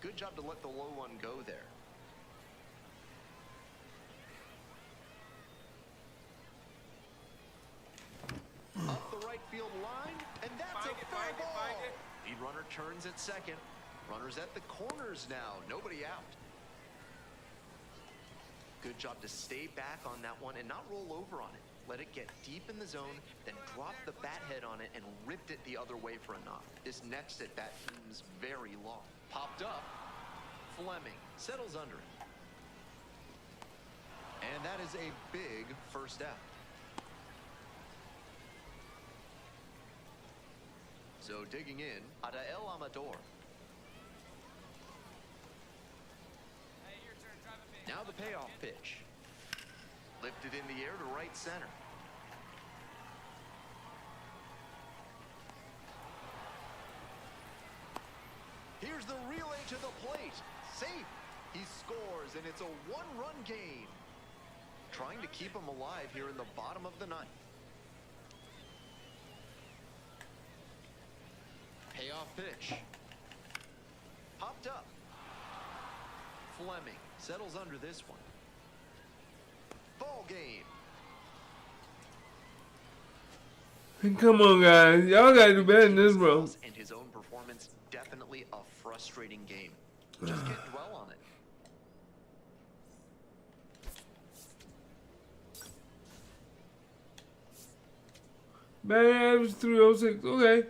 Good job to let the low one go there. Up the right field line, and that's a foul ball. Lead runner turns at second. Runners at the corners now. Nobody out. Good job to stay back on that one and not roll over on it. Let it get deep in the zone, then drop the bat head on it and ripped it the other way for a knock. This next at bat seems very long. Popped up. Fleming settles under it. And that is a big first out. So digging in, Adael Amador. Hey, your turn. Drive it big. Now the payoff pitch. Lifted in the air to right center. Here's the relay to the plate. Safe. He scores, and it's a 1-run game. Trying to keep him alive here in the bottom of the ninth. Payoff pitch. Popped up. Fleming settles under this one. Ball game. Come on, guys. Y'all gotta do better than this, bro. And his own performance, definitely a frustrating game. Just can't dwell on it. Batting average 306. Okay.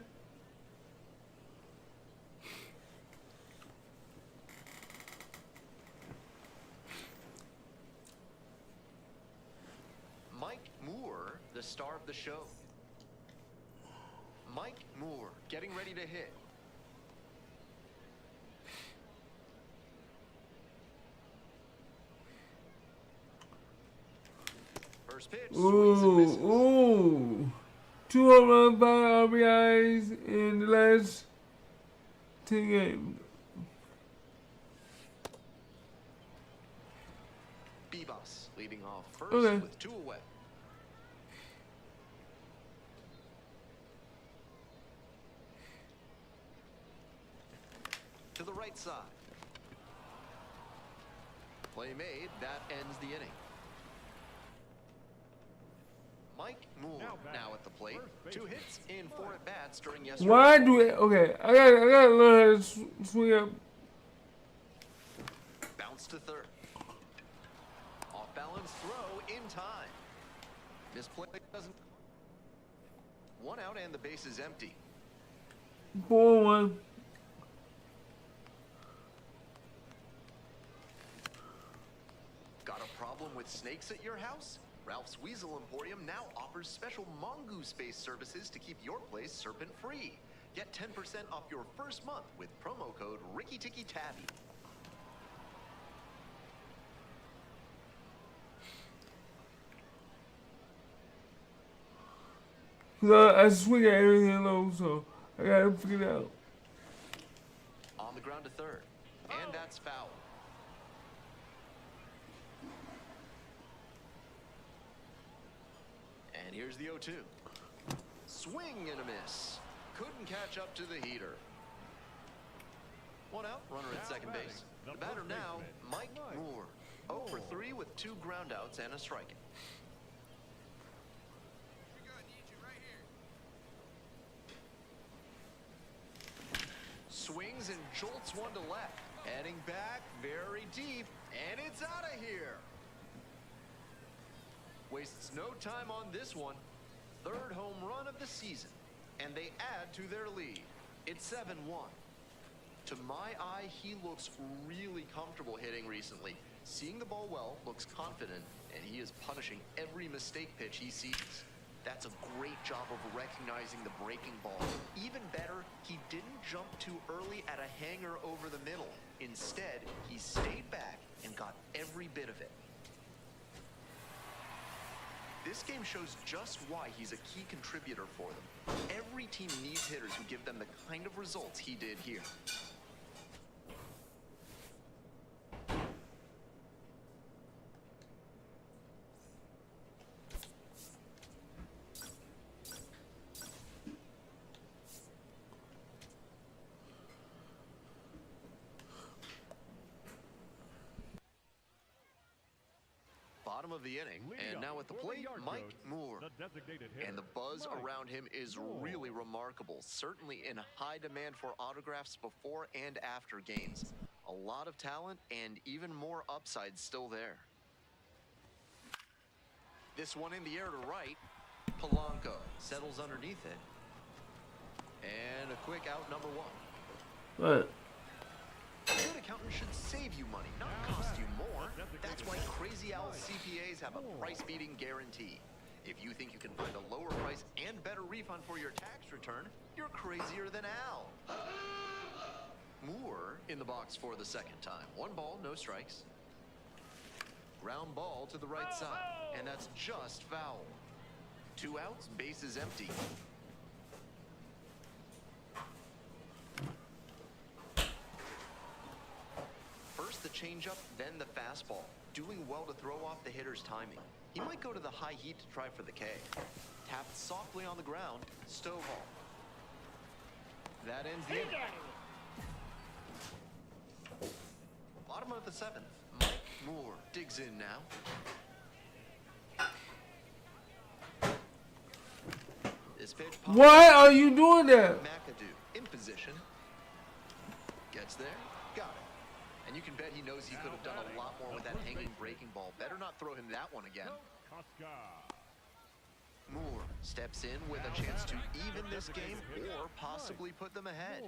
Mike Moore, the star of the show. Mike Moore getting ready to hit. First pitch, swings and misses. Ooh. 2 home runs, 5 RBIs in the last 10 games. Bebas leading off first Okay. with 2 away. To the right side. Play made. That ends the inning. Mike Moore now at the plate. 2 hits in 4 at-bats during yesterday's. Why do it? Okay, I gotta learn how to swing up. Bounce to third. Off balance throw in time. This play doesn't. 1 out and the base is empty. 4-1. with snakes at your house? Ralph's Weasel Emporium now offers special mongoose-based services to keep your place serpent-free. Get 10% off your first month with promo code RickyTickyTabby. I swing at everything low, so I gotta figure it out. On the ground to third. And that's foul. And here's the 0-2. Swing and a miss. Couldn't catch up to the heater. One out, runner at second base. The batter now, Mike Moore. 0 for 3 with 2 groundouts and a strikeout. Here we go. I need you right here. Swings and jolts one to left. Heading back very deep, and it's out of here. Wastes no time on this one. Third home run of the season, and they add to their lead. It's 7-1. To my eye, he looks really comfortable hitting recently. Seeing the ball well, looks confident, and he is punishing every mistake pitch he sees. That's a great job of recognizing the breaking ball. Even better, he didn't jump too early at a hanger over the middle. Instead, he stayed back and got every bit of it. This game shows just why he's a key contributor for them. Every team needs hitters who give them the kind of results he did here. Bottom of the inning, and now at the plate, Mike Moore. And the buzz around him is really remarkable, certainly in high demand for autographs before and after games. A lot of talent and even more upside still there. This one in the air to right. Polanco settles underneath it. And a quick out, number 1. What? A good accountant should save you money, not cost you more. That's why Crazy Owl CPAs have a price-beating guarantee. If you think you can find a lower price and better refund for your tax return, you're crazier than Al. Moore in the box for the second time. 1 ball, no strikes. Ground ball to the right side, and that's just foul. 2 outs, base is empty. First the changeup, then the fastball. Doing well to throw off the hitter's timing. He might go to the high heat to try for the K. Tapped softly on the ground, Stovall. That ends the inning. Bottom of the 7th, Mike Moore digs in now. This pitch. Why are you doing that? McAdoo in position. Gets there, got it. And you can bet he knows he could have done a lot more with that hanging breaking ball. Better not throw him that one again. Moore steps in with a chance to even this game or possibly put them ahead.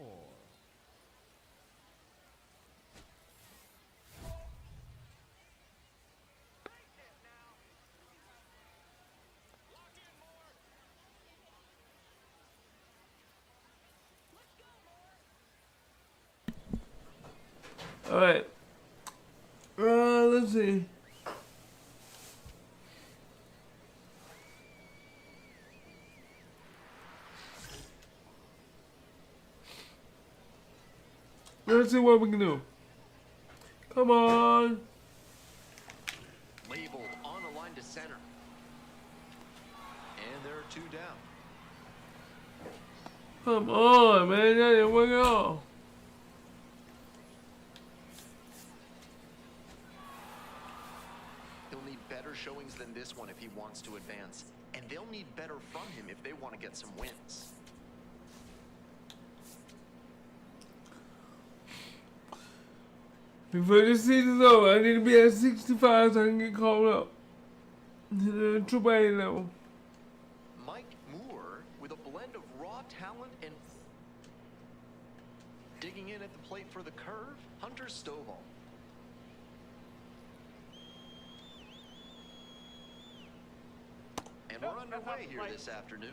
All right. Let's see. Let's see what we can do. Come on. Labeled on a line to center. And there are 2 down. Come on, man. That didn't work at all. He'll need better showings than this one if he wants to advance. And they'll need better from him if they want to get some wins. Before this season's over, I need to be at 65 so I can get called up to the AAA level. Mike Moore with a blend of raw talent and digging in at the plate for the curve, Hunter Stovall. underway here this afternoon.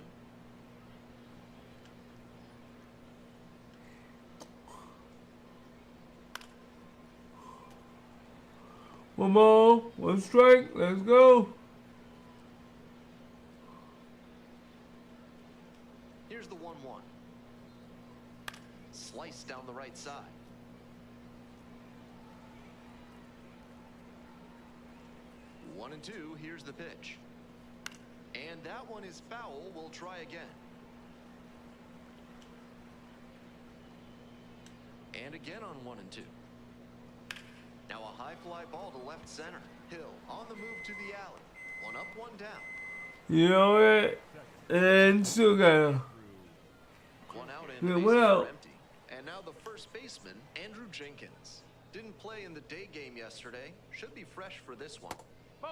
One ball, one strike, let's go. Here's the 1-1. Slice down the right side. One and two, here's the pitch. And that one is foul. We'll try again. And again on 1 and 2. Now a high fly ball to left center. Hill on the move to the alley. One up, one down. You know it, and still got One out and the bases well. are empty. And now the first baseman, Andrew Jenkins. Didn't play in the day game yesterday. Should be fresh for this one.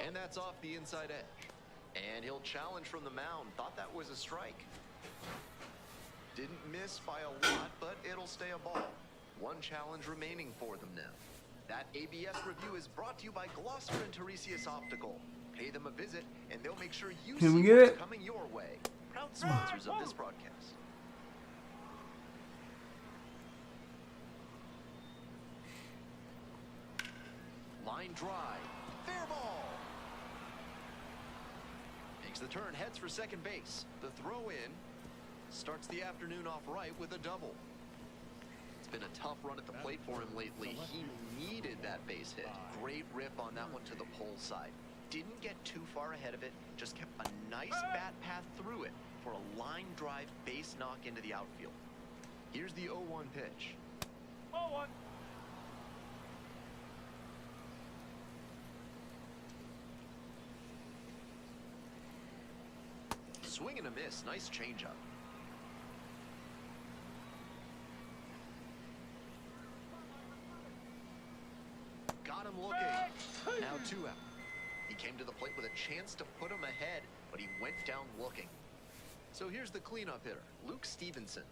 And that's off the inside edge. And he'll challenge from the mound. Thought that was a strike. Didn't miss by a lot, but it'll stay a ball. One challenge remaining for them now. That ABS review is brought to you by Glosser and Teresius Optical. Pay them a visit, and they'll make sure you Can we see get what's it? coming your way. Proud sponsors of this broadcast. Line drive. Fair ball. Makes the turn, heads for second base. The throw in starts the afternoon off right with a double. It's been a tough run at the plate for him lately. He needed that base hit. Great rip on that one to the pole side. Didn't get too far ahead of it, just kept a nice bat path through it for a line drive base knock into the outfield. Here's the 0-1 pitch. 0-1. Swing and a miss. Nice changeup. Got him looking. Now 2 out. He came to the plate with a chance to put him ahead, but he went down looking. So here's the cleanup hitter, Luke Stevenson.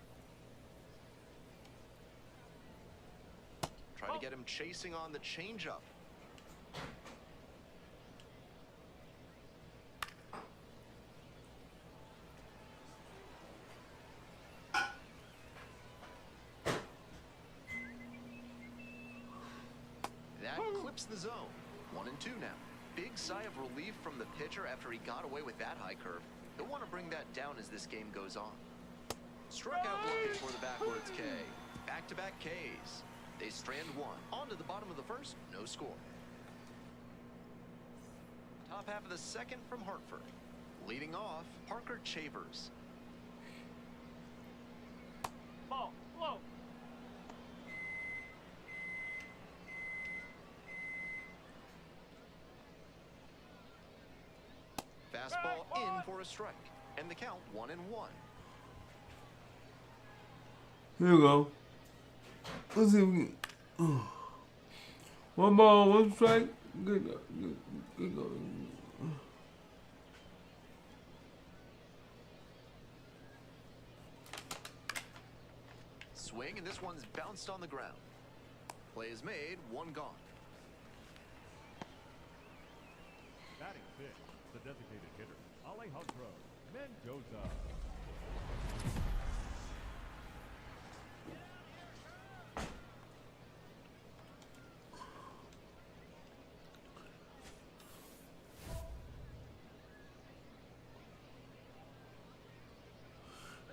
Try to get him chasing on the changeup. That clips the zone. 1 and 2 now. Big sigh of relief from the pitcher after he got away with that high curve. He'll want to bring that down as this game goes on. Struck out looking for the backwards K. Back-to-back Ks. They strand one. On to the bottom of the first. No score. Top half of the second from Hartford. Leading off, Parker Chavers. Ball. Low. Fastball in for a strike. And the count 1-1. Here we go. Let's see if we can. One ball, one strike. Good go. Good go. Swing, and this one's bounced on the ground. Play is made, one gone. Batting fifth, the designated hitter, Alejandro Mendoza.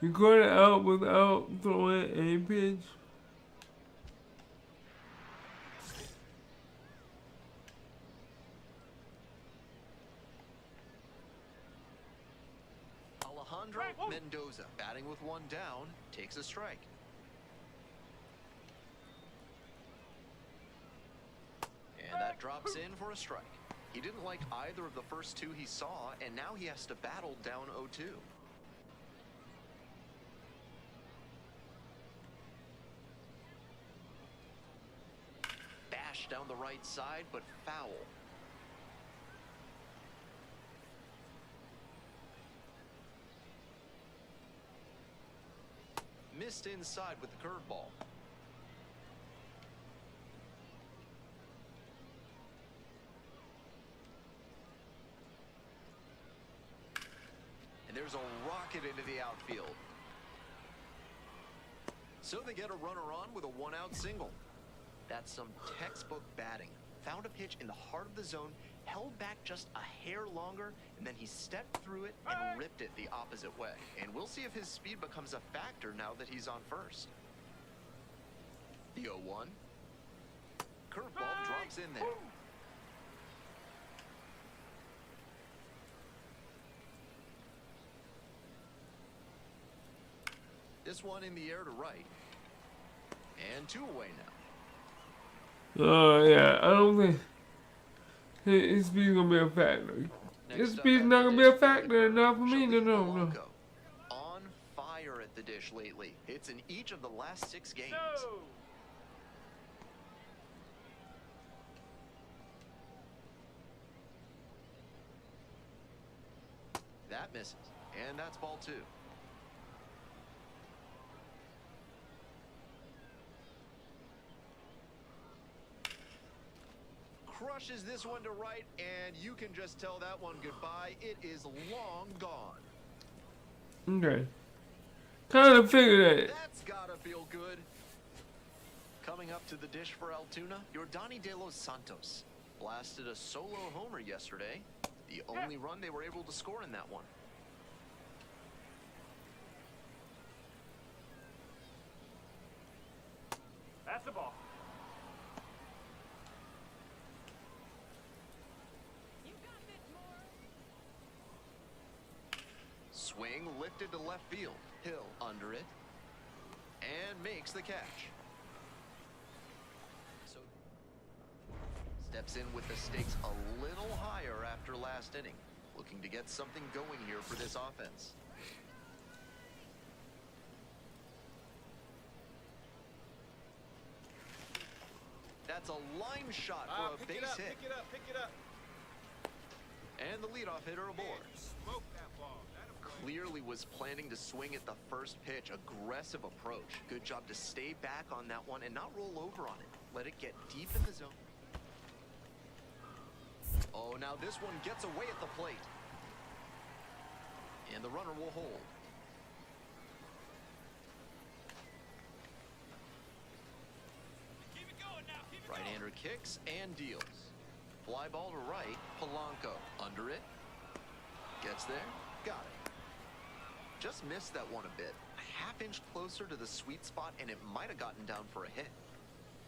You caught it out without throwing a pitch. Alejandro Mendoza, batting with one down, takes a strike. And that drops in for a strike. He didn't like either of the first two he saw, and now he has to battle down 0-2. Bash down the right side, but foul. Missed inside with the curveball. there's a rocket into the outfield. So they get a runner on with a one-out single. That's some textbook batting. Found a pitch in the heart of the zone, held back just a hair longer, and then he stepped through it and ripped it the opposite way. And we'll see if his speed becomes a factor now that he's on first. The 0-1. Curveball drops in there. This one in the air to right. And 2 away now. Yeah, I don't think his speed's gonna be a factor. His speed's not gonna be a factor enough for me. No. On fire at the dish lately. Hits in each of the last 6 games. No. That misses. And that's ball 2. Crushes this one to right, and you can just tell that one goodbye. It is long gone. Okay. Kind of figured that. That's gotta feel good. Coming up to the dish for Altoona, Yordani De Los Santos blasted a solo homer yesterday. The only run they were able to score in that one. That's the ball. Swing lifted to left field. Hill under it. And makes the catch. So steps in with the stakes a little higher after last inning. Looking to get something going here for this offense. That's a line shot for a base hit. Pick it up. And the leadoff hitter aboard. Smoke that ball. Clearly was planning to swing at the first pitch. Aggressive approach. Good job to stay back on that one and not roll over on it. Let it get deep in the zone. Oh, now this one gets away at the plate. And the runner will hold. Keep it going now. Keep it going. Right-hander kicks and deals. Fly ball to right. Polanco under it. Gets there. Got it. Just missed that one a bit. A half-inch closer to the sweet spot, and it might have gotten down for a hit.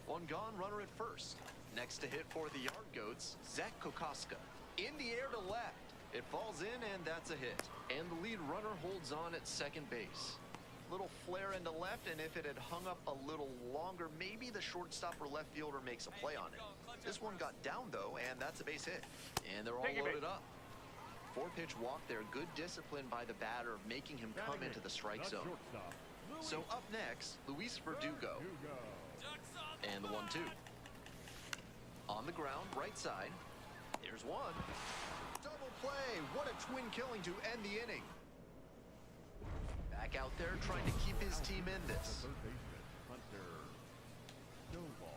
One gone, runner at first. Next to hit for the Yard Goats, Zach Kokoska. In the air to left. It falls in, and that's a hit. And the lead runner holds on at second base. Little flare into left, and if it had hung up a little longer, maybe the shortstop or left fielder makes a play on it. This one got down, though, and that's a base hit. And they're all loaded up. 4-pitch walk there. Good discipline by the batter, making him come into the strike zone. So up next, Luis Verdugo. And the 1-2. On the ground, right side. There's one. Double play. What a twin killing to end the inning. Back out there trying to keep his team in this. Third baseman, Hunter Snowball.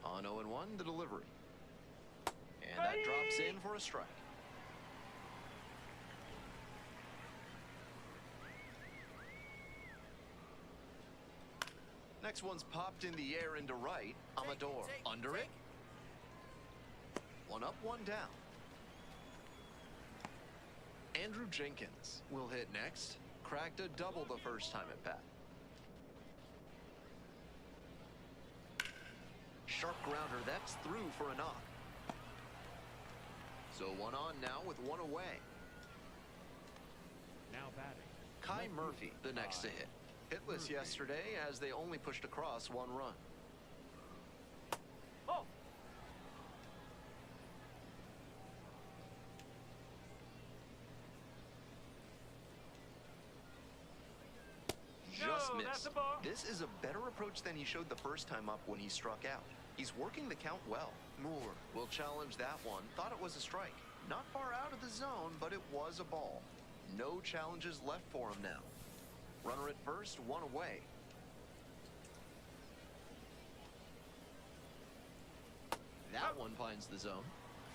On 0-1, the delivery. And that drops in for a strike. Next one's popped in the air into right. Amador under it. One up, one down. Andrew Jenkins will hit next. Cracked a double the first time at bat. Sharp grounder, that's through for a knock. So one on now with one away. Now batting. Kai Murphy, the next to hit. Hitless yesterday as they only pushed across one run. Oh. Just No, that's missed. a ball. This is a better approach than he showed the first time up when he struck out. He's working the count well. Moore will challenge that one. Thought it was a strike. Not far out of the zone, but it was a ball. No challenges left for him now. Runner at first, one away. That one finds the zone.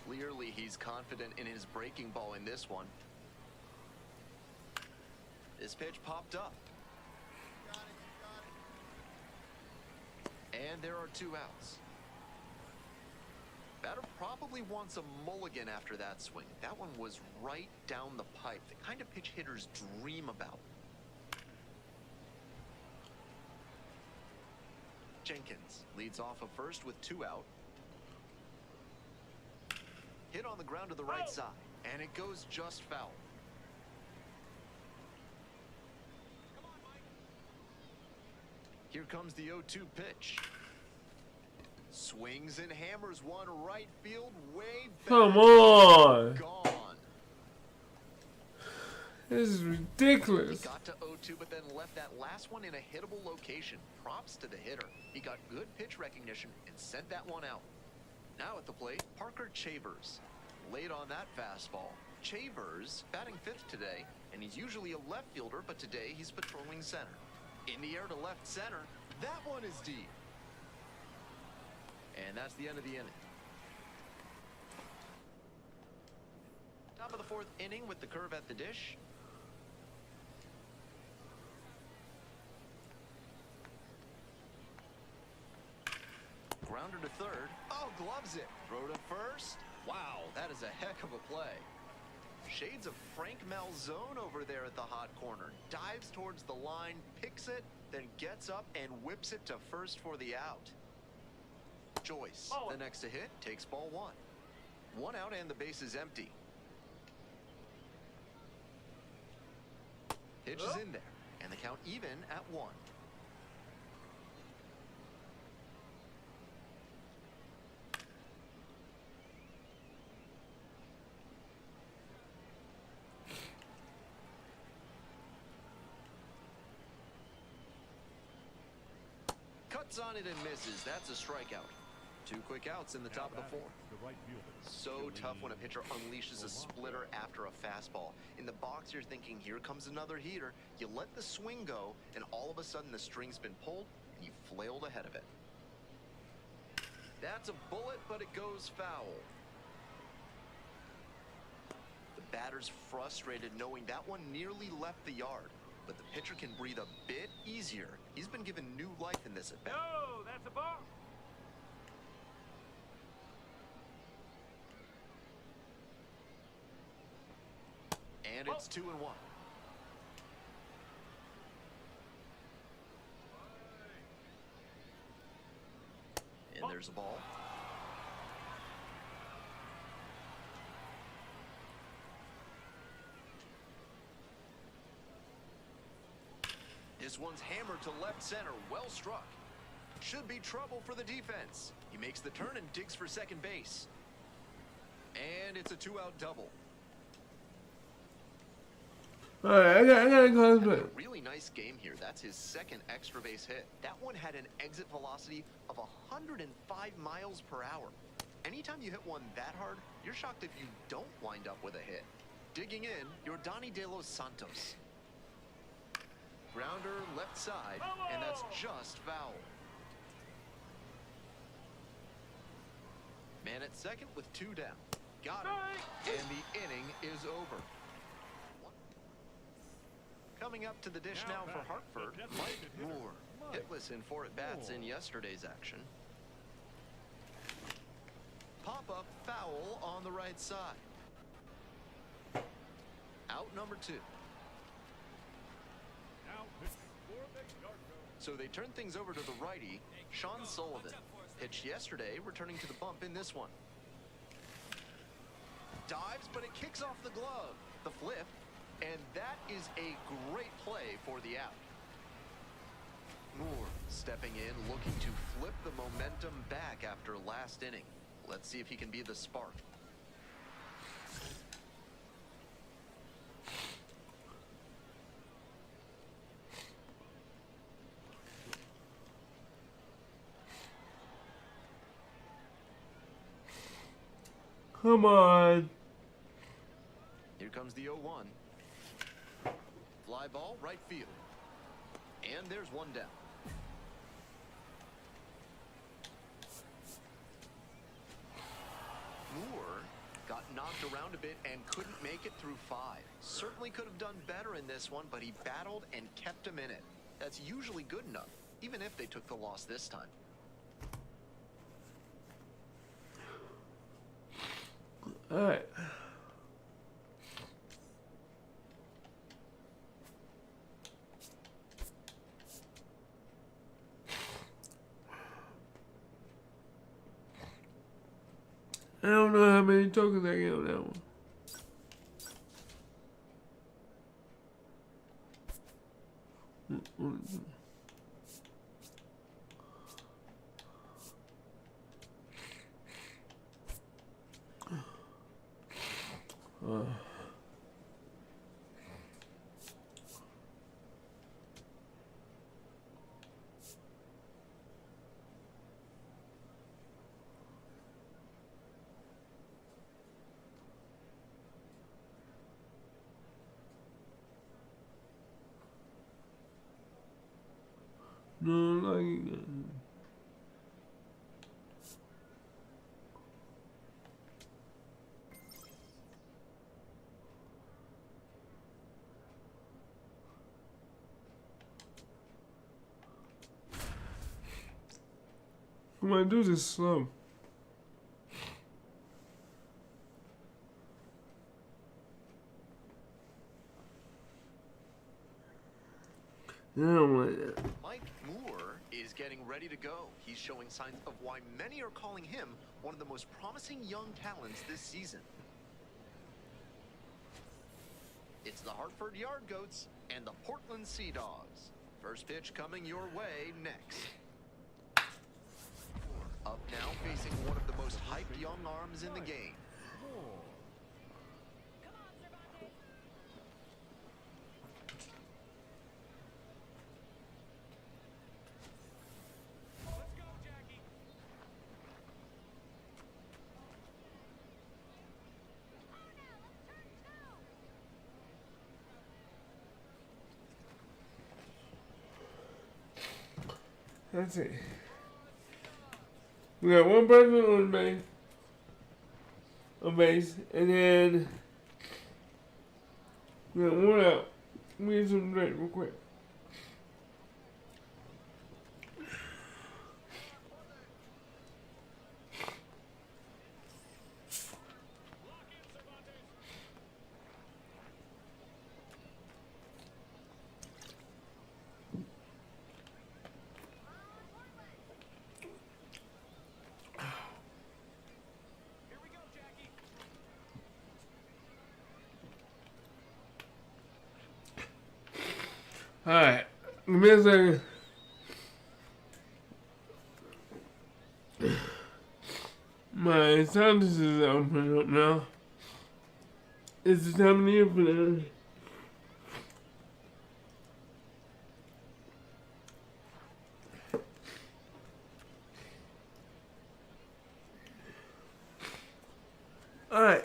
Clearly, he's confident in his breaking ball in this one. This pitch popped up. And there are 2 outs. Batter probably wants a mulligan after that swing. That one was right down the pipe. The kind of pitch hitters dream about. Jenkins leads off of first with 2 out. Hit on the ground to the right side, and it goes just foul. Here comes the 0-2 pitch. Swings and hammers one right field, way back. Come on. Gone. This is He ridiculous. got to 0-2, but then left that last one in a hittable location. Props to the hitter. He got good pitch recognition and sent that one out. Now at the plate, Parker Chavers. Late on that fastball. Chavers batting 5th today, and he's usually a left fielder, but today he's patrolling center. In the air to left center. That one is deep. And that's the end of the inning. Top of the 4th inning with the curve at the dish. Grounder to third. Oh, gloves it. Throw to first. Wow, that is a heck of a play. Shades of Frank Malzone over there at the hot corner. Dives towards the line, picks it, then gets up and whips it to first for the out. Joyce, the next to hit, takes ball 1. 1 out and the base is empty. Pitch is in there, and the count even at 1. Cuts on it and misses. That's a strikeout. 2 quick outs in the top of the 4th. The right fielder. So tough when a pitcher unleashes a splitter after a fastball. In the box, you're thinking, here comes another heater. You let the swing go, and all of a sudden the string's been pulled, and you flailed ahead of it. That's a bullet, but it goes foul. The batter's frustrated knowing that one nearly left the yard. But the pitcher can breathe a bit easier. He's been given new life in this at bat. No, that's a ball. And it's 2-1. And there's a ball. This one's hammered to left center. Well struck. Should be trouble for the defense. He makes the turn and digs for second base. And it's a 2-out double. Alright, I gotta call Having this a really nice game here. That's his 2nd extra base hit. That one had an exit velocity of 105 miles per hour. Anytime you hit one that hard, you're shocked if you don't wind up with a hit. Digging in, your Donnie De Los Santos. Grounder left side, and that's just foul. Man at second with 2 down. Got him. And the inning is over. Coming up to the dish now for Hartford, Mike Moore. Hitless in 4 at-bats in yesterday's action. Pop-up foul on the right side. Out number 2. Now pitching for the Yargo. So they turn things over to the righty, Sean Sullivan. Pitched yesterday, returning to the bump in this one. Dives, but it kicks off the glove. The flip, and that is a great play for the out. Moore stepping in, looking to flip the momentum back after last inning. Let's see if he can be the spark. Come on. Here comes the 0-1. Fly ball, right field. And there's one down. Moore got knocked around a bit and couldn't make it through 5. Certainly could have done better in this one, but he battled and kept him in it. That's usually good enough, even if they took the loss this time. All right. I don't know how many tokens I get on that one. No, like come on, do this slow. I don't like that. Mike Moore is getting ready to go. He's showing signs of why many are calling him one of the most promising young talents this season. It's the Hartford Yard Goats and the Portland Sea Dogs. First pitch coming your way next. Up now facing one of the most hyped young arms in the game. Let's go, Jackie. That's it. We got one person on base, and then we got one out. We need some drink real quick. Here we go, Jackie. Alright, give me a second. My sinus is opening up now. It's the time of the year for that. Alright.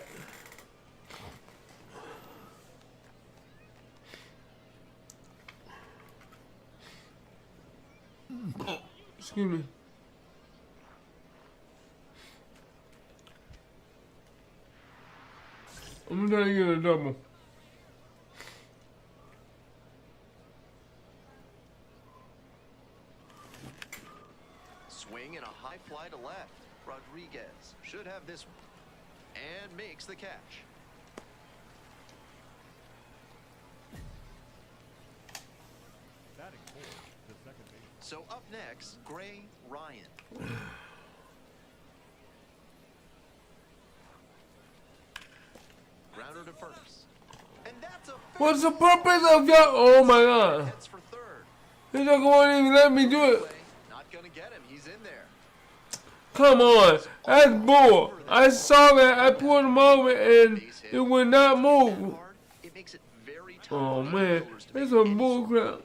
Excuse me. I'm trying to get a double. Swing and a high fly to left. Rodriguez should have this one. And makes the catch. Batting fourth, the second baseman. So up next, Gray Ryan. Grounder to first. And that's a What's the purpose of your? Oh my god. Heads for third. This guy won't even let me do it. Not gonna get him. He's in there. Come on. That's bull. I saw that. I pulled him over and it would not move. It makes it very tough Oh on man. outfielders to That's make a any bull sort crap. of-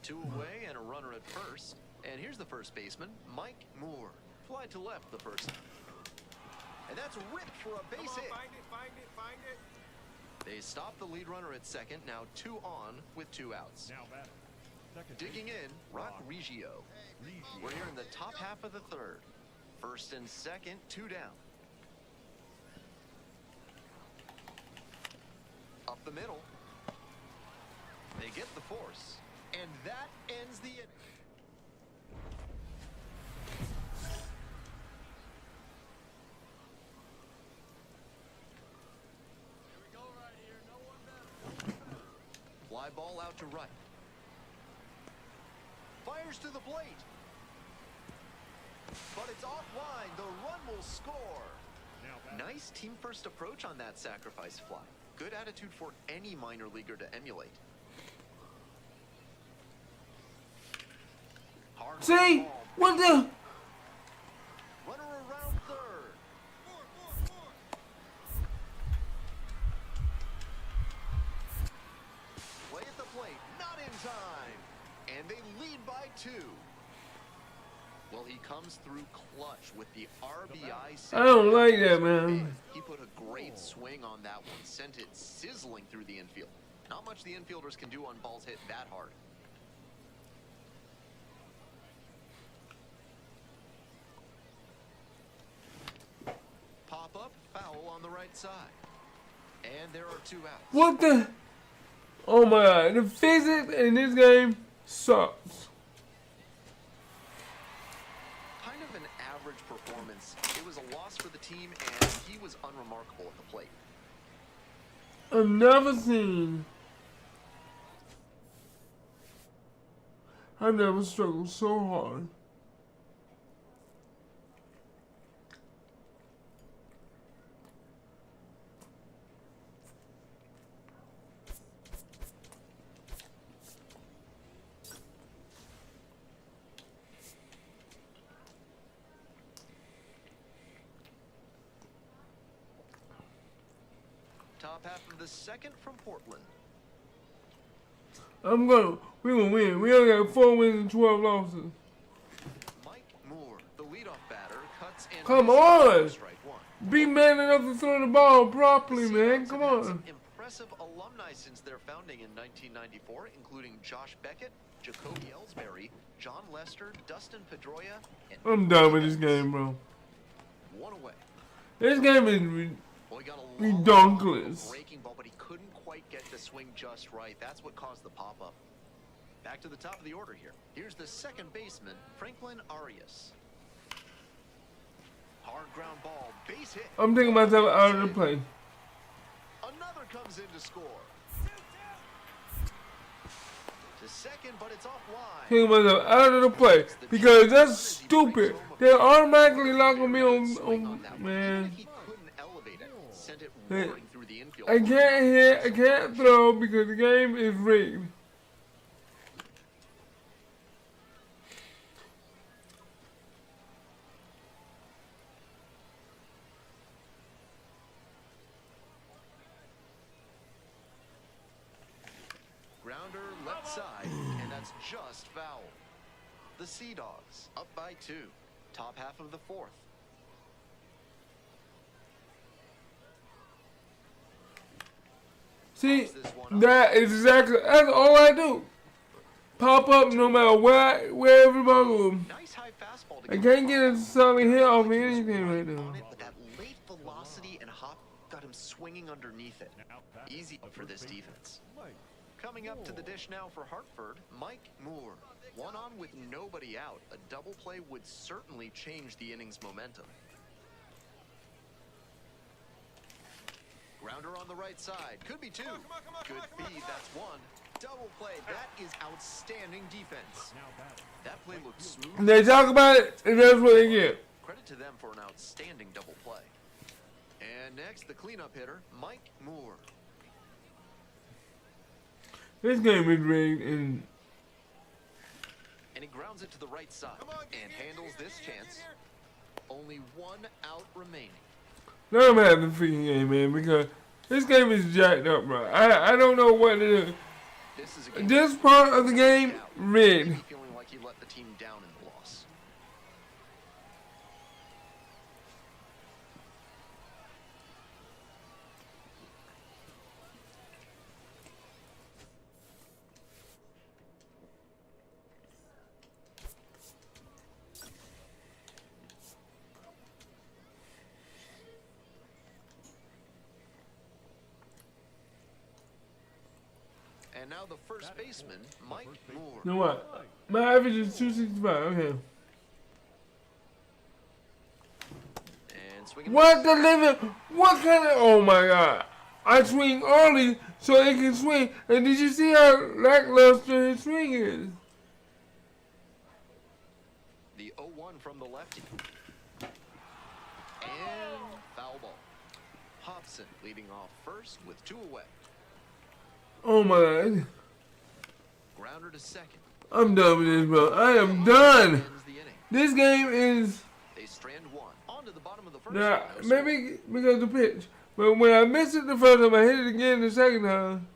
Two away and a runner at first. And here's the first baseman, Mike Moore. Fly to left the first time. And that's ripped for a base hit. Find it. They stop the lead runner at second. Now 2 on with 2 outs. Now batting. Second Digging in, Rock Reggio. Reggio. We're here in the top half of the third. First and second, 2 down. Up the middle. They get the force. And that ends the inning. Fly ball out to right. Fires to the plate. But it's offline. The run will score. Now batting. Nice team first approach on that sacrifice fly. Good attitude for any minor leaguer to emulate. Hard See? ball. What the? Runner around third. Play at the plate, not in time. And they lead by 2. Well, he comes through clutch with the RBI. I don't like that, man. He put a great swing on that one, sent it sizzling through the infield. Not much the infielders can do on balls hit that hard. Pop up, foul on the right side. And there are 2 outs. What the? Oh my god, the physics in this game sucks. Kind of an average performance. It was a loss for the team, and he was unremarkable at the plate. I've never seen. I've never struggled so hard. Top half of the second from Portland. We're gonna win. We only got 4 wins and 12 losses. Mike Moore, the leadoff batter, cuts and Come misses on! for strike 1. Be man enough to throw the ball properly, The man. Seahawks Come have had some on. impressive alumni since their founding in 1994, including Josh Beckett, Jacoby Ellsbury, John Lester, Dustin Pedroia, and I'm done with this game, bro. 1 away. This game is Well, he got a redonkulous. breaking ball, but he couldn't quite get the swing just right. That's what caused the pop-up. Back to the top of the order here. Here's the second baseman, Franklin Arias. Hard ground ball, base hit. I'm taking myself out of the play. Another comes in to score. To second, but it's offline. Taking myself out of the play because that's stupid. They automatically locking me on man. He couldn't elevate it. Sent it Hey, roaring through the infield. I can't hit, I can't throw because the game is rigged. Grounder left side, and that's just foul. The Sea Dogs up by 2. Top half of the fourth. See, that is that's all I do. Pop up no matter where everybody goes. Nice high fastball to I get can't get a solid hit off of anything right now. on it, but that late velocity and hop got him swinging underneath it. Easy for this defense. Coming up to the dish now for Hartford, Mike Moore. 1 on with nobody out. A double play would certainly change the inning's momentum. Grounder on the right side. Could be 2. Good feed. That's 1. Double play. That is outstanding defense. That play looked smooth. They talk about it, and that's what they get. Credit to them for an outstanding double play. And next, the cleanup hitter, Mike Moore. This game is rigged, and And he grounds it to the right side and handles this chance. Only 1 out remaining. let them have the freaking game, man, because this game is jacked up, bro. I don't know what to do. This is a game This part of the game, rigged. maybe feeling like he let the team down in the loss. And now the first baseman, Mike Moore. You know what? My average is 265. Okay. And swinging. What the living? What kind of? Oh my God! I swing early so it can swing. And did you see how lackluster his swing is? The 0-1 from the lefty. And foul ball. Hobson leading off first with 2 away. Oh my God! Grounder to second. I'm done with this, bro. I am done. Ends the inning. This game is. They strand one. On to the bottom of the first. Now, No score. maybe because of the pitch. But when I missed it the first time, I hit it again the second time.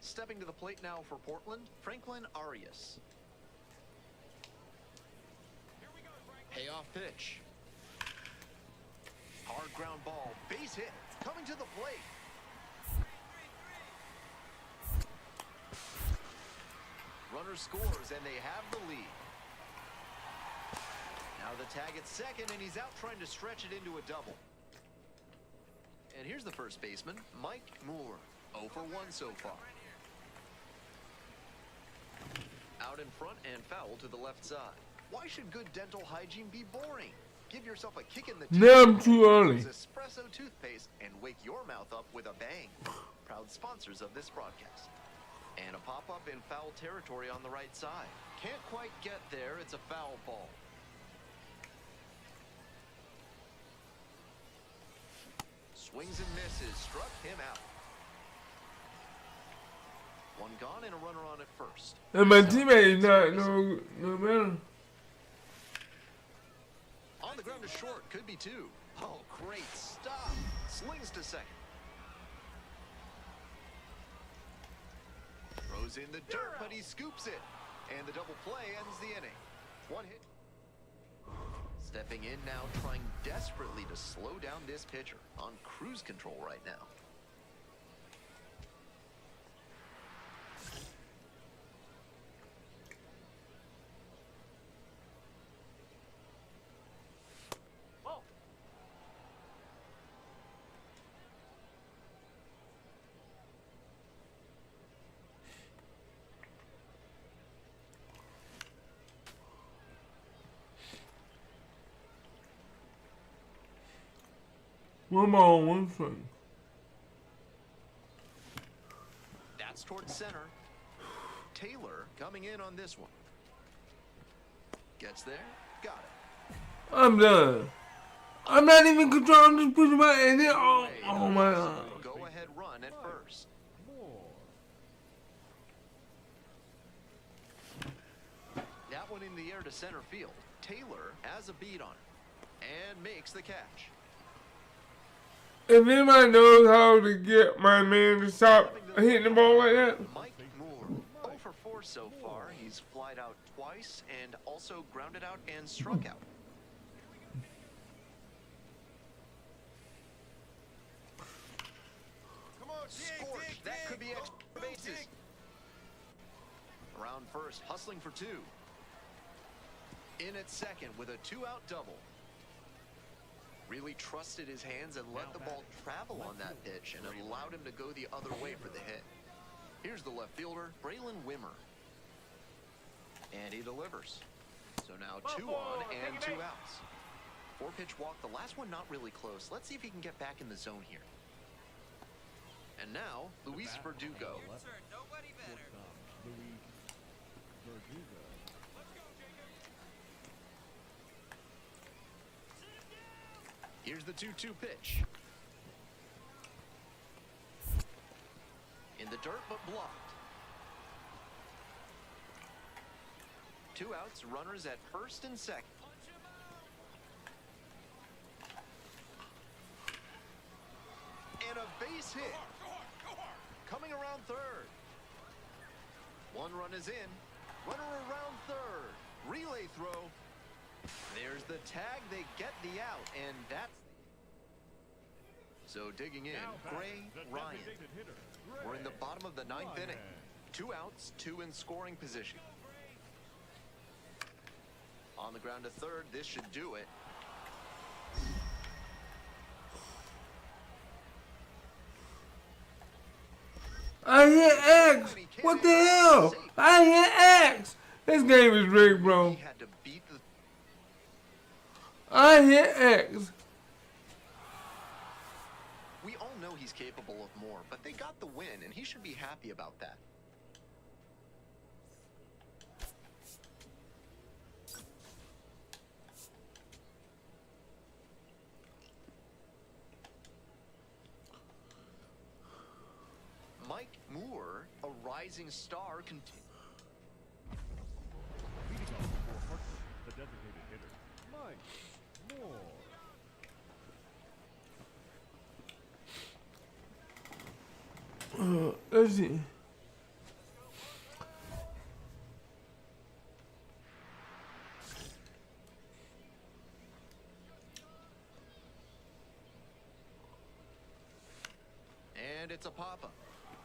Stepping to the plate now for Portland, Franklin Arias. Payoff pitch. Hard ground ball, base hit, coming to the plate. Runner scores and they have the lead. Now the tag at second and he's out trying to stretch it into a double. And here's the first baseman, Mike Moore. 0 for 1 so far. Out in front and foul to the left side. Why should good dental hygiene be boring? Give yourself a kick in the teeth. Now I'm too early. Use Espresso toothpaste and wake your mouth up with a bang. Proud sponsors of this broadcast. And a pop-up in foul territory on the right side. Can't quite get there. It's a foul ball. Swings and misses. Struck him out. One gone and a runner on at first. And my teammate is not no better. On the ground to short. Could be 2. Oh, great stop. Slings to second. Throws in the dirt, but he scoops it. And the double play ends the inning. 1 hit. Stepping in now, trying desperately to slow down this pitcher. On cruise control right now. One ball, one swing. That's towards center. Taylor coming in on this one. Gets there. Got it. I'm done. I'm not even controlling. I'm just pushing my and then oh my God. Go ahead run at first. That one in the air to center field. Taylor has a beat on it and makes the catch. If anybody knows how to get my man to stop hitting the ball like that, Mike Moore, 0 for 4 so far. He's flied out twice and also grounded out and struck out. Come on, Scorch. That could be extra bases. Around first, hustling for 2. In at second with a 2-out double. Really trusted his hands and let the ball travel on that pitch and allowed him to go the other way for the hit. Here's the left fielder, Braylon Wimmer. And he delivers. So now 2 on and 2 outs. 4-pitch walk, the last one not really close. Let's see if he can get back in the zone here. And now, Luis Verdugo. Your turn. Nobody better. Luis Verdugo. Here's the 2-2 pitch. In the dirt, but blocked. 2 outs, runners at first and second. And a base hit. Coming around third. 1 run is in. Runner around third. Relay throw. There's the tag. They get the out, and that's... So digging in, Gray Ryan. We're in the bottom of the 9th inning. 2 outs, 2 in scoring position. On the ground to third, this should do it. I hit X. What the hell? I hit X. This game is rigged, bro. He had to beat the I hit X. We all know he's capable of more, but they got the win, and he should be happy about that. Mike Moore, a rising star, continues. Leading off for Hartford, the designated hitter, Mike Moore. Let's see. And it's a pop-up.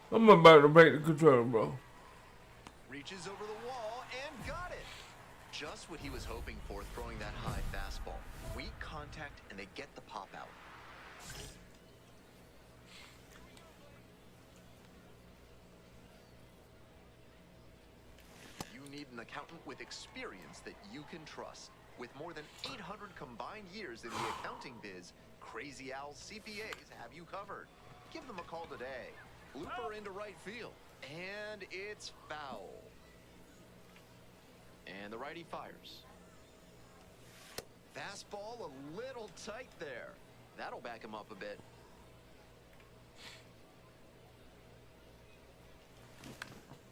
I'm about to break the controller, bro. Reaches over the wall and got it. Just what he was hoping for, throwing that high fastball. Weak contact, and they get the pop out. You need an accountant with experience that you can trust. With more than 800 combined years in the accounting biz, Crazy Al CPAs have you covered. Give them a call today. Looper into right field. And it's foul. And the righty fires. Fastball a little tight there. That'll back him up a bit.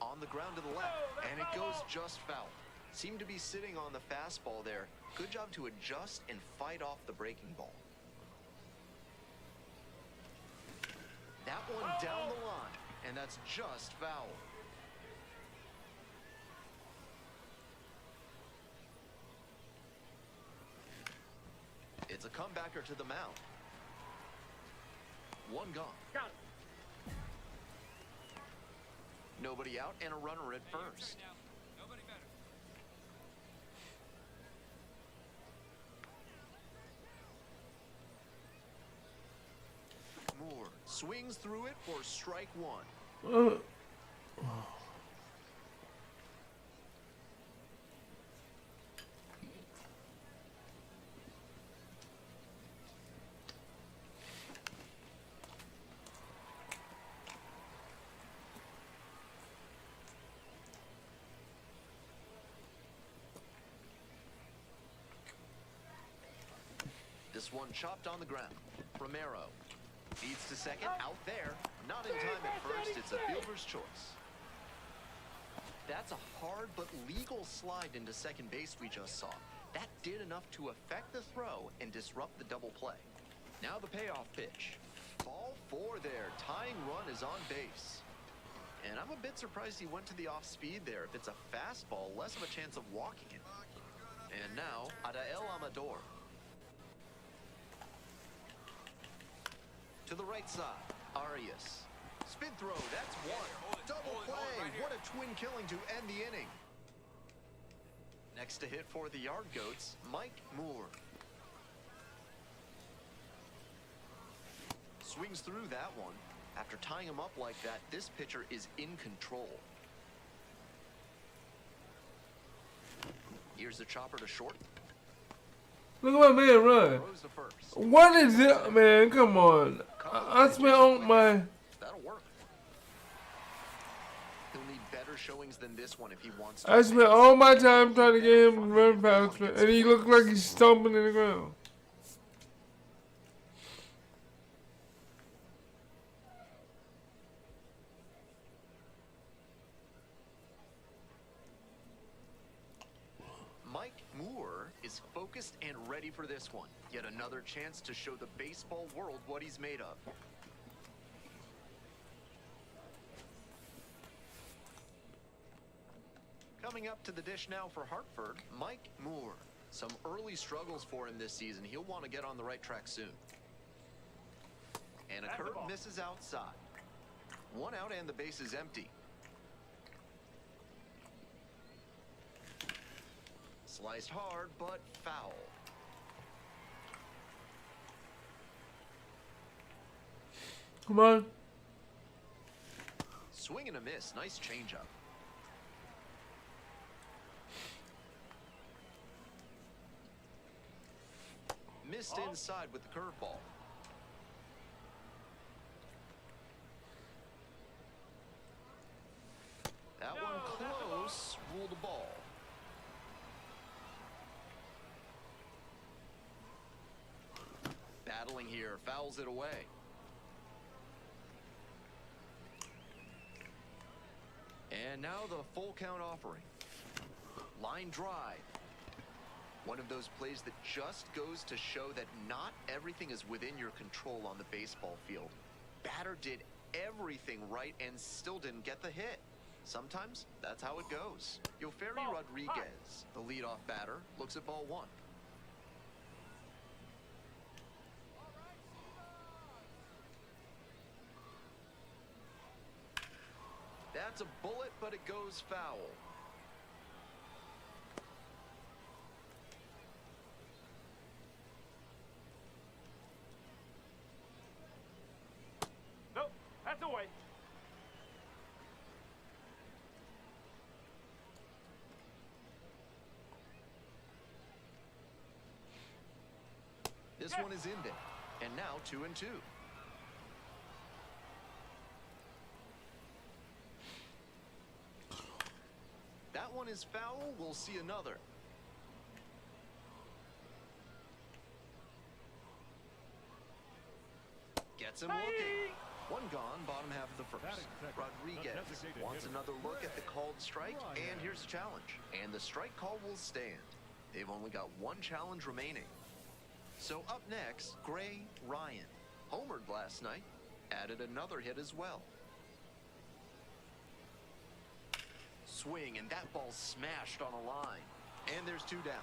On the ground to the left, and it goes just foul. Seemed to be sitting on the fastball there. Good job to adjust and fight off the breaking ball. That one down the line, and that's just foul. It's a comebacker to the mound. One gone. Got it. Nobody out and a runner at first. Right now. Nobody better. Moore swings through it for strike one. This one chopped on the ground. Romero feeds to second, out there. Not in time at first, it's a fielder's choice. That's a hard but legal slide into second base we just saw. That did enough to affect the throw and disrupt the double play. Now the payoff pitch. Ball four there, tying run is on base. And I'm a bit surprised he went to the off speed there. If it's a fastball, less of a chance of walking it. And now, Adael Amador. To the right side, Arias. Spin throw, that's one. Double play, what a twin killing to end the inning. Next to hit for the Yard Goats, Mike Moore. Swings through that one. After tying him up like that, this pitcher is in control. Here's the chopper to short. Look at my man run. Throws to first. What is it, man? Come on. I spent on my. That'll work. He'll need better showings than this one if he wants to. I spent all my time trying to get him to run past me, and he looked like he's stomping in the ground. Mike Moore is focused and ready for this one. Yet another chance to show the baseball world what he's made of. Coming up to the dish now for Hartford, Mike Moore. Some early struggles for him this season. He'll want to get on the right track soon. And a curve misses outside. One out and the base is empty. Sliced hard, but foul. Come on. Swing and a miss. Nice changeup. Missed inside with the curveball. That one close. Ruled the ball. Battling here. Fouls it away. And now the full count offering. Line drive. One of those plays that just goes to show that not everything is within your control on the baseball field. Batter did everything right and still didn't get the hit. Sometimes that's how it goes. Yoferi Rodriguez, the leadoff batter, looks at ball one. That's a bullet, but it goes foul. Nope, that's away. This one is in there. And now 2-2. That one is foul. We'll see another. Gets him looking. One gone, bottom half of the first. Rodriguez wants another look at the called strike, and here's the challenge. And the strike call will stand. They've only got one challenge remaining. So up next, Gray Ryan. Homered last night, added another hit as well. Swing, and that ball smashed on a line. And there's two down.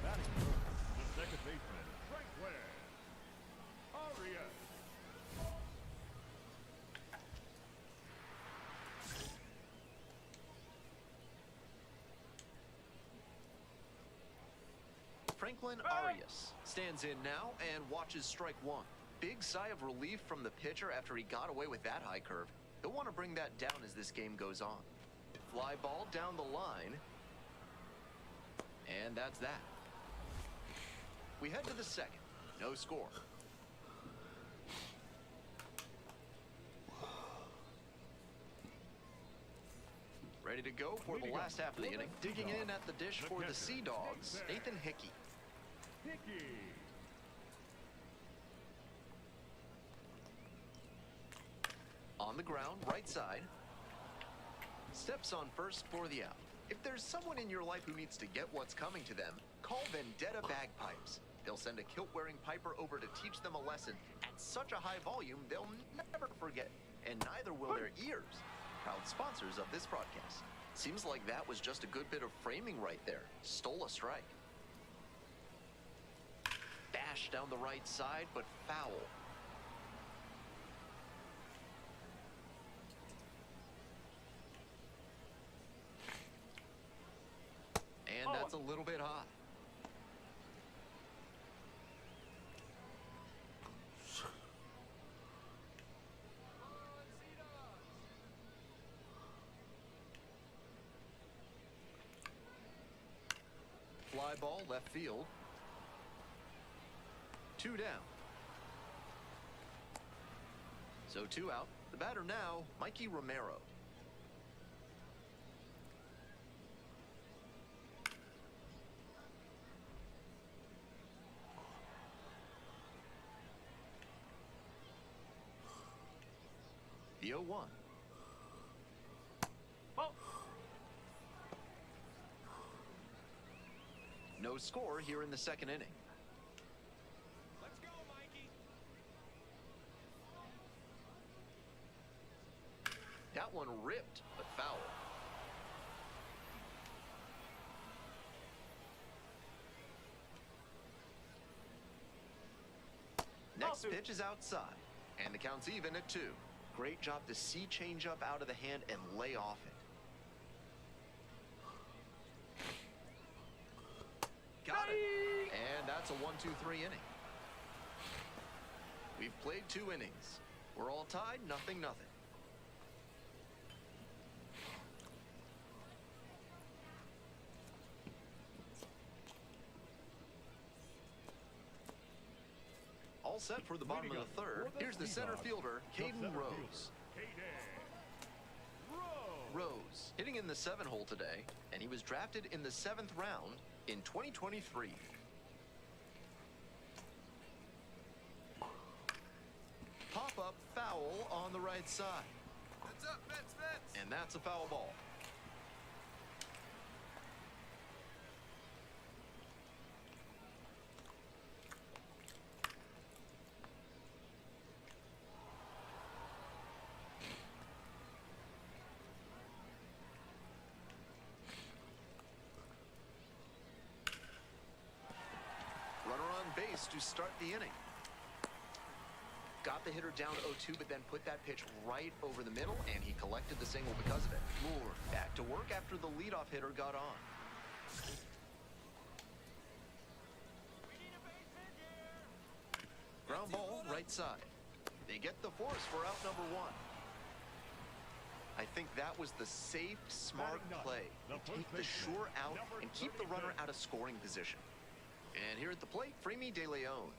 Batting first, the second baseman, Franklin Arias. Franklin Arias stands in now and watches strike one. Big sigh of relief from the pitcher after he got away with that high curve. He'll want to bring that down as this game goes on. Fly ball down the line. And that's that. We head to the second. No score. Ready to go for the last half of the inning. Digging in at the dish for the Sea Dogs, Nathan Hickey. Hickey. On the ground, right side. Steps on first for the out. If there's someone in your life who needs to get what's coming to them, call Vendetta Bagpipes. They'll send a kilt-wearing piper over to teach them a lesson at such a high volume they'll never forget. And neither will their ears. Proud sponsors of this broadcast. Seems like that was just a good bit of framing right there. Stole a strike. Bash down the right side, but foul. And that's a little bit hot. Fly ball left field. Two down. So two out. The batter now, Mikey Romero. The 0-1. Ball. No score here in the second inning. Let's go, Mikey. That one ripped, but foul. Next pitch is outside, and the count's even at 2. Great job to see changeup out of the hand and lay off it. Got it. And that's a 1-2-3 inning. We've played 2 innings. We're all tied, 0-0. All set for the bottom of the third. Here's the center fielder, Caden Rose. Rose, hitting in the 7-hole today, and he was drafted in the 7th round in 2023. Pop-up foul on the right side. Heads up, Mets. And that's a foul ball. Runner on base to start the inning. Got the hitter down 0-2, but then put that pitch right over the middle, and he collected the single because of it. Moore back to work after the leadoff hitter got on. Ground ball, right side. They get the force for out number 1. I think that was the safe, smart play. You take the sure out and keep the runner out of scoring position. And here at the plate, Freemy De Leon.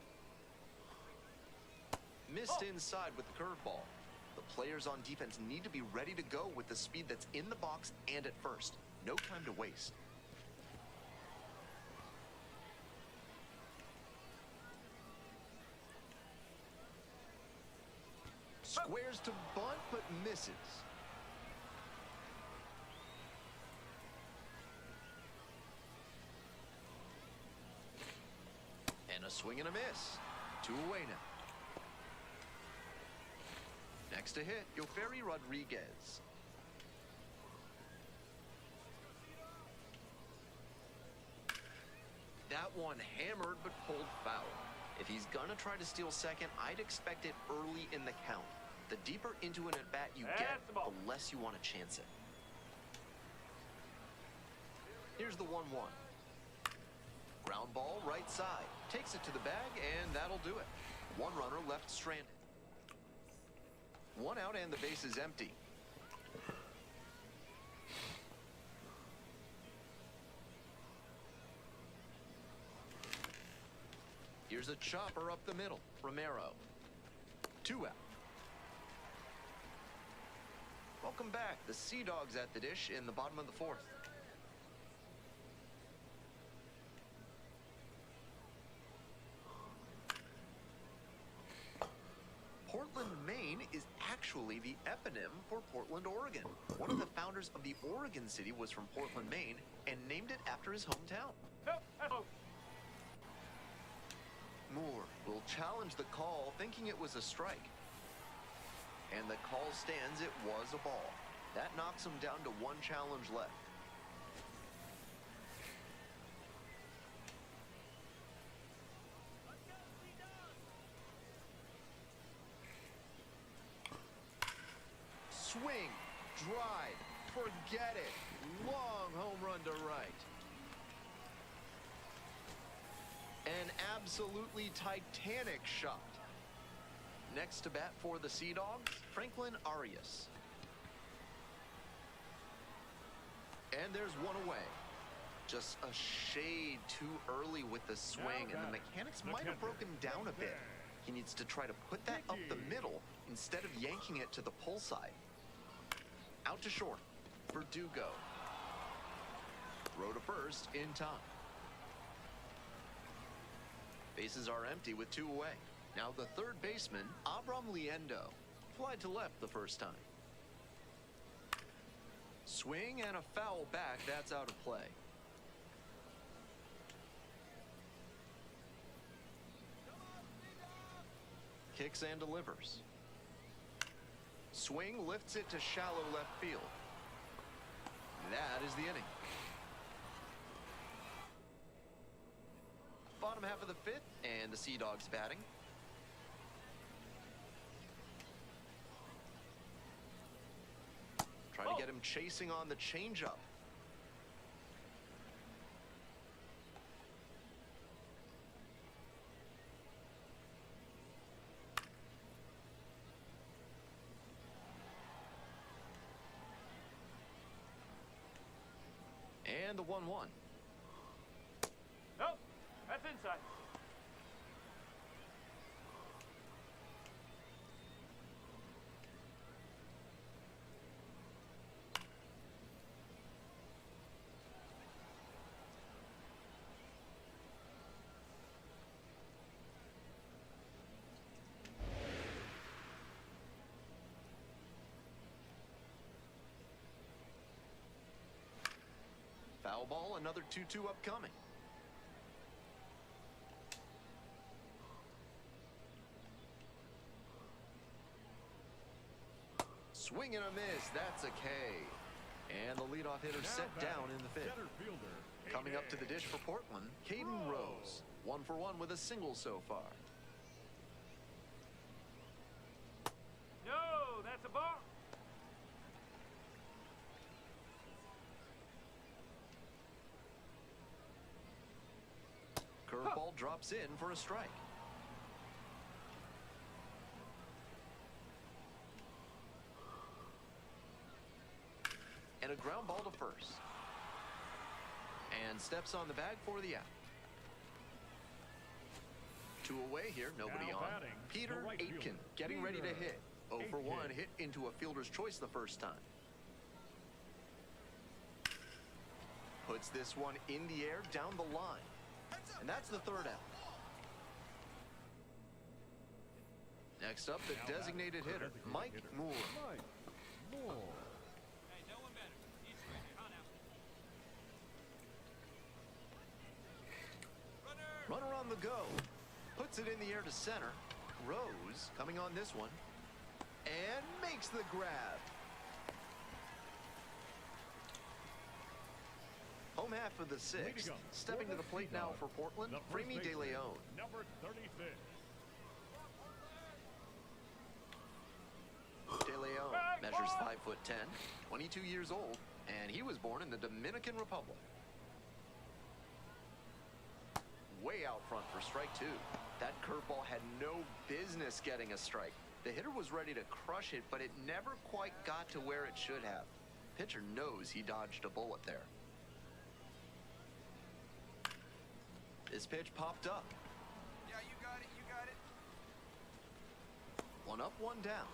Missed inside with the curveball. The players on defense need to be ready to go with the speed that's in the box and at first. No time to waste. Squares to bunt, but misses. And a swing and a miss. 2 away now. Next to hit, Yoferi Rodriguez. That one hammered but pulled foul. If he's gonna try to steal second, I'd expect it early in the count. The deeper into an at-bat you get, the less you want to chance it. Here's the 1-1. Ground ball, right side. Takes it to the bag, and that'll do it. 1 runner left stranded. 1 out, and the base is empty. Here's a chopper up the middle. Romero. 2 out. Welcome back. The Sea Dogs at the dish in the bottom of the 4th. Portland, Maine is actually the eponym for Portland, Oregon. One of the founders of the Oregon City was from Portland, Maine, and named it after his hometown. Moore will challenge the call, thinking it was a strike. And the call stands, it was a ball. That knocks him down to 1 challenge left. Swing, drive, forget it. Long home run to right. An absolutely titanic shot. Next to bat for the Sea Dogs, Franklin Arias. And there's 1 away. Just a shade too early with the swing, and the mechanics might have broken down a bit. He needs to try to put that up the middle instead of yanking it to the pull side. Out to short. Verdugo. Throw to first in time. Bases are empty with 2 away. Now the third baseman, Abram Liendo, flied to left the first time. Swing and a foul back, that's out of play. Kicks and delivers. Swing lifts it to shallow left field. That is the inning. Bottom half of the 5th, and the Sea Dogs batting. Try to get him chasing on the changeup. the 1-1. Nope, that's inside. Foul ball, another 2-2 upcoming. Swing and a miss, that's a K. And the leadoff hitter set down in the fifth. Center fielder. Coming up to the dish for Portland, Caden Rose. 1 for 1 with a single so far. No, that's a ball. Curveball drops in for a strike. And a ground ball to first. And steps on the bag for the out. 2 away here, nobody Now on. batting, Peter the right Aitken fielder, getting ready to Peter hit. 0 for 1, Aitken. hit into a fielder's choice the first time. Puts this one in the air down the line. And that's the third out. Next up, the Now batting, designated the hitter, designated Mike hitter, Moore. Mike Moore. Hey, no one better. He's ready. On out. Runner. Runner on the go. Puts it in the air to center. Rose coming on this one. And makes the grab. Home half of the sixth. Leading up Stepping for to the the plate now Seahawks, for Portland, the first Remy De baseman, Leon. Number 36. De Leon measures 5'10", 22 years old, and he was born in the Dominican Republic. Way out front for strike 2. That curveball had no business getting a strike. The hitter was ready to crush it, but it never quite got to where it should have. Pitcher knows he dodged a bullet there. This pitch popped up. Yeah, you got it, you got it. 1 up, 1 down.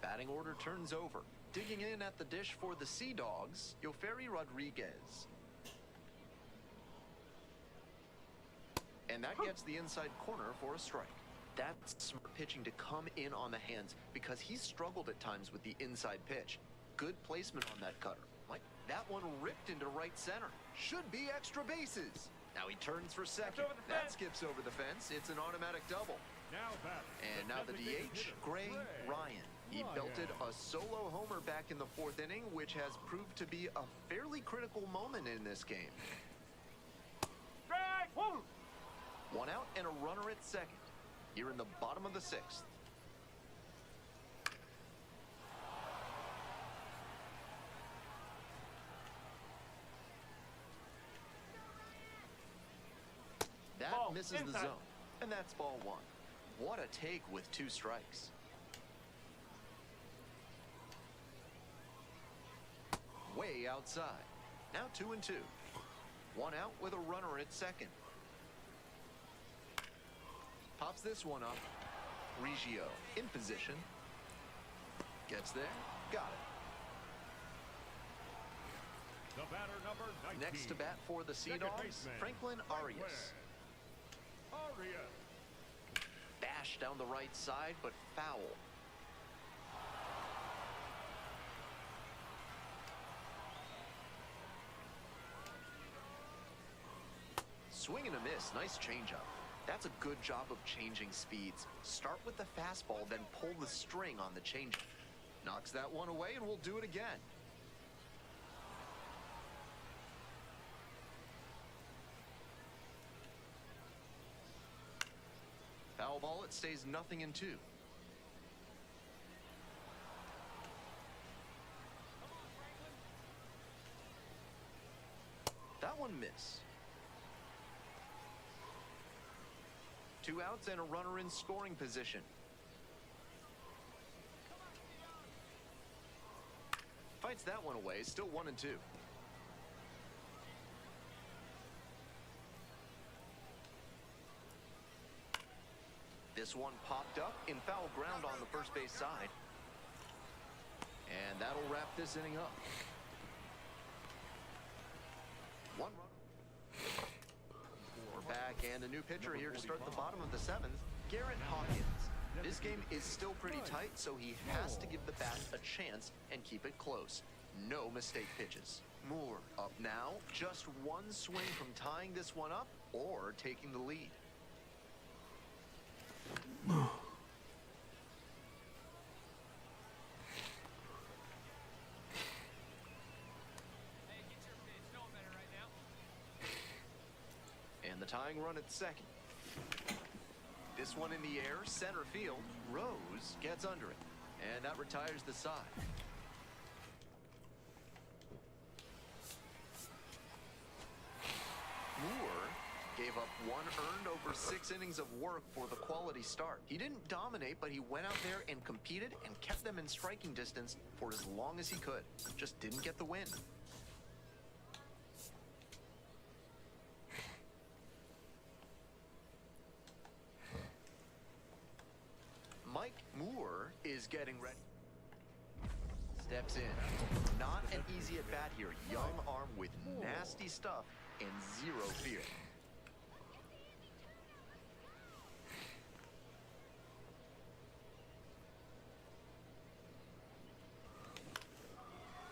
Batting order turns over. Digging in at the dish for the Sea Dogs, Yoferi Rodriguez. And that gets the inside corner for a strike. That's smart pitching to come in on the hands because he struggled at times with the inside pitch. Good placement on that cutter. Like that one ripped into right center. Should be extra bases. Now he turns for second. over the That fence. skips over the fence. It's an automatic double. Now batting. And now the designated DH, hitter, Gray Ryan. He Ryan. belted a solo homer back in the 4th inning, which has proved to be a fairly critical moment in this game. Strike! Woo! 1 out and a runner at second. Here in the bottom of the 6th. That Ball, misses the inside. zone. And that's ball 1. What a take with 2 strikes. Way outside. Now 2-2. 1 out with a runner at second. Pops this one up. Reggio in position. Gets there. Got it. The batter number 19. Next to bat for the Sea Second Dogs, baseman, Franklin Arias. Arias. Bash down the right side, but foul. Swing and a miss. Nice changeup. That's a good job of changing speeds. Start with the fastball, then pull the string on the changeup. Knocks that one away, and we'll do it again. Foul ball, it stays 0-2. That one missed. 2 outs and a runner in scoring position. Puts that one away, still 1-2. This one popped up in foul ground on the first base side. And that'll wrap this inning up. One run. We're back, and a new pitcher here to start the bottom of the seventh, Garrett Hawkins. This game is still pretty tight, so he has to give the bat a chance and keep it close. No mistake pitches. Moore up now, just one swing from tying this one up or taking the lead. Hey, get your pitch. No one better right now. And the tying run at second. This one in the air, center field. Rose gets under it, and that retires the side. Moore gave up one earned over 6 innings of work for the quality start. He didn't dominate, but he went out there and competed and kept them in striking distance for as long as he could. Just didn't get the win. Mike Moore is getting ready. Steps in. Not an easy at bat here. Young arm with nasty stuff and zero fear.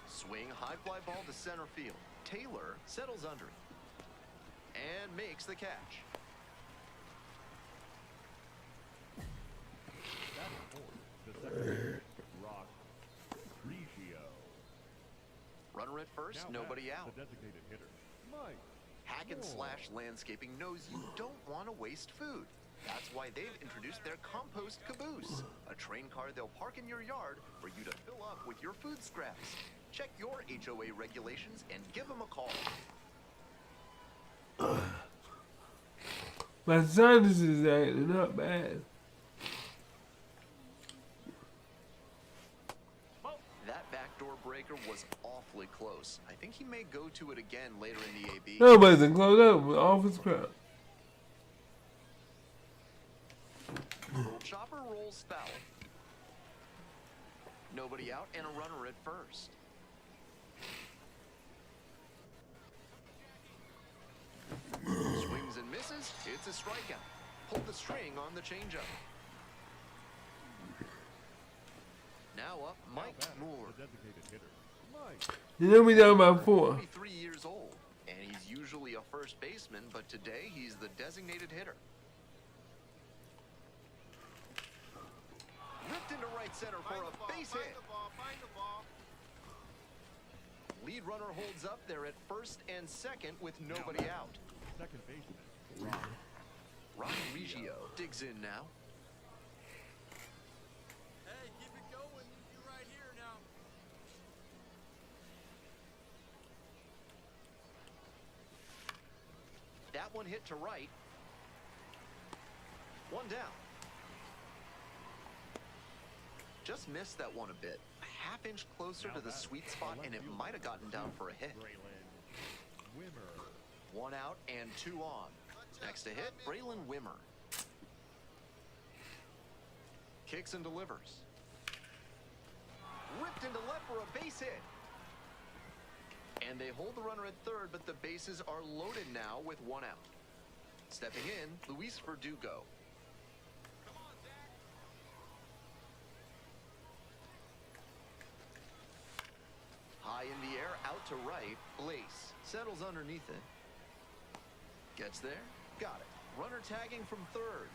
Swing, high fly ball to center field. Taylor settles under it and makes the catch. That's fourth. The second baseman, Rock Reggio. Runner at first, Now nobody batting, out. The designated hitter, Mike Hack and Moore. Slash Landscaping knows you don't want to waste food. That's why they've introduced their Compost Caboose, a train car they'll park in your yard for you to fill up with your food scraps. Check your HOA regulations and give them a call. My sinus is acting up bad. That backdoor breaker was awfully close. I think he may go to it again later in the AB. Nobody's in close up with office crowd. Chopper rolls foul. Nobody out and a runner at first. Swings and misses. It's a strikeout. Pull the string on the changeup. Now up, Mike Batting, Moore. The designated hitter, Mike. You know me down by 4. 23 years old, and he's usually a first baseman, but today he's the designated hitter. Ripped into right center for a base hit. Find the ball. Lead runner holds up there at first and second with nobody out. Second baseman, Rock Rock Reggio digs in now. Hey, keep it going. You're right here now. That one hit to right. One down. Just missed that one a bit. A half inch closer Now to the batting, sweet spot, the and it left might have gotten down for a hit. Braylon Wimmer. 1 out and 2 on. Next to hit, Braylon Wimmer. Kicks and delivers. Ripped into left for a base hit. And they hold the runner at third, but the bases are loaded now with 1 out. Stepping in, Luis Verdugo. High in the air, out to right, Blaze settles underneath it. Gets there, got it. Runner tagging from third.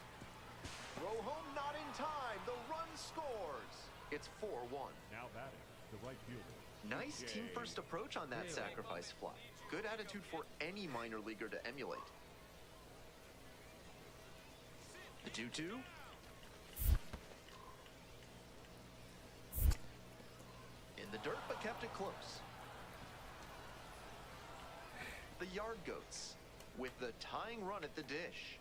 Throw home, not in time. The run scores. It's 4-1. Now batting, the right fielder. Nice team first approach on that sacrifice fly. Good attitude for any minor leaguer to emulate. The 2-2. In the dirt, but kept it close. The Yard Goats with the tying run at the dish.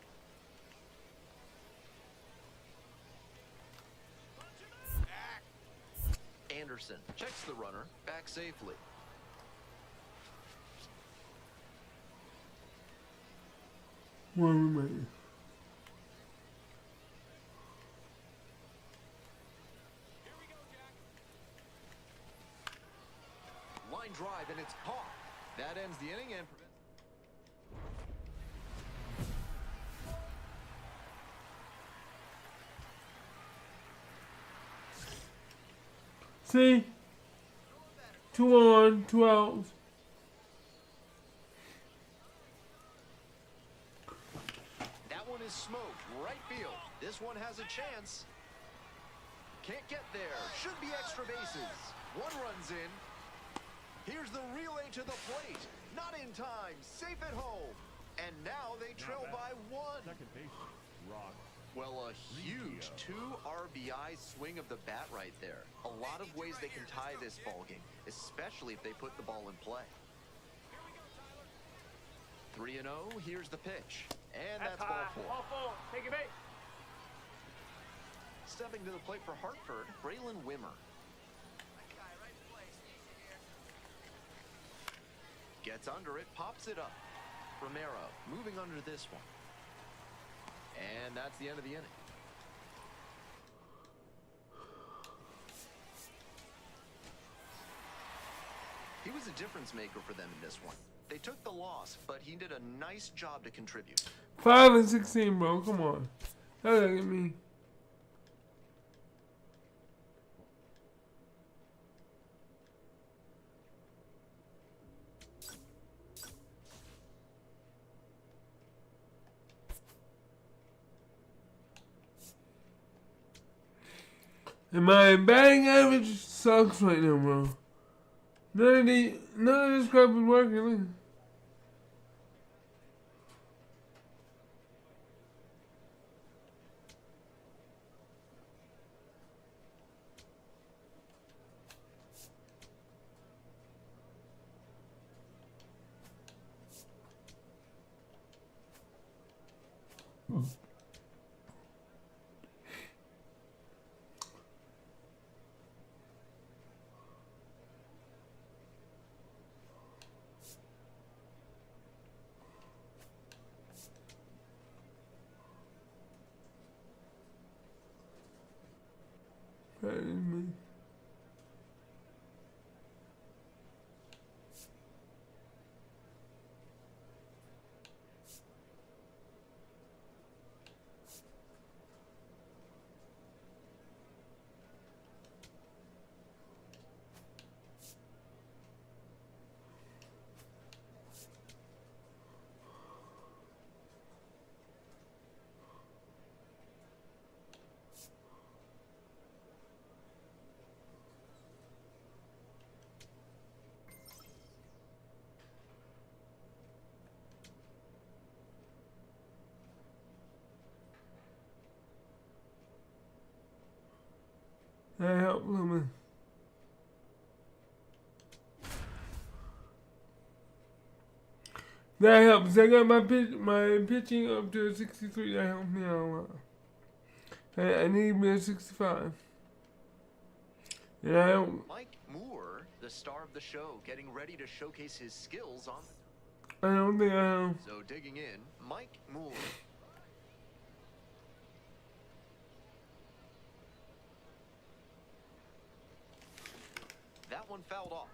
Anderson checks the runner back safely. One remaining. Line drive, and it's caught. That ends the inning and prevents. See? 2 on, 2 outs. That one is smoked. Right field. This one has a chance. Can't get there. Should be extra bases. One runs in. Here's the relay to the plate. Not in time. Safe at home. And now they trail by 1. Second baseman, Rock. Well, a huge 2 RBI swing of the bat right there. A lot of ways they can tie this ball game, especially if they put the ball in play. 3-0, here's the pitch. And that's ball high. 4. Ball 4. Take your base. Stepping to the plate for Hartford, Braylon Wimmer. Right guy, right place. Easy here. Gets under it, pops it up. Romero moving under this one. And that's the end of the inning. He was a difference maker for them in this one. They took the loss, but he did a nice job to contribute. 5 and 16, bro. Come on. That look at me. And my batting average sucks right now, bro. None of this crap is working. That is me. That helped, man. That helps. I got my pitching up to 63. That helped me out a lot. I need to be at 65. And I don't. Mike Moore, the star of the show, getting ready to showcase his skills on. I don't think I am. So digging in, Mike Moore. That one fouled off.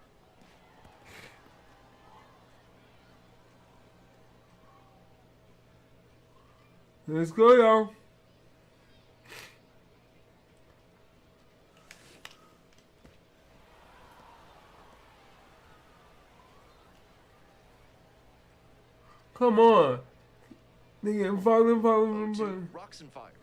Let's go, y'all. Come on. They getting falling. 0-2, rocks and fires.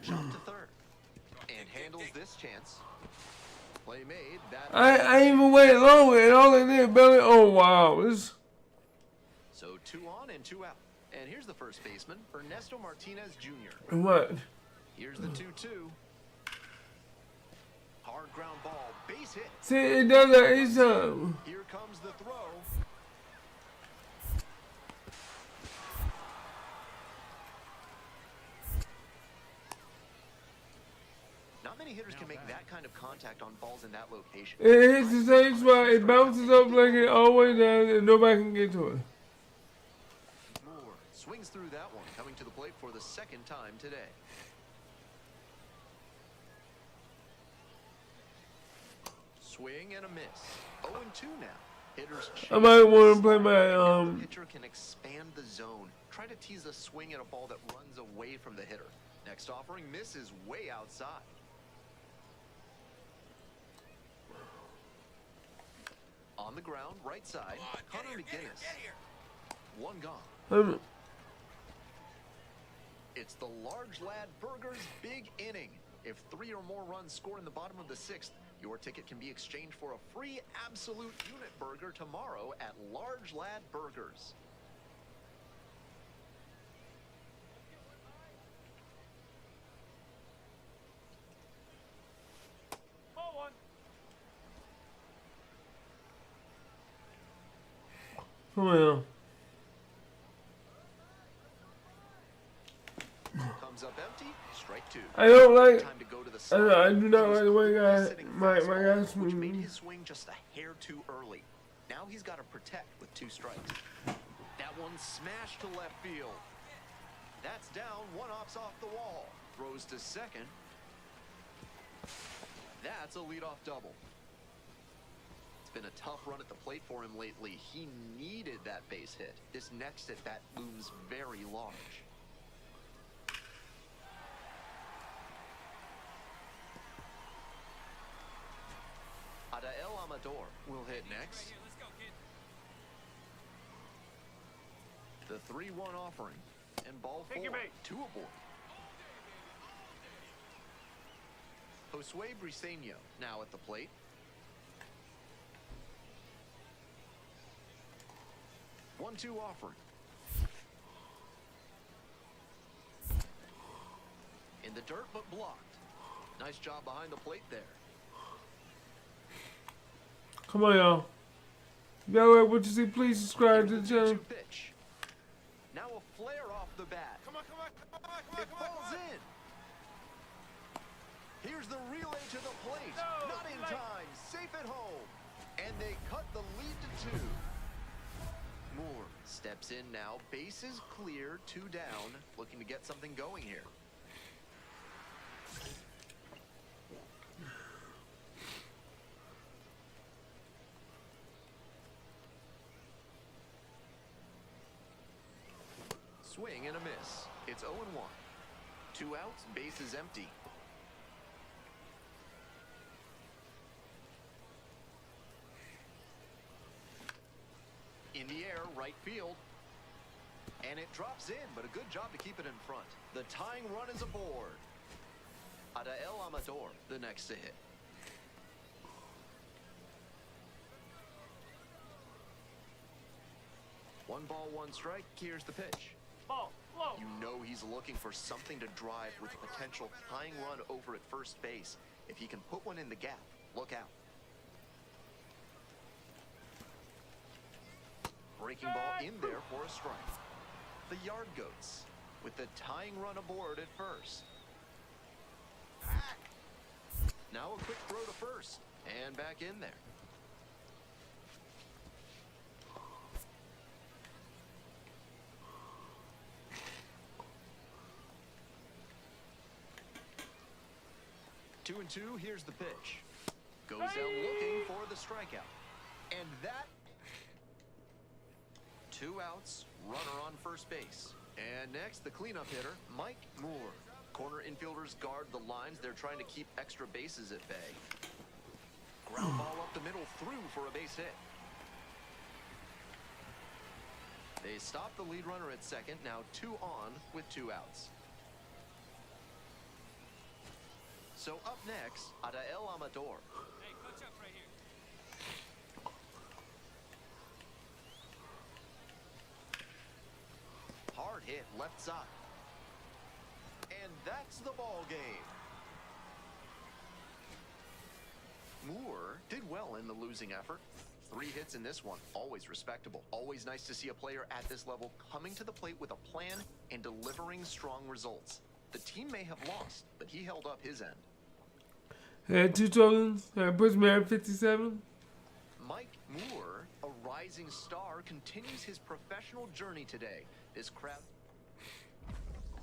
Jump to third. And handles this chance. Play made. That I even went lower and all I did barely. Oh, wow. This. So 2 on and 2 out. And here's the first baseman, Ernesto Martinez Jr. What? Here's the 2-2. Hard ground ball, base hit. See, it does that each time. Here comes the throw. many hitters can make that kind of contact on balls in that location? It hits the same spot, it bounces up like it always does, and nobody can get to it. Moore swings through that one, coming to the plate for the second time today. Swing and a miss. 0-2 now. Hitters I might want to play my The pitcher can expand the zone. Try to tease a swing at a ball that runs away from the hitter. Next offering misses way outside. On the ground, right side, Hunter McGinnis. One gone. It's the Large Lad Burgers big inning. If 3 or more runs score in the bottom of the 6th, your ticket can be exchanged for a free absolute unit burger tomorrow at Large Lad Burgers. Ball one. Come on. Comes up empty, strike 2. I don't like. Time to go to the I side. do not like the way Sitting my fastball, guy's which made swinging. his swing just a hair too early. Now he's got to protect with 2 strikes. That one smashed to left field. That's down, 1 hops off the wall. Throws to second. That's a leadoff double. It's been a tough run at the plate for him lately. He needed that base hit. This next at bat looms very large. Adael Amador will hit next. Let's go, kid. The 3-1 offering. And ball 4. Take your bait. 2 aboard. Josue Briseño now at the plate. One-two offering. In the dirt, but blocked. Nice job behind the plate there. Come on, y'all. If y'all like what you see, please subscribe to the channel. Pitch. Now a flare off the bat. Come on, come on, come on, come on, It come on, falls come on. in. Here's the relay to the plate. No, Not in time. Safe at home. And they cut the lead to 2. Moore steps in now. Bases clear. 2 down. Looking to get something going here. Swing and a miss. It's 0-1. 2 outs, base is empty. In the air, right field. And it drops in, but a good job to keep it in front. The tying run is aboard. Adael Amador, the next to hit. One ball, 1 strike. Here's the pitch. Ball. Low. You know he's looking for something to drive with a potential tying run over at first base. If he can put one in the gap, look out. Breaking ball in there for a strike. The Yard Goats with the tying run aboard at first. Now a quick throw to first and back in there. Two and two, here's the pitch. Goes out looking for the strikeout. And that... 2 outs, runner on first base. And next, the cleanup hitter, Mike Moore. Corner infielders guard the lines. They're trying to keep extra bases at bay. Ground ball up the middle, through for a base hit. They stop the lead runner at second. Now 2 on with 2 outs. So up next, Adael Amador. Hey, coach up right here. Hard hit left side. And that's the ball game. Moore did well in the losing effort. 3 hits in this one, always respectable. Always nice to see a player at this level coming to the plate with a plan and delivering strong results. The team may have lost, but he held up his end. Had 2 tokens. That puts me at 57. Mike Moore, a rising star, continues his professional journey today. This crowd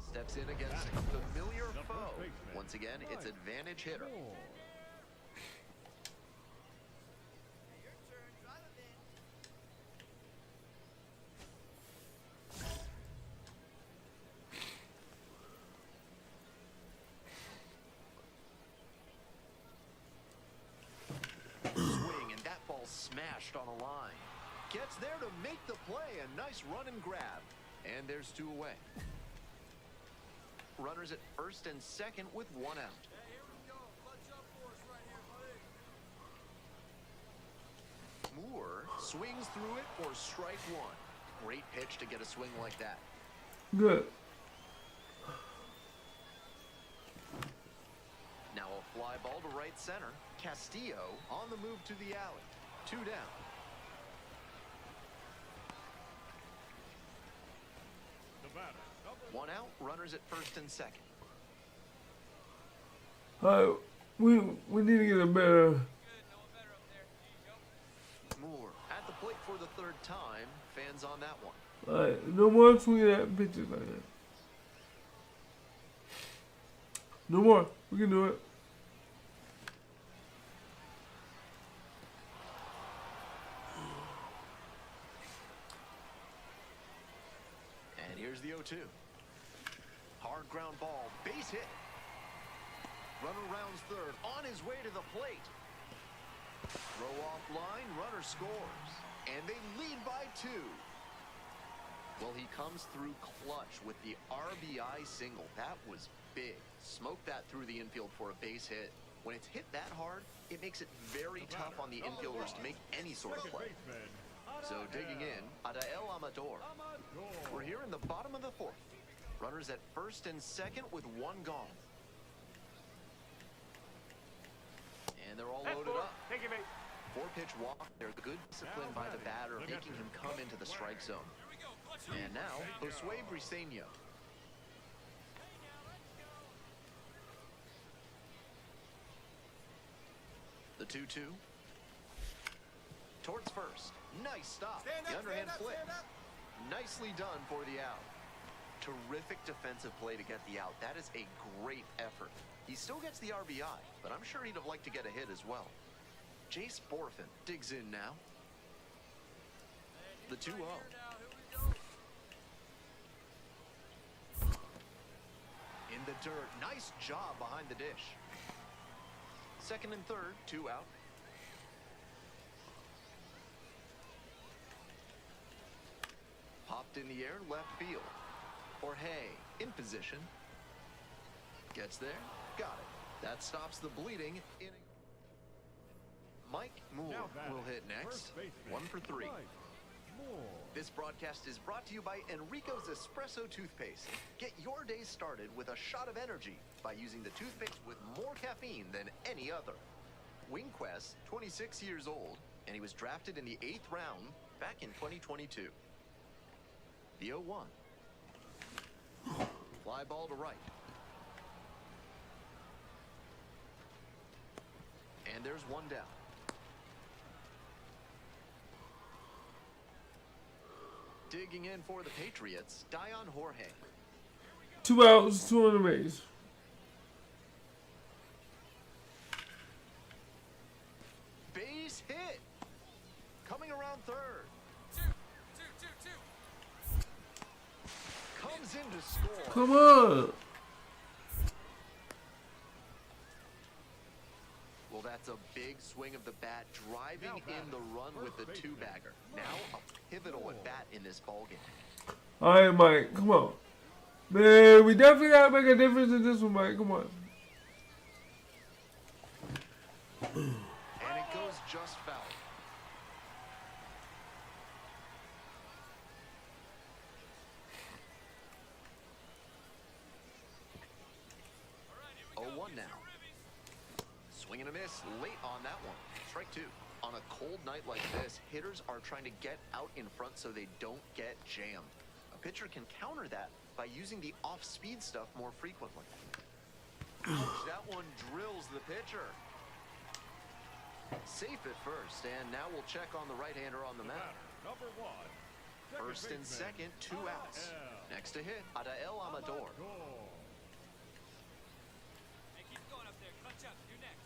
steps in against a familiar foe. Once again, it's advantage hitter. Your turn. Drive him in. Swing, and that ball smashed on a line. Gets there to make the play. A nice run and grab. And there's 2 away. Runners at first and second with 1 out. Hey, here we go. Clutch up for us right here, buddy. Moore swings through it for strike 1. Great pitch to get a swing like that. Good. Now a fly ball to right center. Castillo on the move to the alley. 2 down. The batter, number 1 out. Runners at first and second. We need to get a better. Good. No one better up there. Here you go. Moore at the plate for the 3rd time. Fans on that one. Alright, no more swinging at pitches like that. No more. We can do it. And here's the 0-2. Hard ground ball, base hit. Runner rounds third, on his way to the plate. Throw off line, runner scores. And they lead by 2. Well, he comes through clutch with the RBI single. That was big. Smoked that through the infield for a base hit. When it's hit that hard, it makes it very tough on the infielders to make any sort of play. baseman, So digging in, Adael Amador. We're here in the bottom of the 4th. Runners at first and second with 1 gone. And they're all That's loaded four. up. Take it, mate. 4-pitch walk. They're good discipline by the batter, making him come into the strike zone. Here we go. Clutch And now, Josue Briseño. The 2-2. Towards first. Nice stop. Stand The up, underhand stand up, flip. stand up. Nicely done for the out. Terrific defensive play to get the out. That is a great effort. He still gets the RBI, but I'm sure he'd have liked to get a hit as well. Jace Borfin digs in now. The 2-0. Here now. Here we go. In the dirt. Nice job behind the dish. Second and third, 2 out. Popped in the air, left field. Jorge in position. Gets there, got it. That stops the bleeding. Mike Moore now batting, will hit next. first baseman, 1 for 3. Mike Moore. This broadcast is brought to you by Enrico's Espresso Toothpaste. Get your day started with a shot of energy by using the toothpaste with more caffeine than any other. Wingquest, 26 years old, and he was drafted in the 8th round back in 2022. The 0-1. Fly ball to right. And there's 1 down. Digging in for the Patriots, Dion Jorge. 2 outs, 2 on the base. Base hit. Coming around third. Two. Comes in to score. Come on. Well, that's a big swing of the bat, driving in the run with the 2-bagger. Now a pivotal at bat in this ballgame. Alright, Mike. Come on. Man, we definitely got to make a difference in this one, Mike. Come on. And it goes just foul. All right, here we go. 0-1 now. Swing and a miss late on that one. Strike 2. On a cold night like this, hitters are trying to get out in front so they don't get jammed. A pitcher can counter that by using the off-speed stuff more frequently. That one drills the pitcher. Safe at first, and now we'll check on the right-hander on the mound. Number 1. First and second, 2 outs. Next to hit, Adael Amador. Hey, keep going up there. Clutch up. You're next.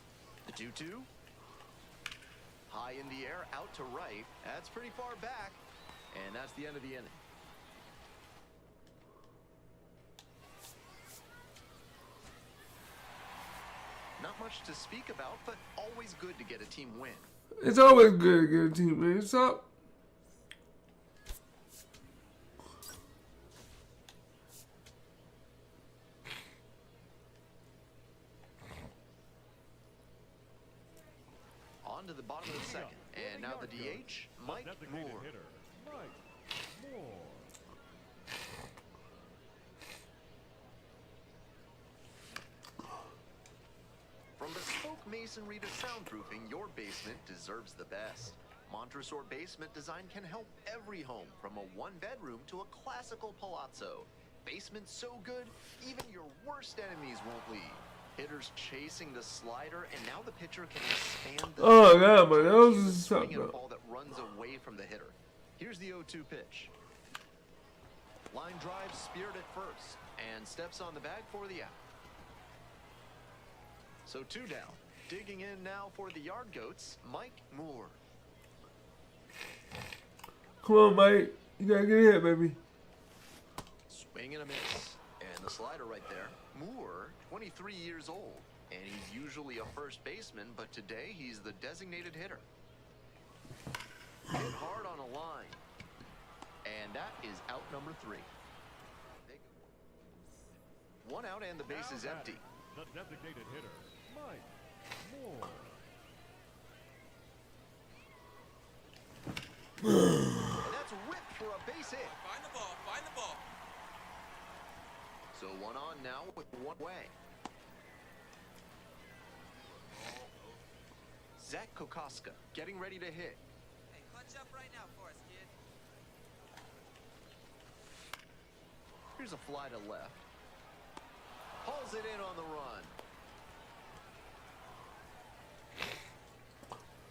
The 2-2. High in the air, out to right. That's pretty far back. And that's the end of the inning. Not much to speak about, but always good to get a team win. It's always good to get a team win. It's up. On to the bottom of the second. And now the DH, Mike Moore. Hitter, Mike Moore. From bespoke masonry to soundproofing, your basement deserves the best. Montresor Basement Design can help every home, from a one-bedroom to a classical palazzo. Basement so good, even your worst enemies won't leave. Hitters chasing the slider, and now the pitcher can expand the... Oh, God, but that was just swinging something. a ball that runs away from the hitter. Here's the 0-2 pitch. Line drive, speared at first, and steps on the bag for the out. So 2 down. Digging in now for the Yard Goats, Mike Moore. Come on, Mike. You gotta get in, baby. Swing and a miss. And the slider right there. Moore, 23 years old. And he's usually a first baseman, but today he's the designated hitter. Hit hard on a line. And that is out number 3. 1 out and the base is empty. The designated hitter, Mike Moore. And that's ripped for a base hit. Find the ball. Find the ball. So 1 on now with 1 away. Zach Kokoska getting ready to hit. Hey, clutch up right now for us, kid. Here's a fly to left. Pulls it in on the run.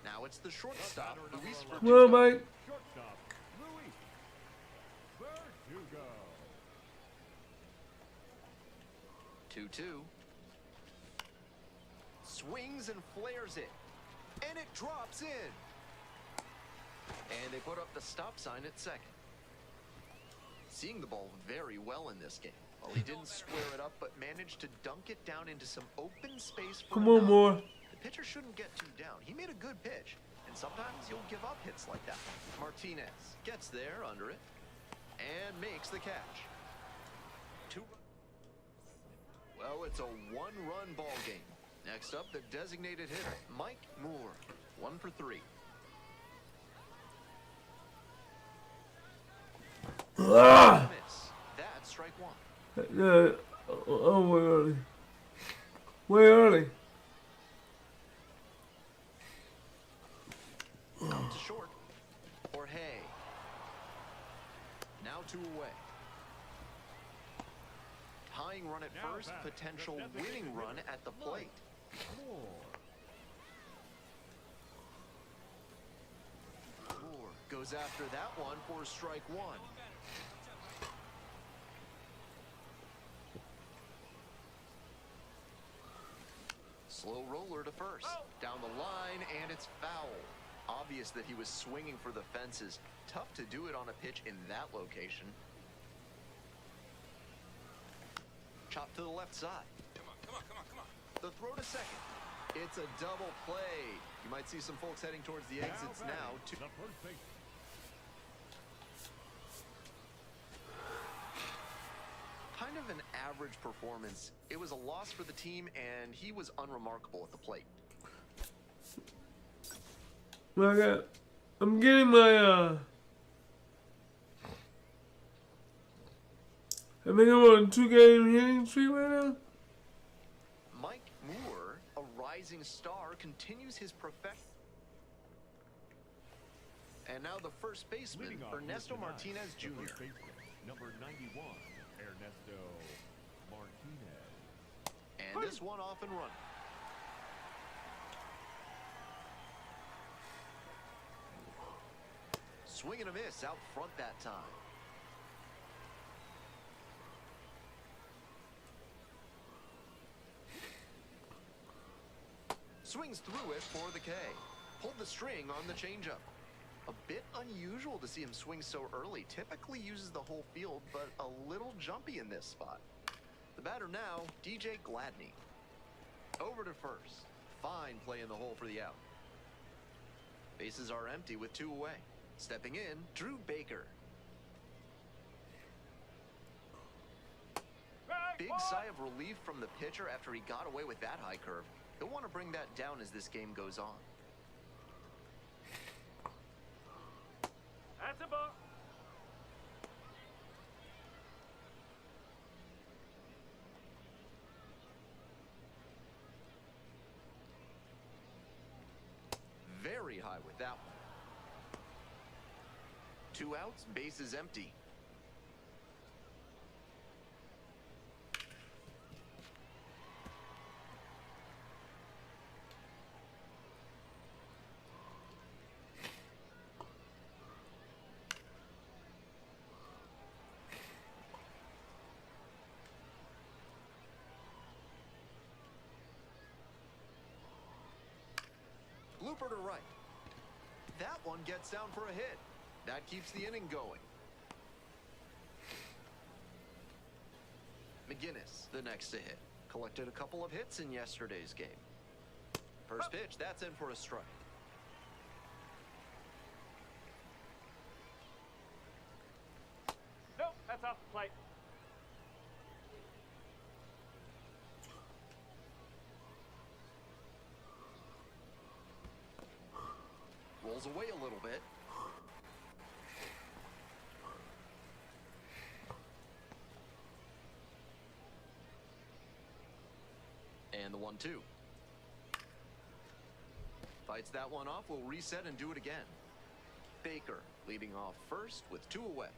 Now it's the shortstop, Luis Come on, Verdugo. Mike. Shortstop, Luis Verdugo. 2-2. Swings and flares it. And it drops in. And they put up the stop sign at second. Seeing the ball very well in this game. Well, he didn't square it up, but managed to dunk it down into some open space for Come on, another. Moore. The pitcher shouldn't get too down. He made a good pitch, and sometimes you'll give up hits like that. Martinez gets there under it and makes the catch. 2. Well, it's a 1-run ball game. Next up, the designated hitter, Mike Moore. 1 for 3. Ah! Miss. That's strike 1. Oh, way early. Way early. Out to short. Jorge. Now 2 away. Tying run at Now first, back, potential the designated winning run hitter, at the plate. Moore. Moore goes after that one for strike 1. Slow roller to first. Down the line, and it's foul. Obvious that he was swinging for the fences. Tough to do it on a pitch in that location. Chop to the left side. Come on, come on, come on, come on. The throw to second. It's a double play. You might see some folks heading towards the exits batting, now. the first base. Kind of an average performance. It was a loss for the team, and he was unremarkable at the plate. Well, I'm getting my, I think I'm on a 2-game hitting streak right now. Mike Moore, a rising star, continues his perfect. And now the first baseman, Leading off Ernesto with tonight, Martinez the Jr. first baseman, number 91, Ernesto Martinez. And this one off and running. Swing and a miss out front that time. Swings through it for the K. Pulled the string on the changeup. A bit unusual to see him swing so early. Typically uses the whole field, but a little jumpy in this spot. The batter now, DJ Gladney. Over to first. Fine play in the hole for the out. Bases are empty with 2 away. Stepping in, Drew Baker. Big sigh of relief from the pitcher after he got away with that high curve. He'll want to bring that down as this game goes on. That's a ball. Very high with that one. 2 outs, bases empty. Blooper to right. That one gets down for a hit. That keeps the inning going. McGinnis, the next to hit. Collected a couple of hits in yesterday's game. First pitch, that's in for a strike. Nope, that's off the plate. Rolls away a little bit. And the 1-2. Fights that one off, will reset and do it again. Baker leading off first with 2 away.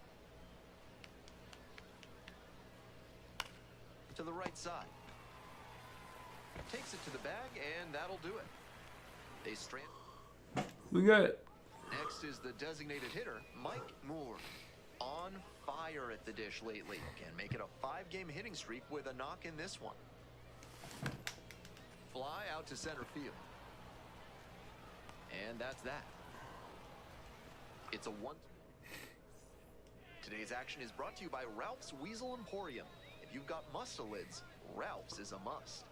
To the right side. Takes it to the bag, and that'll do it. They strand. We got it. Next is the designated hitter, Mike Moore. On fire at the dish lately. Can make it a 5-game hitting streak with a knock in this one. Fly out to center field. And that's that. It's a 1. Today's action is brought to you by Ralph's Weasel Emporium. If you've got mustelids, Ralph's is a must.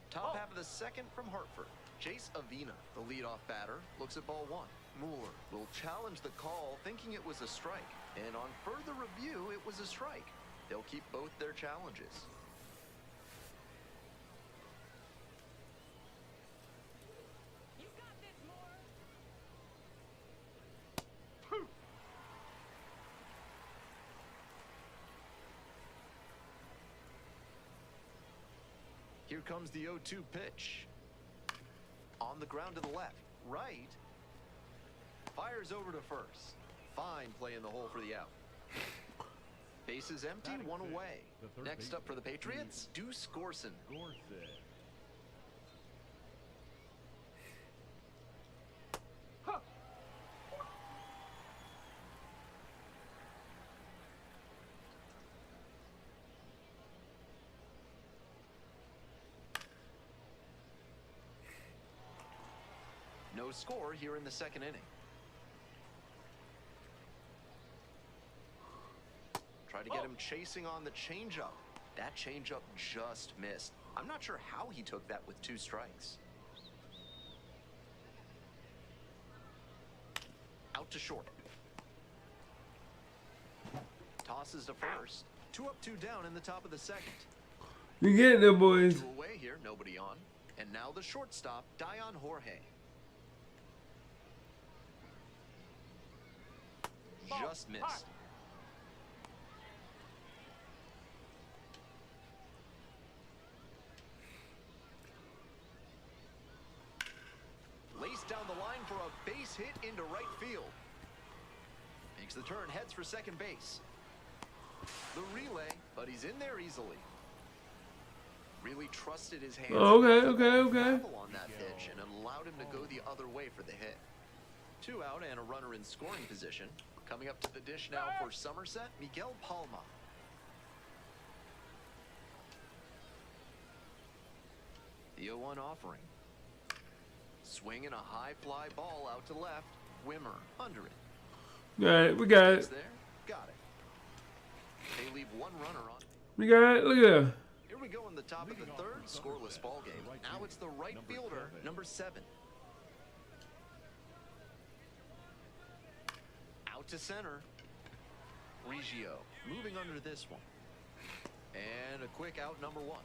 Top half of the second from Hartford. Chase Avina, the leadoff batter, looks at ball 1. Moore will challenge the call, thinking it was a strike. And on further review, it was a strike. They'll keep both their challenges. You got this, Moore. Here comes the 0-2 pitch. On the ground to the left. Right. Fires over to first. Fine play in the hole for the out. Bases empty, 1 away. Next up for the Patriots, Deuce Gorson. No score here in the second inning. Try to get him chasing on the changeup. That changeup just missed. I'm not sure how he took that with 2 strikes. Out to short. Tosses to first. 2 up, 2 down in the top of the second. You getting there, boys. 2 away here, nobody on. And now the shortstop, Dion Jorge. Just missed. Laced down the line for a base hit into right field. Makes the turn, heads for second base. The relay, but he's in there easily. Really trusted his hands. Okay. On that pitch and allowed him to go the other way for the hit. Two out and a runner in scoring position. Coming up to the dish now for Somerset, Miguel Palma. The 0-1 offering. Swinging a high fly ball out to left. Wimmer under it. Got it. We got Is it. there? Got it. They leave one runner on. We got it. Look at that. Here we go in the top of the third, scoreless ball game. Now it's the right fielder, number 7. Out to center. Reggio moving under this one. And a quick out, number 1.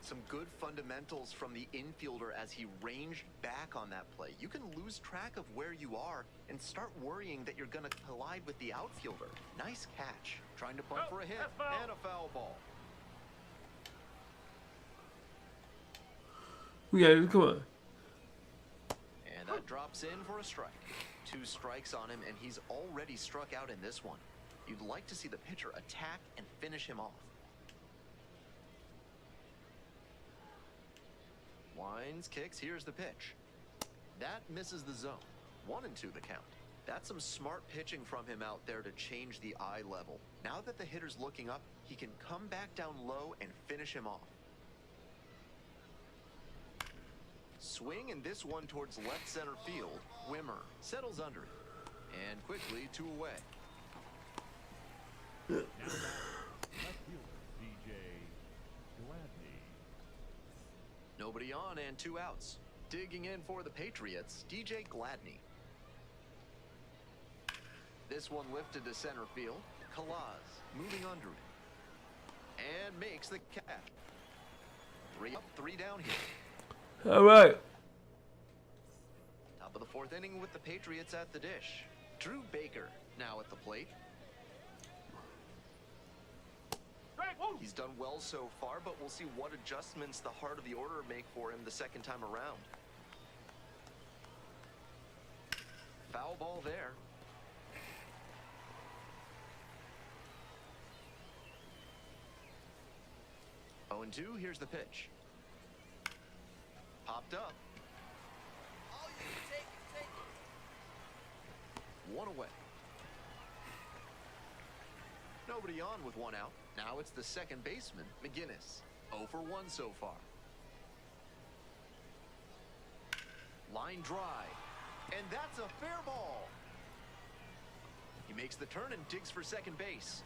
Some good fundamentals from the infielder as he ranged back on that play. You can lose track of where you are and start worrying that you're going to collide with the outfielder. Nice catch. Trying to punt for a hit and a foul ball. We got it. Come on. And that drops in for a strike. 2 strikes on him, and he's already struck out in this one. You'd like to see the pitcher attack and finish him off. Winds, kicks, here's the pitch. That misses the zone. 1-2 the count. That's some smart pitching from him out there to change the eye level. Now that the hitter's looking up, he can come back down low and finish him off. Swing and this one towards left center field. Wimmer settles under it. And quickly 2 away. Left fielder, DJ Gladney. Nobody on and 2 outs. Digging in for the Patriots, DJ Gladney. This one lifted to center field. Kalaz moving under it. And makes the catch. 3 up, 3 down here. All right. Top of the 4th inning with the Patriots at the dish. Drew Baker now at the plate. He's done well so far, but we'll see what adjustments the heart of the order make for him the second time around. Foul ball there. Oh, and 2, here's the pitch. Popped up. All you can take is take it. 1 away. Nobody on with 1 out. Now it's the second baseman, McGinnis. 0 for 1 so far. Line drive. And that's a fair ball. He makes the turn and digs for second base.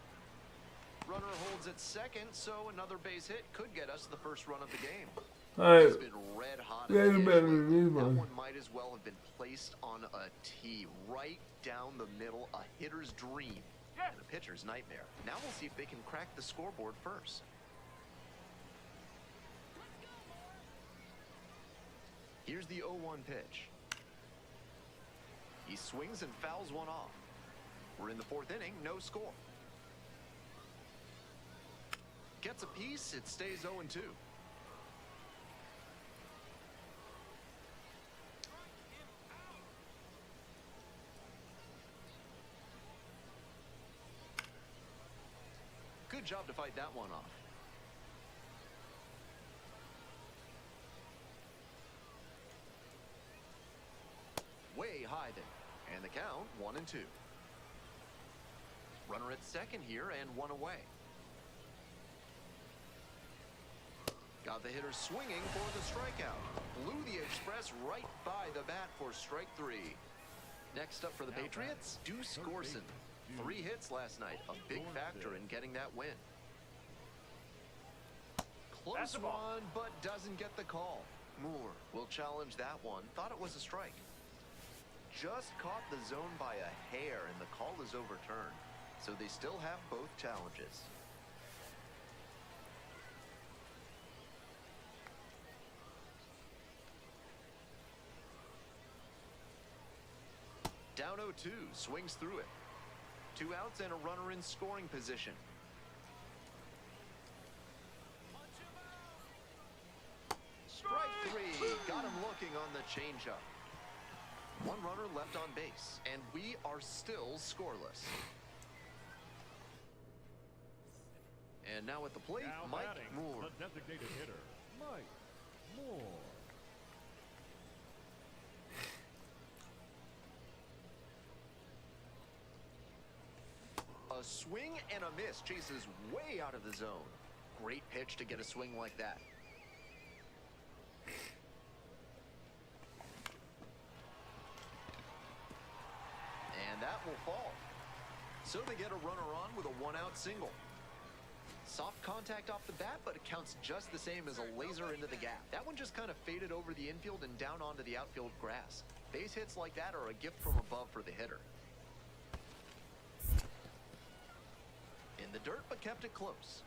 Runner holds at second, so another base hit could get us the first run of the game. All right. He's been red hot. Yeah, at the better dish. than this That one. one might as well have been placed on a tee right down the middle, a hitter's dream and a pitcher's nightmare. Now we'll see if they can crack the scoreboard first. Here's the 0-1 pitch. He swings and fouls one off. We're in the 4th inning, no score. Gets a piece, it stays 0-2. Good job to fight that one off. Way high there. And the count, 1-2. Runner at second here and 1 away. Got the hitter swinging for the strikeout. Blew the Express right by the bat for strike 3. Next up for the Patriots, Deuce Gorson. 3 hits last night, a big factor in getting that win. Close one, but doesn't get the call. Moore will challenge that one. Thought it was a strike. Just caught the zone by a hair, and the call is overturned. So they still have both challenges. Down 0-2, swings through it. 2 outs and a runner in scoring position. Strike 3, got him looking on the changeup. 1 runner left on base, and we are still scoreless. And now at the plate, Now Mike batting, Moore. the designated hitter, Mike Moore. A swing and a miss. Chases way out of the zone. Great pitch to get a swing like that. And that will fall. So they get a runner on with a one-out single. Soft contact off the bat, but it counts just the same as a laser into the gap. That one just kind of faded over the infield and down onto the outfield grass. Base hits like that are a gift from above for the hitter. In the dirt, but kept it close.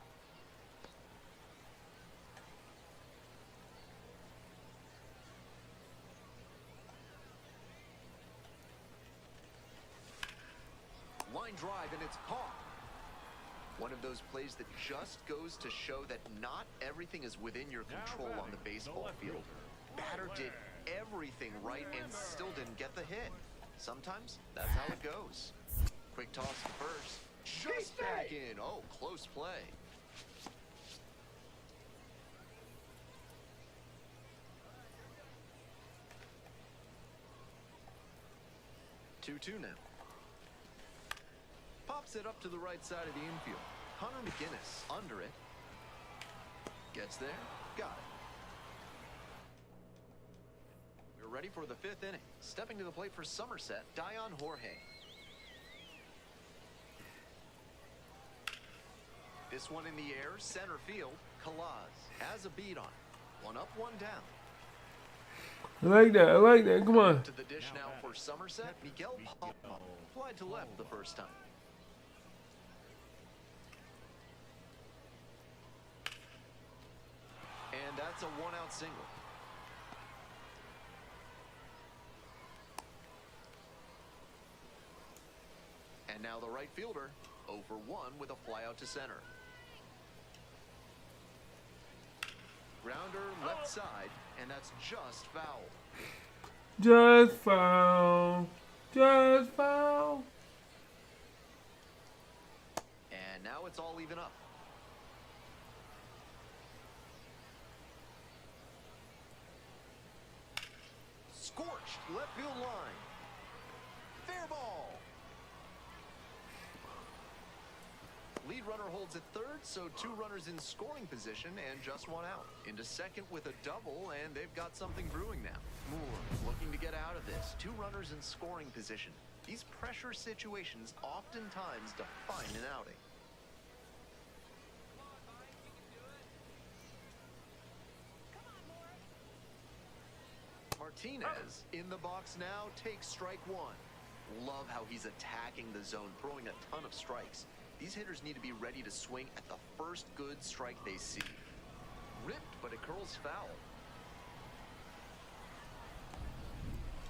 Line drive, and it's caught. One of those plays that just goes to show that not everything is within your control on the baseball field. Batter did everything right and still didn't get the hit. Sometimes that's how it goes. Quick toss to first. Just back in. Oh, close play. Two now. Pops it up to the right side of the infield. Hunter McGinnis under it. Gets there. Got it. We're ready for the 5th inning. Stepping to the plate for Somerset, Dion Jorge. This one in the air, center field. Kalaz has a beat on it. One up, one down. I like that. I like that. Come on. To the dish now for Somerset. Miguel Palma flied to left the first time. And that's a one-out single. And now the right fielder, 0 for 1 with a fly out to center. Grounder left side, and that's just foul. Just foul. Just foul. And now it's all even up. Scorched left field line. Fair ball. Lead runner holds at third, so 2 runners in scoring position and just 1 out. Into second with a double, and they've got something brewing now. Moore looking to get out of this. 2 runners in scoring position. These pressure situations oftentimes define an outing. Martinez in the box now takes strike 1. Love how he's attacking the zone, throwing a ton of strikes. These hitters need to be ready to swing at the first good strike they see. Ripped, but it curls foul.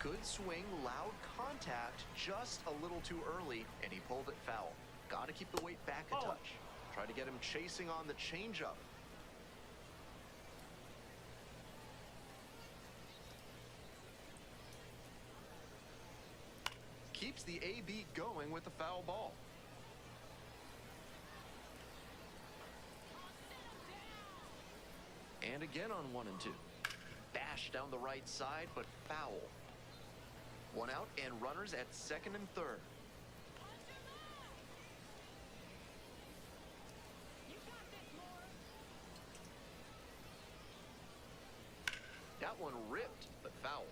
Good swing, loud contact, just a little too early, and he pulled it foul. Got to keep the weight back a touch. Try to get him chasing on the changeup. Keeps the AB going with the foul ball. And again on 1 and 2. Bash down the right side, but foul. 1 out and runners at second and third. That one ripped, but foul.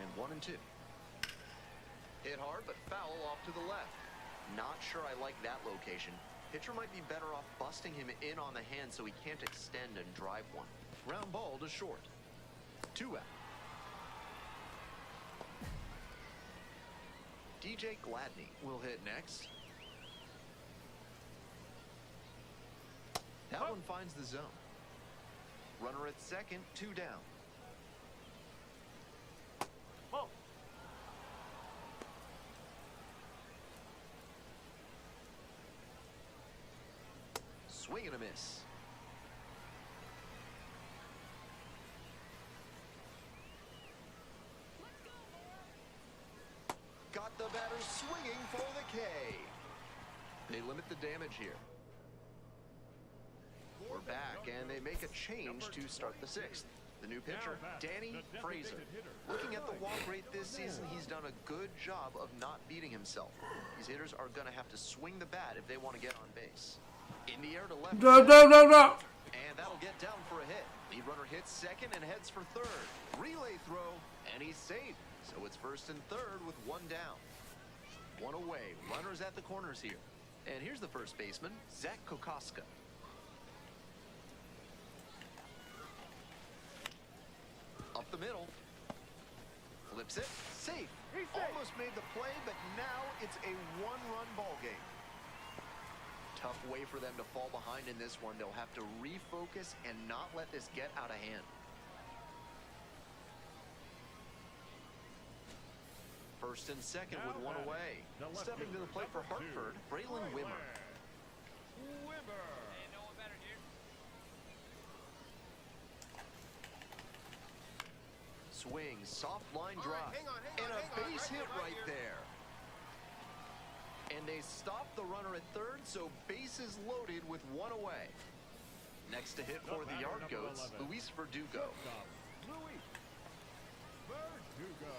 And 1 and 2. Hit hard, but foul off to the left. Not sure I like that location. Pitcher might be better off busting him in on the hand so he can't extend and drive one. Ground ball to short. 2 out. DJ Gladney will hit next. That one finds the zone. Runner at second, 2 down. Whoa. Swing and a miss. Got the batter swinging for the K. They limit the damage here. We're back, and they make a change to start the 6th. The new pitcher, Danny Fraser. Looking at the walk rate this season, he's done a good job of not beating himself. These hitters are going to have to swing the bat if they want to get on base. In the air to left. Drop. And that'll get down for a hit. Lead runner hits second and heads for third. Relay throw, and he's safe. So it's first and third with one down. One away. Runners at the corners here. And here's the first baseman, Zach Kokoska. Up the middle. Flips it. Safe. Almost made the play, but now it's a one-run ball game. Tough way for them to fall behind in this one. They'll have to refocus and not let this get out of hand. First and second with one away. Stepping to the plate for Hartford, Braylon Wimmer. Hey, no one better, dude. Swing, soft line All right, drive, hang on, and a hang on, base right hit here, right right here. there. And they stop the runner at third, so bases loaded with one away. Next to hit for the Yard Goats, Luis Verdugo. Luis Verdugo.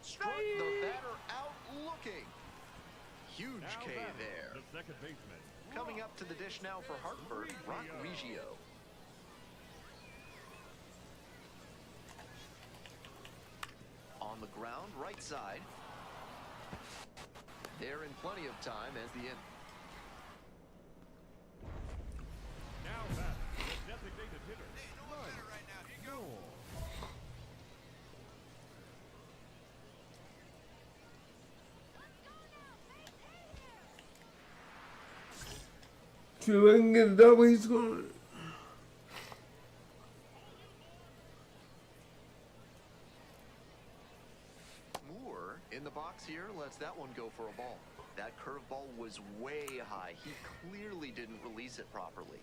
Struck the batter out looking. Huge Now K batting, there. The second baseman. Coming up to the dish now for Hartford, Rock Reggio. On the ground, right side. They're in plenty of time as the end. Now batting, the designated hitter. Hey, no one better right now. Here you go. See if I can get a double. He's going. Moore in the box here lets that one go for a ball. That curveball was way high. He clearly didn't release it properly.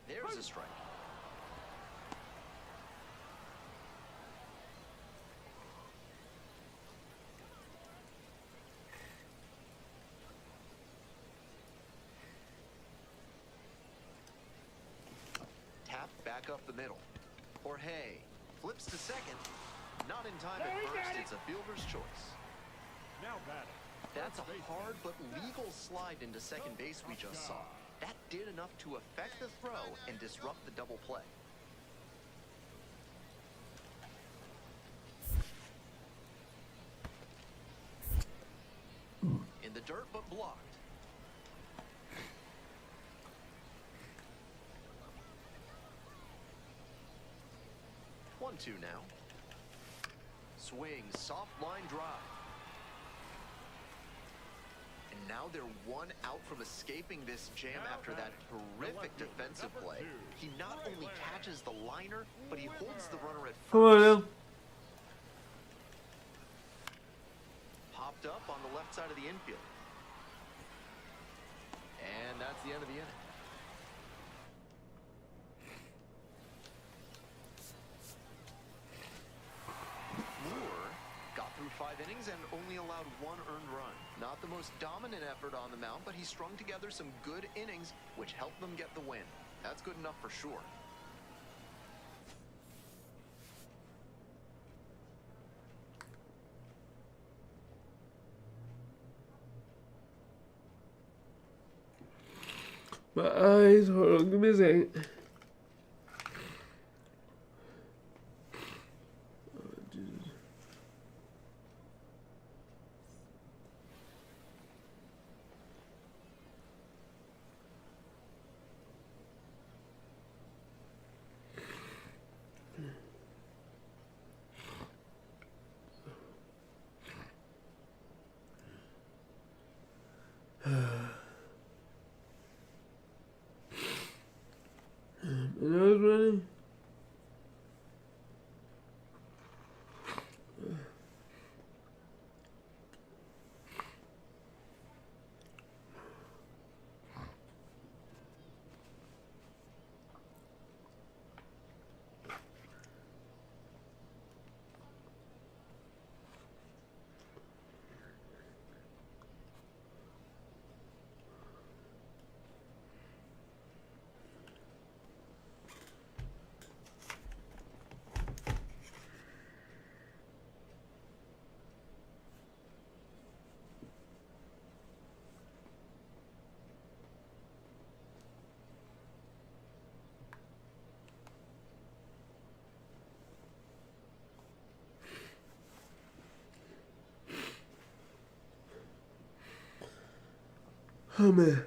There's a strike. Tap back up the middle. Jorge flips to second. Not in time at first. It's a fielder's choice. Now batting. That's a hard but legal slide into second base we just saw. That did enough to affect the throw and disrupt the double play. In the dirt but blocked. 1-2 now. Swing, soft line drive. And now they're one out from escaping this jam after that terrific defensive play. He not only catches the liner, but he holds the runner at Come on first. now. Popped up on the left side of the infield. And that's the end of the inning. Moore got through 5 innings and only allowed 1 earned run. Not the most dominant effort on the mound, but he strung together some good innings, which helped them get the win. That's good enough for sure. My eyes, hold on, give me a second. Oh, Jesus. My nose running. Oh man.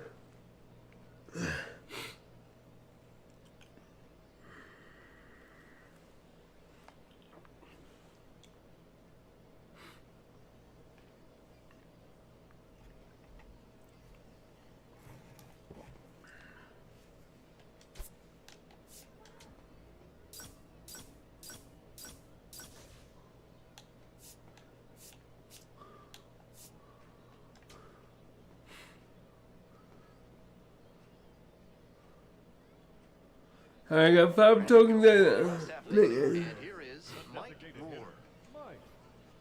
I got 5 tokens there. And here is Mike Moore. Mike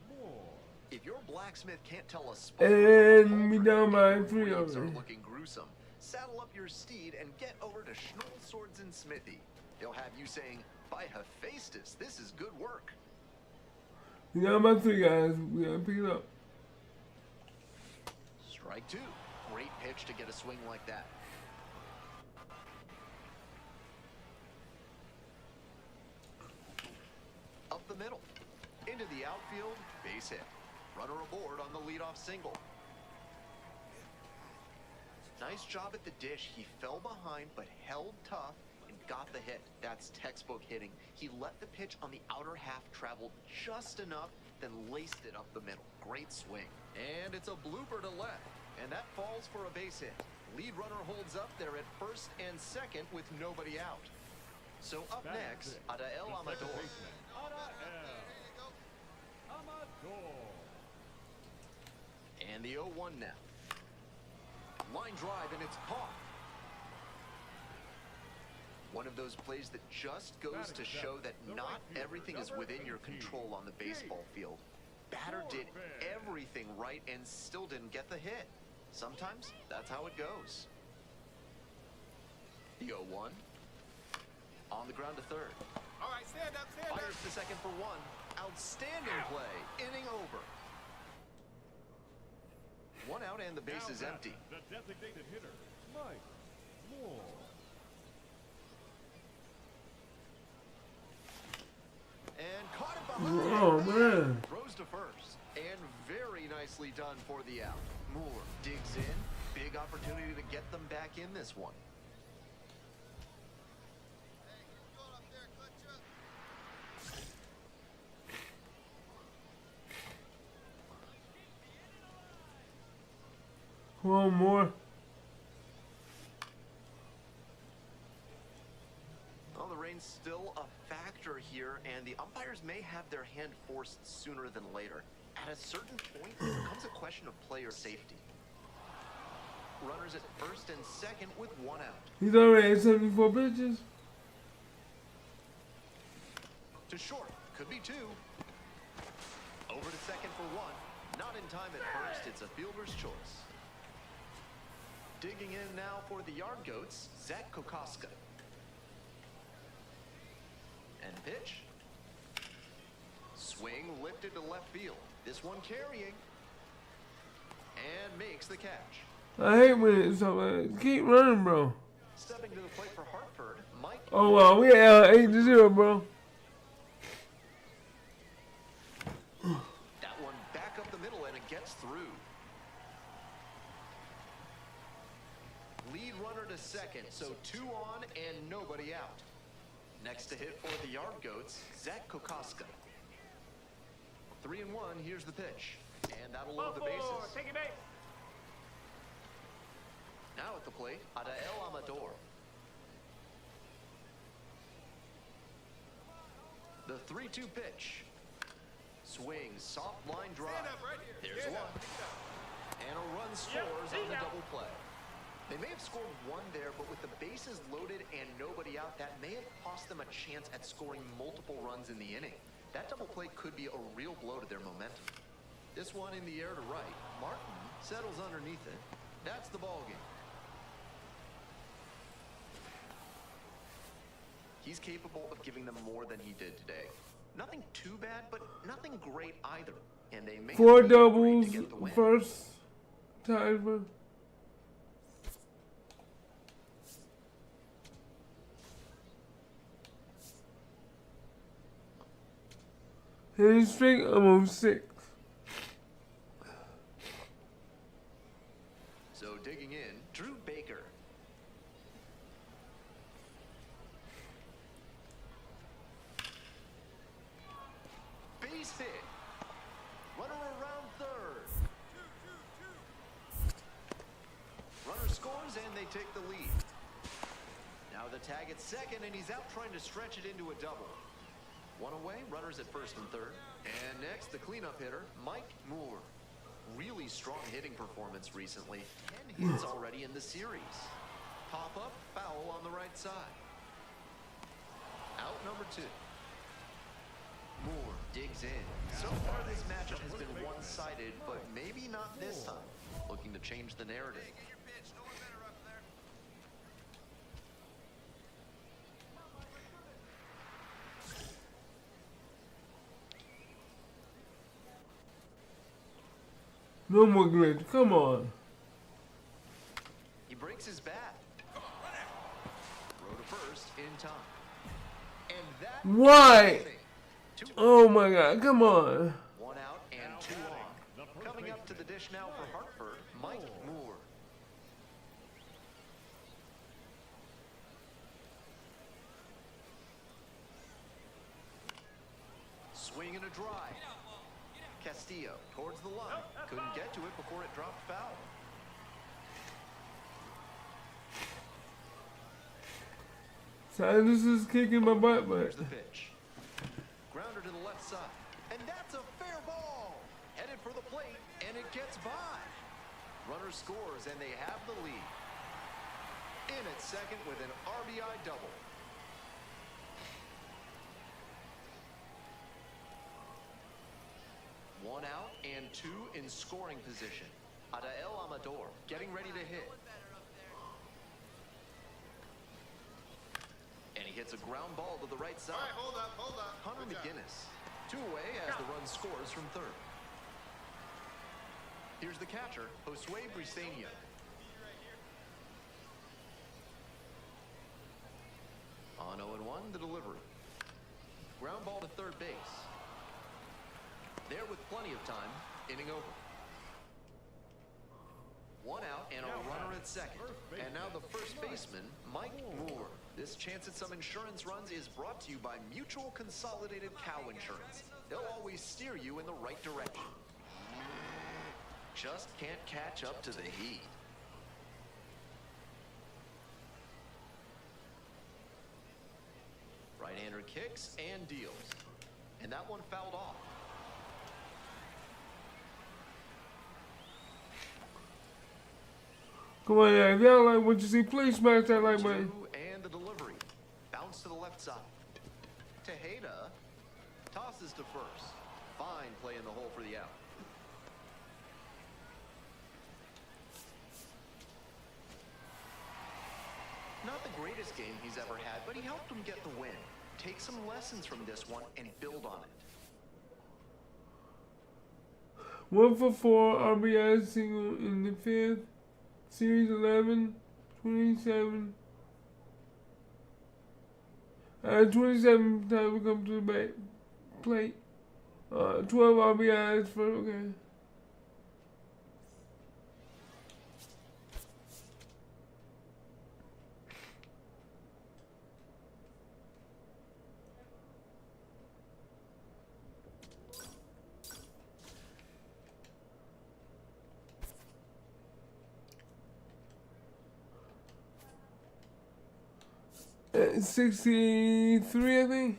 Moore. If your blacksmith can't tell a spot, And we down by 3 blades are already. looking gruesome. Saddle up your steed and get over to Schnoll Swords and Smithy. They'll have you saying, "By Hephaestus, this is good work." We down by 3, guys. We gotta pick it up. Strike 2. Great pitch to get a swing like that. Up the middle. Into the outfield. Base hit. Runner aboard on the leadoff single. Nice job at the dish. He fell behind but held tough and got the hit. That's textbook hitting. He let the pitch on the outer half travel just enough, then laced it up the middle. Great swing. And it's a blooper to left. And that falls for a base hit. Lead runner holds up there at first and second with nobody out. So up That is next, it. Adael The Amador. second baseman, Adael Amador. And the 0-1 now. Line drive and it's caught. One of those plays that just goes to show that not everything is within your control on the baseball field. Batter did everything right and still didn't get the hit. Sometimes that's how it goes. The 0-1. On the ground to third. All right, stand up, stand up. Fires to second for 1. Outstanding play. Inning over. 1 out and the base Now is back, empty. The designated hitter, Mike Moore. And caught it behind. Oh man. Throws to first. And very nicely done for the out. Moore digs in. Big opportunity to get them back in this one. Hey, get going up there, clutch up. Come on, more. Well, the rain's still a factor here, and the umpires may have their hand forced sooner than later. At a certain point, it becomes a question of player safety. Runners at first and second with 1 out. He's already at 74 pitches. To short, could be 2. Over to second for 1. Not in time at first, it's a fielder's choice. Digging in now for the Yard Goats, Zach Kokoska. And pitch. Swing lifted to left field. This one carrying. And makes the catch. I hate when it's so bad. Keep running, bro. Stepping to the plate for Hartford, Mike. Oh wow, we at 8-0, bro. That one back up the middle and it gets through. Lead runner to second, so 2 on and nobody out. Next to hit for the Yard Goats, Zach Kokoska. 3-1, here's the pitch. And that'll load the bases. Take it back. Now at the plate, Adael Amador. The 3-2 pitch. Swing, soft line drive. Stand up right here. There's Stand 1. up. And a run scores on the double play. They may have scored 1 there, but with the bases loaded and nobody out, that may have cost them a chance at scoring multiple runs in the inning. That double play could be a real blow to their momentum. This one in the air to right. Martin settles underneath it. That's the ball game. He's capable of giving them more than he did today. Nothing too bad, but nothing great either. And they may 4 have agreed doubles, to get the win. first timer. Hitting streak, I'm on 6. So digging in, hit. Runner around third. Runner scores and they take the lead. Now the tag at second, and he's out trying to stretch it into a double. One away, runners at first and third. And next, the cleanup hitter, Mike Moore. Really strong hitting performance recently. 10 hits already in the series. Pop up, foul on the right side. Out number 2. Moore digs in. So far this matchup has been one-sided, but maybe not this time. Looking to change the narrative. Get your pitch. No one better up there. No more glitch. Come on. He breaks his bat. Throw to first in time. And that Why? Two, Oh my God. Come on. one out and two on. Coming up to the dish now for Hartford, Mike Moore. Swing and a drive. Castillo towards the line. Couldn't get to it before it dropped foul. Sanders is kicking my butt, but Here's the pitch. Grounder to the left side. And that's a fair ball. Headed for the plate, and it gets by. Runner scores, and they have the lead. In at second with an RBI double. One out and two in scoring position. Adael Amador getting ready to hit. And he hits a ground ball to the right side. All right, hold up. Hunter Good job. McGinnis. Two away as the run scores from third. Here's the catcher, Josue Briseño. On 0-1, the delivery. Ground ball to third base. There with plenty of time, inning over. One out and a runner at second. And now the first baseman, Mike Moore. This chance at some insurance runs is brought to you by Mutual Consolidated Cow Insurance. They'll always steer you in the right direction. Just can't catch up to the heat. Right-hander kicks and deals. And that one fouled off. come on, yeah. If y'all like what you see, please smash that like button. Two and the delivery. Bounce to the left side. Tejeda tosses to first. Fine play in the hole for the out. Not the greatest game he's ever had, but he helped him get the win. Take some lessons from this one and build on it. 1 for 4 RBI single in the fifth. Series 11, 27. 27 time we come to the back plate. 12 RBIs for, okay. At 63, I think.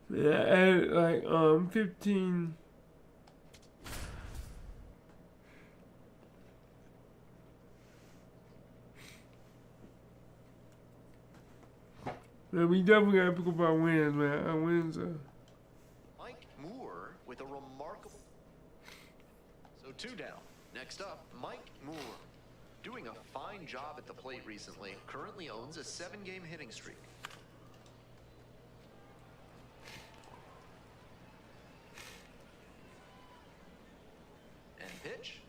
Yeah, I added like 15. Man, we definitely gotta pick up our wins, man. Our wins are. Mike Moore with a remarkable. So 2 down. Next up, Mike Moore. Doing a fine job at the plate recently. Currently owns a 7-game hitting streak. And pitch.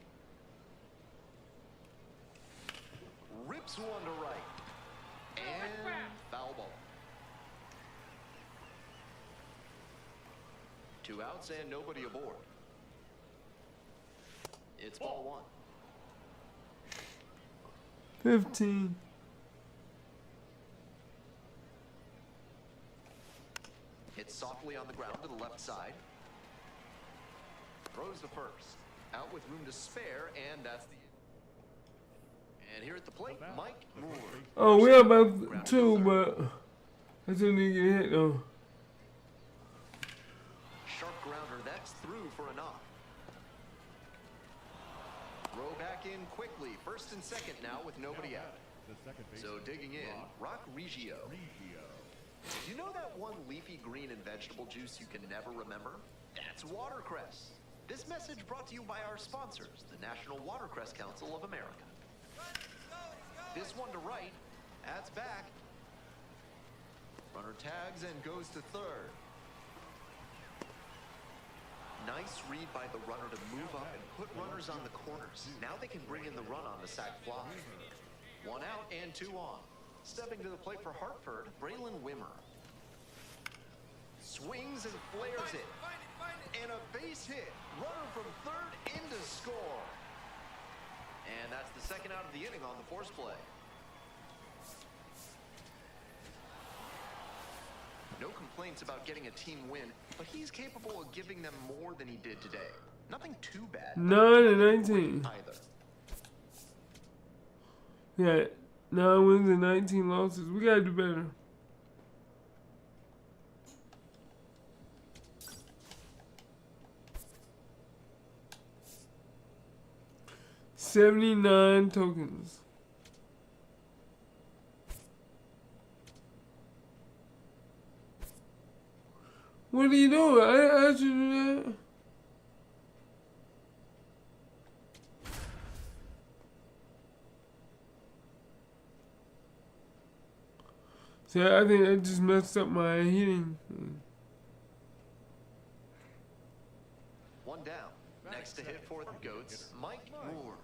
Rips one to right. And foul ball. 2 outs and nobody aboard. It's ball 1. 15. Hits softly on the ground to the left side. Throws to first. Out with room to spare, and that's the. And here at the plate, Mike Moore. Oh, we have about 2, but I still need to get hit though. Sharp grounder, that's through for a knock. Throw back in quickly. First and second now with nobody out. The second base. So digging in, Rock Reggio. You know that one leafy green and vegetable juice you can never remember? That's watercress. This message brought to you by our sponsors, the National Watercress Council of America. This one to right, that's back. Runner tags and goes to third. Nice read by the runner to move up and put runners on the corners. Now they can bring in the run on the sac fly. 1 out and 2 on. Stepping to the plate for Hartford, Braylon Wimmer. Swings and flares it. And a base hit. Runner from third in to score. And that's the second out of the inning on the force play. No complaints about getting a team win, but he's capable of giving them more than he did today. Nothing too bad. 9 and 19. Either. Yeah, 9 wins and 19 losses. We gotta do better. $79 tokens. What are you doing? I asked you to do that. See, I think I just messed up my hitting. 1 down. Next to hit for the Goats, Mike Moore.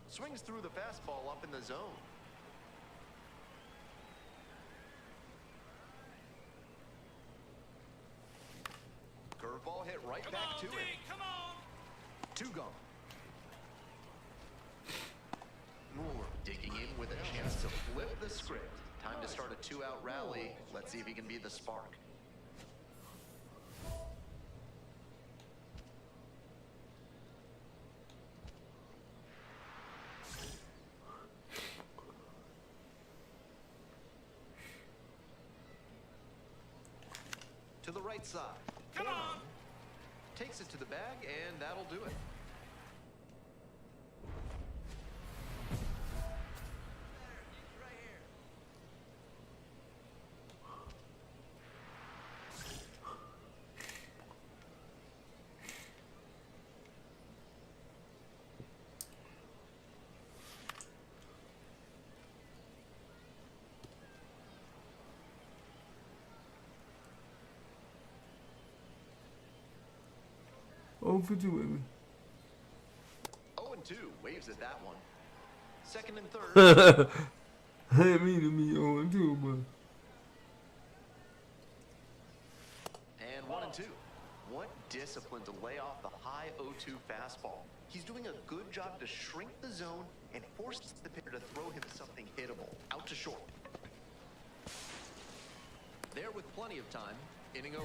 Swings through the fastball up in the zone. Curveball hit right back to him. Come on! 2 gone. Moore digging in with a chance to flip the script. Time to start a 2-out rally. Let's see if he can be the spark. To the right side. Come on! Takes it to the bag, and that'll do it. Right here. Oh, for 2, baby. 0-2, waves at that one. Second and third. I didn't mean to be 0 2, but. And 1-2. what discipline to lay off the high 0-2 fastball. He's doing a good job to shrink the zone and force the pitcher to throw him something hittable. Out to short. There with plenty of time. Inning over.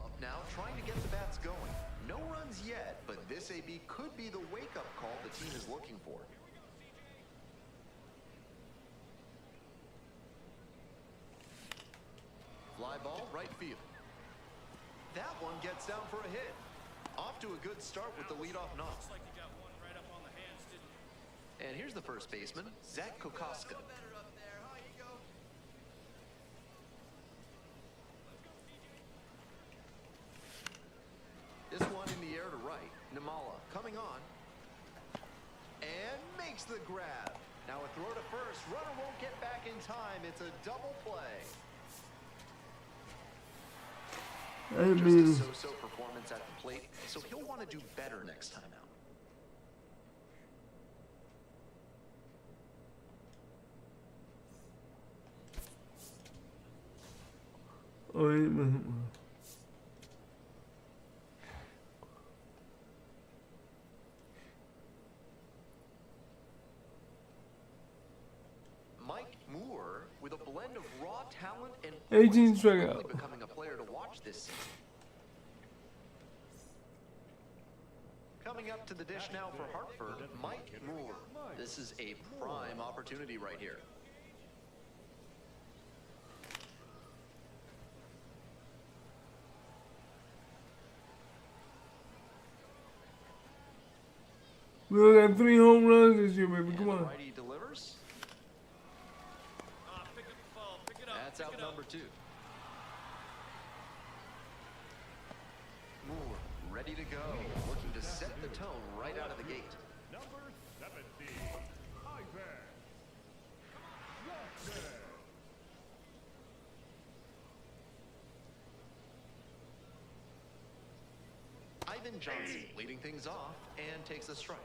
Up now, trying to get the bats going. No runs yet, but this AB could be the wake-up call the team is looking for. Fly ball, right field. That one gets down for a hit. Off to a good start with the leadoff knock. Looks like you got one right up on the hands, didn't you? And here's the first baseman, Zach Kokoska. Better up there. Huh? You go. This one in the air to right. Nimala coming on. And makes the grab. Now a throw to first. Runner won't get back in time. It's a double play. I Just mean, a so-so performance at the plate, so he'll want to do better next time out. oh, man. Mike Moore with a blend of raw talent and 18 poise, strikeout. really becoming a player to watch this season. Coming up to the dish now for Hartford, Mike Moore. This is a prime opportunity right here. We only got 3 home runs this year, baby. And Come the on. righty delivers. Pick up the ball. Pick it up. That's pick out it up. number 2. Moore ready to go, looking to set the tone right out of the gate. Number 70, Ivan Jackson. Ivan Johnson leading things off and takes a strike.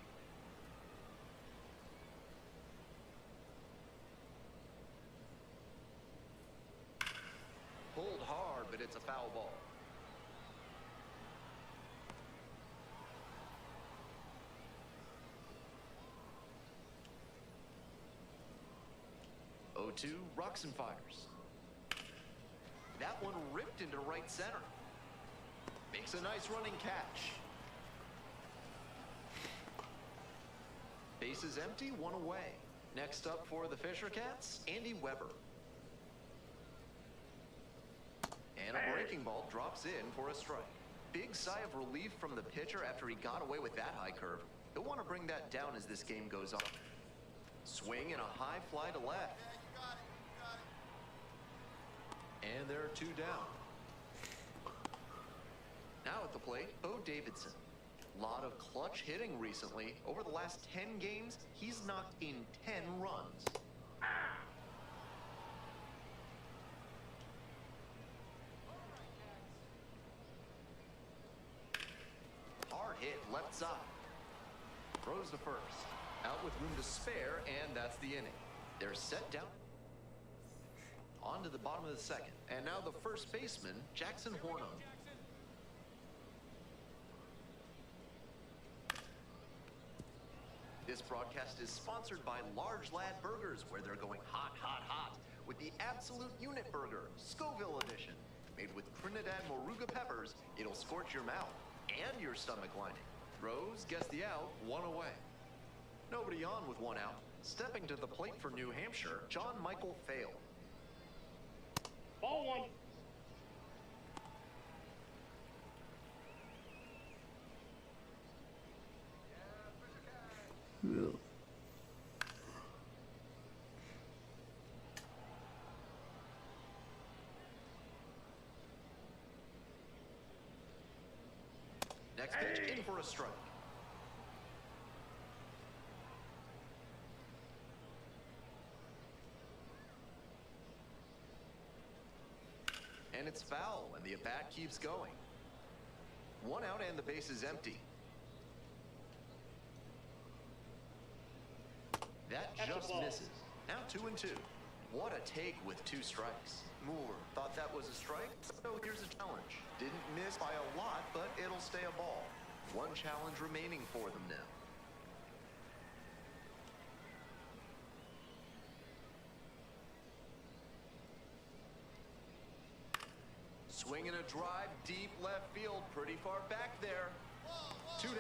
Pulled hard, but it's a foul ball. O2 rocks and fires. That one ripped into right center. Makes a nice running catch. Base is empty, 1 away. Next up for the Fisher Cats, Andy Weber. And a breaking ball drops in for a strike. Big sigh of relief from the pitcher after he got away with that high curve. He'll want to bring that down as this game goes on. Swing and a high fly to left. Yeah, you got it. You got it. And there are 2 down. Now at the plate, Bo Davidson. Lot of clutch hitting recently. Over the last 10 games, he's knocked in 10 runs. Hard hit left side. Throws to first. Out with room to spare, and that's the inning. They're set down. On to the bottom of the second. And now the first baseman, Jackson Hornum. This broadcast is sponsored by Large Lad Burgers, where they're going hot, hot, hot with the Absolute Unit Burger, Scoville Edition. Made with Trinidad Moruga peppers, it'll scorch your mouth and your stomach lining. Rose gets the out, 1 away. Nobody on with 1 out. Stepping to the plate for New Hampshire, John Michael Fail. Ball 1. Yeah. Next pitch in for a strike. And it's foul, and the at-bat keeps going. 1 out and the base is empty. That Catch the just ball. misses. Now 2-2. What a take with 2 strikes. Moore thought that was a strike, so here's a challenge. Didn't miss by a lot, but it'll stay a ball. 1 challenge remaining for them now. Swinging a drive, deep left field, pretty far back there. 2 down.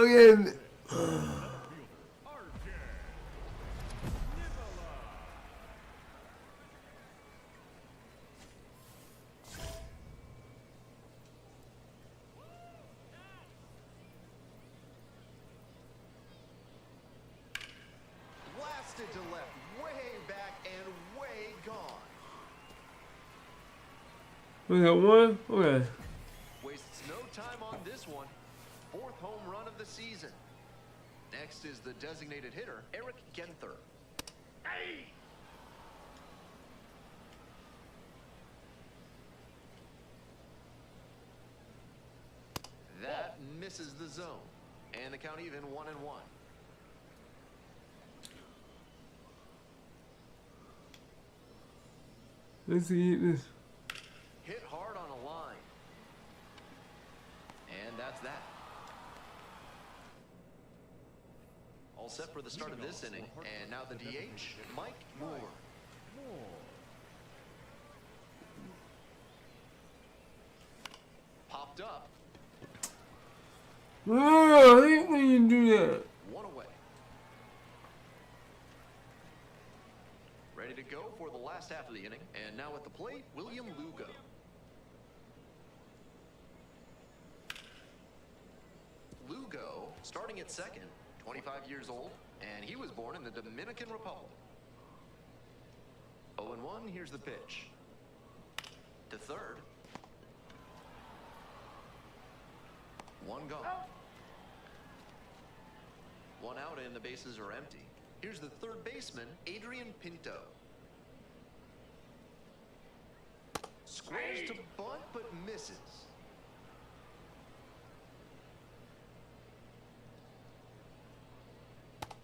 Again. Blasted to left, way back and way gone. We got 1? Okay. Wastes no time on this one. 4th home run of the season. Next is the designated hitter, Eric Genther. Hey! That misses the zone. And the count even 1-1. Let's see this. Hit hard on a line. And that's that. All set for the start of this inning. And now the DH, Mike Moore. Popped up. Oh, I hate when you do that. 1 away. Ready to go for the last half of the inning. And now at the plate, William Lugo. Lugo, starting at second, 25 years old, and he was born in the Dominican Republic. 0-1, here's the pitch. To third. 1 gone. 1 out and the bases are empty. Here's the third baseman, Adrian Pinto. Squares to bunt, but misses.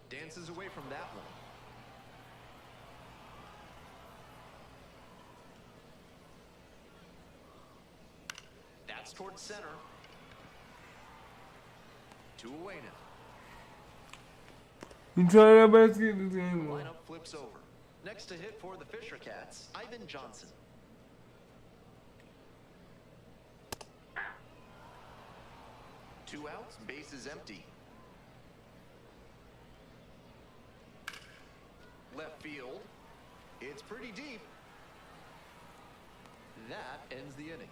Dances away from that one. That's towards center. 2 away now. You trying our best to get this game on. Lineup flips over. Next to hit for the Fisher Cats, Ivan Johnson. Two outs, base is empty. Left field. It's pretty deep. That ends the inning.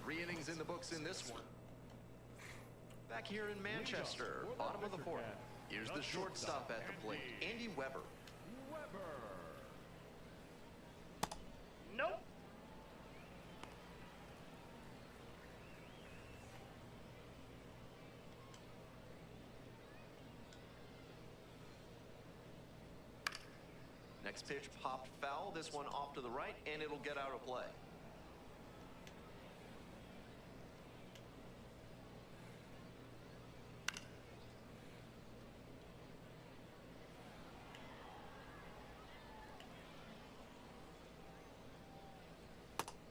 3 innings in the books in this one. Back here in Manchester, bottom of the 4th. Here's the shortstop at the plate, Andy Weber. Nope. Next pitch popped foul. This one off to the right, and it'll get out of play.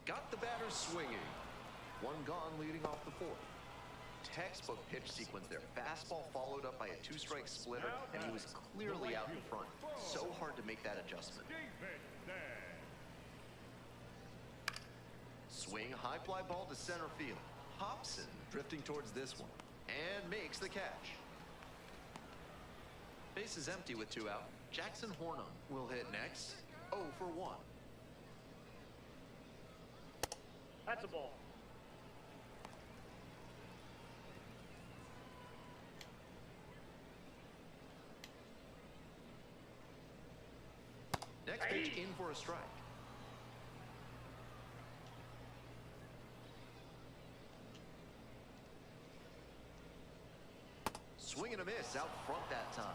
Got the batter swinging. 1 gone leading off the 4th. Textbook pitch sequence there. Fastball followed up by a 2-strike splitter, and he was clearly out in front. So hard to make that adjustment. Swing, high fly ball to center field. Hobson drifting towards this one and makes the catch. Base is empty with 2 out. Jackson Hornum will hit next. 0 for 1. That's a ball. Next pitch in for a strike. Swing and a miss out front that time.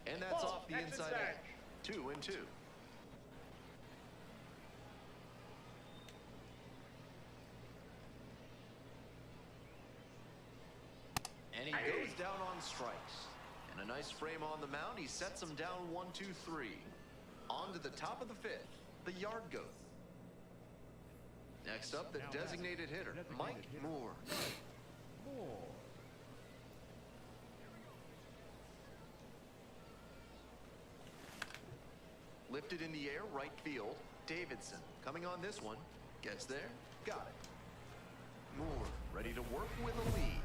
And that's off the inside edge. 2-2. strikes. And a nice frame on the mound. He sets him down 1, 2, 3. On to the top of the 5th, the yard goat. Next up, the designated hitter, Mike Moore. Lifted in the air, right field. Davidson coming on this one. Gets there, got it. Moore ready to work with a lead.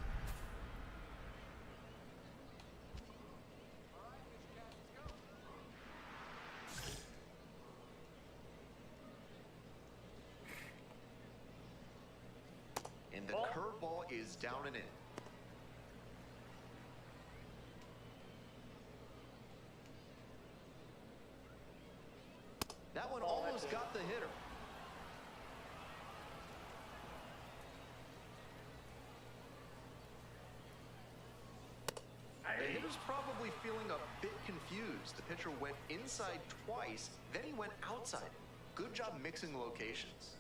And the curveball is down and in. That one almost got the hitter. The hitter's probably feeling a bit confused. The pitcher went inside twice, then he went outside. Good job mixing locations.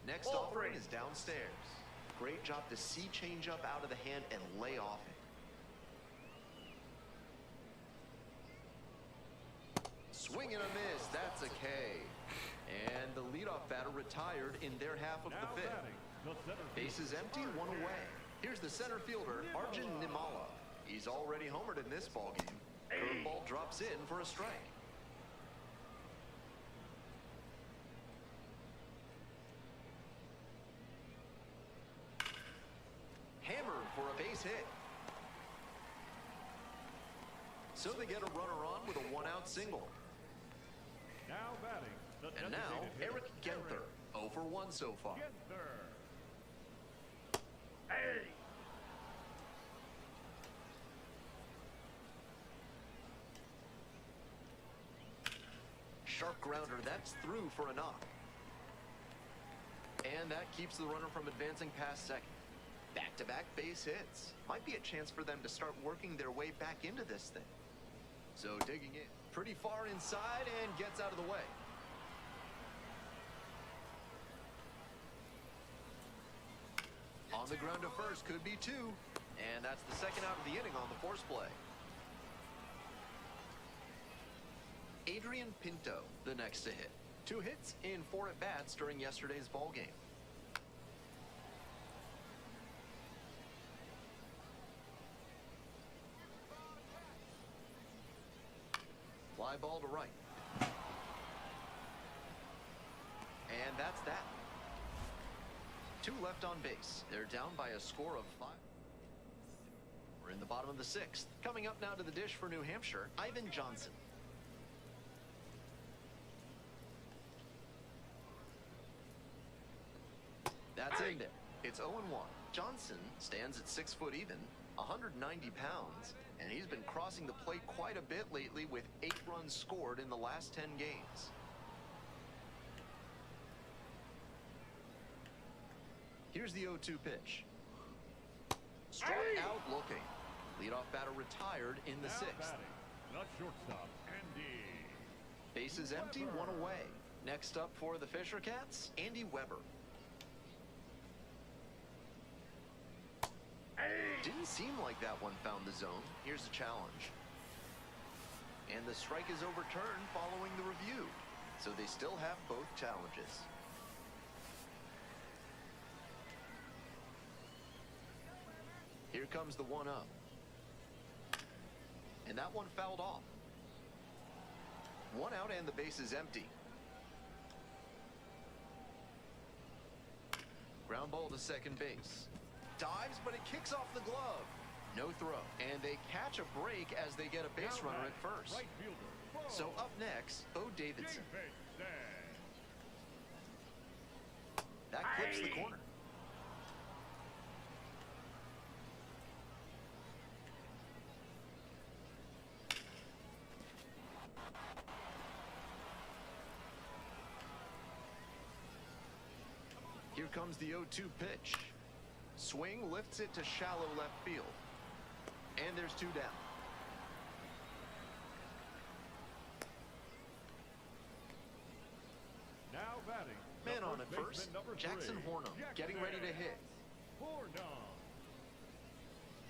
Next offering is downstairs. Great job to see changeup out of the hand and lay off it. Swing and a miss. That's a K. And the leadoff batter retired in their half of the 5th. Bases empty, 1 away. Here's the center fielder, Arjun Nimala. He's already homered in this ballgame. Curveball drops in for a strike. Hammered for a base hit. So they get a runner on with a 1-out single. Now batting. The And now, designated hitter, Eric Genther, 0 for 1 so far. Genther. Sharp grounder, that's through for a knock. And that keeps the runner from advancing past second. Back-to-back base hits. Might be a chance for them to start working their way back into this thing. So digging in pretty far inside and gets out of the way. On the ground to first, could be 2. And that's the second out of the inning on the force play. Adrian Pinto, the next to hit. 2 hits in 4 at-bats during yesterday's ball game. Fly ball to right. And that's that. 2 left on base. They're down by a score of 5. We're in the bottom of the 6th. Coming up now to the dish for New Hampshire, Ivan Johnson. That's in there. It's 0-1. Johnson stands at 6 foot even, 190 pounds, and he's been crossing the plate quite a bit lately with 8 runs scored in the last 10 games. Here's the 0-2 pitch. Strike out looking. Leadoff batter retired in the 6th. Batting, the shortstop, Andy. Bases empty, 1 away. Next up for the Fisher Cats, Andy Weber. Didn't seem like that one found the zone. Here's the challenge. And the strike is overturned following the review. So they still have both challenges. Here comes the 1-0. And that one fouled off. 1 out and the base is empty. Ground ball to second base. Dives, but it kicks off the glove. No throw. And they catch a break as they get a base runner at first. Right fielder. So up next, Bo Davidson. That clips the corner. Here comes the 0-2 pitch. Swing lifts it to shallow left field. And there's 2 down. Jackson Hornum getting ready to hit. Hornum.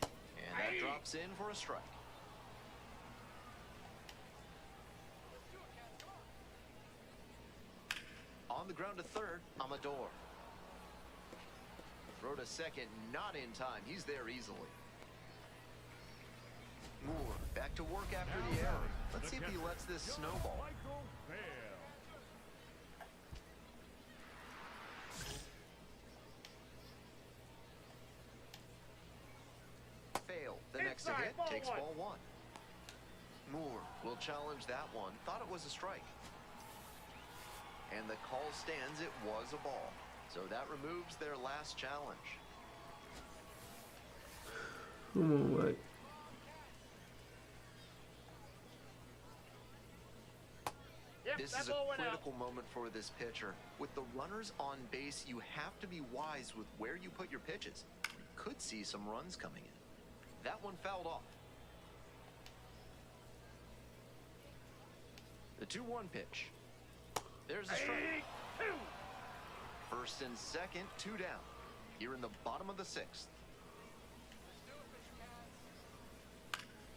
And that drops in for a strike. On the ground to third, Amador. Throw to second, not in time. He's there easily. Moore back to work after the error. Let's see if he lets this snowball. Michael Vail. Fail. The next to hit takes ball one. Moore will challenge that one. Thought it was a strike. And the call stands, it was a ball. So that removes their last challenge. Come on, Mike. Yep, This that is a ball went out. critical moment for this pitcher. With the runners on base, you have to be wise with where you put your pitches. You could see some runs coming in. That one fouled off. The 2-1 pitch. There's a strike. First and second, 2 down. Here in the bottom of the 6th.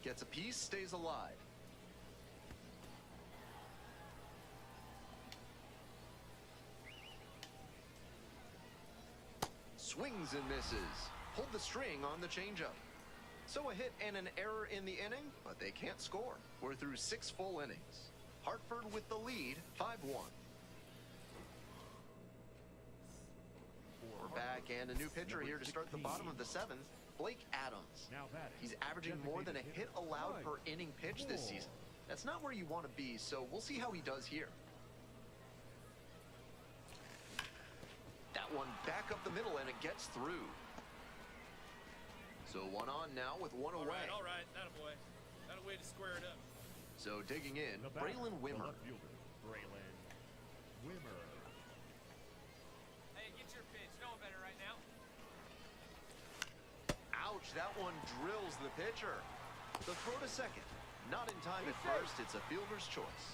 Gets a piece, stays alive. Swings and misses. Hold the string on the changeup. So a hit and an error in the inning, but they can't score. We're through 6 full innings. Hartford with the lead, 5-1. We're back and a new pitcher here to start the bottom of the 7th, Blake Adams. Now batting. He's averaging more than a hit allowed per inning pitch this season. That's not where you want to be, so we'll see how he does here. That one back up the middle and it gets through. So 1 on now with 1 away. All right, attaboy. Not a way to square it up. So digging in, The batter, Braylon the Wimmer. left fielder, Braylon Wimmer. Hey, get your pitch. No one better right now. Ouch, that one drills the pitcher. The throw to second. Not in time at first, it's a fielder's choice.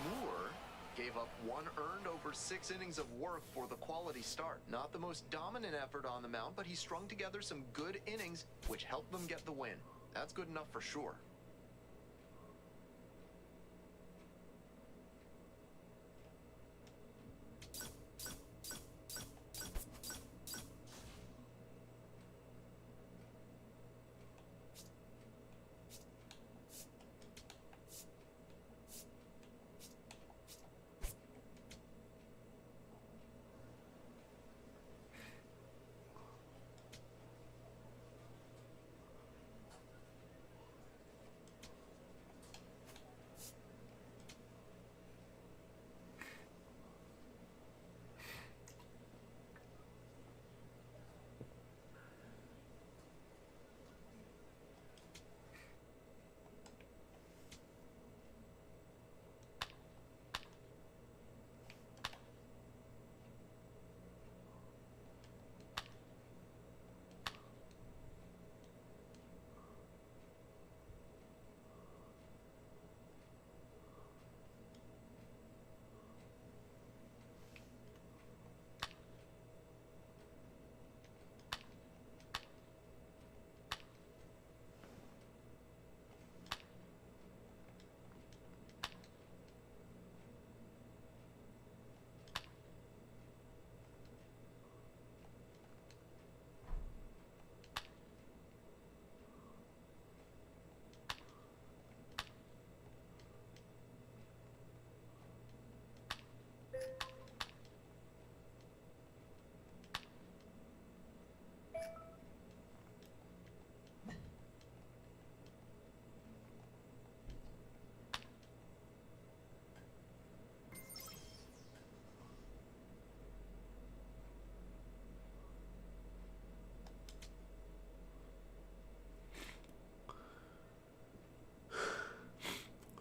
Moore gave up 1 earned over 6 innings of work for the quality start. Not the most dominant effort on the mound, but he strung together some good innings, which helped them get the win. That's good enough for sure.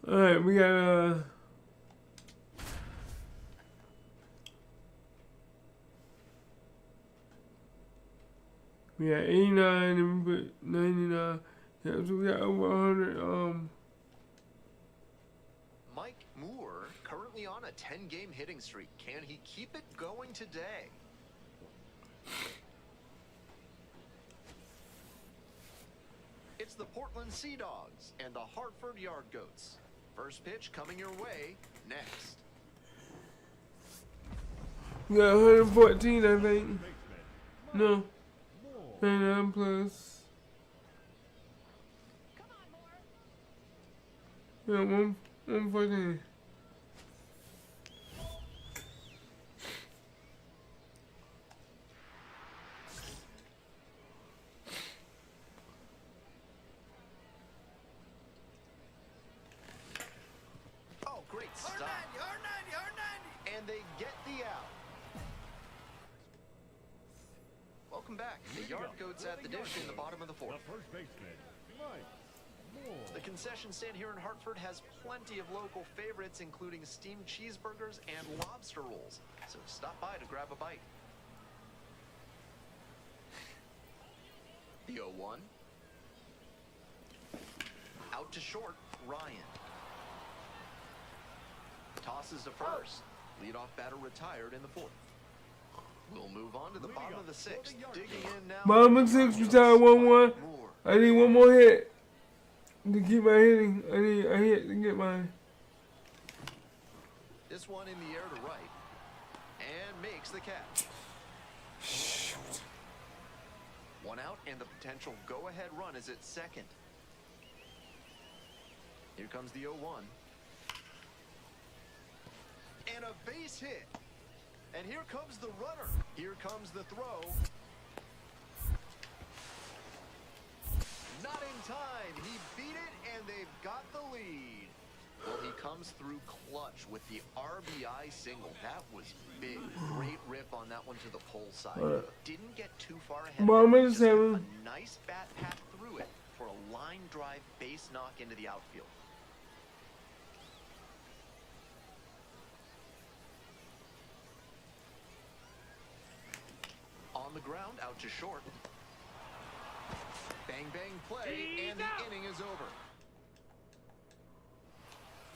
All right, we got we got 89 and we put 99. Yeah, so we got over 100. Mike Mike Moore, currently on a 10-game hitting streak. Can he keep it going today? It's the Portland Sea Dogs and the Hartford Yard Goats. First pitch coming your way next. We got 114, I think. Baseman. No. 99 plus. Yeah, 114. Oh, great stop. R90. And they get the out. Welcome back. The Yard Goats at the dish in the bottom of the The fourth. first baseman, Mike Moore. The concession stand here in Hartford has plenty of local favorites, including steamed cheeseburgers and lobster rolls. So stop by to grab a bite. The 0-1. Out to short, Ryan. Tosses to first. Leadoff batter retired in the fourth. We'll move on to the bottom of the sixth. Digging in now. Bottom of the sixth, retired 1-1. Moore. I need one more hit to keep my hitting. I need a hit to get mine. This one in the air to right. And makes the catch. One out and the potential go-ahead run is at second. Here comes the 0-1. And a base hit. And here comes the runner. Here comes the throw. Not in time. He beat it, and they've got the lead. Well, he comes through clutch with the RBI single. That was big. Great rip on that one to the pole side. Didn't get too far ahead. Bottom of the Just a seventh. nice bat path through it for a line drive base knock into the outfield. On the ground, out to short. Bang, bang play, and the inning is over.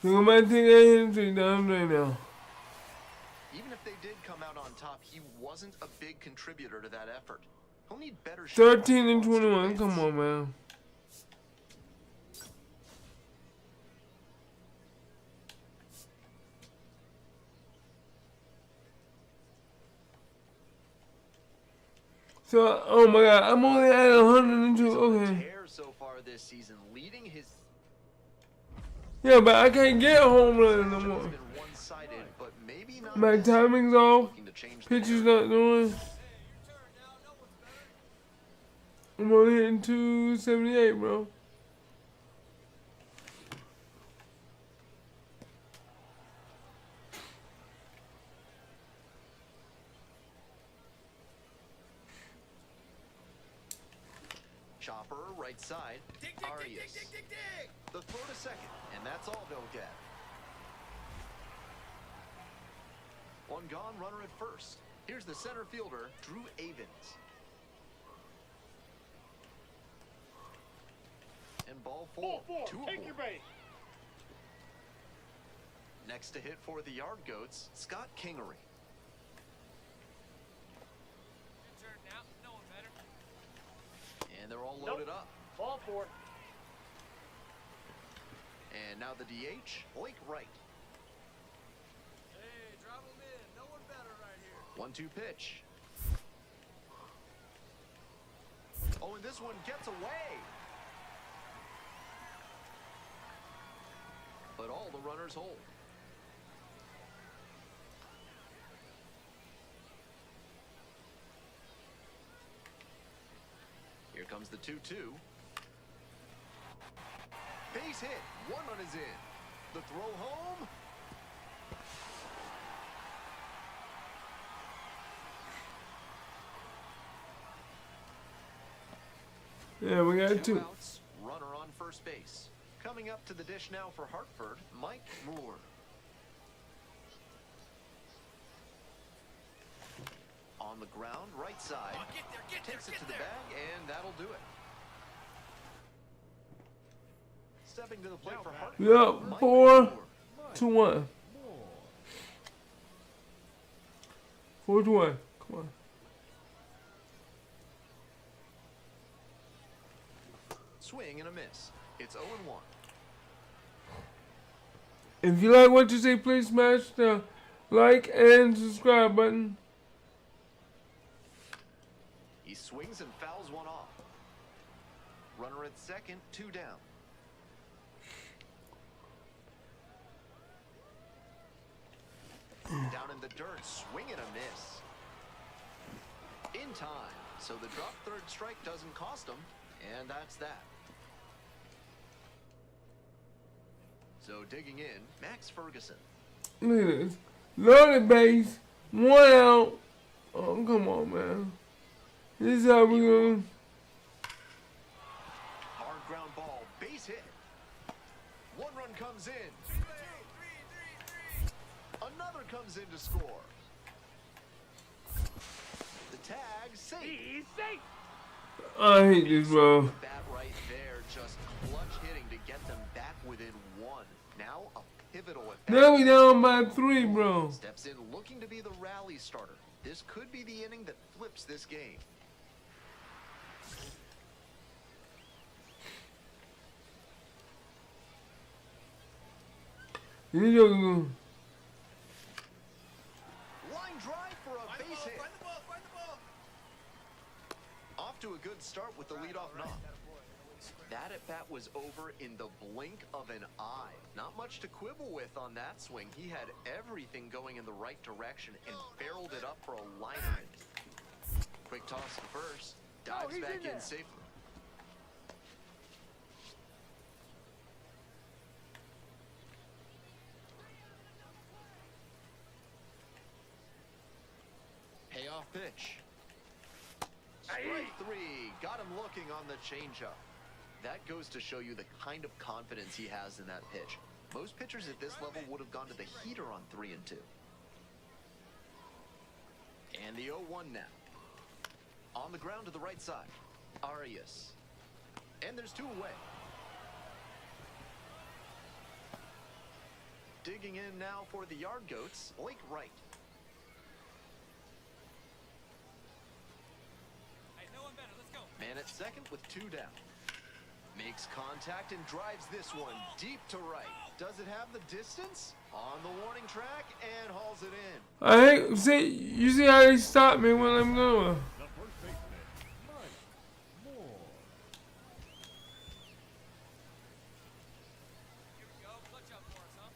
So my thing I hit 3 down right now. Even if they did come out on top, he wasn't a big contributor to that effort. He'll need better 13 and shots to 21. advance. Come on, man. So, oh my God, I'm only at 102. He's on a Okay. tear so far this season, leading his Yeah, but I can't get home run no has more. been one-sided, but maybe not My this. timing's off. Looking to change the Pitcher's narrative. not doing. Hey, your turn now. No one's better. I'm only hitting 278, bro. Chopper, right side. Dig, dig, dig, Arias. dig, dig, dig, dig. The throw to second, and that's all they'll get. One gone, runner at first. Here's the center fielder, Drew Avens. And ball four. Two aboard. Next to hit for the Yard Goats, Scott Kingery. Your turn now. No one better. And they're all loaded up. Ball four. And now the DH, Blake Wright. Hey, drop him in. No one better right here. 1-2 pitch. Oh, and this one gets away. But all the runners hold. Here comes the 2-2. Base hit. One run is in. The throw home. Yeah, we got 2. outs, runner on first base. Coming up to the dish now for Hartford, Mike Moore. On the ground, right side. Oh, get there, get there, Takes it get to the there. bag, and that'll do it. Stepping to the plate for Hartford, Yup, Mike 4. Moore. 2-1. 4-1. Come on. Swing and a miss. It's 0-1. If you like what you see, please smash the like and subscribe button. He swings and fouls one off. Runner at second, 2 down. Down in the dirt, swing and a miss. In time, so the drop third strike doesn't cost him, and that's that. So digging in, Max Ferguson. Look at this. Loaded base. 1 out. Oh, come on, man. This is how we gonna. Hard ground ball, base hit. 1 run comes in. Another comes in to score. The tag safe. I hate this, bro. Bat right there, just clutch hitting to get them back within 1. Now a pivotal at bat. Now we down by 3, bro. Steps in looking to be the rally starter. This could be the inning that flips this game. This is Line drive for a base hit. Find the ball, find the ball. Off to a good start with the leadoff knock. That at bat was over in the blink of an eye. Not much to quibble with on that swing. He had everything going in the right direction and barreled it up for a liner. Quick toss to first. Dives back in safely. Payoff pitch. Strike 3. Got him looking on the changeup. That goes to show you the kind of confidence he has in that pitch. Most pitchers at this level would have gone to the heater on 3 and 2. And the 0-1 now. On the ground to the right side. Arias. And there's 2 away. Digging in now for the Yard Goats, Blake Wright. Hey, no one better. Let's go. Man at second with 2 down. Makes contact and drives this one deep to right. Does it have the distance? On the warning track and hauls it in. I hate. See, you see how they stop me when I'm going. The first baseman, Mike Moore. Here we go. Clutch up for us, huh?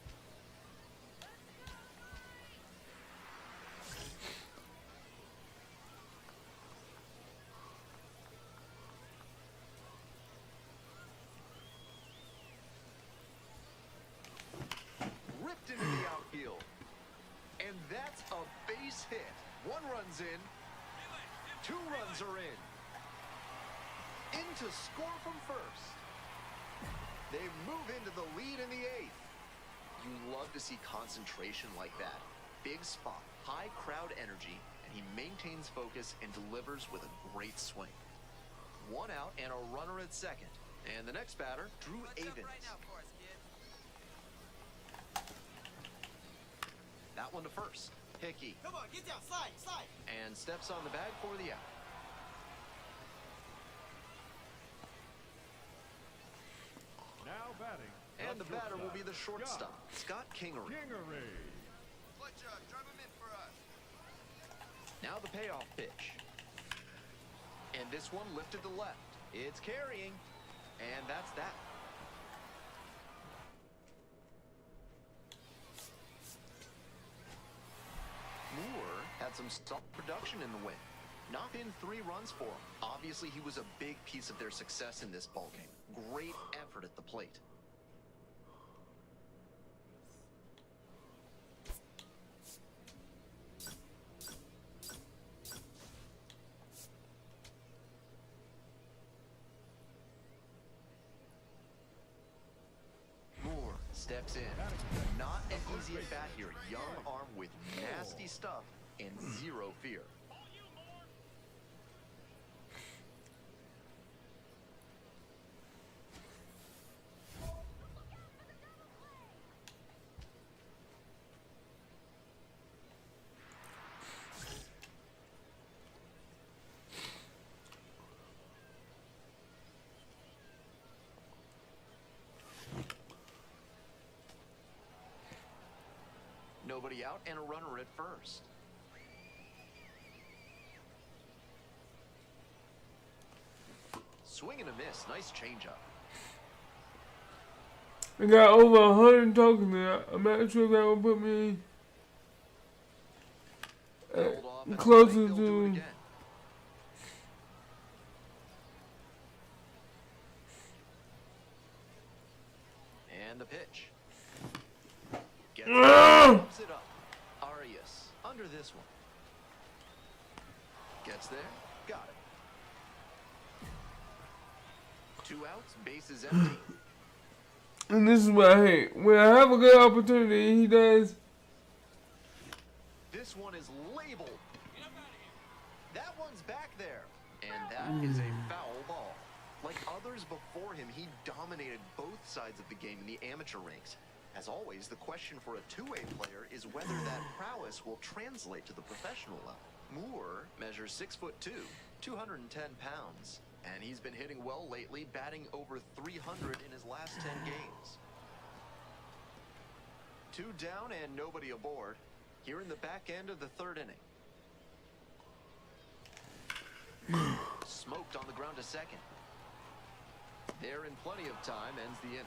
Ripped into the outfield. And that's a base hit. 1 run's in. 2 runs are in. In to score from first. They move into the lead in the 8th. You love to see concentration like that. Big spot, high crowd energy, and he maintains focus and delivers with a great swing. 1 out and a runner at second. And the next batter, Drew Clutch up Avens. right now for us, kid. That one to first. Hickey. Come on, get down, slide, slide. And steps on the bag for the out. Now batting. And the batter will be the shortstop, Scott Kingery. Kingery. Clutch up, drive him in for us. Now the payoff pitch. And this one lifted to left. It's carrying. And that's that. Moore had some solid production in the win. Knocked in 3 runs for him. Obviously, he was a big piece of their success in this ballgame. Great effort at the plate. Moore steps in. Not an easy at bat here. Young arm with nasty stuff and 0 fear. Nobody out and a runner at first. Swing and a miss. Nice changeup. I got over 100 tokens there. I'm not sure if that will put me Held off, and closer I think they'll do it to. again. And the pitch. Gets it, pumps it up. Arias under this one. Gets there. Got it. 2 outs. Bases empty. And this is what I hate. When I have a good opportunity, he does. This one is labeled. That one's back there. And that is a foul ball. Like others before him, he dominated both sides of the game in the amateur ranks. As always, the question for a two-way player is whether that prowess will translate to the professional level. Moore measures 6'2", 210 pounds. And he's been hitting well lately, batting over 300 in his last 10 games. 2 down and nobody aboard. Here in the back end of the 3rd inning. Smoked on the ground to second. There in plenty of time, ends the inning.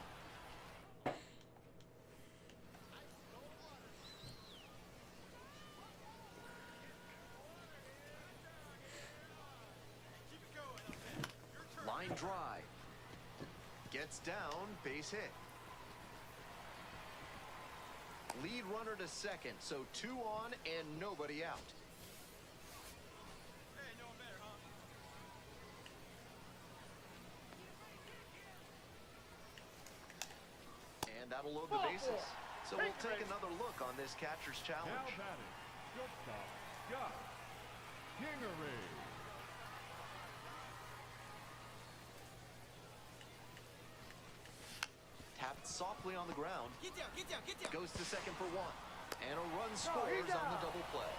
Line drive. Gets down, base hit. Lead runner to second, so 2 on and nobody out. And that'll load the bases. So we'll take another look on this catcher's Now challenge. batting, shortstop, Josh Kingery. Tapped softly on the ground. Get down, get down, get down. Goes to second for 1. And a run scores on the double play.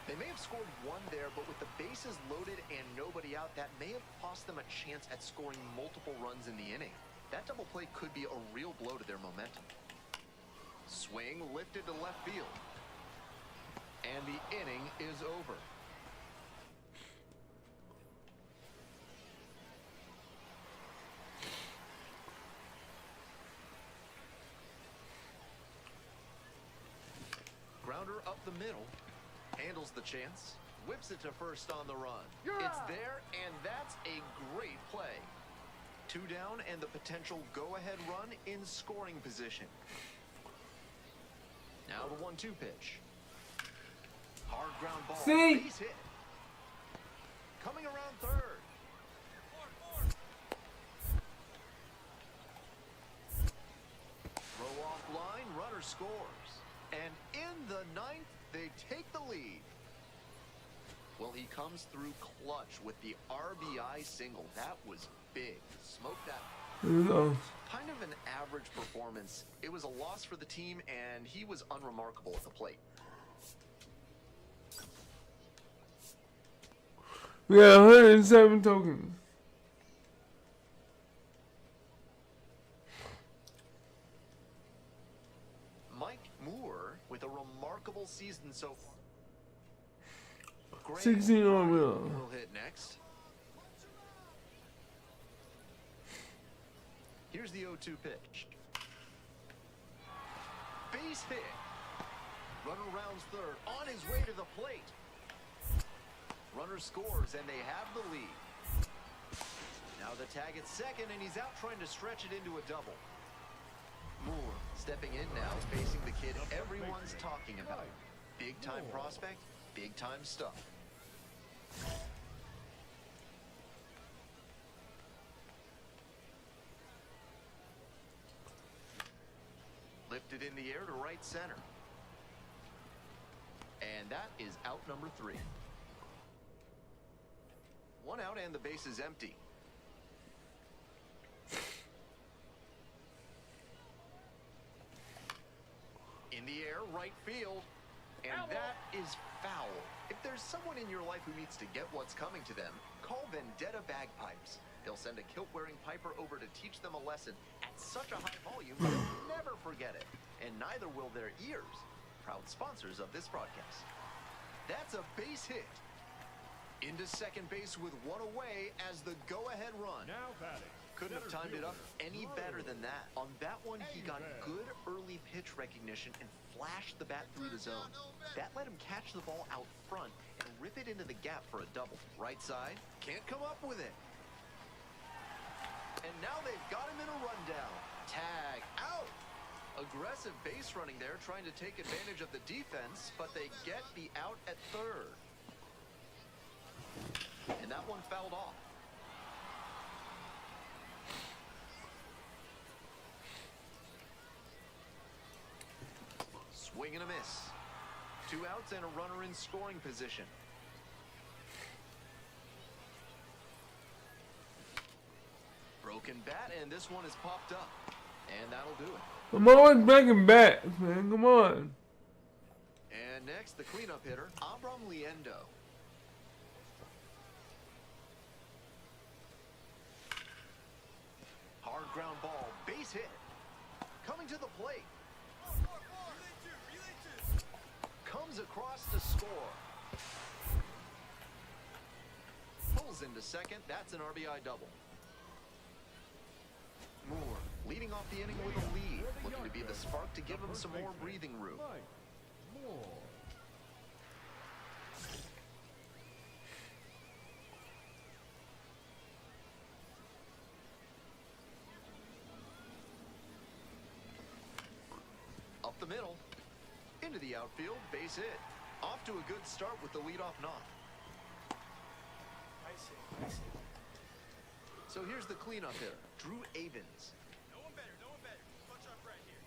They may have scored 1 there, but with the bases loaded and nobody out, that may have cost them a chance at scoring multiple runs in the inning. That double play could be a real blow to their momentum. Swing lifted to left field. And the inning is over. Grounder up the middle. Handles the chance. Whips it to first on the run. It's there, and that's a great play. 2 down and the potential go-ahead run in scoring position. Now the 1-2 pitch. Hard ground ball. See? Base hit. Coming around third. Throw off line, runner scores. And in the 9th, they take the lead. Well, he comes through clutch with the RBI single. That was big. Smoked that. Kind of an average performance. It was a loss for the team, and he was unremarkable at the plate. We got 107 tokens. Mike Moore with a remarkable season so far. 16 on me. Will hit next. Here's the 0-2 pitch. Base hit. Runner rounds third, on his way to the plate. Runner scores, and they have the lead. Now the tag at second, and he's out trying to stretch it into a double. Moore stepping in now, facing the kid everyone's talking about. Big-time prospect, big-time stuff. Lifted in the air to right center. And that is out number 3. 1 out and the base is empty. In the air, right field. And that is foul. If there's someone in your life who needs to get what's coming to them, call Vendetta Bagpipes. They'll send a kilt-wearing piper over to teach them a lesson at such a high volume they'll never forget it. And neither will their ears. proud sponsors of this broadcast. That's a base hit. Into second base with one away as the go-ahead run. Now batting. Couldn't have center timed it up fielder, any better than that. On that one, he got good early pitch recognition and flashed the bat through the zone. That let him catch the ball out front and rip it into the gap for a double. Right side, can't come up with it. And now they've got him in a rundown. Tag out. Aggressive base running there, trying to take advantage of the defense, but they get the out at third. And that one fouled off. Swing and a miss. 2 outs and a runner in scoring position. Broken bat, and this one is popped up. And that'll do it. I'm always breaking bats, man. Come on. And next, the cleanup hitter, Abram Liendo. Hard ground ball, base hit. Coming to the plate. Comes across to score. Pulls into second. That's an RBI double. Moore leading off the inning with a lead. Looking to be the spark to give him some more breathing room. Mike Moore. Up the middle. Into the outfield. Base hit. Off to a good start with the leadoff knock. I see. So here's the cleanup hitter, Drew Avens. No one better. Punch up right here.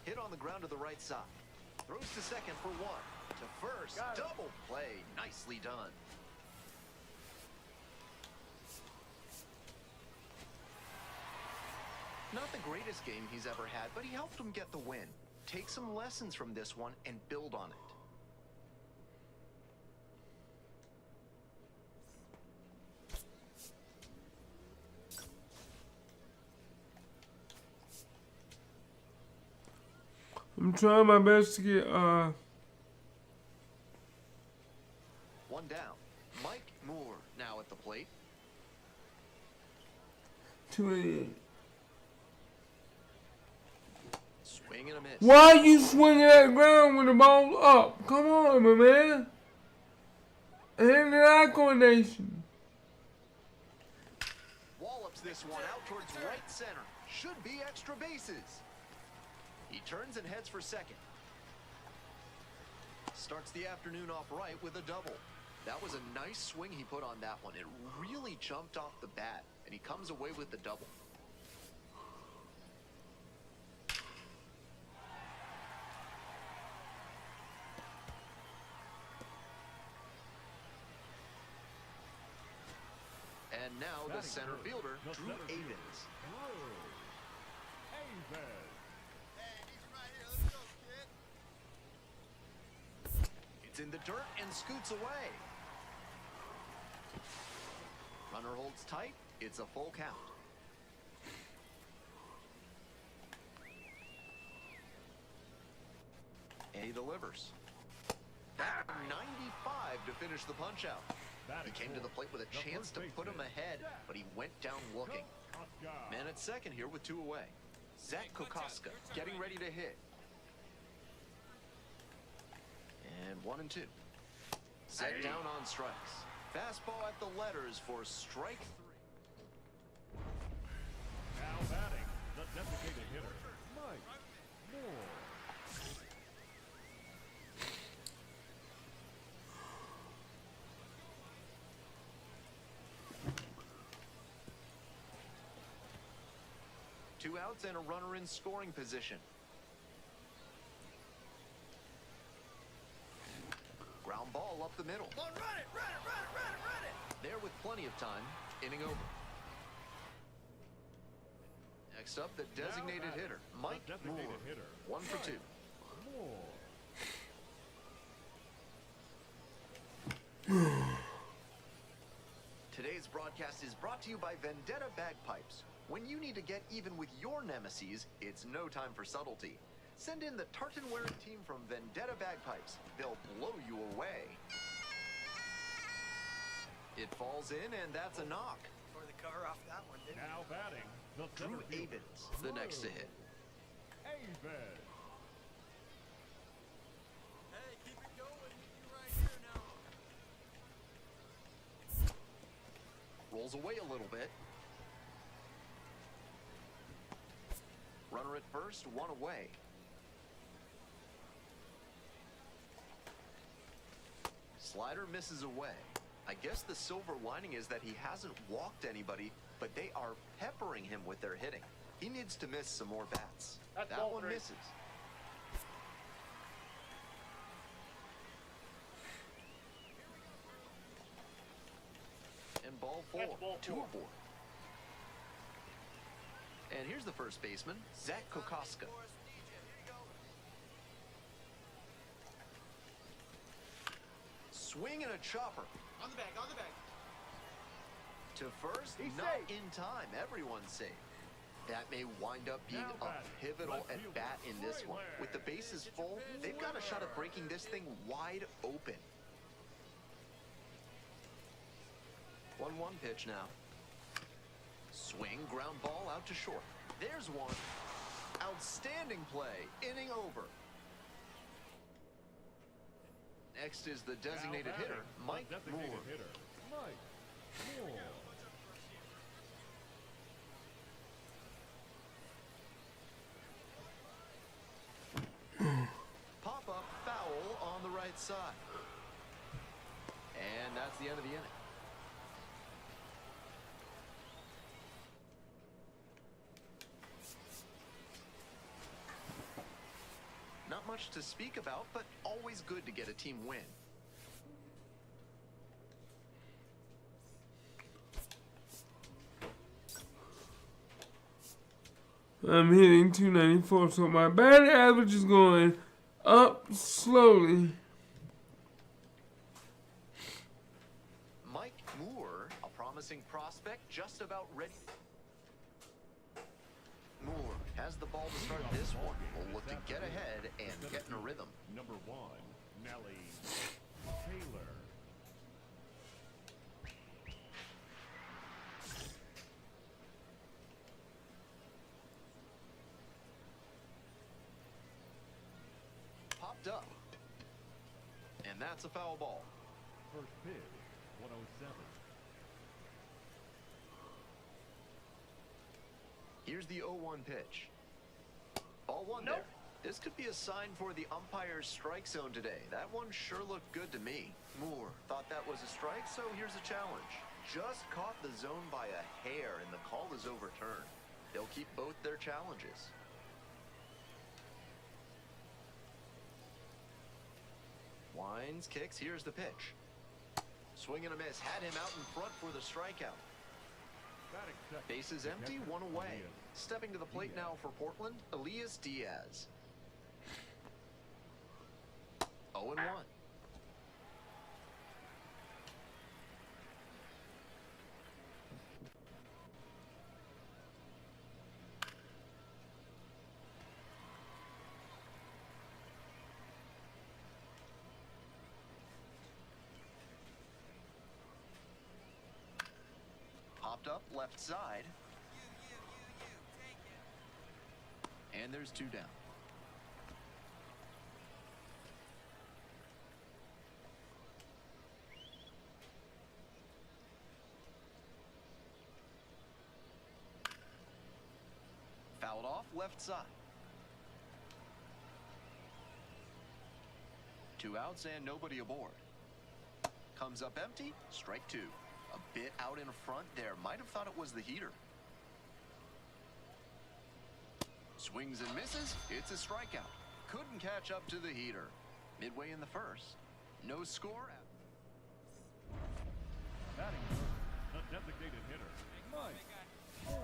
Hit on the ground to the right side. Throws to second for one. To first. Double play. Nicely done. Not the greatest game he's ever had, but he helped him get the win. Take some lessons from this one and build on it. I'm trying my best to get One down. Mike Moore now at the plate. 288. Swing and a miss. Why are you swinging that ground with the ball up? Come on, my man. Hand-eye coordination. Wallops this one out towards right center. Should be extra bases. He turns and heads for second. Starts the afternoon off right with a double. That was a nice swing he put on that one. It really jumped off the bat, and he comes away with the double. And now the center fielder, Drew Avens. Hey, easy right here. Let's go, kid. It's in the dirt and scoots away. Runner holds tight. It's a full count. And he delivers. Back 95 to finish the punch out. He came to the plate with a chance to put him ahead, but he went down looking. Man at second here with 2 away. Zach Kokoska getting ready to hit. And 1 and 2. Set down on strikes. Fastball at the letters for strike 3. Now batting, the designated hitter, Mike Moore. Two outs and a runner in scoring position. Ground ball up the middle. Run it. There with plenty of time. Inning over. Next up, the designated hitter, Mike Moore. 1 for 2. Moore. Today's broadcast is brought to you by Vendetta Bagpipes. When you need to get even with your nemesis, it's no time for subtlety. Send in the tartan-wearing team from Vendetta Bagpipes. They'll blow you away. It falls in, and that's a knock. Tore the car off that one, didn't Now batting, the Drew center fielder. Avens, the next to hit. Avens. Hey, keep it going. You right here now. Rolls away a little bit. Runner at first, one away. Slider misses away. I guess the silver lining is that he hasn't walked anybody, but they are peppering him with their hitting. He needs to miss some more bats. That's That ball one three. misses. And ball four, That's ball two four. aboard. And here's the first baseman, Zach Kokoska. Boris DJ, here you go. Swing and a chopper. On the bag, on the bag. To first, He's not safe. in time. Everyone's safe. That may wind up being Now a batting, pivotal left at fielder, bat in this one. Fraley. With the bases full, they've got a shot at breaking this thing wide open. 1-1 pitch now. Swing, ground ball out to short. There's one. Outstanding play. Inning over. Next is the designated Now batting, hitter, the Mike designated Moore. hitter, Mike Moore. Pop up foul on the right side. And that's the end of the inning. Not much to speak about, but always good to get a team win. I'm hitting 294, so my batting average is going up slowly. Mike Moore, a promising prospect, just about ready. Moore has the ball to start this one. Will look to get ahead and get in a rhythm. Number 1, Nelly Taylor. Popped up. And that's a foul ball. First pitch, 107. Here's the 0-1 pitch. Ball one Nope. there. This could be a sign for the umpire's strike zone today. That one sure looked good to me. Moore thought that was a strike, so here's a challenge. Just caught the zone by a hair, and the call is overturned. They'll keep both their challenges. Winds, kicks, here's the pitch. Swing and a miss, had him out in front for the strikeout. Batting second. Bases empty, one away. Stepping to the plate now for Portland, Elias Diaz. 0-1. Popped up left side. You, take it. And there's two down. Fouled off left side. 2 outs and nobody aboard. Comes up empty, strike 2. A bit out in front there. Might have thought it was the heater. Swings and misses. It's a strikeout. Couldn't catch up to the heater. Midway in the first. No score. Batting first, the designated hitter, Mike Moore.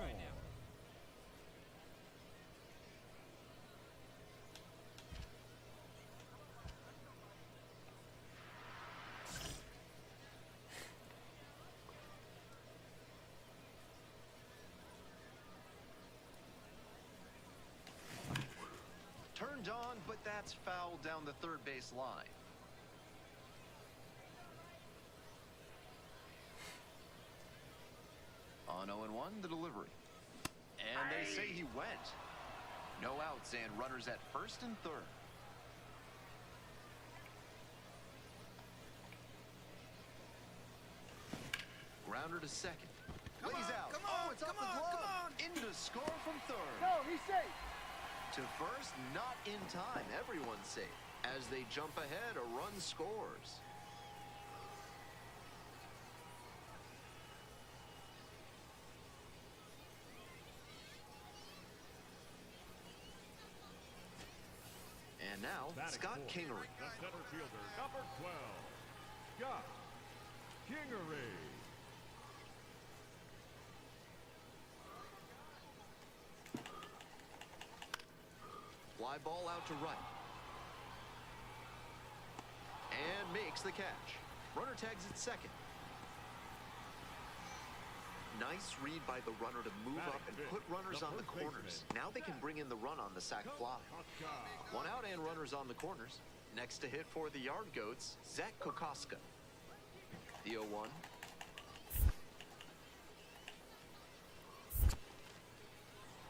that's foul down the third base line. On 0-1, the delivery. And they say he went. No outs and runners at first and third. Grounder to second. Lays out. It's off the glove. In to score from third. No, he's safe. To first, not in time. Everyone's safe. As they jump ahead, a run scores. And now, Batting Scott fourth, Kingery. the center fielder, number 12, Scott Kingery. Fly ball out to right. And makes the catch. Runner tags at second. Nice read by the runner to move up and put runners on the corners. Now they can bring in the run on the sac fly. One out and runners on the corners. Next to hit for the Yard Goats, Zach Kokoska. The 0-1.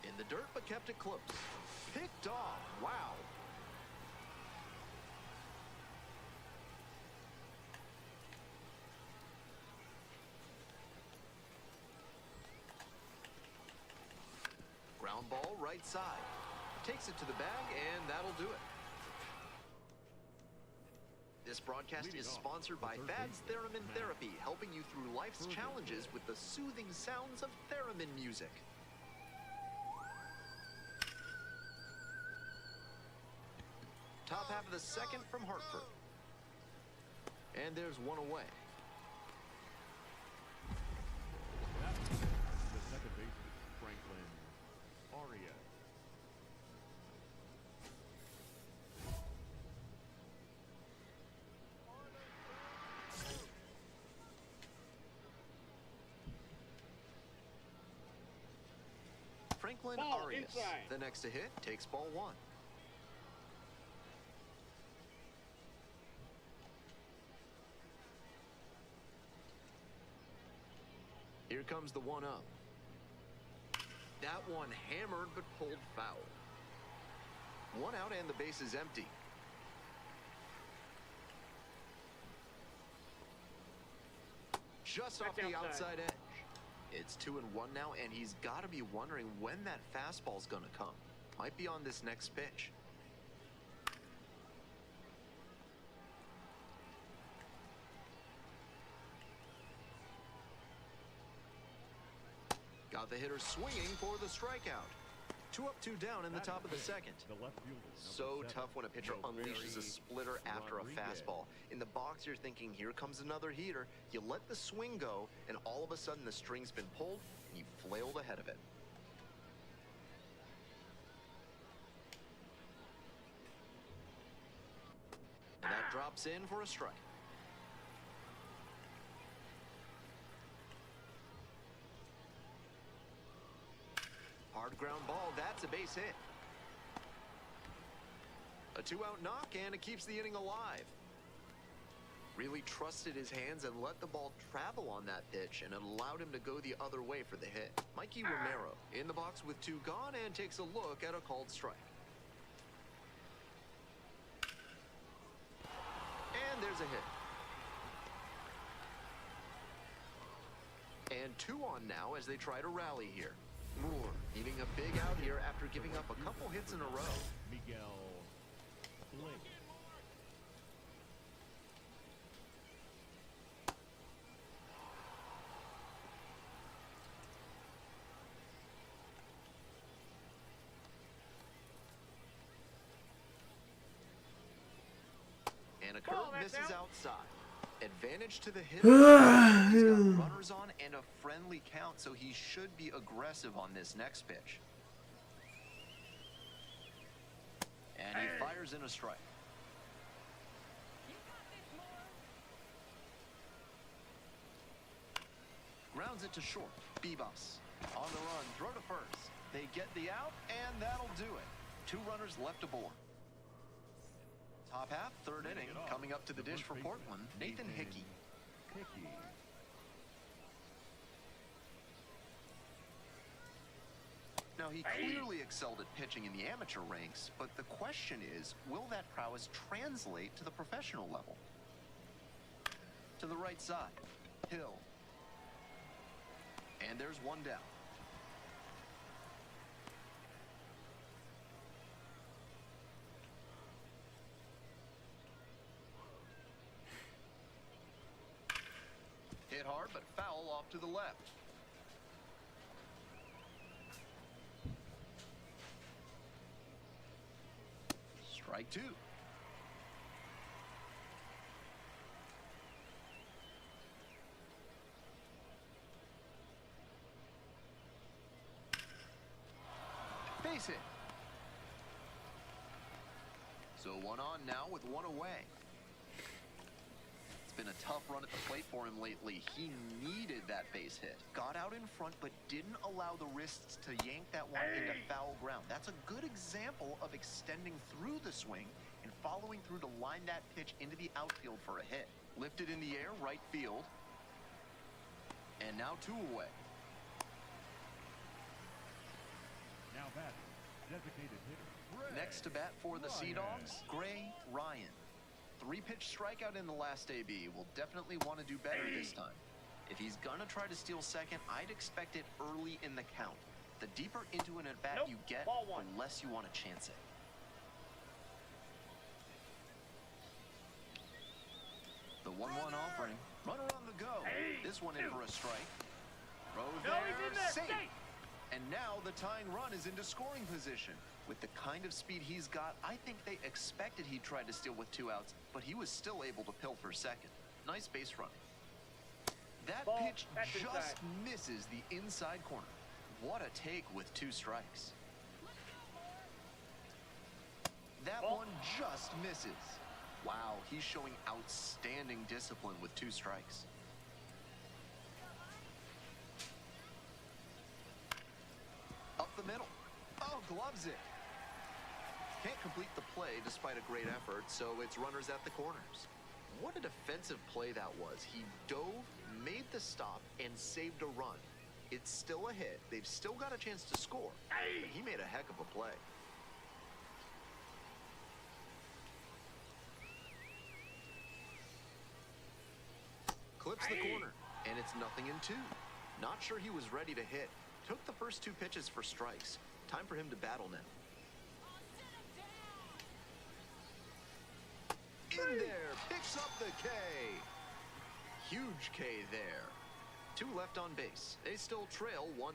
In the dirt, but kept it close. Picked off. Wow. Ground ball right side. Takes it to the bag, and that'll do it. This broadcast is sponsored by Fad's Theremin Therapy, helping you through life's challenges with the soothing sounds of theremin music. Top half of the second from Hartford. And there's one away. The second baseman, Franklin Arias. Franklin Arias, the next to hit, takes ball one. Here comes the 1-0. That one hammered but pulled foul. One out and the base is empty. Just off the outside edge. It's 2-1 now, and he's got to be wondering when that fastball's going to come. Might be on this next pitch. Got the hitter swinging for the strikeout. 2 up, 2 down in the top of the second. The left fielder, So number 7, tough when a pitcher unleashes a splitter after a fastball. In the box, you're thinking, here comes another heater. You let the swing go, and all of a sudden the string's been pulled, and you flailed ahead of it. And that drops in for a strike. Hard ground ball, that's a base hit. A 2-out knock, and it keeps the inning alive. Really trusted his hands and let the ball travel on that pitch, and it allowed him to go the other way for the hit. Mikey Romero in the box with 2 gone and takes a look at a called strike. And there's a hit. And 2 on now as they try to rally here. Moore needing a big out here after giving up a couple hits in a row. Miguel Blake. And a curve misses outside. Advantage to the hitter. He's got runners on and a friendly count, so he should be aggressive on this next pitch. And he fires in a strike. Grounds it to short. Bibas on the run, throw to first. They get the out, and that'll do it. 2 runners left aboard. Top half, third inning, coming up to the dish for Portland, Nathan Hickey. Hickey. Now, he clearly excelled at pitching in the amateur ranks, but the question is, will that prowess translate to the professional level? To the right side, Hill. And there's one down. Hit hard, but foul off to the left. Strike two. Base hit. So one on now with one away. It's been a tough run at the plate for him lately. He needed that base hit. Got out in front, but didn't allow the wrists to yank that one into foul ground. That's a good example of extending through the swing and following through to line that pitch into the outfield for a hit. Lifted in the air, right field. And now two away. Now batting, designated hitter. Gray Next to bat for the Sea Ryan. Dogs, Gray Ryan. 3-pitch strikeout in the last AB. Will definitely want to do better this time. If he's gonna try to steal second, I'd expect it early in the count. The deeper into an at-bat you get, the less you want to chance it. The 1-1 offering. Runner on the go. This one in for a strike. Throw there, safe. And now the tying run is into scoring position. With the kind of speed he's got, I think they expected he'd try to steal with 2 outs, but he was still able to pilfer second. Nice base run. That pitch just misses the inside corner. What a take with 2 strikes. That one just misses. Wow, he's showing outstanding discipline with 2 strikes. Up the middle. Oh, gloves it. Can't complete the play despite a great effort, so it's runners at the corners. What a defensive play that was. He dove, made the stop, and saved a run. It's still a hit. They've still got a chance to score. But he made a heck of a play. Clips the corner, and it's 0-2. Not sure he was ready to hit. Took the first 2 pitches for strikes. Time for him to battle now. In there, picks up the K. Huge K there. 2 left on base. They still trail 1-0.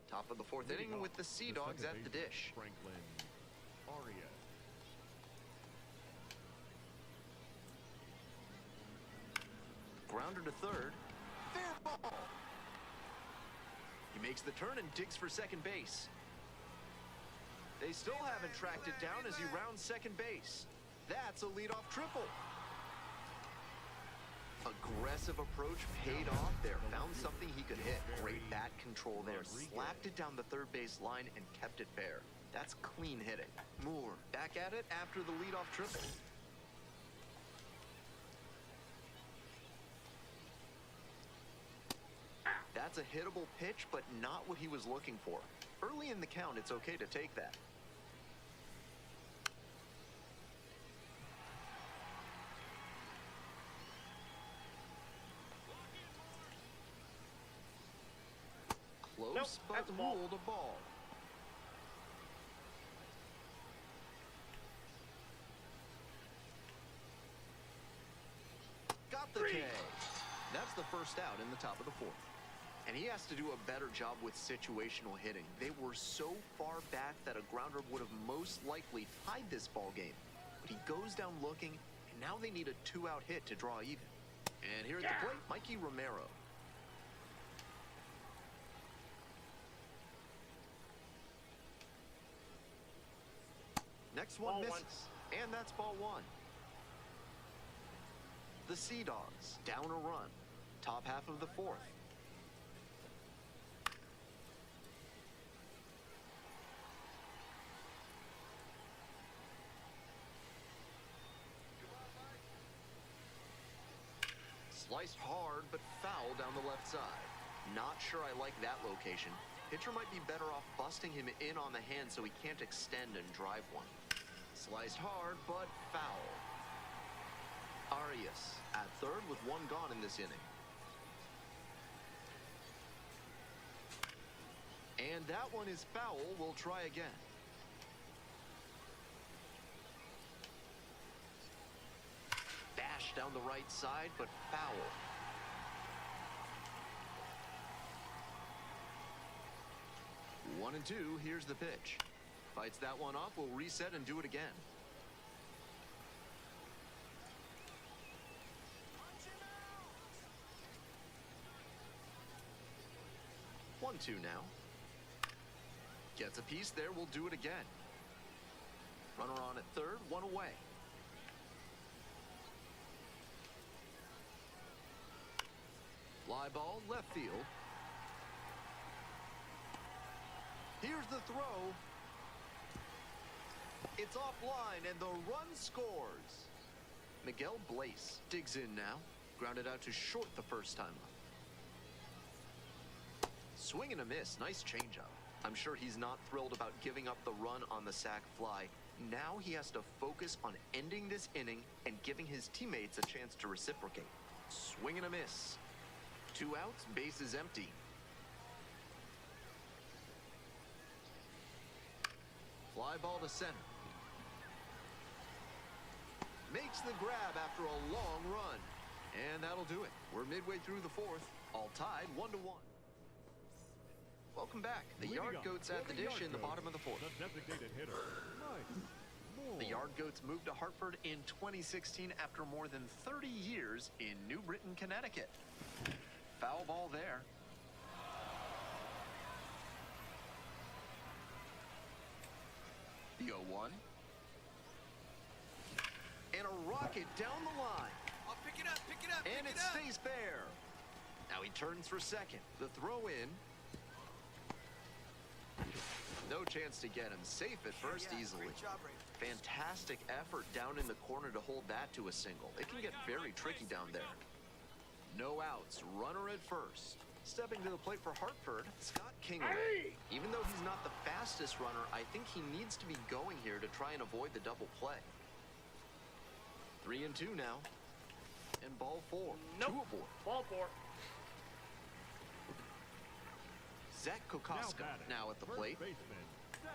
Top of the 4th inning with the Sea Dogs at the dish. Franklin Arias. Grounder to third. Fair ball. He makes the turn and digs for second base. They still haven't tracked it down as he rounds second base. That's a leadoff triple. Aggressive approach paid off there. Found something he could hit. Great bat control there. Slapped it down the third base line and kept it fair. That's clean hitting. Moore back at it after the leadoff triple. That's a hittable pitch, but not what he was looking for. Early in the count, it's okay to take that. Close, but ruled a ball. Got the K. That's the first out in the top of the 4th. And he has to do a better job with situational hitting. They were so far back that a grounder would have most likely tied this ball game. But he goes down looking, and now they need a 2-out hit to draw even. And here at the plate, Mikey Romero. Next one misses, and that's ball 1. The Sea Dogs down a run. Top half of the 4th. Sliced hard, but foul down the left side. Not sure I like that location. Pitcher might be better off busting him in on the hand so he can't extend and drive one. Sliced hard, but foul. Arias at third with one gone in this inning. And that one is foul. We'll try again. Dash down the right side, but foul. One and two, here's the pitch. Fights that one off, we'll reset and do it again. One, two now. Gets a piece there, we'll do it again. Runner on at third, one away. Fly ball, left field. Here's the throw. It's offline, and the run scores. Miguel Blaze digs in now. Grounded out to short the first time up. Swing and a miss. Nice changeup. I'm sure he's not thrilled about giving up the run on the sac fly. Now he has to focus on ending this inning and giving his teammates a chance to reciprocate. Swing and a miss. 2 outs, bases empty. Fly ball to center. Makes the grab after a long run. And that'll do it. We're midway through the fourth. All tied 1-1. Welcome back. The Yard Goats at the dish in the bottom of the fourth. The designated hitter, Mike Moore. The Yard Goats moved to Hartford in 2016 after more than 30 years in New Britain, Connecticut. Foul ball there. The 0-1. And a rocket down the line. I'll pick it up, pick it up, And pick it it up. stays fair. Now he turns for second. The throw in. No chance to get him safe at first easily. Great job, Ray. Fantastic effort down in the corner to hold that to a single. It can get very tricky down there. No outs. Runner at first. Stepping to the plate for Hartford, Scott Kingley. Even though he's not the fastest runner, I think he needs to be going here to try and avoid the double play. 3-2 now. And ball 4. Nope. 2 aboard. Ball 4. Zach Kokoska now at the First plate. baseman, Zach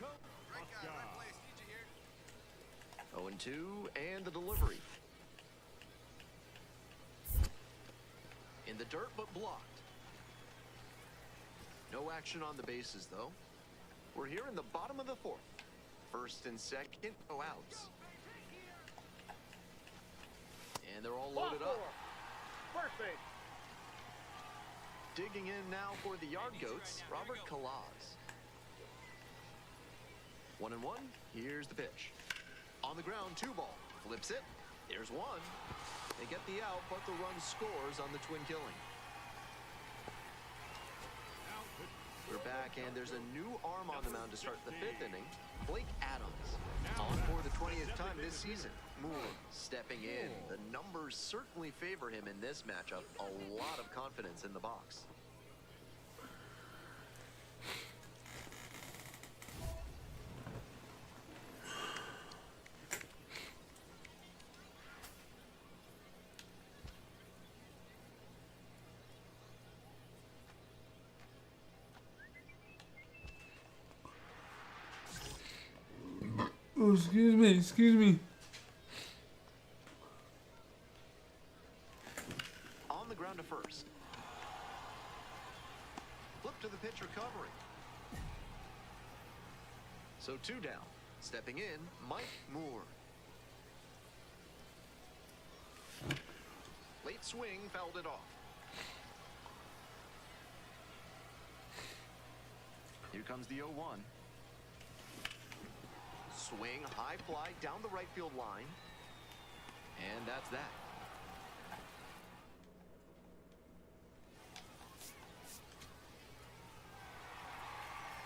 Right guy, Kokoska. right place. Need you here. 0-2, and the delivery. In the dirt, but blocked. No action on the bases, though. We're here in the bottom of the fourth. First and second, no outs. And they're all loaded up. First base. Digging in now for the Yard Goats, Robert Kalaz. 1-1, here's the pitch. On the ground, 2 ball. Flips it. There's 1. They get the out, but the run scores on the twin killing. We're back, and there's a new arm on the mound to start the 5th inning. Blake Adams, on for the 20th time this season. Moore stepping in. The numbers certainly favor him in this matchup. A lot of confidence in the box. Oh, excuse me, excuse me. On the ground to first. Flip to the pitcher covering. So 2 down. Stepping in, Mike Moore. Late swing, fouled it off. Here comes the 0-1. Swing, high fly, down the right field line. And that's that.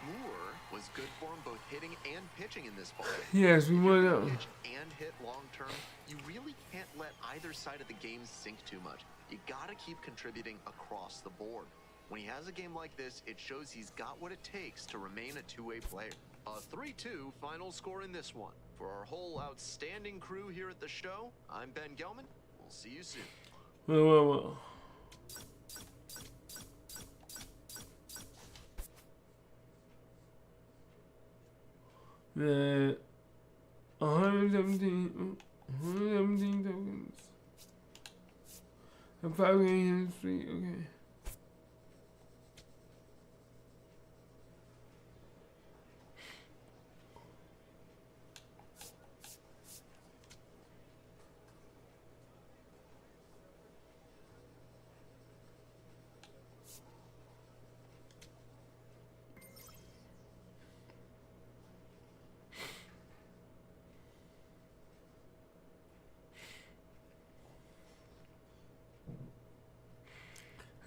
Moore was was good for him, both hitting and pitching in this ball. Yes, we If won you're that gonna one. pitch and hit long term, you really can't let either side of the game sink too much. You gotta keep contributing across the board. When he has a game like this, it shows he's got what it takes to remain a two-way player. A 3-2 final score in this one. For our whole outstanding crew here at the show, I'm Ben Gelman. We'll see you soon. Well. That 117 tokens. A 5-game streak, okay.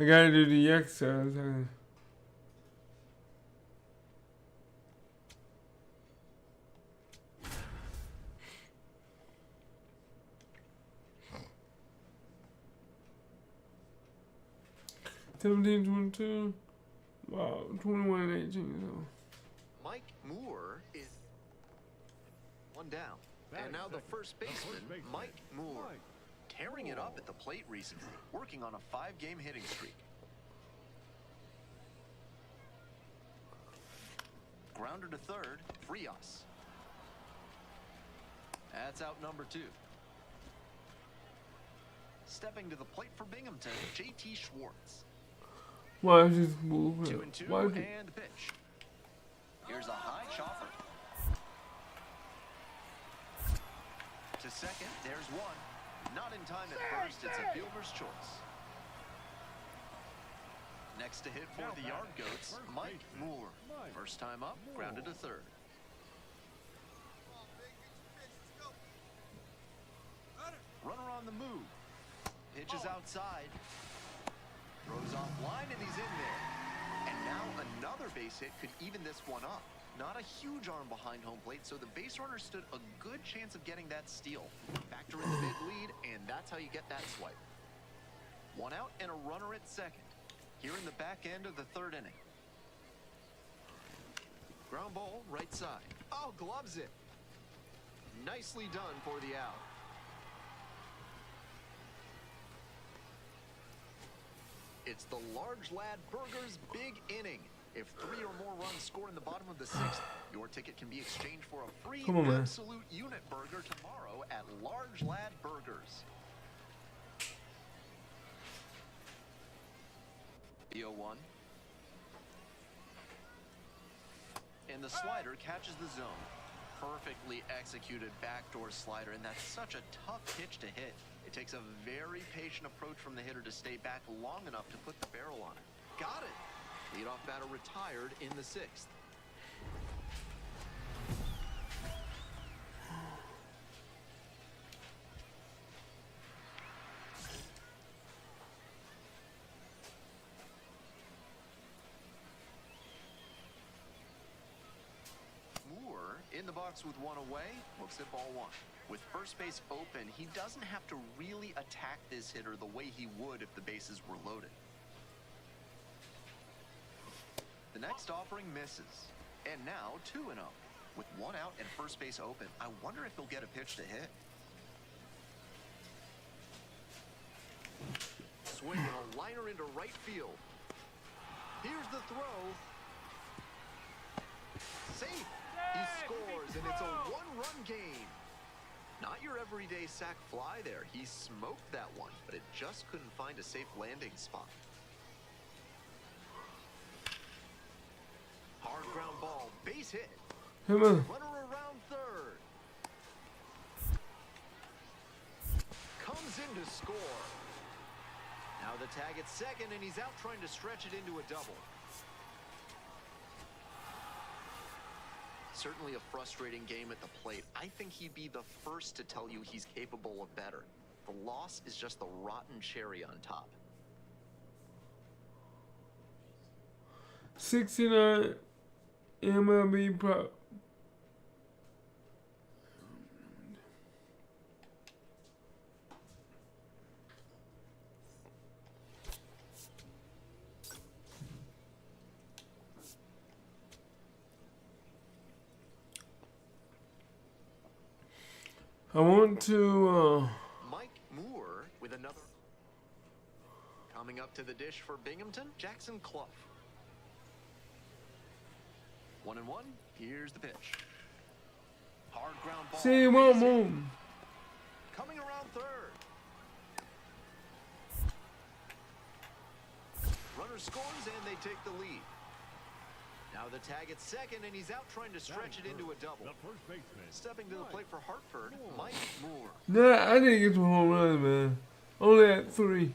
I gotta do the exercise. 17-22. Wow, 21-18. So. Mike Moore is one down. And now the first baseman, Mike Moore. Tearing it up at the plate recently, working on a 5-game hitting streak. Grounder to third, Frias. That's out number 2. Stepping to the plate for Binghamton, JT Schwartz. Why is this moving? 2-2 Why is it? and the pitch. Here's a high chopper. To second, there's one. Not in time at first, it's a fielder's choice. Next to hit for the Yard Goats, Mike Moore. First time up, grounded to third. Runner on the move. Pitches outside. Throws off line and he's in there. And now another base hit could even this one up. Not a huge arm behind home plate, so the base runner stood a good chance of getting that steal. Factor in the big lead, and that's how you get that swipe. One out and a runner at second. Here in the back end of the third inning. Ground ball, right side. Oh, gloves it. Nicely done for the out. It's the Large Lad Burgers big inning. If 3 or more runs scored in the bottom of the 6th, your ticket can be exchanged for a free absolute unit burger tomorrow at Large Lad Burgers. The 0-1. And the slider catches the zone. Perfectly executed backdoor slider, and that's such a tough pitch to hit. It takes a very patient approach from the hitter to stay back long enough to put the barrel on it. Got it! Leadoff batter retired in the 6th. Moore in the box with one away, looks at ball 1. With first base open, he doesn't have to really attack this hitter the way he would if the bases were loaded. The next offering misses. And now 2-0. With one out and first base open, I wonder if he'll get a pitch to hit. Swinging a liner into right field. Here's the throw. Safe. He scores, and it's a one-run game. Not your everyday sac fly there. He smoked that one, but it just couldn't find a safe landing spot. Hard ground ball, base hit. Come on. Runner around third. Comes in to score. Now the tag at second, and he's out trying to stretch it into a double. Certainly a frustrating game at the plate. I think he'd be the first to tell you he's capable of better. The loss is just the rotten cherry on top. 69. MLB Pro. I want to, Mike Moore with another. Coming up to the dish for Binghamton, Jackson Clough. 1-1. Here's the pitch. Hard ground ball. see, it won't Base hit. move. Coming around third. Runner scores and they take the lead. Now the tag at second, and he's out trying to stretch it into a double. The first baseman. Stepping to the plate for Hartford, Mike Moore. Nah, I didn't get to home run, man. Only at 3.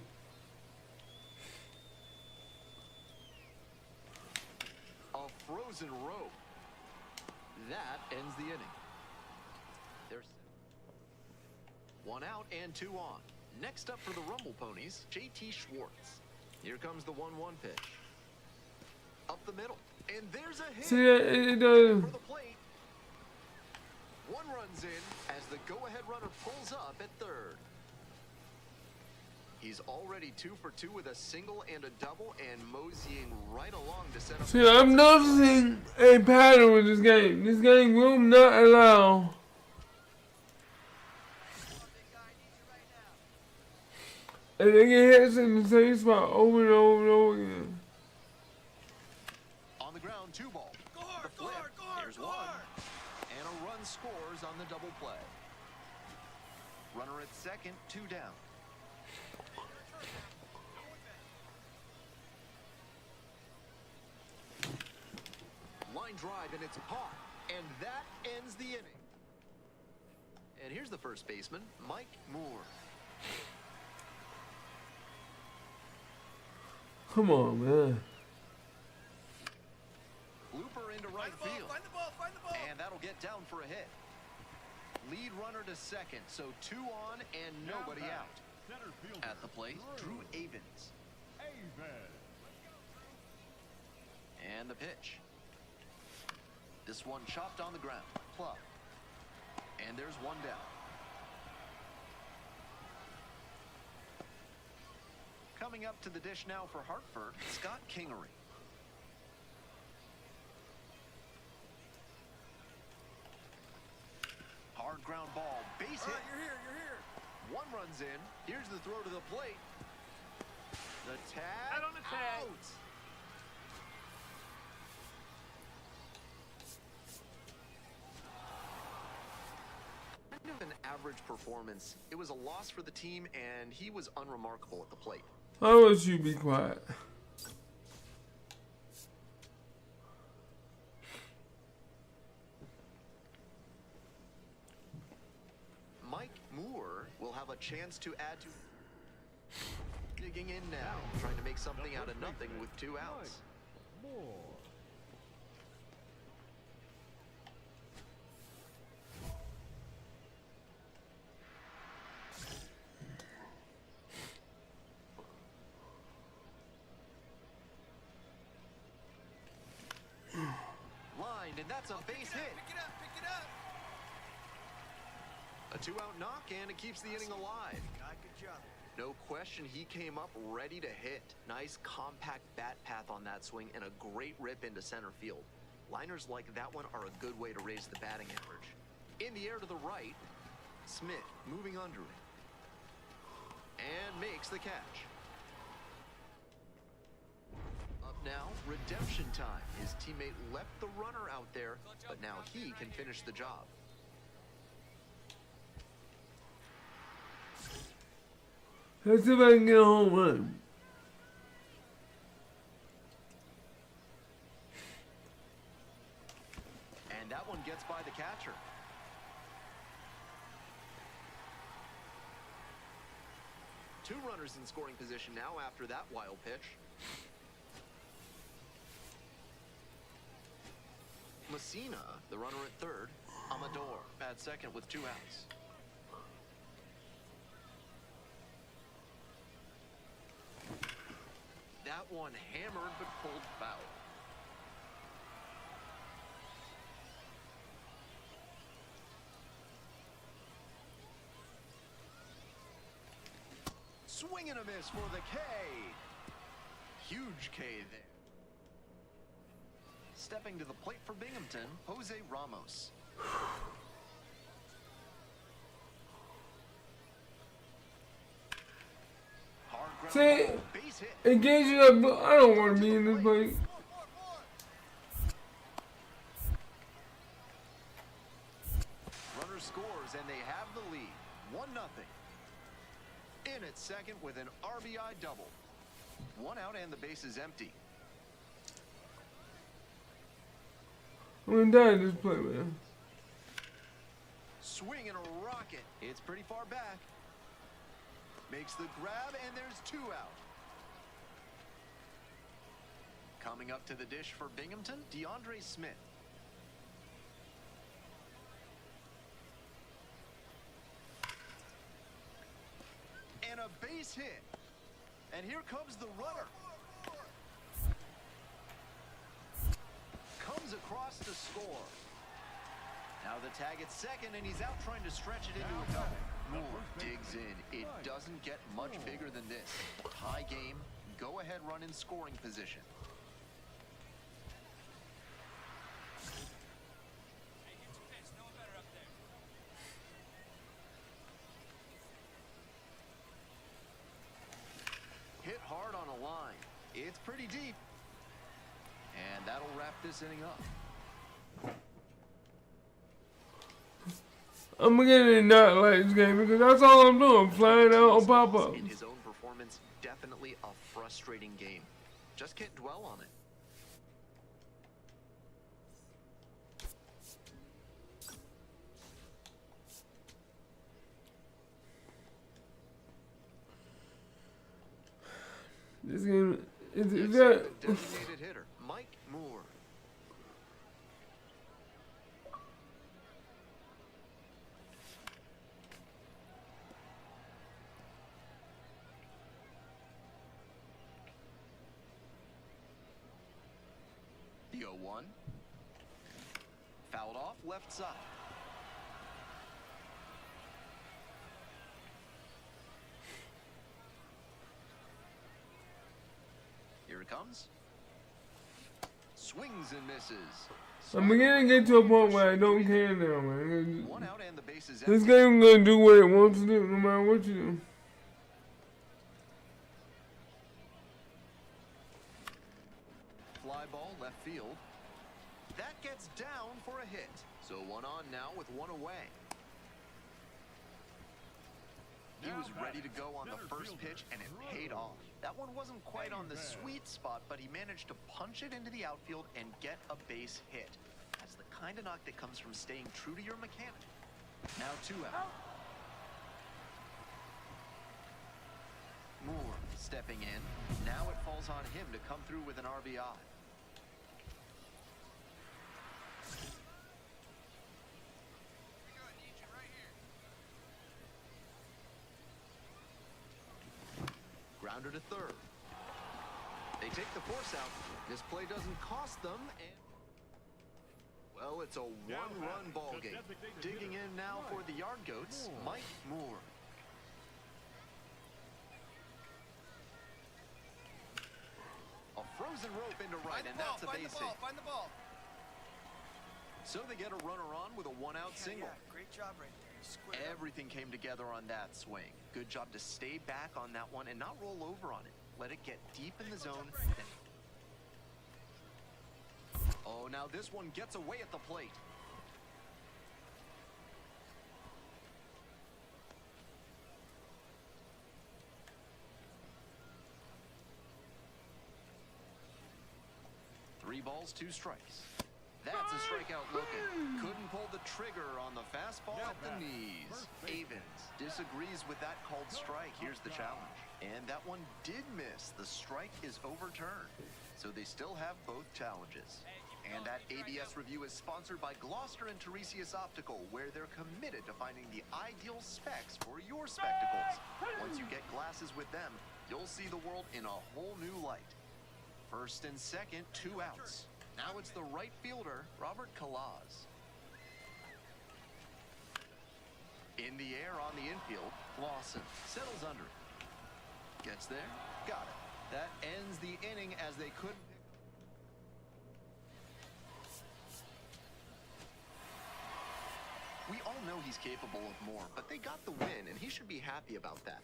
A frozen rope. That ends the inning. There's 1 out and 2 on. Next up for the Rumble Ponies, JT Schwartz. Here comes the 1-1 pitch. Up the middle. And there's a hit See that? It does. for the plate. 1 runs in as the go-ahead runner pulls up at third. He's already 2 for 2 with a single and a double, and moseying right along to set up. See, I'm noticing a pattern with this game. This game will not allow. Come on, big guy, I need you right now. And they get hits in the same spot over and over and over again. On the ground, 2 ball. Go hard, The go flip. hard, go hard, Here's go 1. hard. And a run scores on the double play. Runner at second, 2 down. Line drive, and it's caught. And that ends the inning. And here's the first baseman, Mike Moore. Come on, man. Looper into right Find the ball, field. find the ball, find the ball. And that'll get down for a hit. Lead runner to second, so 2 on and nobody Now out. back, Center fielder. At the plate, Drew Avens. Avens. And the pitch. This one chopped on the ground. Clough. And there's 1 down. Coming up to the dish now for Hartford, Scott Kingery. Hard ground ball, base All hit. right, you're here, you're here. 1 runs in. Here's the throw to the plate. The tag. Out on the tag. Out. Kind of an average performance. It was a loss for the team, and he was unremarkable at the plate. Why would you be quiet? Mike Moore will have a chance to add to. Digging in now, trying to make something out of nothing with 2 outs. More. Lined, and that's a base hit. Pick it up, pick it up. A 2-out knock, and it keeps the inning alive. God, good job. No question, he came up ready to hit. Nice compact bat path on that swing, and a great rip into center field. Liners like that one are a good way to raise the batting average. In the air to the right, Smith moving under it. And makes the catch. Up now, redemption time. His teammate left the runner out there, but now he can finish the job. Let's see if I can get a home run. And that one gets by the catcher. Two runners in scoring position now after that wild pitch. Messina, the runner at third. Amador at second with 2 outs. That one hammered but pulled foul. Swing and a miss for the K. Huge K there. Stepping to the plate for Binghamton, Jose Ramos. Hard ground See, ball, base hit. engage it up, but I don't want to be in this place. Runner scores and they have the lead. 1-0. In at second with an RBI double. 1 out and the base is empty. I'm gonna die in this play, man. Swing and a rocket. It's pretty far back. Makes the grab and there's 2 out. Coming up to the dish for Binghamton, DeAndre Smith. And a base hit. And here comes the runner. Comes across to score. Now the tag at second, and he's out trying to stretch it into a double. Moore digs in. It doesn't get much bigger than this. Tie game. Go ahead run in scoring position. Hey, get your pitch. No one better up there. Hit hard on a line. It's pretty deep. And that'll wrap this inning up. I'm gonna not like this game because that's all I'm doing, flying out on pop-ups. In his own performance, definitely a frustrating game. Just can't dwell on it. This game is Next that. up, the designated hitter, Mike Moore. The 0-1. Fouled off left side. Here it comes. Swings and misses. I'm beginning to get to a point where I don't care now, man. 1 out and the base is This empty. game gonna do what it wants to do, no matter what you do. Fly ball left field. That gets down for a hit. So 1 on now with 1 away. He was ready to go on the first pitch, and it paid off. That one wasn't quite on the sweet spot, but he managed to punch it into the outfield and get a base hit. That's the kind of knock that comes from staying true to your mechanic. Now 2 out. Moore stepping in. Now it falls on him to come through with an RBI. We go, I need you right here. Grounder to third. They take the force out. This play doesn't cost them, and well, it's a one-run ball game. Digging in now for the Yard Goats, Mike Moore. A frozen rope into right, and that's a base hit. Find the ball. So they get a runner on with a 1-out single. Yeah, great job right there. You squared up. Everything came together on that swing. Good job to stay back on that one and not roll over on it. Let it get deep in the zone. Oh, now this one gets away at the plate. Three balls, 2 strikes. That's a strikeout looking. Couldn't pull the trigger on the fastball at the knees. Avens disagrees with that called strike. Here's the challenge. And that one did miss. The strike is overturned. So they still have both challenges. And that ABS review is sponsored by Gloucester and Tiresias Optical, where they're committed to finding the ideal specs for your spectacles. Once you get glasses with them, you'll see the world in a whole new light. First and second, 2 outs. Now it's the right fielder, Robert Kalaz. In the air on the infield, Lawson settles under it. Gets there. Got it. That ends the inning as they couldn't pick. We all know he's capable of more, but they got the win, and he should be happy about that.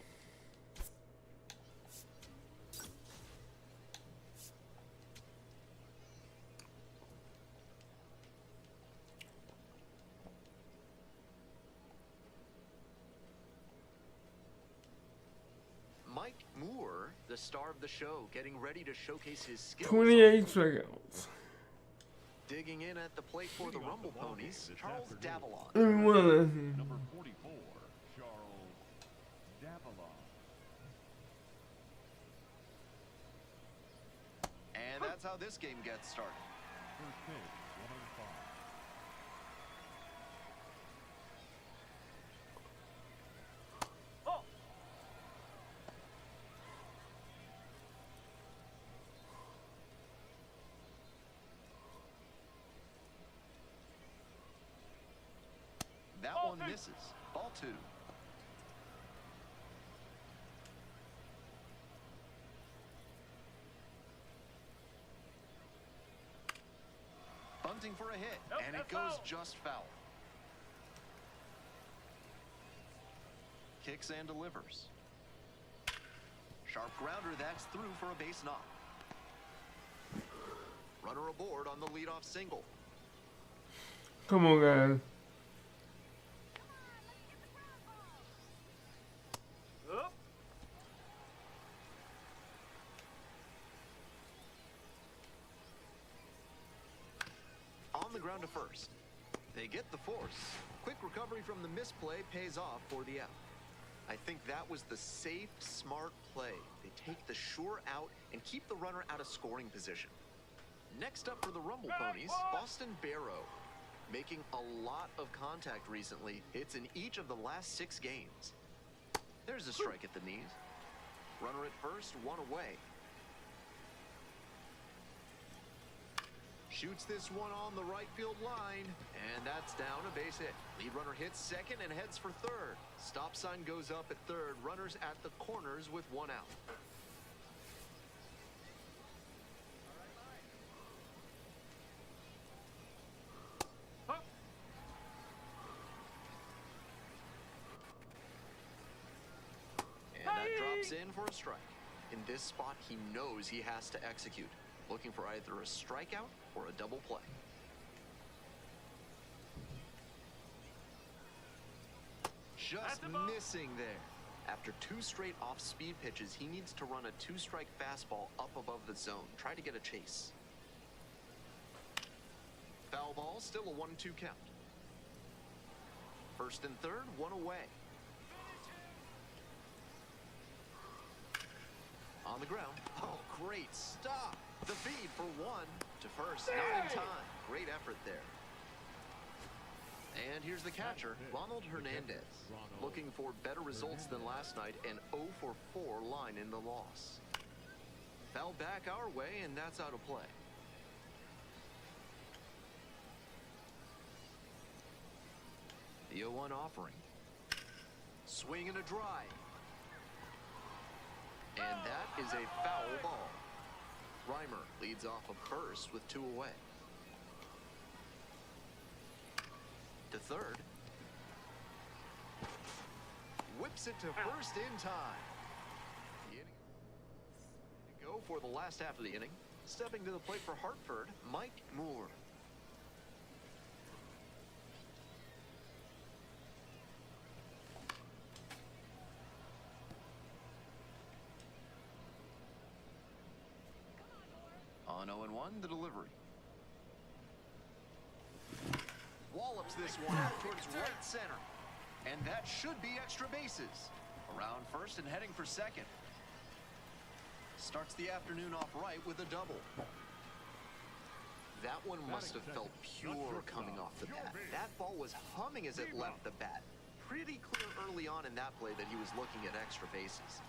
Mike Moore, the star of the show, getting ready to showcase his skills. 28 strikeouts. Digging in at the plate for the Rumble Ponies, Charles Davalon. Everyone left him. Number 44, Charles Davalon. And that's how this game gets started. First pitch, 105. That one misses. Ball 2. Bunting for a hit, and it goes just foul. Kicks and delivers. Sharp grounder, that's through for a base knock. Runner aboard on the leadoff single. Come on, guys. On the ground to first. They get the force. Quick recovery from the misplay pays off for the out. I think that was the safe, smart play. They take the sure out and keep the runner out of scoring position. Next up for the Rumble Ponies, Boston Barrow. Making a lot of contact recently. Hits in each of the last 6 games. There's a strike at the knees. Runner at first, one away. Shoots this one on the right field line, and that's down, a base hit. Lead runner hits second and heads for third. Stop sign goes up at third. Runners at the corners with one out. And that drops in for a strike. In this spot, he knows he has to execute. Looking for either a strikeout or a double play. Just missing there. After 2 straight off-speed pitches, he needs to run a 2-strike fastball up above the zone. Try to get a chase. Foul ball, still a 1-2 count. First and third, one away. On the ground. Oh, great stop. The feed for 1 to first. Not in time. Great effort there. And here's the catcher, Ronald Hernandez. Looking for better results than last night, an 0 for 4 line in the loss. Foul back our way, and that's out of play. The 0-1 offering. Swing and a drive. And that is a foul ball. Reimer leads off a first with 2 away. To third. Whips it to first in time. The inning to go for the last half of the inning. Stepping to the plate for Hartford, Mike Moore. On 0-1, the delivery. Wallops this one out towards right center. And that should be extra bases. Around first and heading for second. Starts the afternoon off right with a double. That one must have felt pure coming off the bat. That ball was humming as it left the bat. Pretty clear early on in that play that he was looking at extra bases.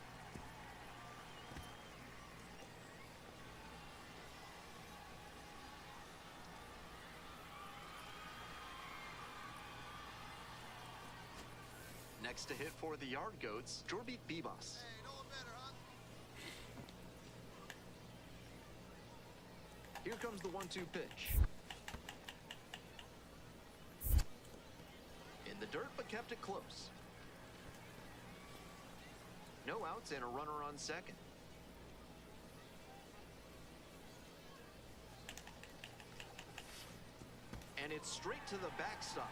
Next to hit for the Yard Goats, Jorbit Bibas. Hey, no one better, huh? Here comes the 1-2 pitch. In the dirt, but kept it close. No outs and a runner on second. And it's straight to the backstop.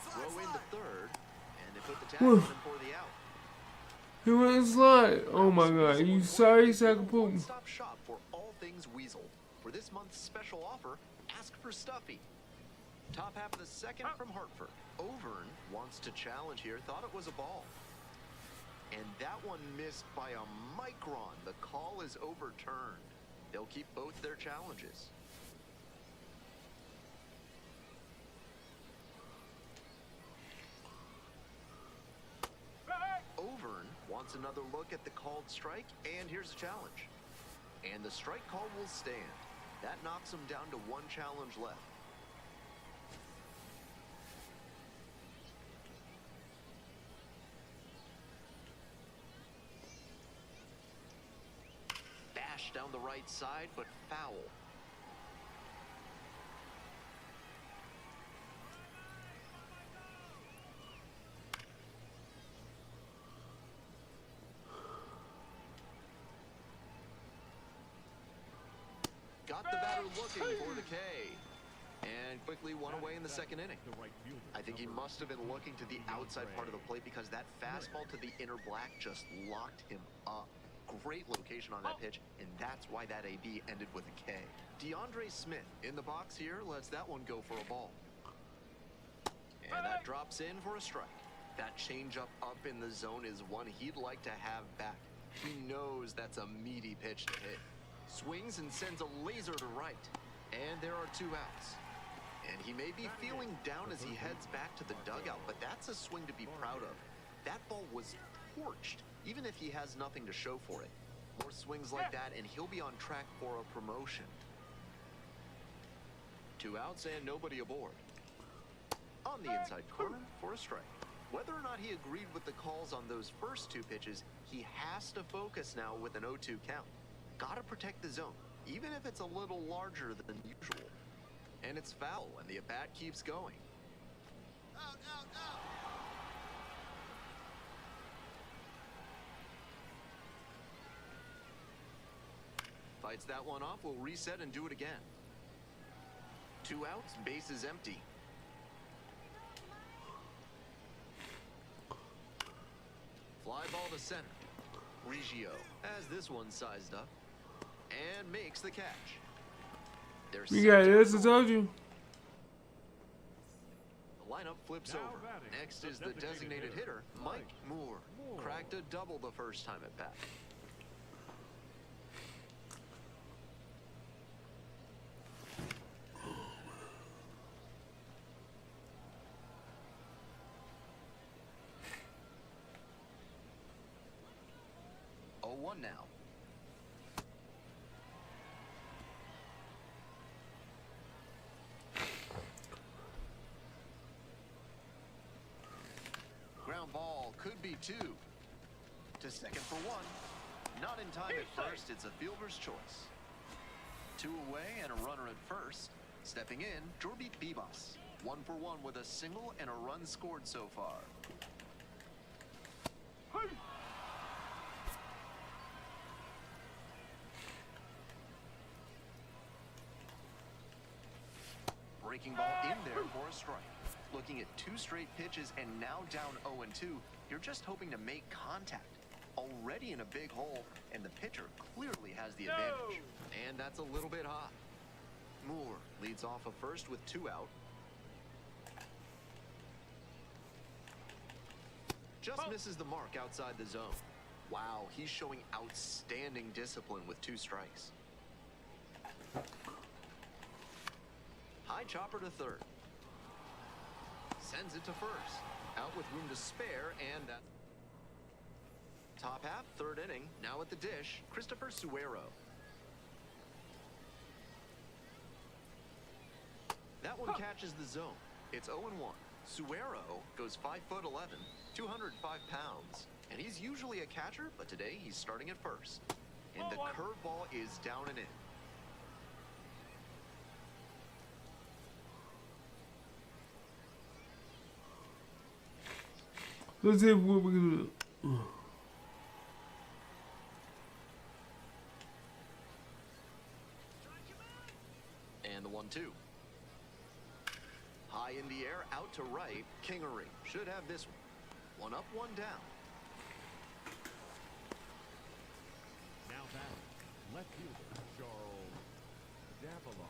Throw into third, and they put the tag on him for the out. He went slide. Oh my god, you sorry, sack of poop. One-stop shop for all things Weasel. For this month's special offer, ask for Stuffy. Top half of the second from Hartford. Overn wants to challenge here, thought it was a ball. And that one missed by a micron. The call is overturned. They'll keep both their challenges. Overn wants another look at the called strike, and here's a challenge. And the strike call will stand. That knocks him down to one challenge left. Bash down the right side, but foul. Got the batter looking for the K. And quickly one away in the second inning. I think he must have been looking to the outside part of the plate because that fastball to the inner black just locked him up. Great location on that pitch, and that's why that AB ended with a K. DeAndre Smith in the box here lets that one go for a ball. And that drops in for a strike. That changeup up in the zone is one he'd like to have back. He knows that's a meaty pitch to hit. Swings and sends a laser to right. And there are two outs. And he may be feeling down as he heads back to the dugout, but that's a swing to be proud of. That ball was torched, even if he has nothing to show for it. More swings like that, and he'll be on track for a promotion. Two outs and nobody aboard. On the inside corner for a strike. Whether or not he agreed with the calls on those first two pitches, he has to focus now with an 0-2 count. Gotta protect the zone, even if it's a little larger than usual. And it's foul, and the at-bat keeps going. Out, out, out. Fights that one off, will reset and do it again. Two outs, bases empty. Fly ball to center. Reggio has this one sized up and makes the catch. They're We got this, I told you. The lineup flips over. Next is the designated hitter, Mike Moore. Cracked a double the first time at bat. One now. Ground ball could be two. To second for one. Not in time at first, it's a fielder's choice. Two away and a runner at first. Stepping in, Jorby Bibas. 1 for 1 with a single and a run scored so far. Breaking ball in there for a strike. Looking at two straight pitches and now down 0-2, you're just hoping to make contact. Already in a big hole, and the pitcher clearly has the advantage. And that's a little bit hot. Moore leads off a first with two out. Just misses the mark outside the zone. Wow, he's showing outstanding discipline with two strikes. High chopper to third. Sends it to first. Out with room to spare, and that. Top half, third inning. Now at the dish, Christopher Suero. That one catches the zone. It's 0-1. Suero goes 5'11", 205 pounds. And he's usually a catcher, but today he's starting at first. And the curveball is down and in. Let's see what we're gonna do. And the 1-2. High in the air, out to right. Kingery should have this one. One up, one down. Now batting, left fielder Charles Davalon.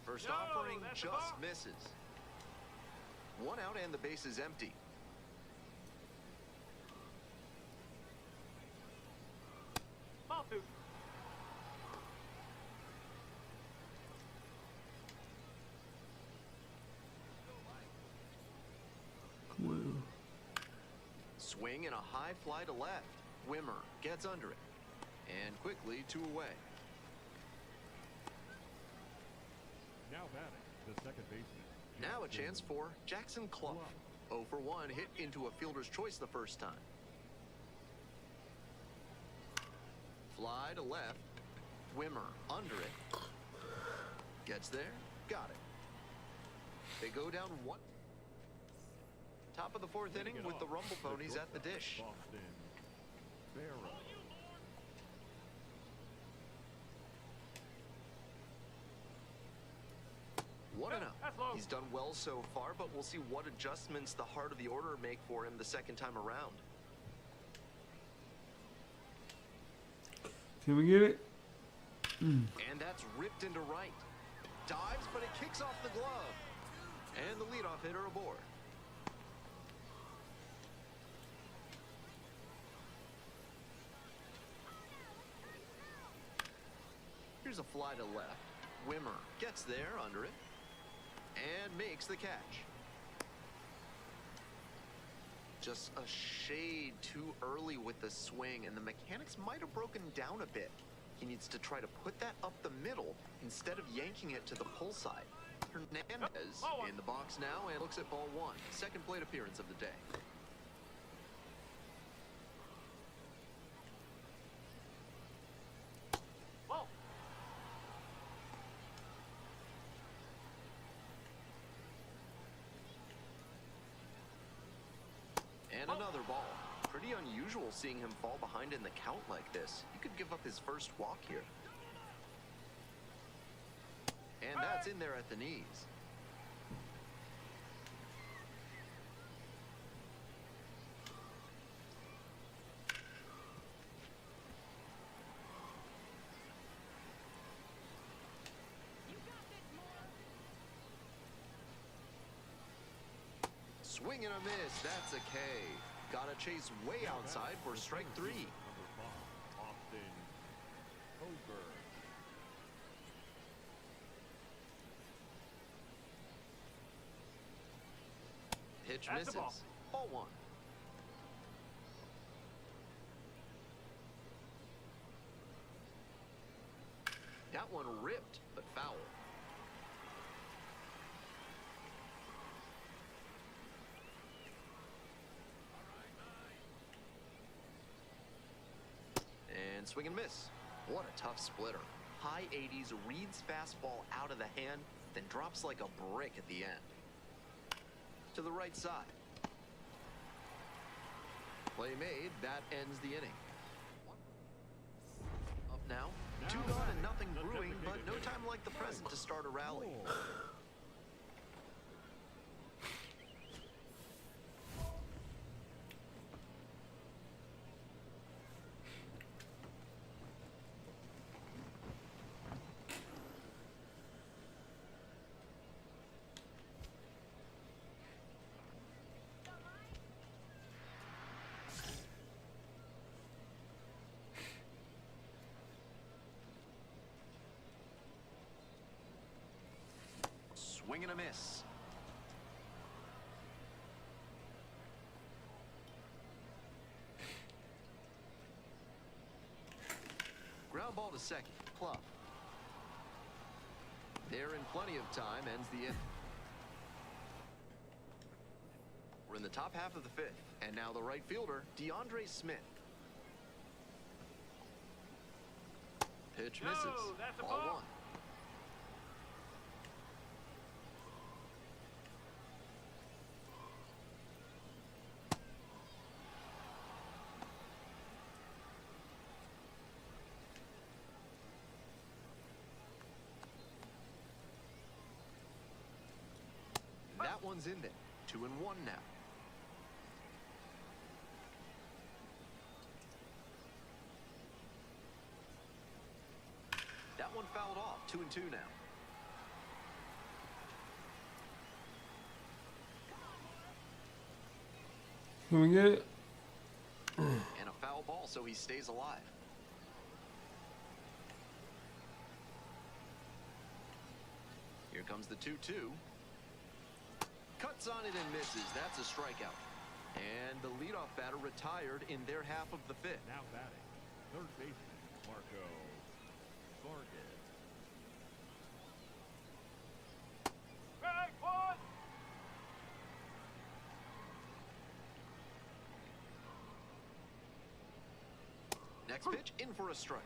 First No, offering that's a just ball. misses. One out and the base is empty. Ball two. Well, Swing and a high fly to left. Wimmer gets under it. And quickly 2 away. Now batting, the second baseman. Now a chance for Jackson Clough. 0 for 1, hit into a fielder's choice the first time. Fly to left. Wimmer under it. Gets there. Got it. They go down 1. Top of the 4th inning Leading it with the off, Rumble Ponies at the shortstop, dish. Boston Barrow. One and out. That's low. He's done well so far, but we'll see what adjustments the heart of the order make for him the second time around. can we get it? And that's ripped into right. Dives, but it kicks off the glove. And the leadoff hitter aboard. Here's a fly to left. Wimmer gets there under it and makes the catch. Just a shade too early with the swing, and the mechanics might have broken down a bit. He needs to try to put that up the middle instead of yanking it to the pull side. Hernandez Ball one. in the box now and looks at ball 1. Second plate appearance of the day. Ball. And another ball. Pretty unusual seeing him fall behind in the count like this. He could give up his first walk here. And that's in there at the knees. Swing and a miss. That's a K. Got to chase way outside for strike 3. Number 5, Austin Hoberg. Pitch That's the misses. ball. Ball 1. That one ripped, but foul. And swing and miss. What a tough splitter. High 80s, reads fastball out of the hand, then drops like a brick at the end. To the right side. Play made, that ends the inning. Up now. 2 gone and nothing brewing, but no time like the present to start a rally. Swing and a miss. Ground ball to second. Clough. There in plenty of time, ends the inning. We're in the top half of the 5th, and now the right fielder, DeAndre Smith. Pitch misses. No, that's a Ball ball. 1. one's in there. 2-1 now. That one fouled off. 2-2 now. Can we get it? And a foul ball, so he stays alive. Here comes the 2-2. Cuts on it and misses. That's a strikeout. And the leadoff batter retired in their half of the fifth. Now batting, third baseman, Marco Vargas. Strike one. Next pitch, in for a strike.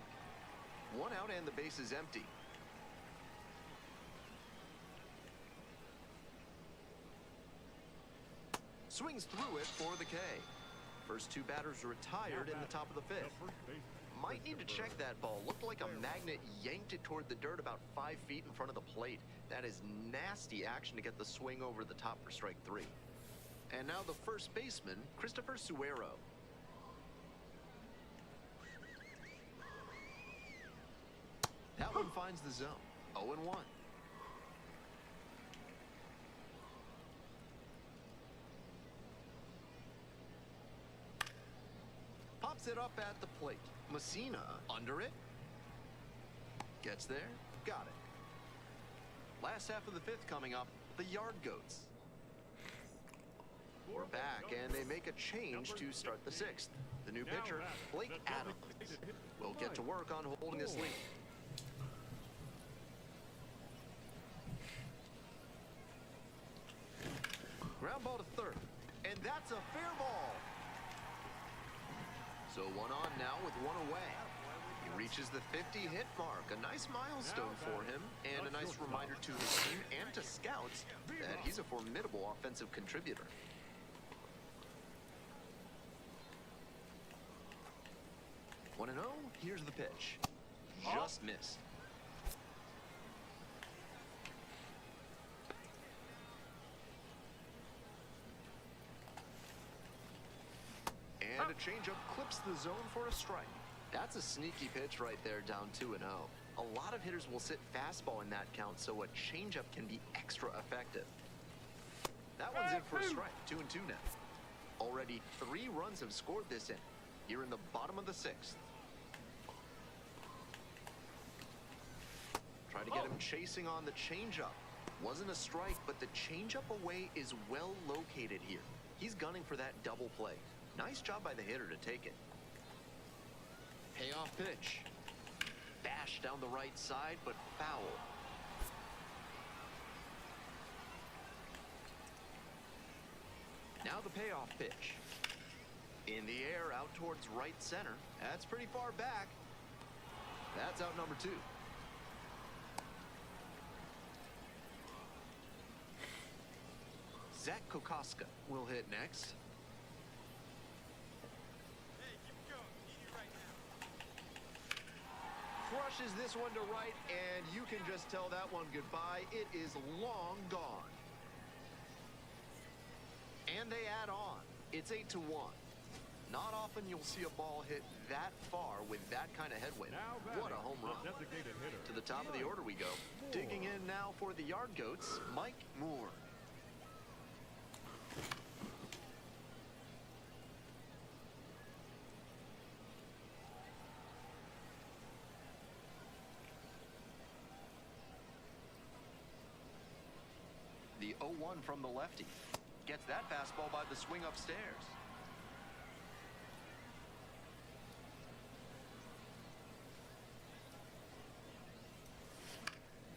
One out and the base is empty. Swings through it for the K. First two batters retired in the top of the The fifth. first baseman, Might need to check that ball. Looked like a magnet yanked it toward the dirt about 5 feet in front of the plate. That is nasty action to get the swing over the top for strike 3. And now the first baseman, Christopher Suero. That one finds the zone. 0-1. Pops it up at the plate. Messina under it. Gets there. Got it. Last half of the fifth coming up. The Yard Goats. We're back, and they make a change to start the sixth. The new pitcher, Blake Adams, will get to work on holding this lead. Ground ball to third, and that's a fair ball. So one on now with one away. He reaches the 50 hit mark, a nice milestone for him, and a nice reminder to his team and to scouts that he's a formidable offensive contributor. One and 0, here's the pitch. Just missed. And a changeup clips the zone for a strike. That's a sneaky pitch right there, down 2-0. A lot of hitters will sit fastball in that count, so a changeup can be extra effective. That one's in for a strike, 2-2 now. Already 3 runs have scored this inning, here in the bottom of the sixth. Try to get him chasing on the changeup. Wasn't a strike, but the changeup away is well located here. He's gunning for that double play. Nice job by the hitter to take it. Payoff pitch. Bash down the right side, but foul. Now the payoff pitch. In the air, out towards right center. That's pretty far back. That's out number 2. Zach Kokoska will hit next. Hey, keep it going. Need it right now. Crushes this one to right, and you can just tell that one goodbye. It is long gone. And they add on. It's 8-1. Not often you'll see a ball hit that far with that kind of headwind. now What a batting, home run. the designated hitter. To the top of the order we go. Digging in now for the Yard Goats, Mike Moore. The 0-1 from the lefty. Gets that fastball by the swing upstairs.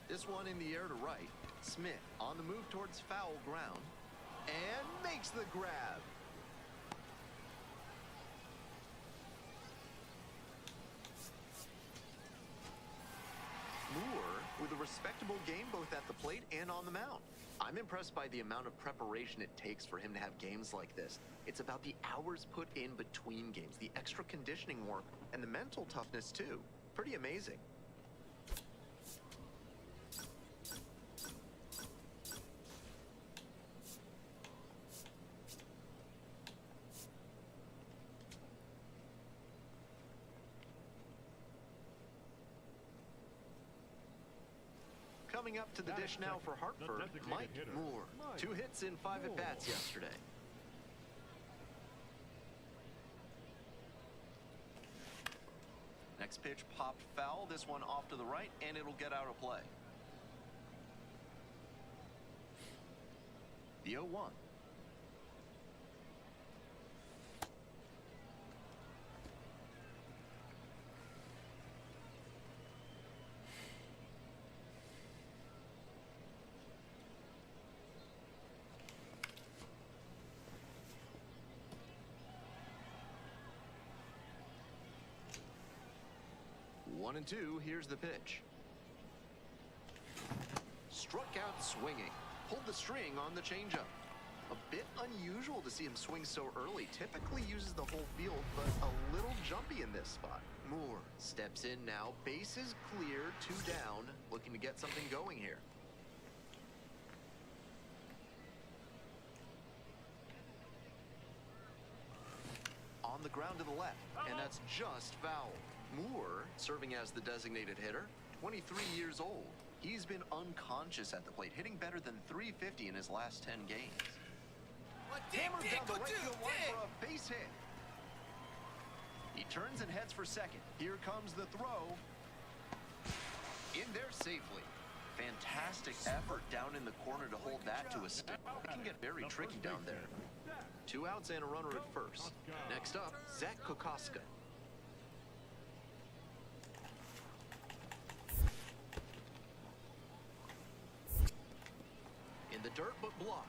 This one in the air to right. Smith on the move towards foul ground. And makes the grab. Moore with a respectable game both at the plate and on the mound. I'm impressed by the amount of preparation it takes for him to have games like this. It's about the hours put in between games, the extra conditioning work, and the mental toughness too. Pretty amazing. Coming up to the dish now for Hartford, Mike Moore. 2 hits in 5 at-bats yesterday. Next pitch popped foul. This one off to the right, and it'll get out of play. The 0-1. One and two, here's the pitch. Struck out swinging. Pulled the string on the changeup. A bit unusual to see him swing so early. Typically uses the whole field, but a little jumpy in this spot. Moore steps in now. Bases clear, 2 down. Looking to get something going here. On the ground to the left, and that's just foul. Moore, serving as the designated hitter, 23 years old. He's been unconscious at the plate, hitting better than .350 in his last 10 games. Hammered down the right field line for a base hit. He turns and heads for second. Here comes the throw. In there safely. Fantastic effort down in the corner to hold that to a stick. It can get very tricky down there. 2 outs and a runner at first. Next up, Zach Kokoska. In the dirt, but blocked.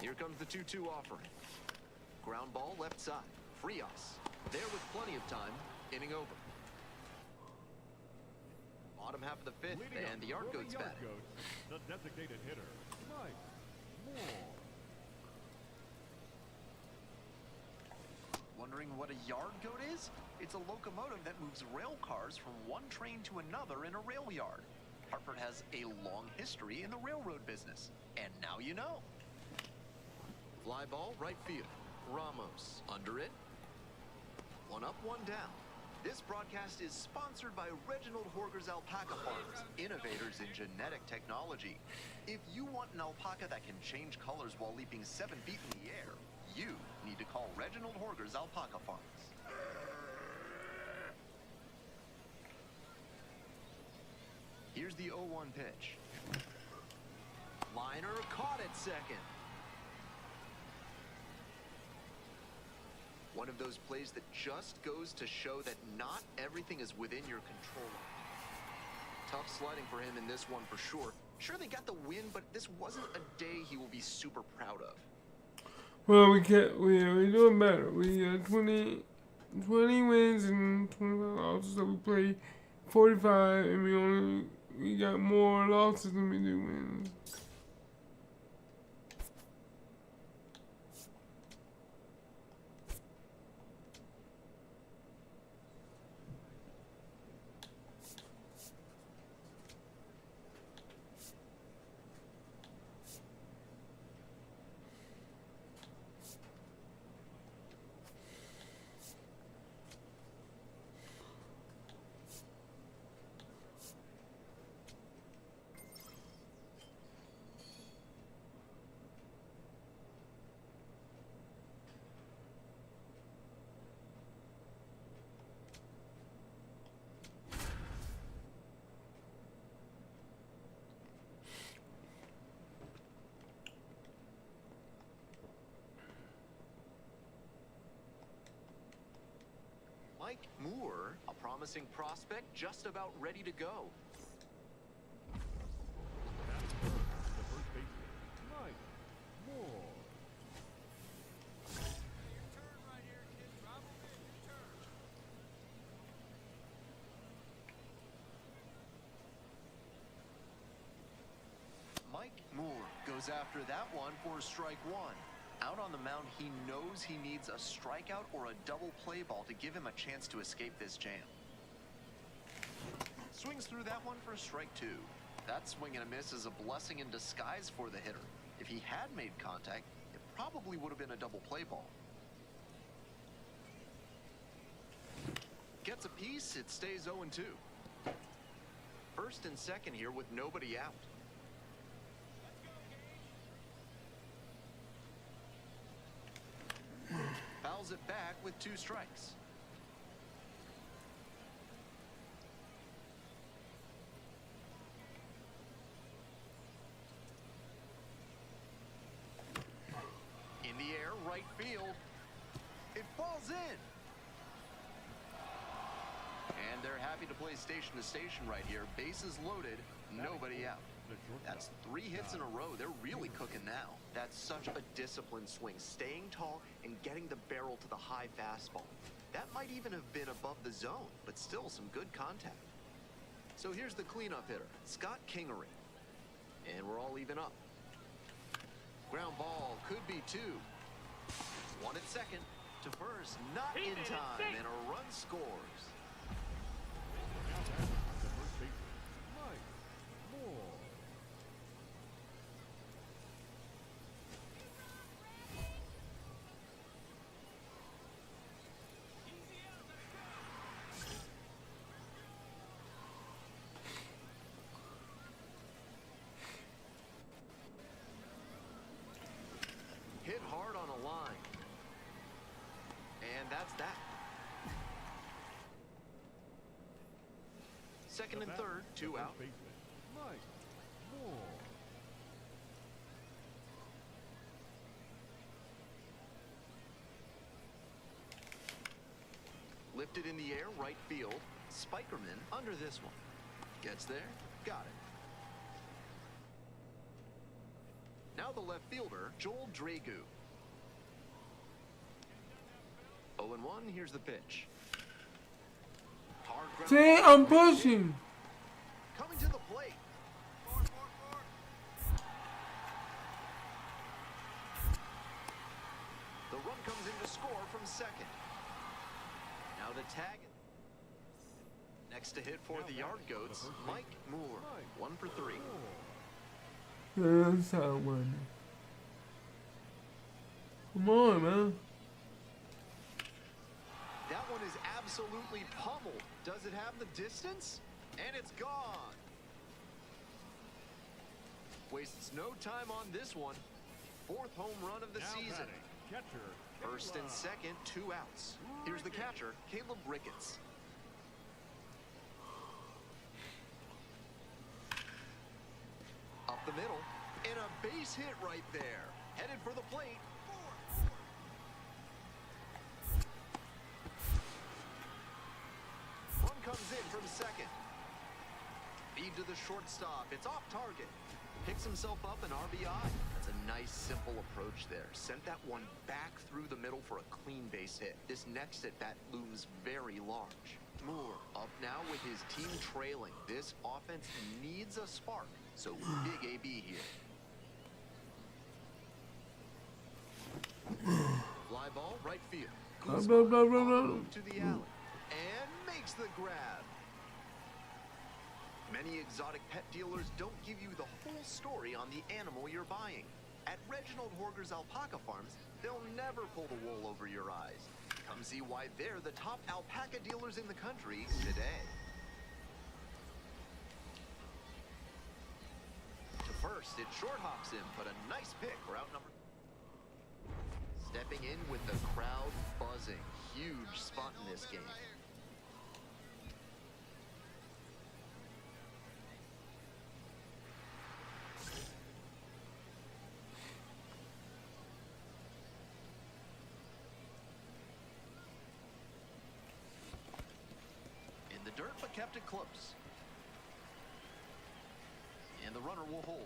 Here comes the 2-2 offering. Ground ball left side. Frias. There with plenty of time. Inning over. Bottom half of the 5th, and the Yard Goats batting. The designated hitter, Mike Moore. Wondering what a yard goat is? It's a locomotive that moves rail cars from one train to another in a rail yard. Hartford has a long history in the railroad business, and now you know. Fly ball, right field. Ramos under it. 1 up, 1 down. This broadcast is sponsored by Reginald Horger's Alpaca Farms, innovators in genetic technology. If you want an alpaca that can change colors while leaping 7 feet in the air, you need to call Reginald Horger's Alpaca Farms. Here's the 0-1 pitch. Liner caught at second. One of those plays that just goes to show that not everything is within your control. Tough sledding for him in this one for sure. Sure, they got the win, but this wasn't a day he will be super proud of. Well, we're doing better. We got 20 wins and 25 losses, so we play 45, and we got more losses than we do wins. Mike Moore, a promising prospect, just about ready to go. The first baseman, Mike Moore. Your turn right here, kid. Drop him in. Your turn. Mike Moore goes after that one for strike 1. Out on the mound, he knows he needs a strikeout or a double play ball to give him a chance to escape this jam. Swings through that one for strike 2. That swing and a miss is a blessing in disguise for the hitter. If he had made contact, it probably would have been a double play ball. Gets a piece, it stays 0-2. First and second here with nobody out. Fouls it back with 2 strikes. In the air, right field. It falls in. And they're happy to play station to station right here. Bases loaded, nobody out. That's 3 hits in a row. They're really cooking now. That's such a disciplined swing, staying tall and getting the barrel to the high fastball. That might even have been above the zone, but still some good contact. So here's the cleanup hitter, Scott Kingery. And we're all even up. Ground ball could be 2. 1 at second. To first, not in time, and a run scores. Now back, the first baseman, Mike Moore. Hit hard on a line. And that's that. Second and The third, batter, 2 the first out. baseman, Mike Moore. Lifted in the air, right field. Spikerman under this one. Gets there, got it. Now the left fielder, Joel Dragu. 0-1, here's the pitch. Hard ground See, ball. I'm pushing. Coming to the plate. Forward, forward, forward. The run comes in to score from second. Now the tag. Next to hit for Now the batting, Yard the Goats, first Mike baseman, Moore. Mike 1 for 3. Moore. That's how one. Come on, man. That one is absolutely pummeled. Does it have the distance? And it's gone. Wastes no time on this one. 4th home run of the Now season. batting, catcher, First and Caleb second, 2 outs. Here's the catcher, Caleb Ricketts. Up the middle, and a base hit right there. Headed for the plate. Run comes in from second. Feed to the shortstop. It's off target. Picks himself up an RBI. That's a nice, simple approach there. Sent that one back through the middle for a clean base hit. This next at bat looms very large. Moore up now with his team trailing. This offense needs a spark. So big AB here. Fly ball, right field. Blah, Guzman blah, blah, blah, on the blah. move to the alley. And makes the grab. Many exotic pet dealers don't give you the whole story on the animal you're buying. At Reginald Horger's Alpaca Farms, they'll never pull the wool over your eyes. Come see why they're the top alpaca dealers in the country today. To first, it short hops in, but a nice pick for out number. Stepping in with the crowd buzzing. Huge spot in this game. In the dirt, but kept it close. And the runner will hold.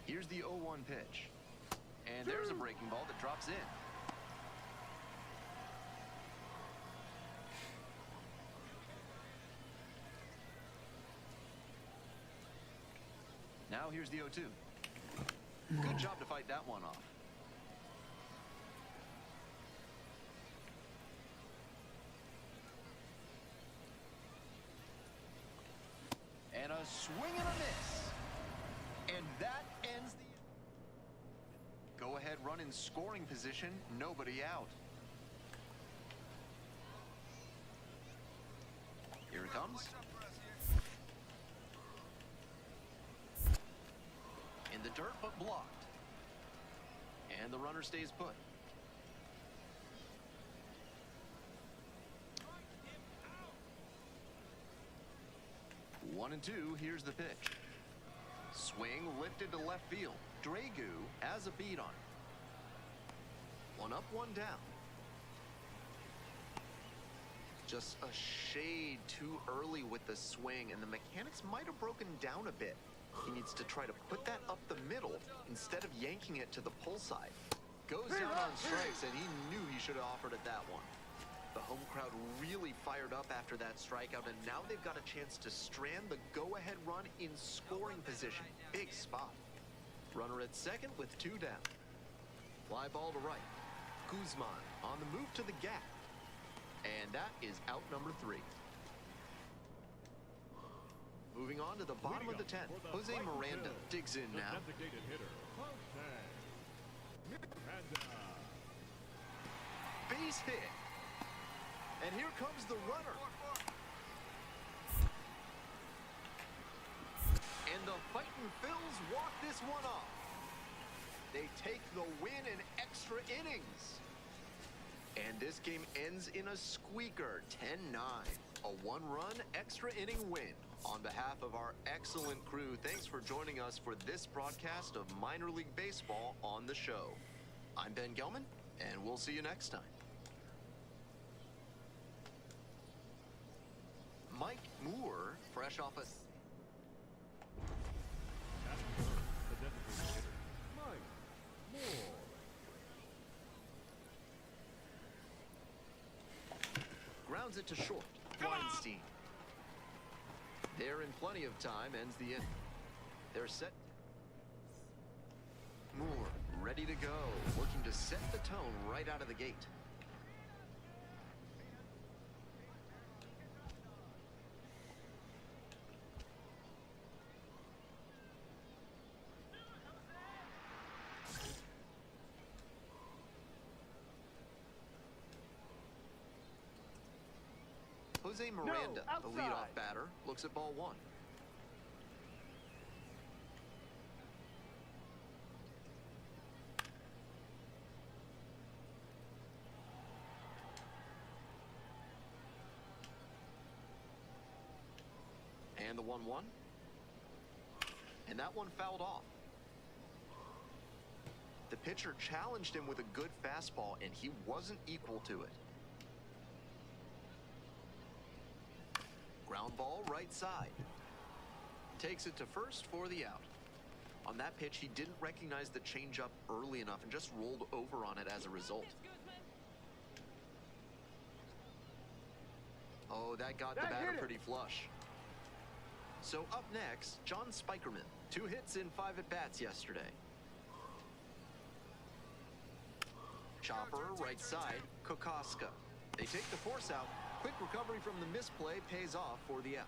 Here's the 0-1 pitch. And there's a breaking ball that drops in. Now here's the 0-2. Good job to fight that one off. And a swing and a miss. And that ends the... Go ahead run in scoring position, nobody out. Here it comes. Watch out for us here. In the dirt, but blocked. And the runner stays put. One and two, here's the pitch. Swing lifted to left field. Dragu has a beat on it. One up, one down. Just a shade too early with the swing, and the mechanics might have broken down a bit. He needs to try to put that up the middle instead of yanking it to the pull side. Goes down on strikes, and he knew he should have offered it that one. The home crowd really fired up after that strikeout, and now they've got a chance to strand the go-ahead run in scoring position. Big spot. Runner at second with two down. Fly ball to right. Guzman on the move to the gap. And that is out number 3. Moving on to the bottom of the 10th. Jose Miranda digs in now. Designated hitter, Jose Miranda. Base hit. And here comes the runner. And the Fightin' Phils walk this one off. They take the win in extra innings. And this game ends in a squeaker, 10-9. A one-run extra inning win. On behalf of our excellent crew, thanks for joining us for this broadcast of Minor League Baseball on the show. I'm Ben Gelman, and we'll see you next time. Mike Moore, fresh off a... The designated hitter, Mike Moore. Grounds it to short. Weinstein. They're in plenty of time, ends the inning. They're set. Moore, ready to go. Looking to set the tone right out of the gate. Jose Miranda, the leadoff batter, looks at ball 1. And the 1-1. And that one fouled off. The pitcher challenged him with a good fastball, and he wasn't equal to it. Ground ball right side. Takes it to first for the out. On that pitch, he didn't recognize the changeup early enough and just rolled over on it as a result. Oh, that got the batter pretty flush. So up next, John Spikerman. 2 hits in 5 at-bats yesterday. Chopper, right side, Kokoska. They take the force out. Quick recovery from the misplay pays off for the out.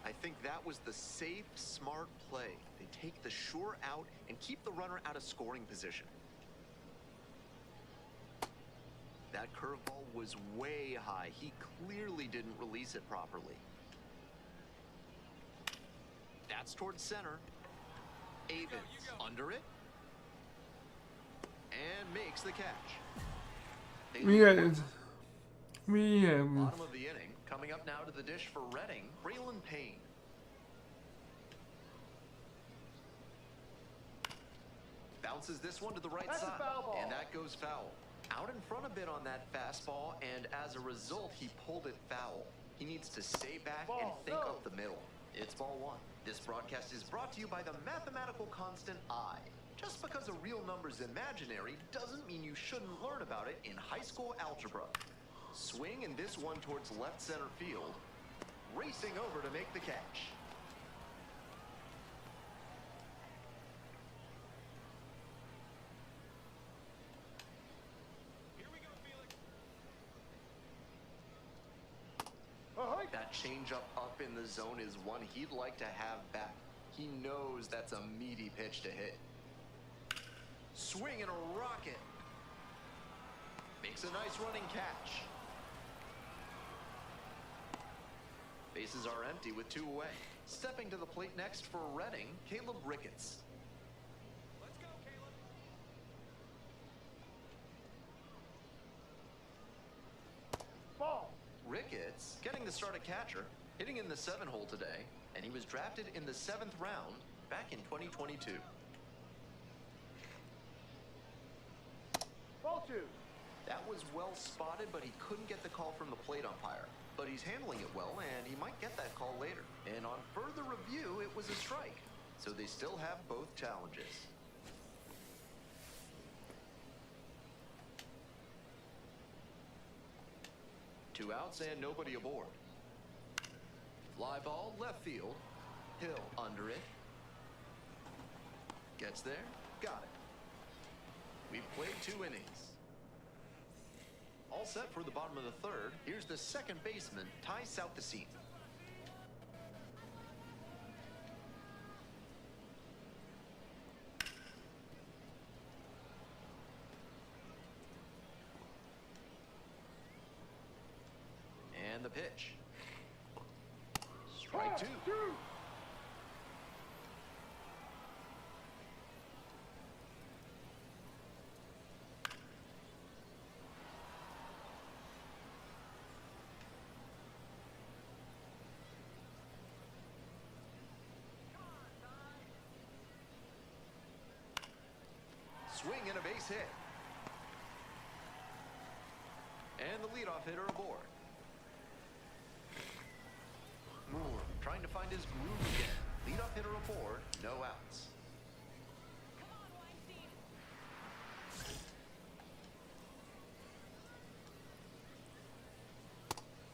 I think that was the safe, smart play. They take the sure out and keep the runner out of scoring position. That curveball was way high. He clearly didn't release it properly. That's towards center. Avens under it. And makes the catch. We have Bottom of the inning. Coming up now to the dish for Reading, Braylon Payne. Bounces this one to the right side, and that goes foul. Out in front a bit on that fastball, and as a result, he pulled it foul. He needs to stay back and think up the middle. It's ball 1. This broadcast is brought to you by the mathematical constant I. Just because a real number's imaginary doesn't mean you shouldn't learn about it in high school algebra. Swing and this one towards left center field. Racing over to make the catch. That changeup up in the zone is one he'd like to have back. He knows that's a meaty pitch to hit. Swing and a rocket. Makes a nice running catch. Bases are empty with 2 away. Stepping to the plate next for Reading, Caleb Ricketts. Let's go, Caleb. Ball. Ricketts getting to start a catcher, hitting in the 7-hole today, and he was drafted in the 7th round back in 2022. Ball 2. That was well spotted, but he couldn't get the call from the plate umpire. But he's handling it well, and he might get that call later. And on further review, it was a strike. So they still have both challenges. Two outs and nobody aboard. Fly ball, left field. Hill under it. Gets there, got it. We've played 2 innings. All set for the bottom of the 3rd. Here's the second baseman, Ty Southesine. And the pitch. Strike 2. Swing and a base hit. And the leadoff hitter aboard. Moore trying to find his groove again. Leadoff hitter aboard, no outs.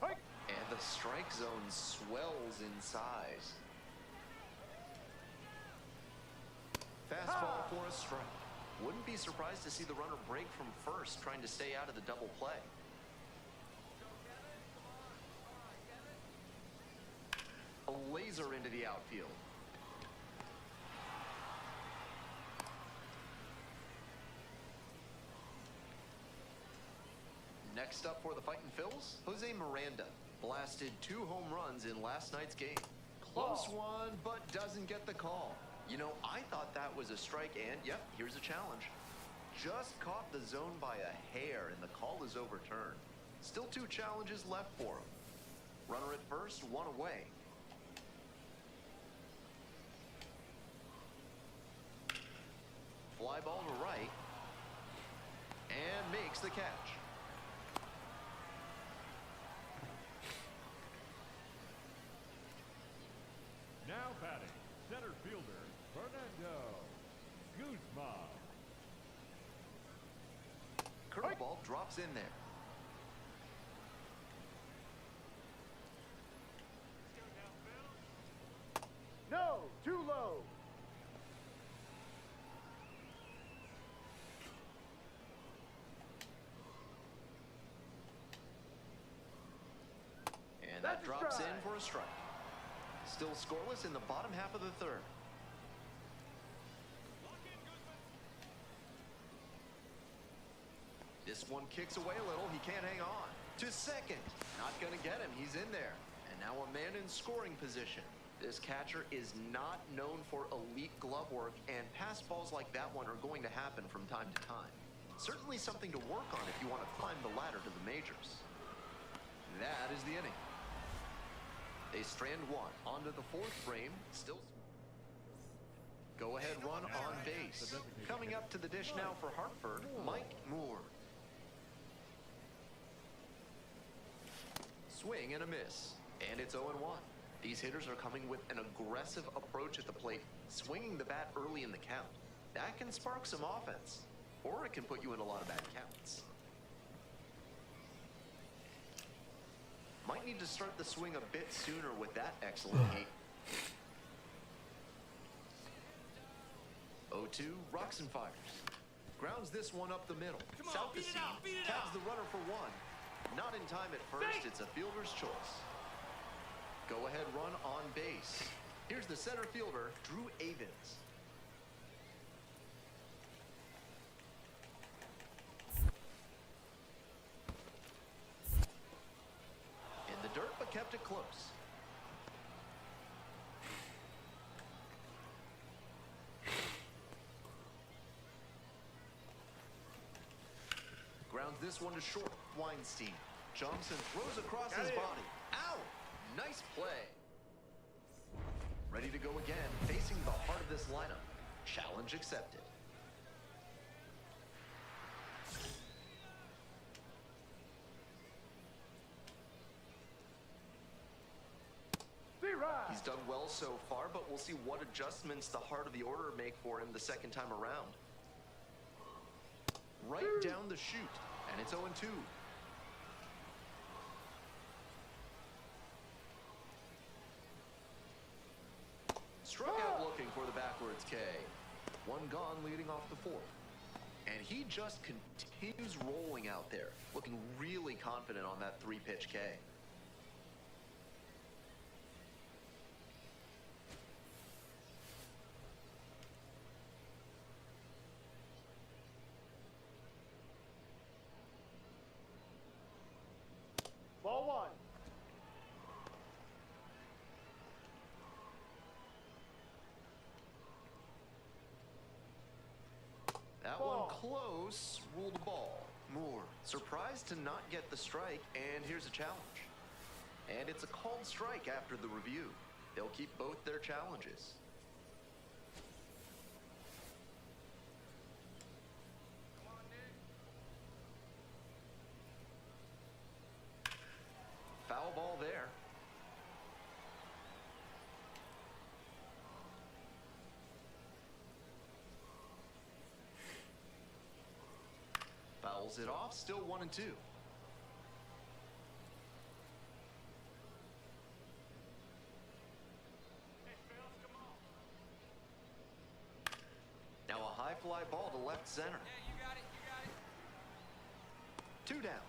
And the strike zone swells in size. Fastball for a strike. Wouldn't be surprised to see the runner break from first, trying to stay out of the double play. A laser into the outfield. Next up for the Fightin' Phils, Jose Miranda. Blasted 2 home runs in last night's game. Close one, but doesn't get the call. You know, I thought that was a strike, and yep, here's a challenge. Just caught the zone by a hair, and the call is overturned. Still 2 challenges left for him. Runner at first, 1 away. Fly ball to right, and makes the catch. Now batting, center fielder, Fernando Guzman. Curveball drops in there. No, too low. And That's that a drops in strike. for a strike. Still scoreless in the bottom half of the 3rd. This one kicks away a little. He can't hang on. To second. Not going to get him. He's in there. And now a man in scoring position. This catcher is not known for elite glove work, and pass balls like that one are going to happen from time to time. Certainly something to work on if you want to climb the ladder to the majors. That is the inning. They strand 1 onto the 4th frame. Still go ahead run on base. Coming up to the dish now for Hartford, Mike Moore. Swing and a miss, and it's 0-1. These hitters are coming with an aggressive approach at the plate, swinging the bat early in the count. That can spark some offense, or it can put you in a lot of bad counts. Might need to start the swing a bit sooner with that excellent heat. 0-2, rocks and fires. Grounds this one up the middle. Come on, South beat it out, beat it tags out. the runner for 1. Not in time at first, it's a fielder's choice. Here's the center fielder, Drew Avins. In the dirt, but kept it close. Grounds this one to short. Weinstein jumps and throws across his body. Ow! Nice play. Ready to go again, facing the heart of this lineup. Challenge accepted. He's done well so far, but we'll see what adjustments the heart of the order make for him the second time around. Right down the chute, and it's 0-2. Struck out looking for the backwards K. One gone leading off the fourth. And he just continues rolling out there, looking really confident on that 3-pitch K. Ball 1. That one close, ruled a ball. Moore, surprised to not get the strike, and here's a challenge. And it's a called strike after the review. They'll keep both their challenges. Come on, dude. Foul ball there. Fouls it off, still 1-2. Now a high fly ball to left center. Yeah, you got it, you got it. 2 down.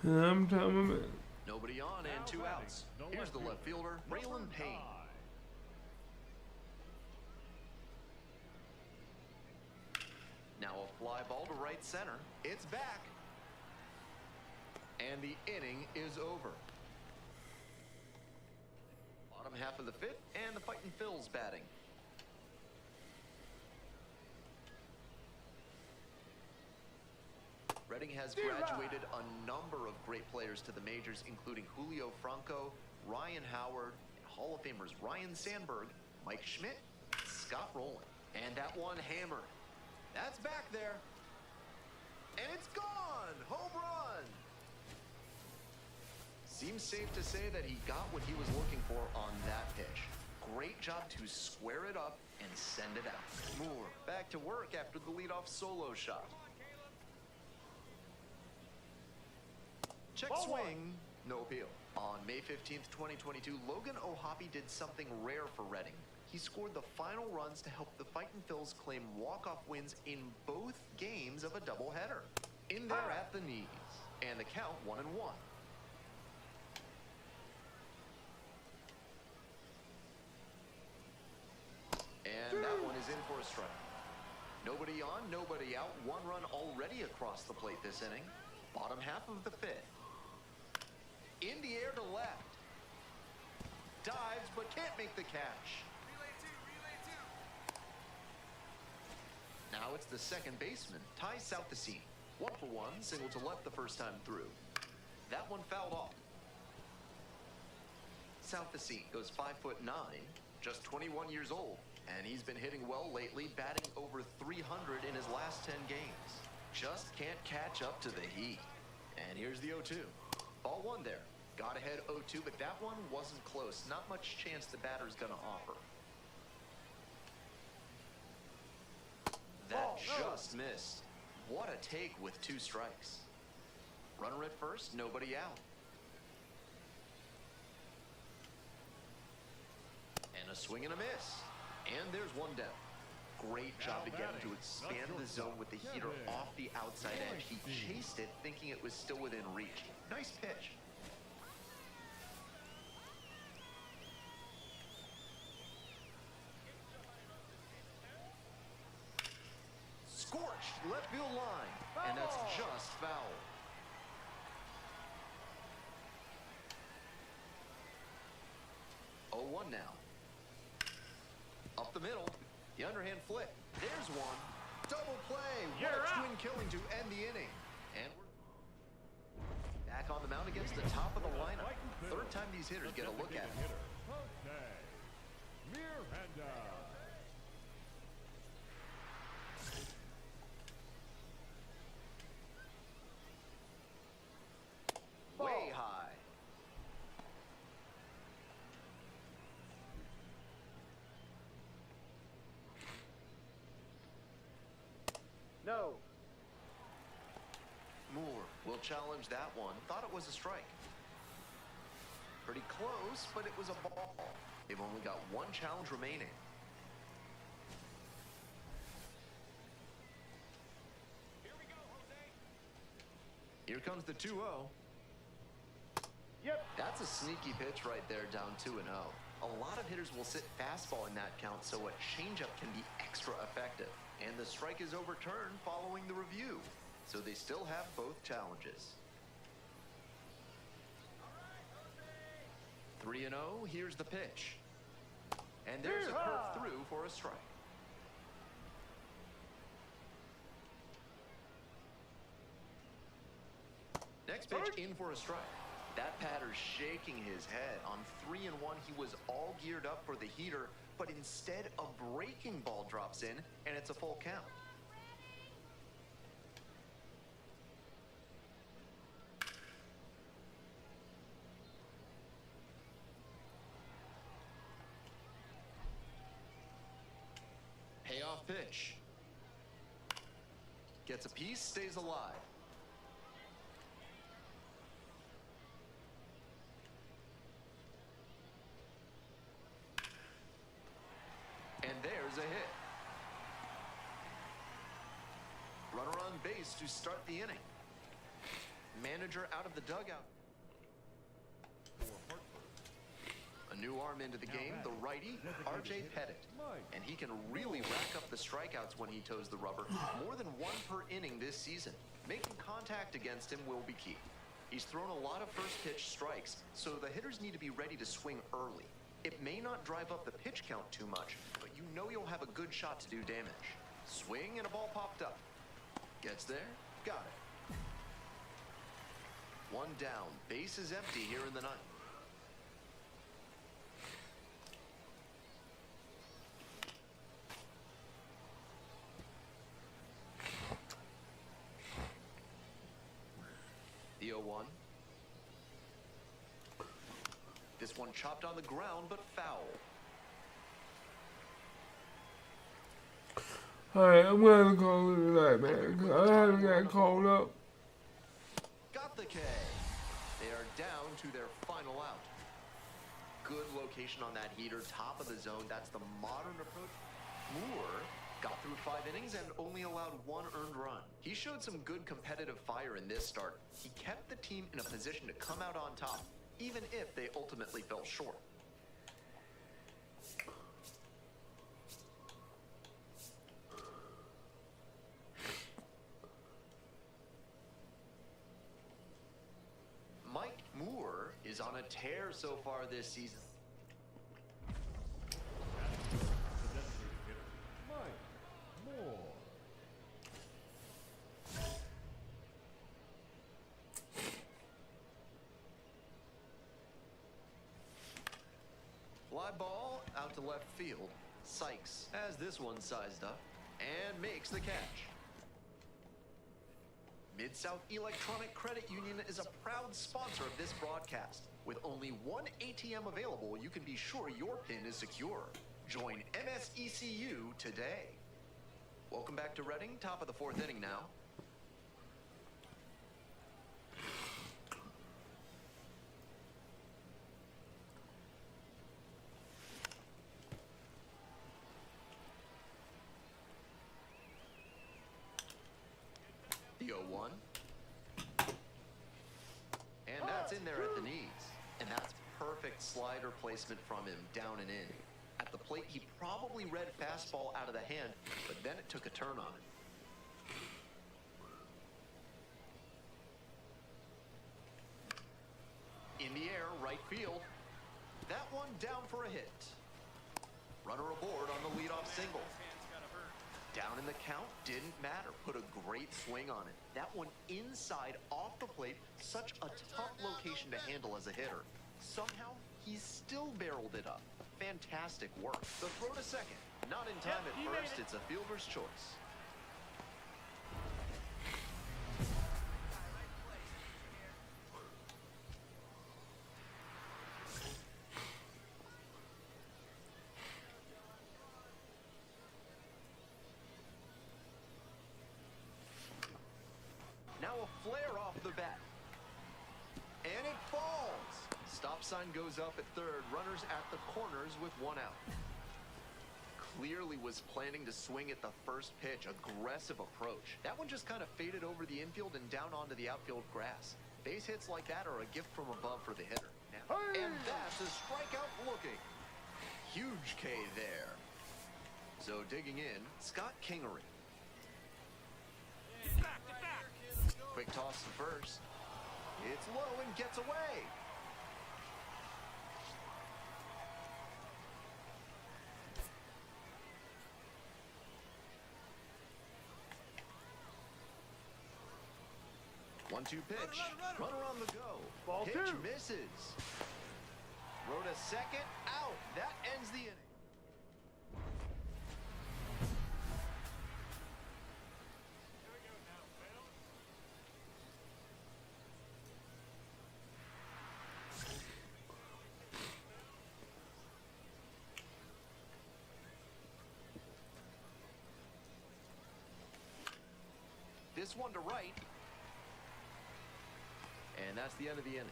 And I'm talking about Nobody on and 2 outs. Here's the left fielder, Raylan Payne. Now a fly ball to right center. It's back. And the inning is over. Bottom half of the 5th, and the Fightin' Phil's batting. Reading has graduated a number of great players to the majors, including Julio Franco, Ryan Howard, and Hall of Famers Ryan Sandberg, Mike Schmidt, Scott Rowland. And that one hammered. That's back there. And it's gone! Home run! Seems safe to say that he got what he was looking for on that pitch. Great job to square it up and send it out. Moore back to work after the leadoff solo shot. Check Ball swing, no appeal. On May 15th, 2022, Logan O'Hoppe did something rare for Reading. He scored the final runs to help the Fightin' Phils claim walk-off wins in both games of a doubleheader. In there at the knees, and the count 1-1. And that one is in for a strike. Nobody on, nobody out. 1 run already across the plate this inning. Bottom half of the 5th. In the air to left. Dives, but can't make the catch. Relay 2, relay 2. Now it's the second baseman, Ty Southesine. 1 for 1, single to left the first time through. That one fouled off. Southesine goes 5'9", just 21 years old, and he's been hitting well lately, batting over 300 in his last 10 games. Just can't catch up to the heat. And here's the 0-2. Ball 1 there. Got ahead 0-2, but that one wasn't close. Not much chance the batter's gonna offer. That just missed. What a take with 2 strikes. Runner at first, nobody out. And a swing and a miss. And there's 1 down. Great job to get him to expand the zone with the heater off the outside edge. He chased it thinking it was still within reach. Nice pitch. And that's just foul. Oh, 1 now. Up the middle. The underhand flick. There's one. Double play. What a twin killing to end the inning. And we're back on the mound against the top of the lineup. Third time these hitters get a look at it. Jose Miranda. Way high. No. Moore will challenge that one. Thought it was a strike. Pretty close, but it was a ball. They've only got one challenge remaining. Here comes the 2-0. Yep. That's a sneaky pitch right there, down 2-0. A lot of hitters will sit fastball in that count, so a changeup can be extra effective. And the strike is overturned following the review. So they still have both challenges. 3-0, here's the pitch. And there's a curve through for a strike. Next pitch in for a strike. That batter's shaking his head. On 3-1, he was all geared up for the heater, but instead a breaking ball drops in, and it's a full count. Payoff pitch. Gets a piece, stays alive. And there's a hit. Runner on base to start the inning. Manager out of the dugout. A new arm into the game, the righty, R.J. Pettit. And he can really rack up the strikeouts when he toes the rubber. More than 1 per inning this season. Making contact against him will be key. He's thrown a lot of first pitch strikes, so the hitters need to be ready to swing early. It may not drive up the pitch count too much, but you know you'll have a good shot to do damage. Swing and a ball popped up. Gets there, got it. 1 down, base is empty here in the 9th. The 0-1. This one chopped on the ground, but foul. Alright, I'm gonna call it tonight, man, 'cause I haven't got called up. Got the K. They are down to their final out. Good location on that heater, top of the zone. That's the modern approach. Moore got through 5 innings and only allowed 1 earned run. He showed some good competitive fire in this start. He kept the team in a position to come out on top, even if they ultimately fell short. Mike Moore is on a tear so far this season. The designated hitter, Mike Moore. Fly ball out to left field. Sykes has this one sized up and makes the catch. Mid-South Electronic Credit Union is a proud sponsor of this broadcast. With only 1 ATM available, you can be sure your PIN is secure. Join MSECU today. Welcome back to Reading, top of the 4th inning now. The 0-1. And that's in there at the knees. And that's perfect slider placement from him, down and in. At the plate, he probably read fastball out of the hand, but then it took a turn on him. field. That one down for a hit. Runner aboard on the leadoff single. Down in the count, didn't matter. Put a great swing on it. That one inside, off the plate, such a tough location to handle as a hitter. Somehow, he still barreled it up. Fantastic work. The throw to second. Not in time at first, it's a fielder's choice. Now a flare off the bat. And it falls. Stop sign goes up at third. Runners at the corners with one out. Clearly was planning to swing at the first pitch. Aggressive approach. That one just kind of faded over the infield and down onto the outfield grass. Base hits like that are a gift from above for the hitter. Now, and that's a strikeout looking. Huge K there. So digging in, Scott Kingery. Quick toss to first. It's low and gets away. One-two pitch. Runner on the go. Ball Pitch two. misses. Rhoda second. Out. That ends the inning. This one to right. And that's the end of the inning.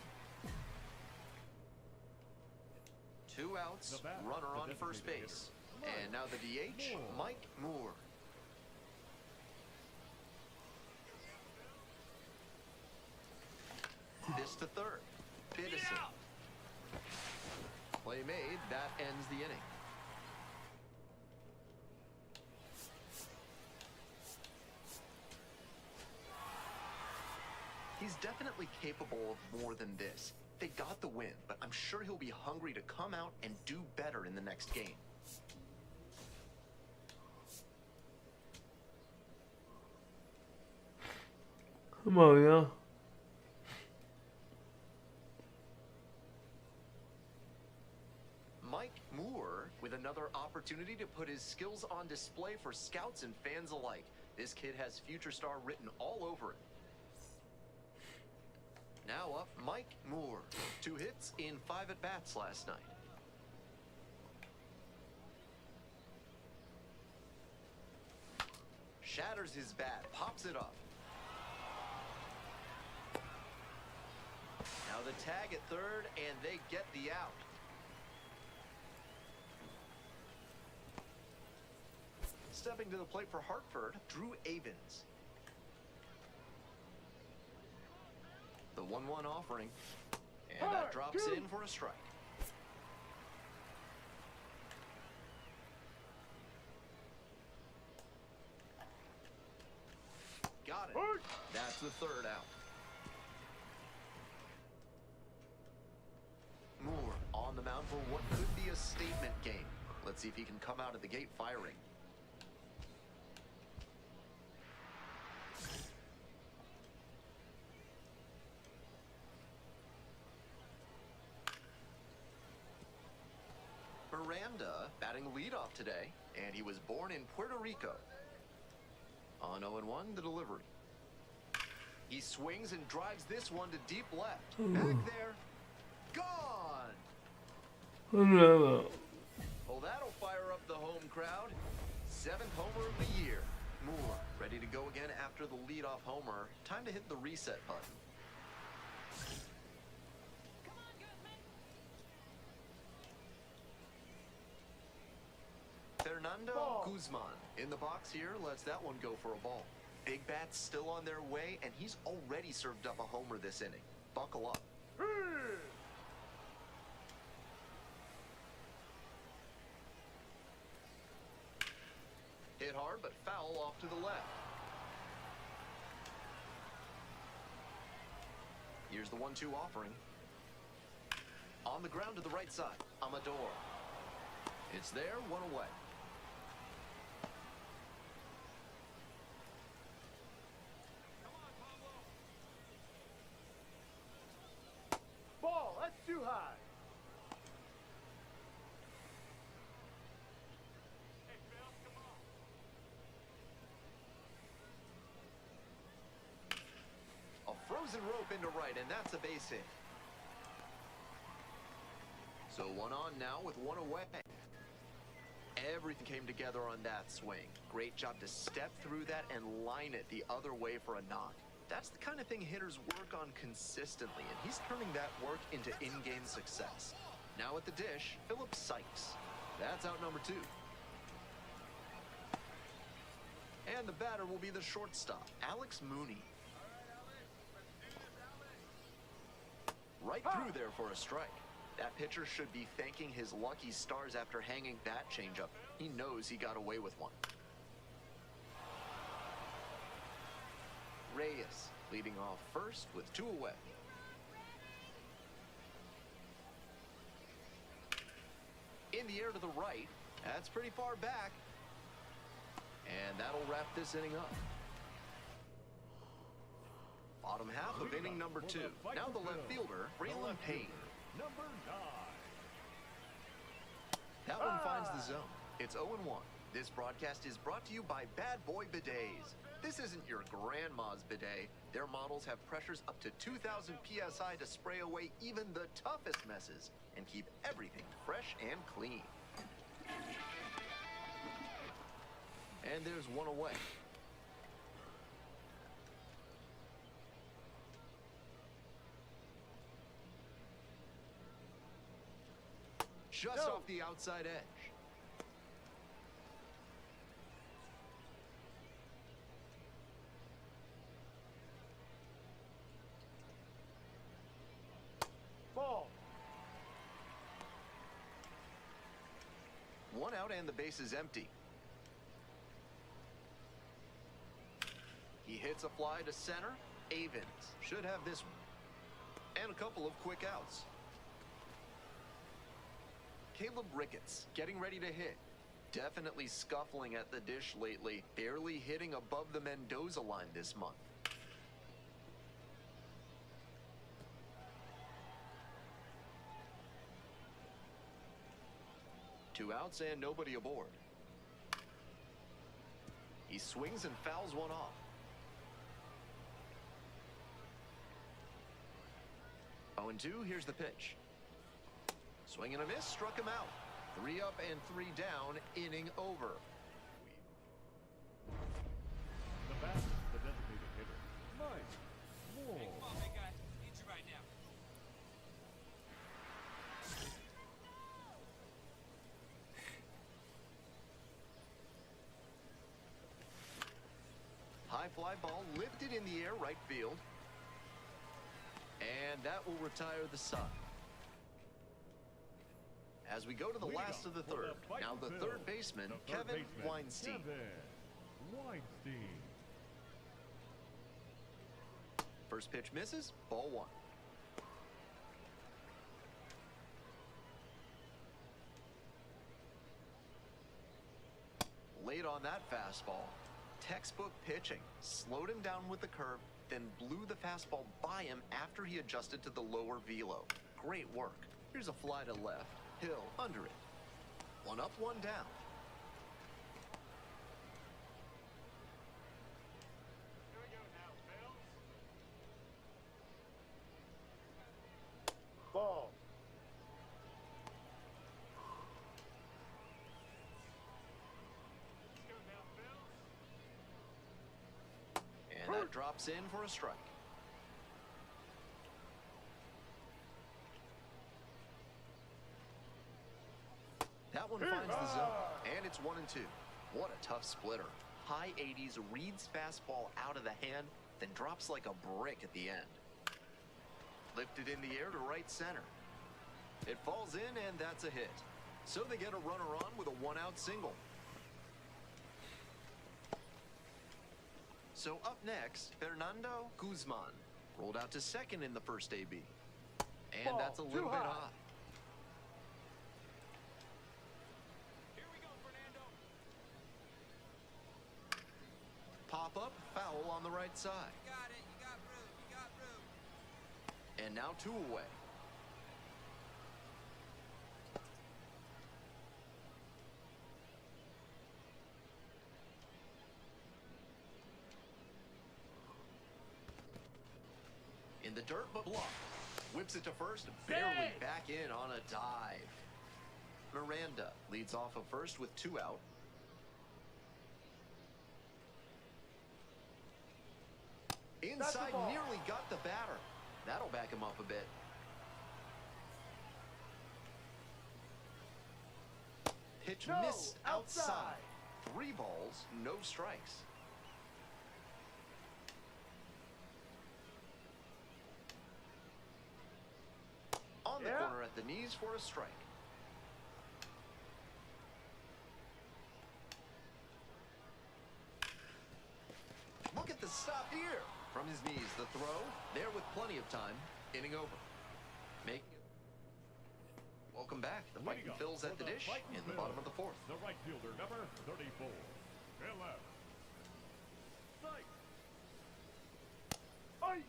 2 outs, The batter, runner the on first designated base. hitter, And now the DH, Mike Moore. This to third. Biddison. Play made, that ends the inning. He's definitely capable of more than this. They got the win, but I'm sure he'll be hungry to come out and do better in the next game. Come on, y'all. Mike Moore with another opportunity to put his skills on display for scouts and fans alike. This kid has future star written all over it. Now up, Mike Moore. 2 hits in 5 at-bats last night. Shatters his bat, pops it up. Now the tag at third, and they get the out. Stepping to the plate for Hartford, Drew Avens. The 1-1 offering, and that drops in for a strike. Got it. That's the third out. Moore on the mound for what could be a statement game. Let's see if he can come out of the gate firing. Miranda batting leadoff today, and he was born in Puerto Rico. On 0-1, the delivery. He swings and drives this one to deep left. Back there, gone! Another. Well, that'll fire up the home crowd. 7th homer of the year. Moore ready to go again after the leadoff homer. Time to hit the reset button. Fernando Guzman in the box here lets that one go for a ball. Big bats still on their way, and he's already served up a homer this inning. Buckle up. Hit hard, but foul off to the left. Here's the 1-2 offering. On the ground to the right side. Amador. It's there, one away. Ball, that's too high. A frozen rope into right, and that's a base hit. So one on now with one away. Everything came together on that swing. Great job to step through that and line it the other way for a knock. That's the kind of thing hitters work on consistently, and he's turning that work into in-game success. Now at the dish, Philip Sykes. That's out number 2. And the batter will be the shortstop, Alex Mooney. Right through there for a strike. That pitcher should be thanking his lucky stars after hanging that changeup. He knows he got away with one. Reyes leading off first with 2 away. In the air to the right. That's pretty far back. And that'll wrap this inning up. Bottom half of inning number 2. Now the left fielder, Braylon Payne. Number 9. That one finds the zone. It's 0-1. This broadcast is brought to you by Bad Boy Bidets. This isn't your grandma's bidet. Their models have pressures up to 2,000 PSI to spray away even the toughest messes and keep everything fresh and clean. And there's one away. Just off the outside edge. Ball. One out and the base is empty. He hits a fly to center. Avens should have this one. And a couple of quick outs. Caleb Ricketts getting ready to hit. Definitely scuffling at the dish lately. Barely hitting above the Mendoza line this month. Two outs and nobody aboard. He swings and fouls one off. 0-2, here's the pitch. Swing and a miss, struck him out. 3 up and 3 down, inning over. The bat, the designated hitter, Mike Moore. Come on, big guy. Need you right now. High fly ball lifted in the air, right field. And that will retire the side. As we go to the last of the third. Now the third baseman, Kevin Weinstein. Kevin Weinstein. First pitch misses, ball 1. Late on that fastball. Textbook pitching. Slowed him down with the curve, then blew the fastball by him after he adjusted to the lower velo. Great work. Here's a fly to left. Hill under it. 1 up, 1 down. Here we go now, Phil. Ball. Let's go now, Phil. And that drops in for a strike. That one finds the zone, and it's 1-2. What a tough splitter. High 80s, reads fastball out of the hand, then drops like a brick at the end. Lifted in the air to right center. It falls in, and that's a hit. So they get a runner on with a 1-out single. So up next, Fernando Guzman rolled out to second in the first AB. And that's a little bit high. pop up, foul on the right side. You got it. You got room. You got room. And now 2 away. In the dirt, but blocked. Whips it to first, barely back in on a dive. Miranda leads off of first with 2 out. Inside, nearly got the batter. That'll back him up a bit. Pitch missed outside. 3 balls, no strikes. On the corner at the knees for a strike. Look at the stop here. From his knees, the throw, there with plenty of time, inning over. Making it. Welcome back. The Fighting Phils at the dish in the bottom of the 4th. The right fielder, number 34. Phillips. Strike. Fight!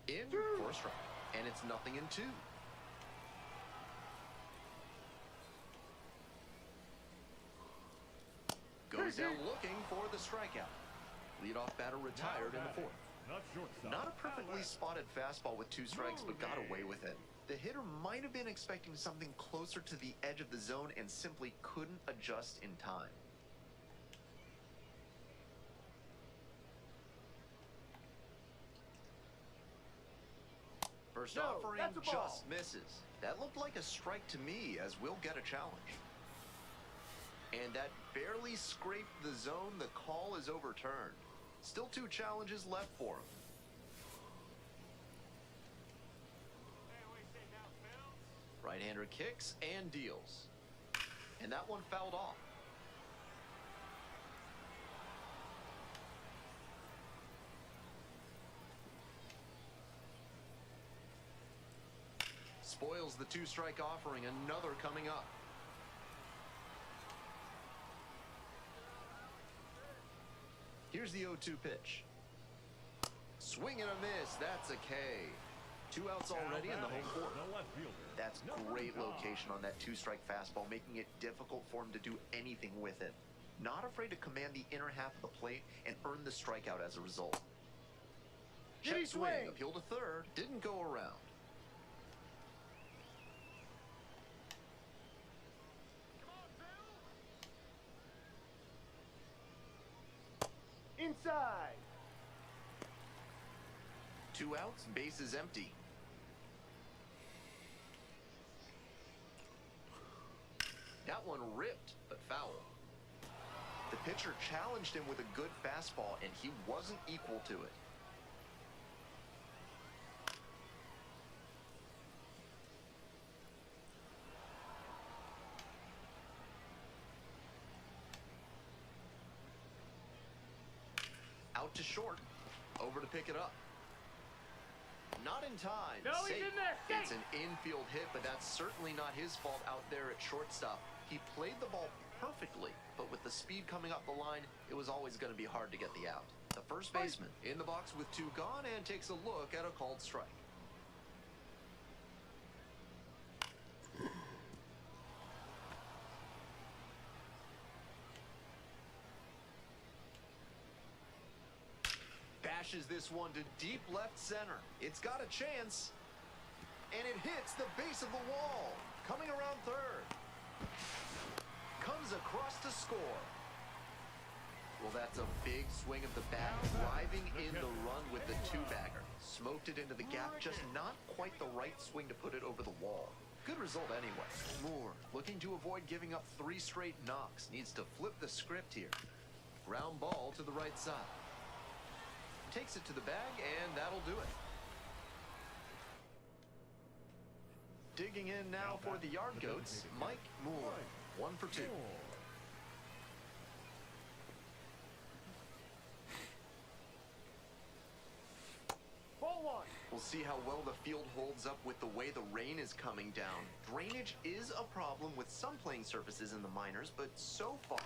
In for a strike. And it's 0-2. Goes down looking for the strikeout. Leadoff batter retired in the 4th. Not shortstop. Not a perfectly spotted fastball with 2 strikes, but got away with it. The hitter might have been expecting something closer to the edge of the zone and simply couldn't adjust in time. First offering that's a ball. just misses. That looked like a strike to me, as we'll get a challenge. And that barely scraped the zone. The call is overturned. Still 2 challenges left for him. Right-hander kicks and deals. And that one fouled off. Spoils the 2-strike offering. Another coming up. Here's the 0-2 pitch. Swing and a miss. That's a K. 2 outs already in the home 4th. The left fielder. That's great location on that 2-strike fastball, making it difficult for him to do anything with it. Not afraid to command the inner half of the plate and earn the strikeout as a result. Check swing. Appeal to third. Didn't go around. Inside. 2 outs, base is empty. That one ripped, but foul. The pitcher challenged him with a good fastball, and he wasn't equal to it. Out to short. Over to pick it up. Not in time. No, he's Safe. in there. It's an infield hit, but that's certainly not his fault out there at shortstop. He played the ball perfectly, but with the speed coming up the line, it was always going to be hard to get the out. The first baseman in the box with 2 gone and takes a look at a called strike. Bashes this one to deep left center. It's got a chance. And it hits the base of the wall. Coming around third. Comes across to score. Well, that's a big swing of the bat, driving in the run with the 2-bagger. Smoked it into the gap, just not quite the right swing to put it over the wall. Good result anyway. Moore, looking to avoid giving up 3 straight knocks, needs to flip the script here. Ground ball to the right side. Takes it to the bag, and that'll do it. Digging in now for the Yard Goats, Mike Moore. 1 for 2. Ball 1. We'll see how well the field holds up with the way the rain is coming down. Drainage is a problem with some playing surfaces in the minors, but so far,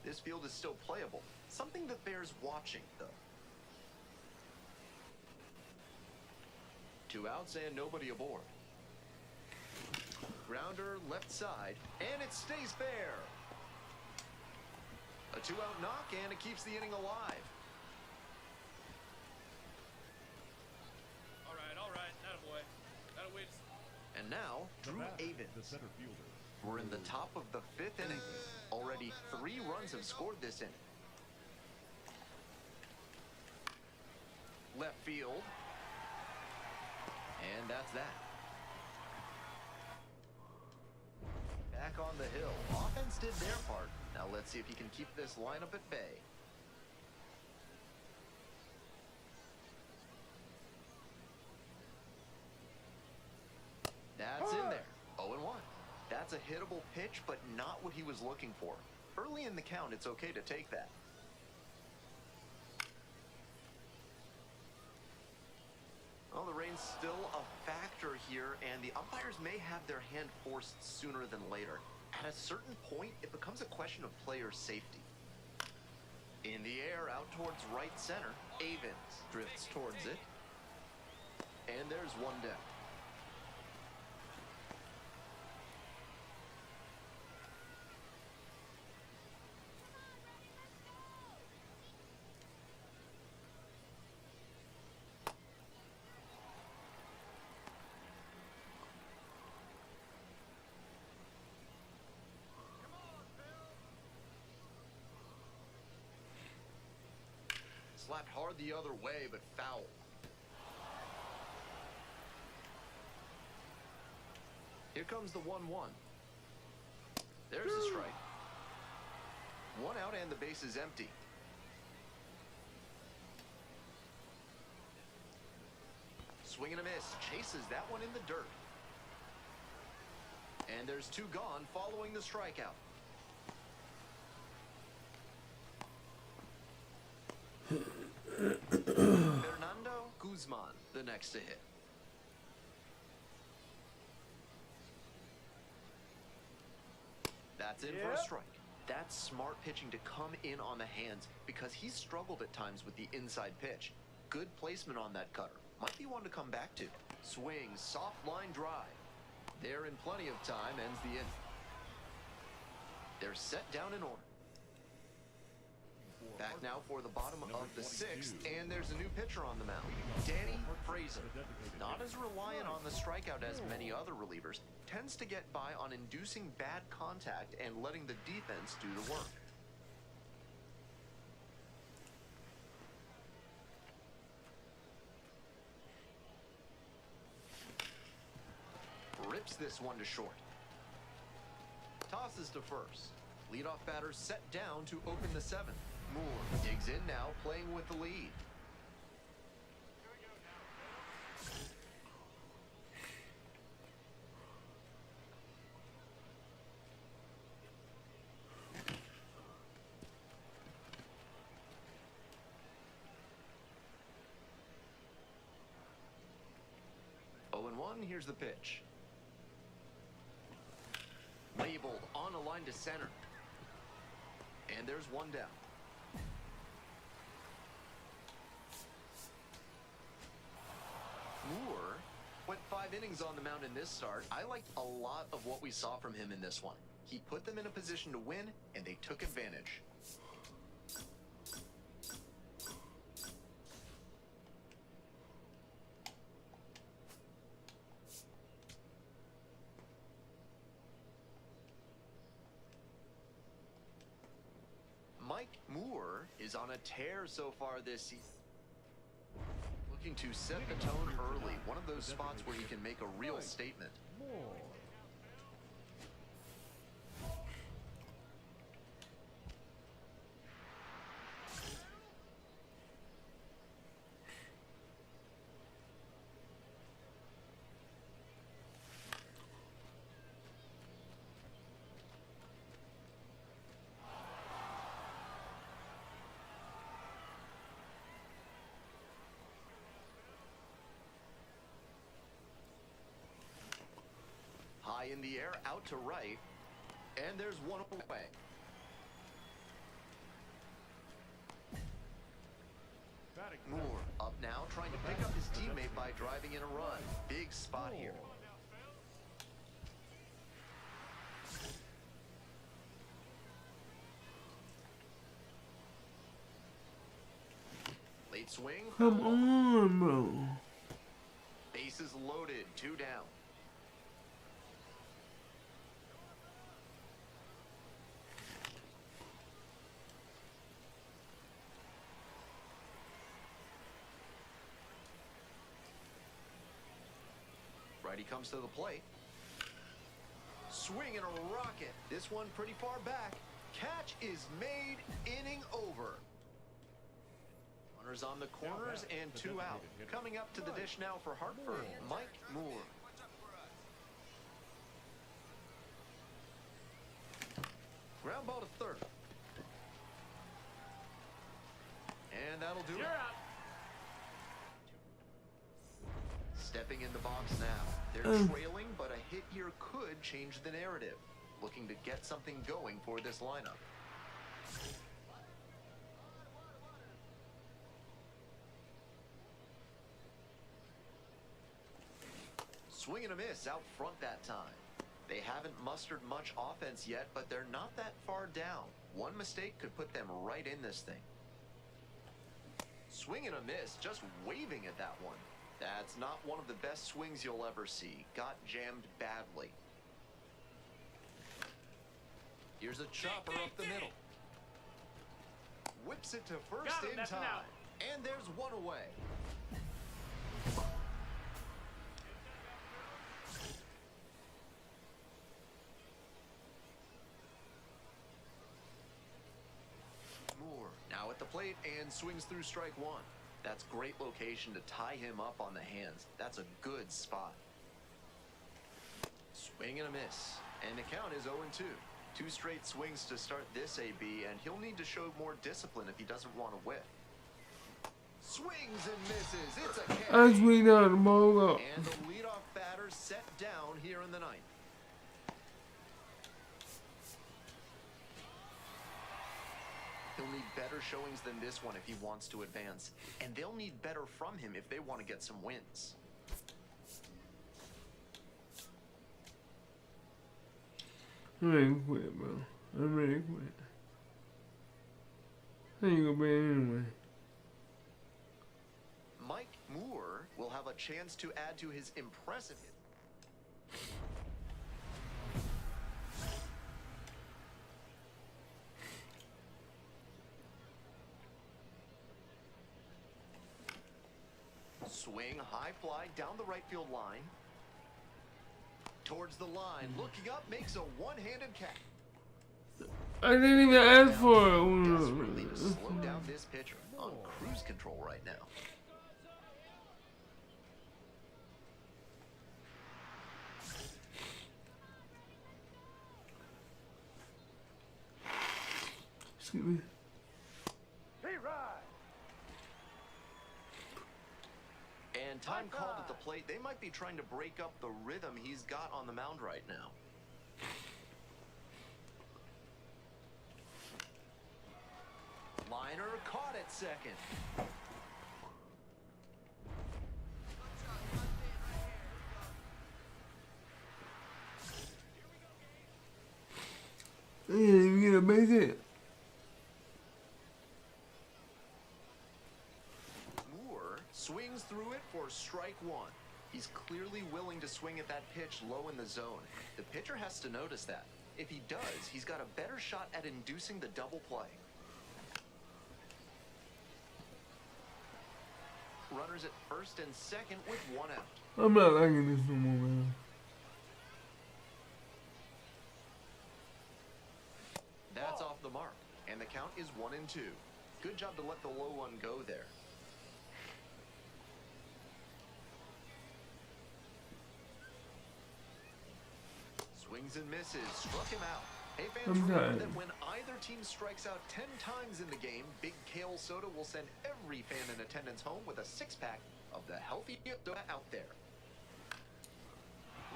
this field is still playable. Something that bears watching, though. 2 outs and nobody aboard. Grounder left side, and it stays fair. A 2-out knock, and it keeps the inning alive. All right, attaboy. Gotta wait. And now, The Drew batter, Avens. the center fielder. We're in the top of the 5th inning. Already 3 runs have scored this inning. Left field. And that's that. Back on the hill. Offense did their part. Now let's see if he can keep this lineup at bay. That's in there. 0-1. That's a hittable pitch, but not what he was looking for. Early in the count, it's okay to take that. Well, the rain's still a factor here, and the umpires may have their hand forced sooner than later. At a certain point, it becomes a question of player safety. In the air, out towards right center, Avens drifts towards it. And there's one down. Slapped hard the other way, but foul. Here comes the 1-1. There's the strike. 1 out and the base is empty. Swing and a miss. Chases that one in the dirt. And there's 2 gone following the strikeout. Fernando Guzman, the next to hit. That's in for a Yep. strike. That's smart pitching to come in on the hands because he's struggled at times with the inside pitch. Good placement on that cutter. Might be one to come back to. Swing, soft line drive. There in plenty of time, ends the inning. They're set down in order. Back now for the bottom of the 6th, and there's a new pitcher on the mound, Danny Fraser. Not as reliant on the strikeout as many other relievers, tends to get by on inducing bad contact and letting the defense do the work. Rips this one to short. Tosses to first. Leadoff batter set down to open the 7th. Moore digs in now, playing with the lead. Oh, and 1, here's the pitch. Labeled on a line to center. And there's 1 down. Moore went 5 innings on the mound in this start. I liked a lot of what we saw from him in this one. He put them in a position to win, and they took advantage. Mike Moore is on a tear so far this season. Looking to set the tone early. One of those spots where he can make a real statement. High in the air, out to right. And there's one away. Batting Moore up now, trying to pick up his teammate by driving in a run. Big spot here. Late swing. Come on, bro. Bases loaded, 2 down. Righty comes to the plate. Swing and a rocket. This one pretty far back. Catch is made, inning over. Runners on the corners and 2 out. Coming up to the dish now for Hartford, Mike Moore. What's up for us? Ground ball to third. And that'll do it. Stepping in the box now. They're trailing, but a hit here could change the narrative. Looking to get something going for this lineup. Swing and a miss out front that time. They haven't mustered much offense yet, but they're not that far down. One mistake could put them right in this thing. Swing and a miss, just waving at that one. That's not one of the best swings you'll ever see. Got jammed badly. Here's a chopper up the middle. Whips it to first in time. And there's one away. Moore now at the plate and swings through strike 1. That's great location to tie him up on the hands. That's a good spot. Swing and a miss. And the count is 0-2. 2 straight swings to start this AB, and he'll need to show more discipline if he doesn't want to whip. Swings and misses. It's a catch. I swing out the ball up. And the leadoff batter set down here in the 9th. He'll need better showings than this one if he wants to advance. And they'll need better from him if they want to get some wins. I'm ready to quit, bro. I'm ready to quit. I ain't gonna be anyway. Mike Moore will have a chance to add to his impressive hit. Swing, high fly down the right field line. Towards the line, looking up, makes a one-handed catch. I didn't even ask for Desperately to it. slow down this pitcher on cruise control right now. Excuse me. Hey, ride. And time called at the plate. They might be trying to break up the rhythm he's got on the mound right now. Liner caught at second. I didn't even get a base hit. Moore swings through it for strike 1. He's clearly willing to swing at that pitch low in the zone. The pitcher has to notice that. If he does, he's got a better shot at inducing the double play. Runners at first and second with 1 out. I'm not liking this no more, man. That's off the mark, and the count is 1-2. Good job to let the low one go there. Swings and misses, struck him out. Hey fans, remember that when either team strikes out 10 times in the game, Big Kale Soda will send every fan in attendance home with a 6-pack of the healthy soda out there.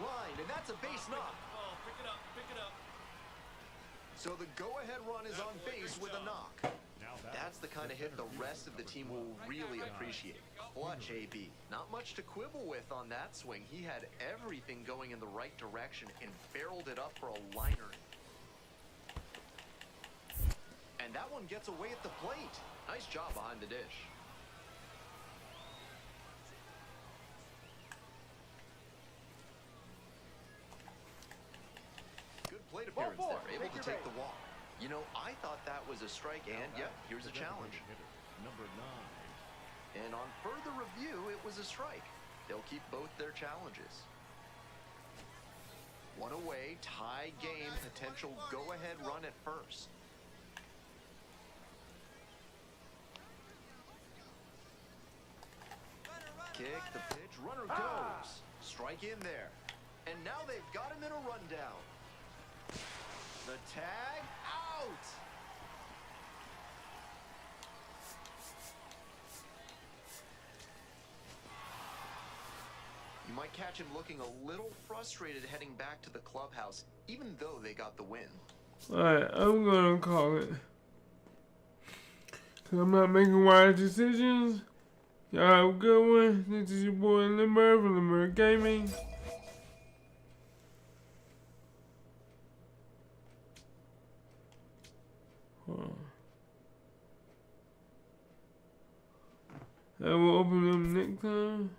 line, and that's a base knock. Oh, pick it up, pick it up. So the go-ahead run is on base with a knock. Now That's the kind of hit the rest of the team will really appreciate. Clutch, AB. Not much to quibble with on that swing. He had everything going in the right direction and barreled it up for a liner. And that one gets away at the plate. Nice job behind the dish. Good plate appearance Ball four. there. Able Take to your take the base. walk. You know, I thought that was a strike, and yep, here's a challenge. Number 9. And on further review, it was a strike. They'll keep both their challenges. One away, tie game, potential go-ahead run at first. Kick, the pitch, runner goes. Strike in there. And now they've got him in a rundown. The tag, out! You might catch him looking a little frustrated heading back to the clubhouse, even though they got the win. Alright, I'm gonna call it. Cause I'm not making wise decisions. Y'all have a good one. This is your boy Limber from Limber Gaming. I will open them next time.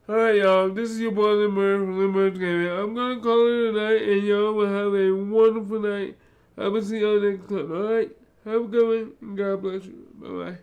Alright, y'all. This is your boy Limmer from Limmer's Gaming. I'm gonna call it a night, and y'all will have a wonderful night. I will see y'all next time. Alright? Have a good one, and God bless you. Bye bye.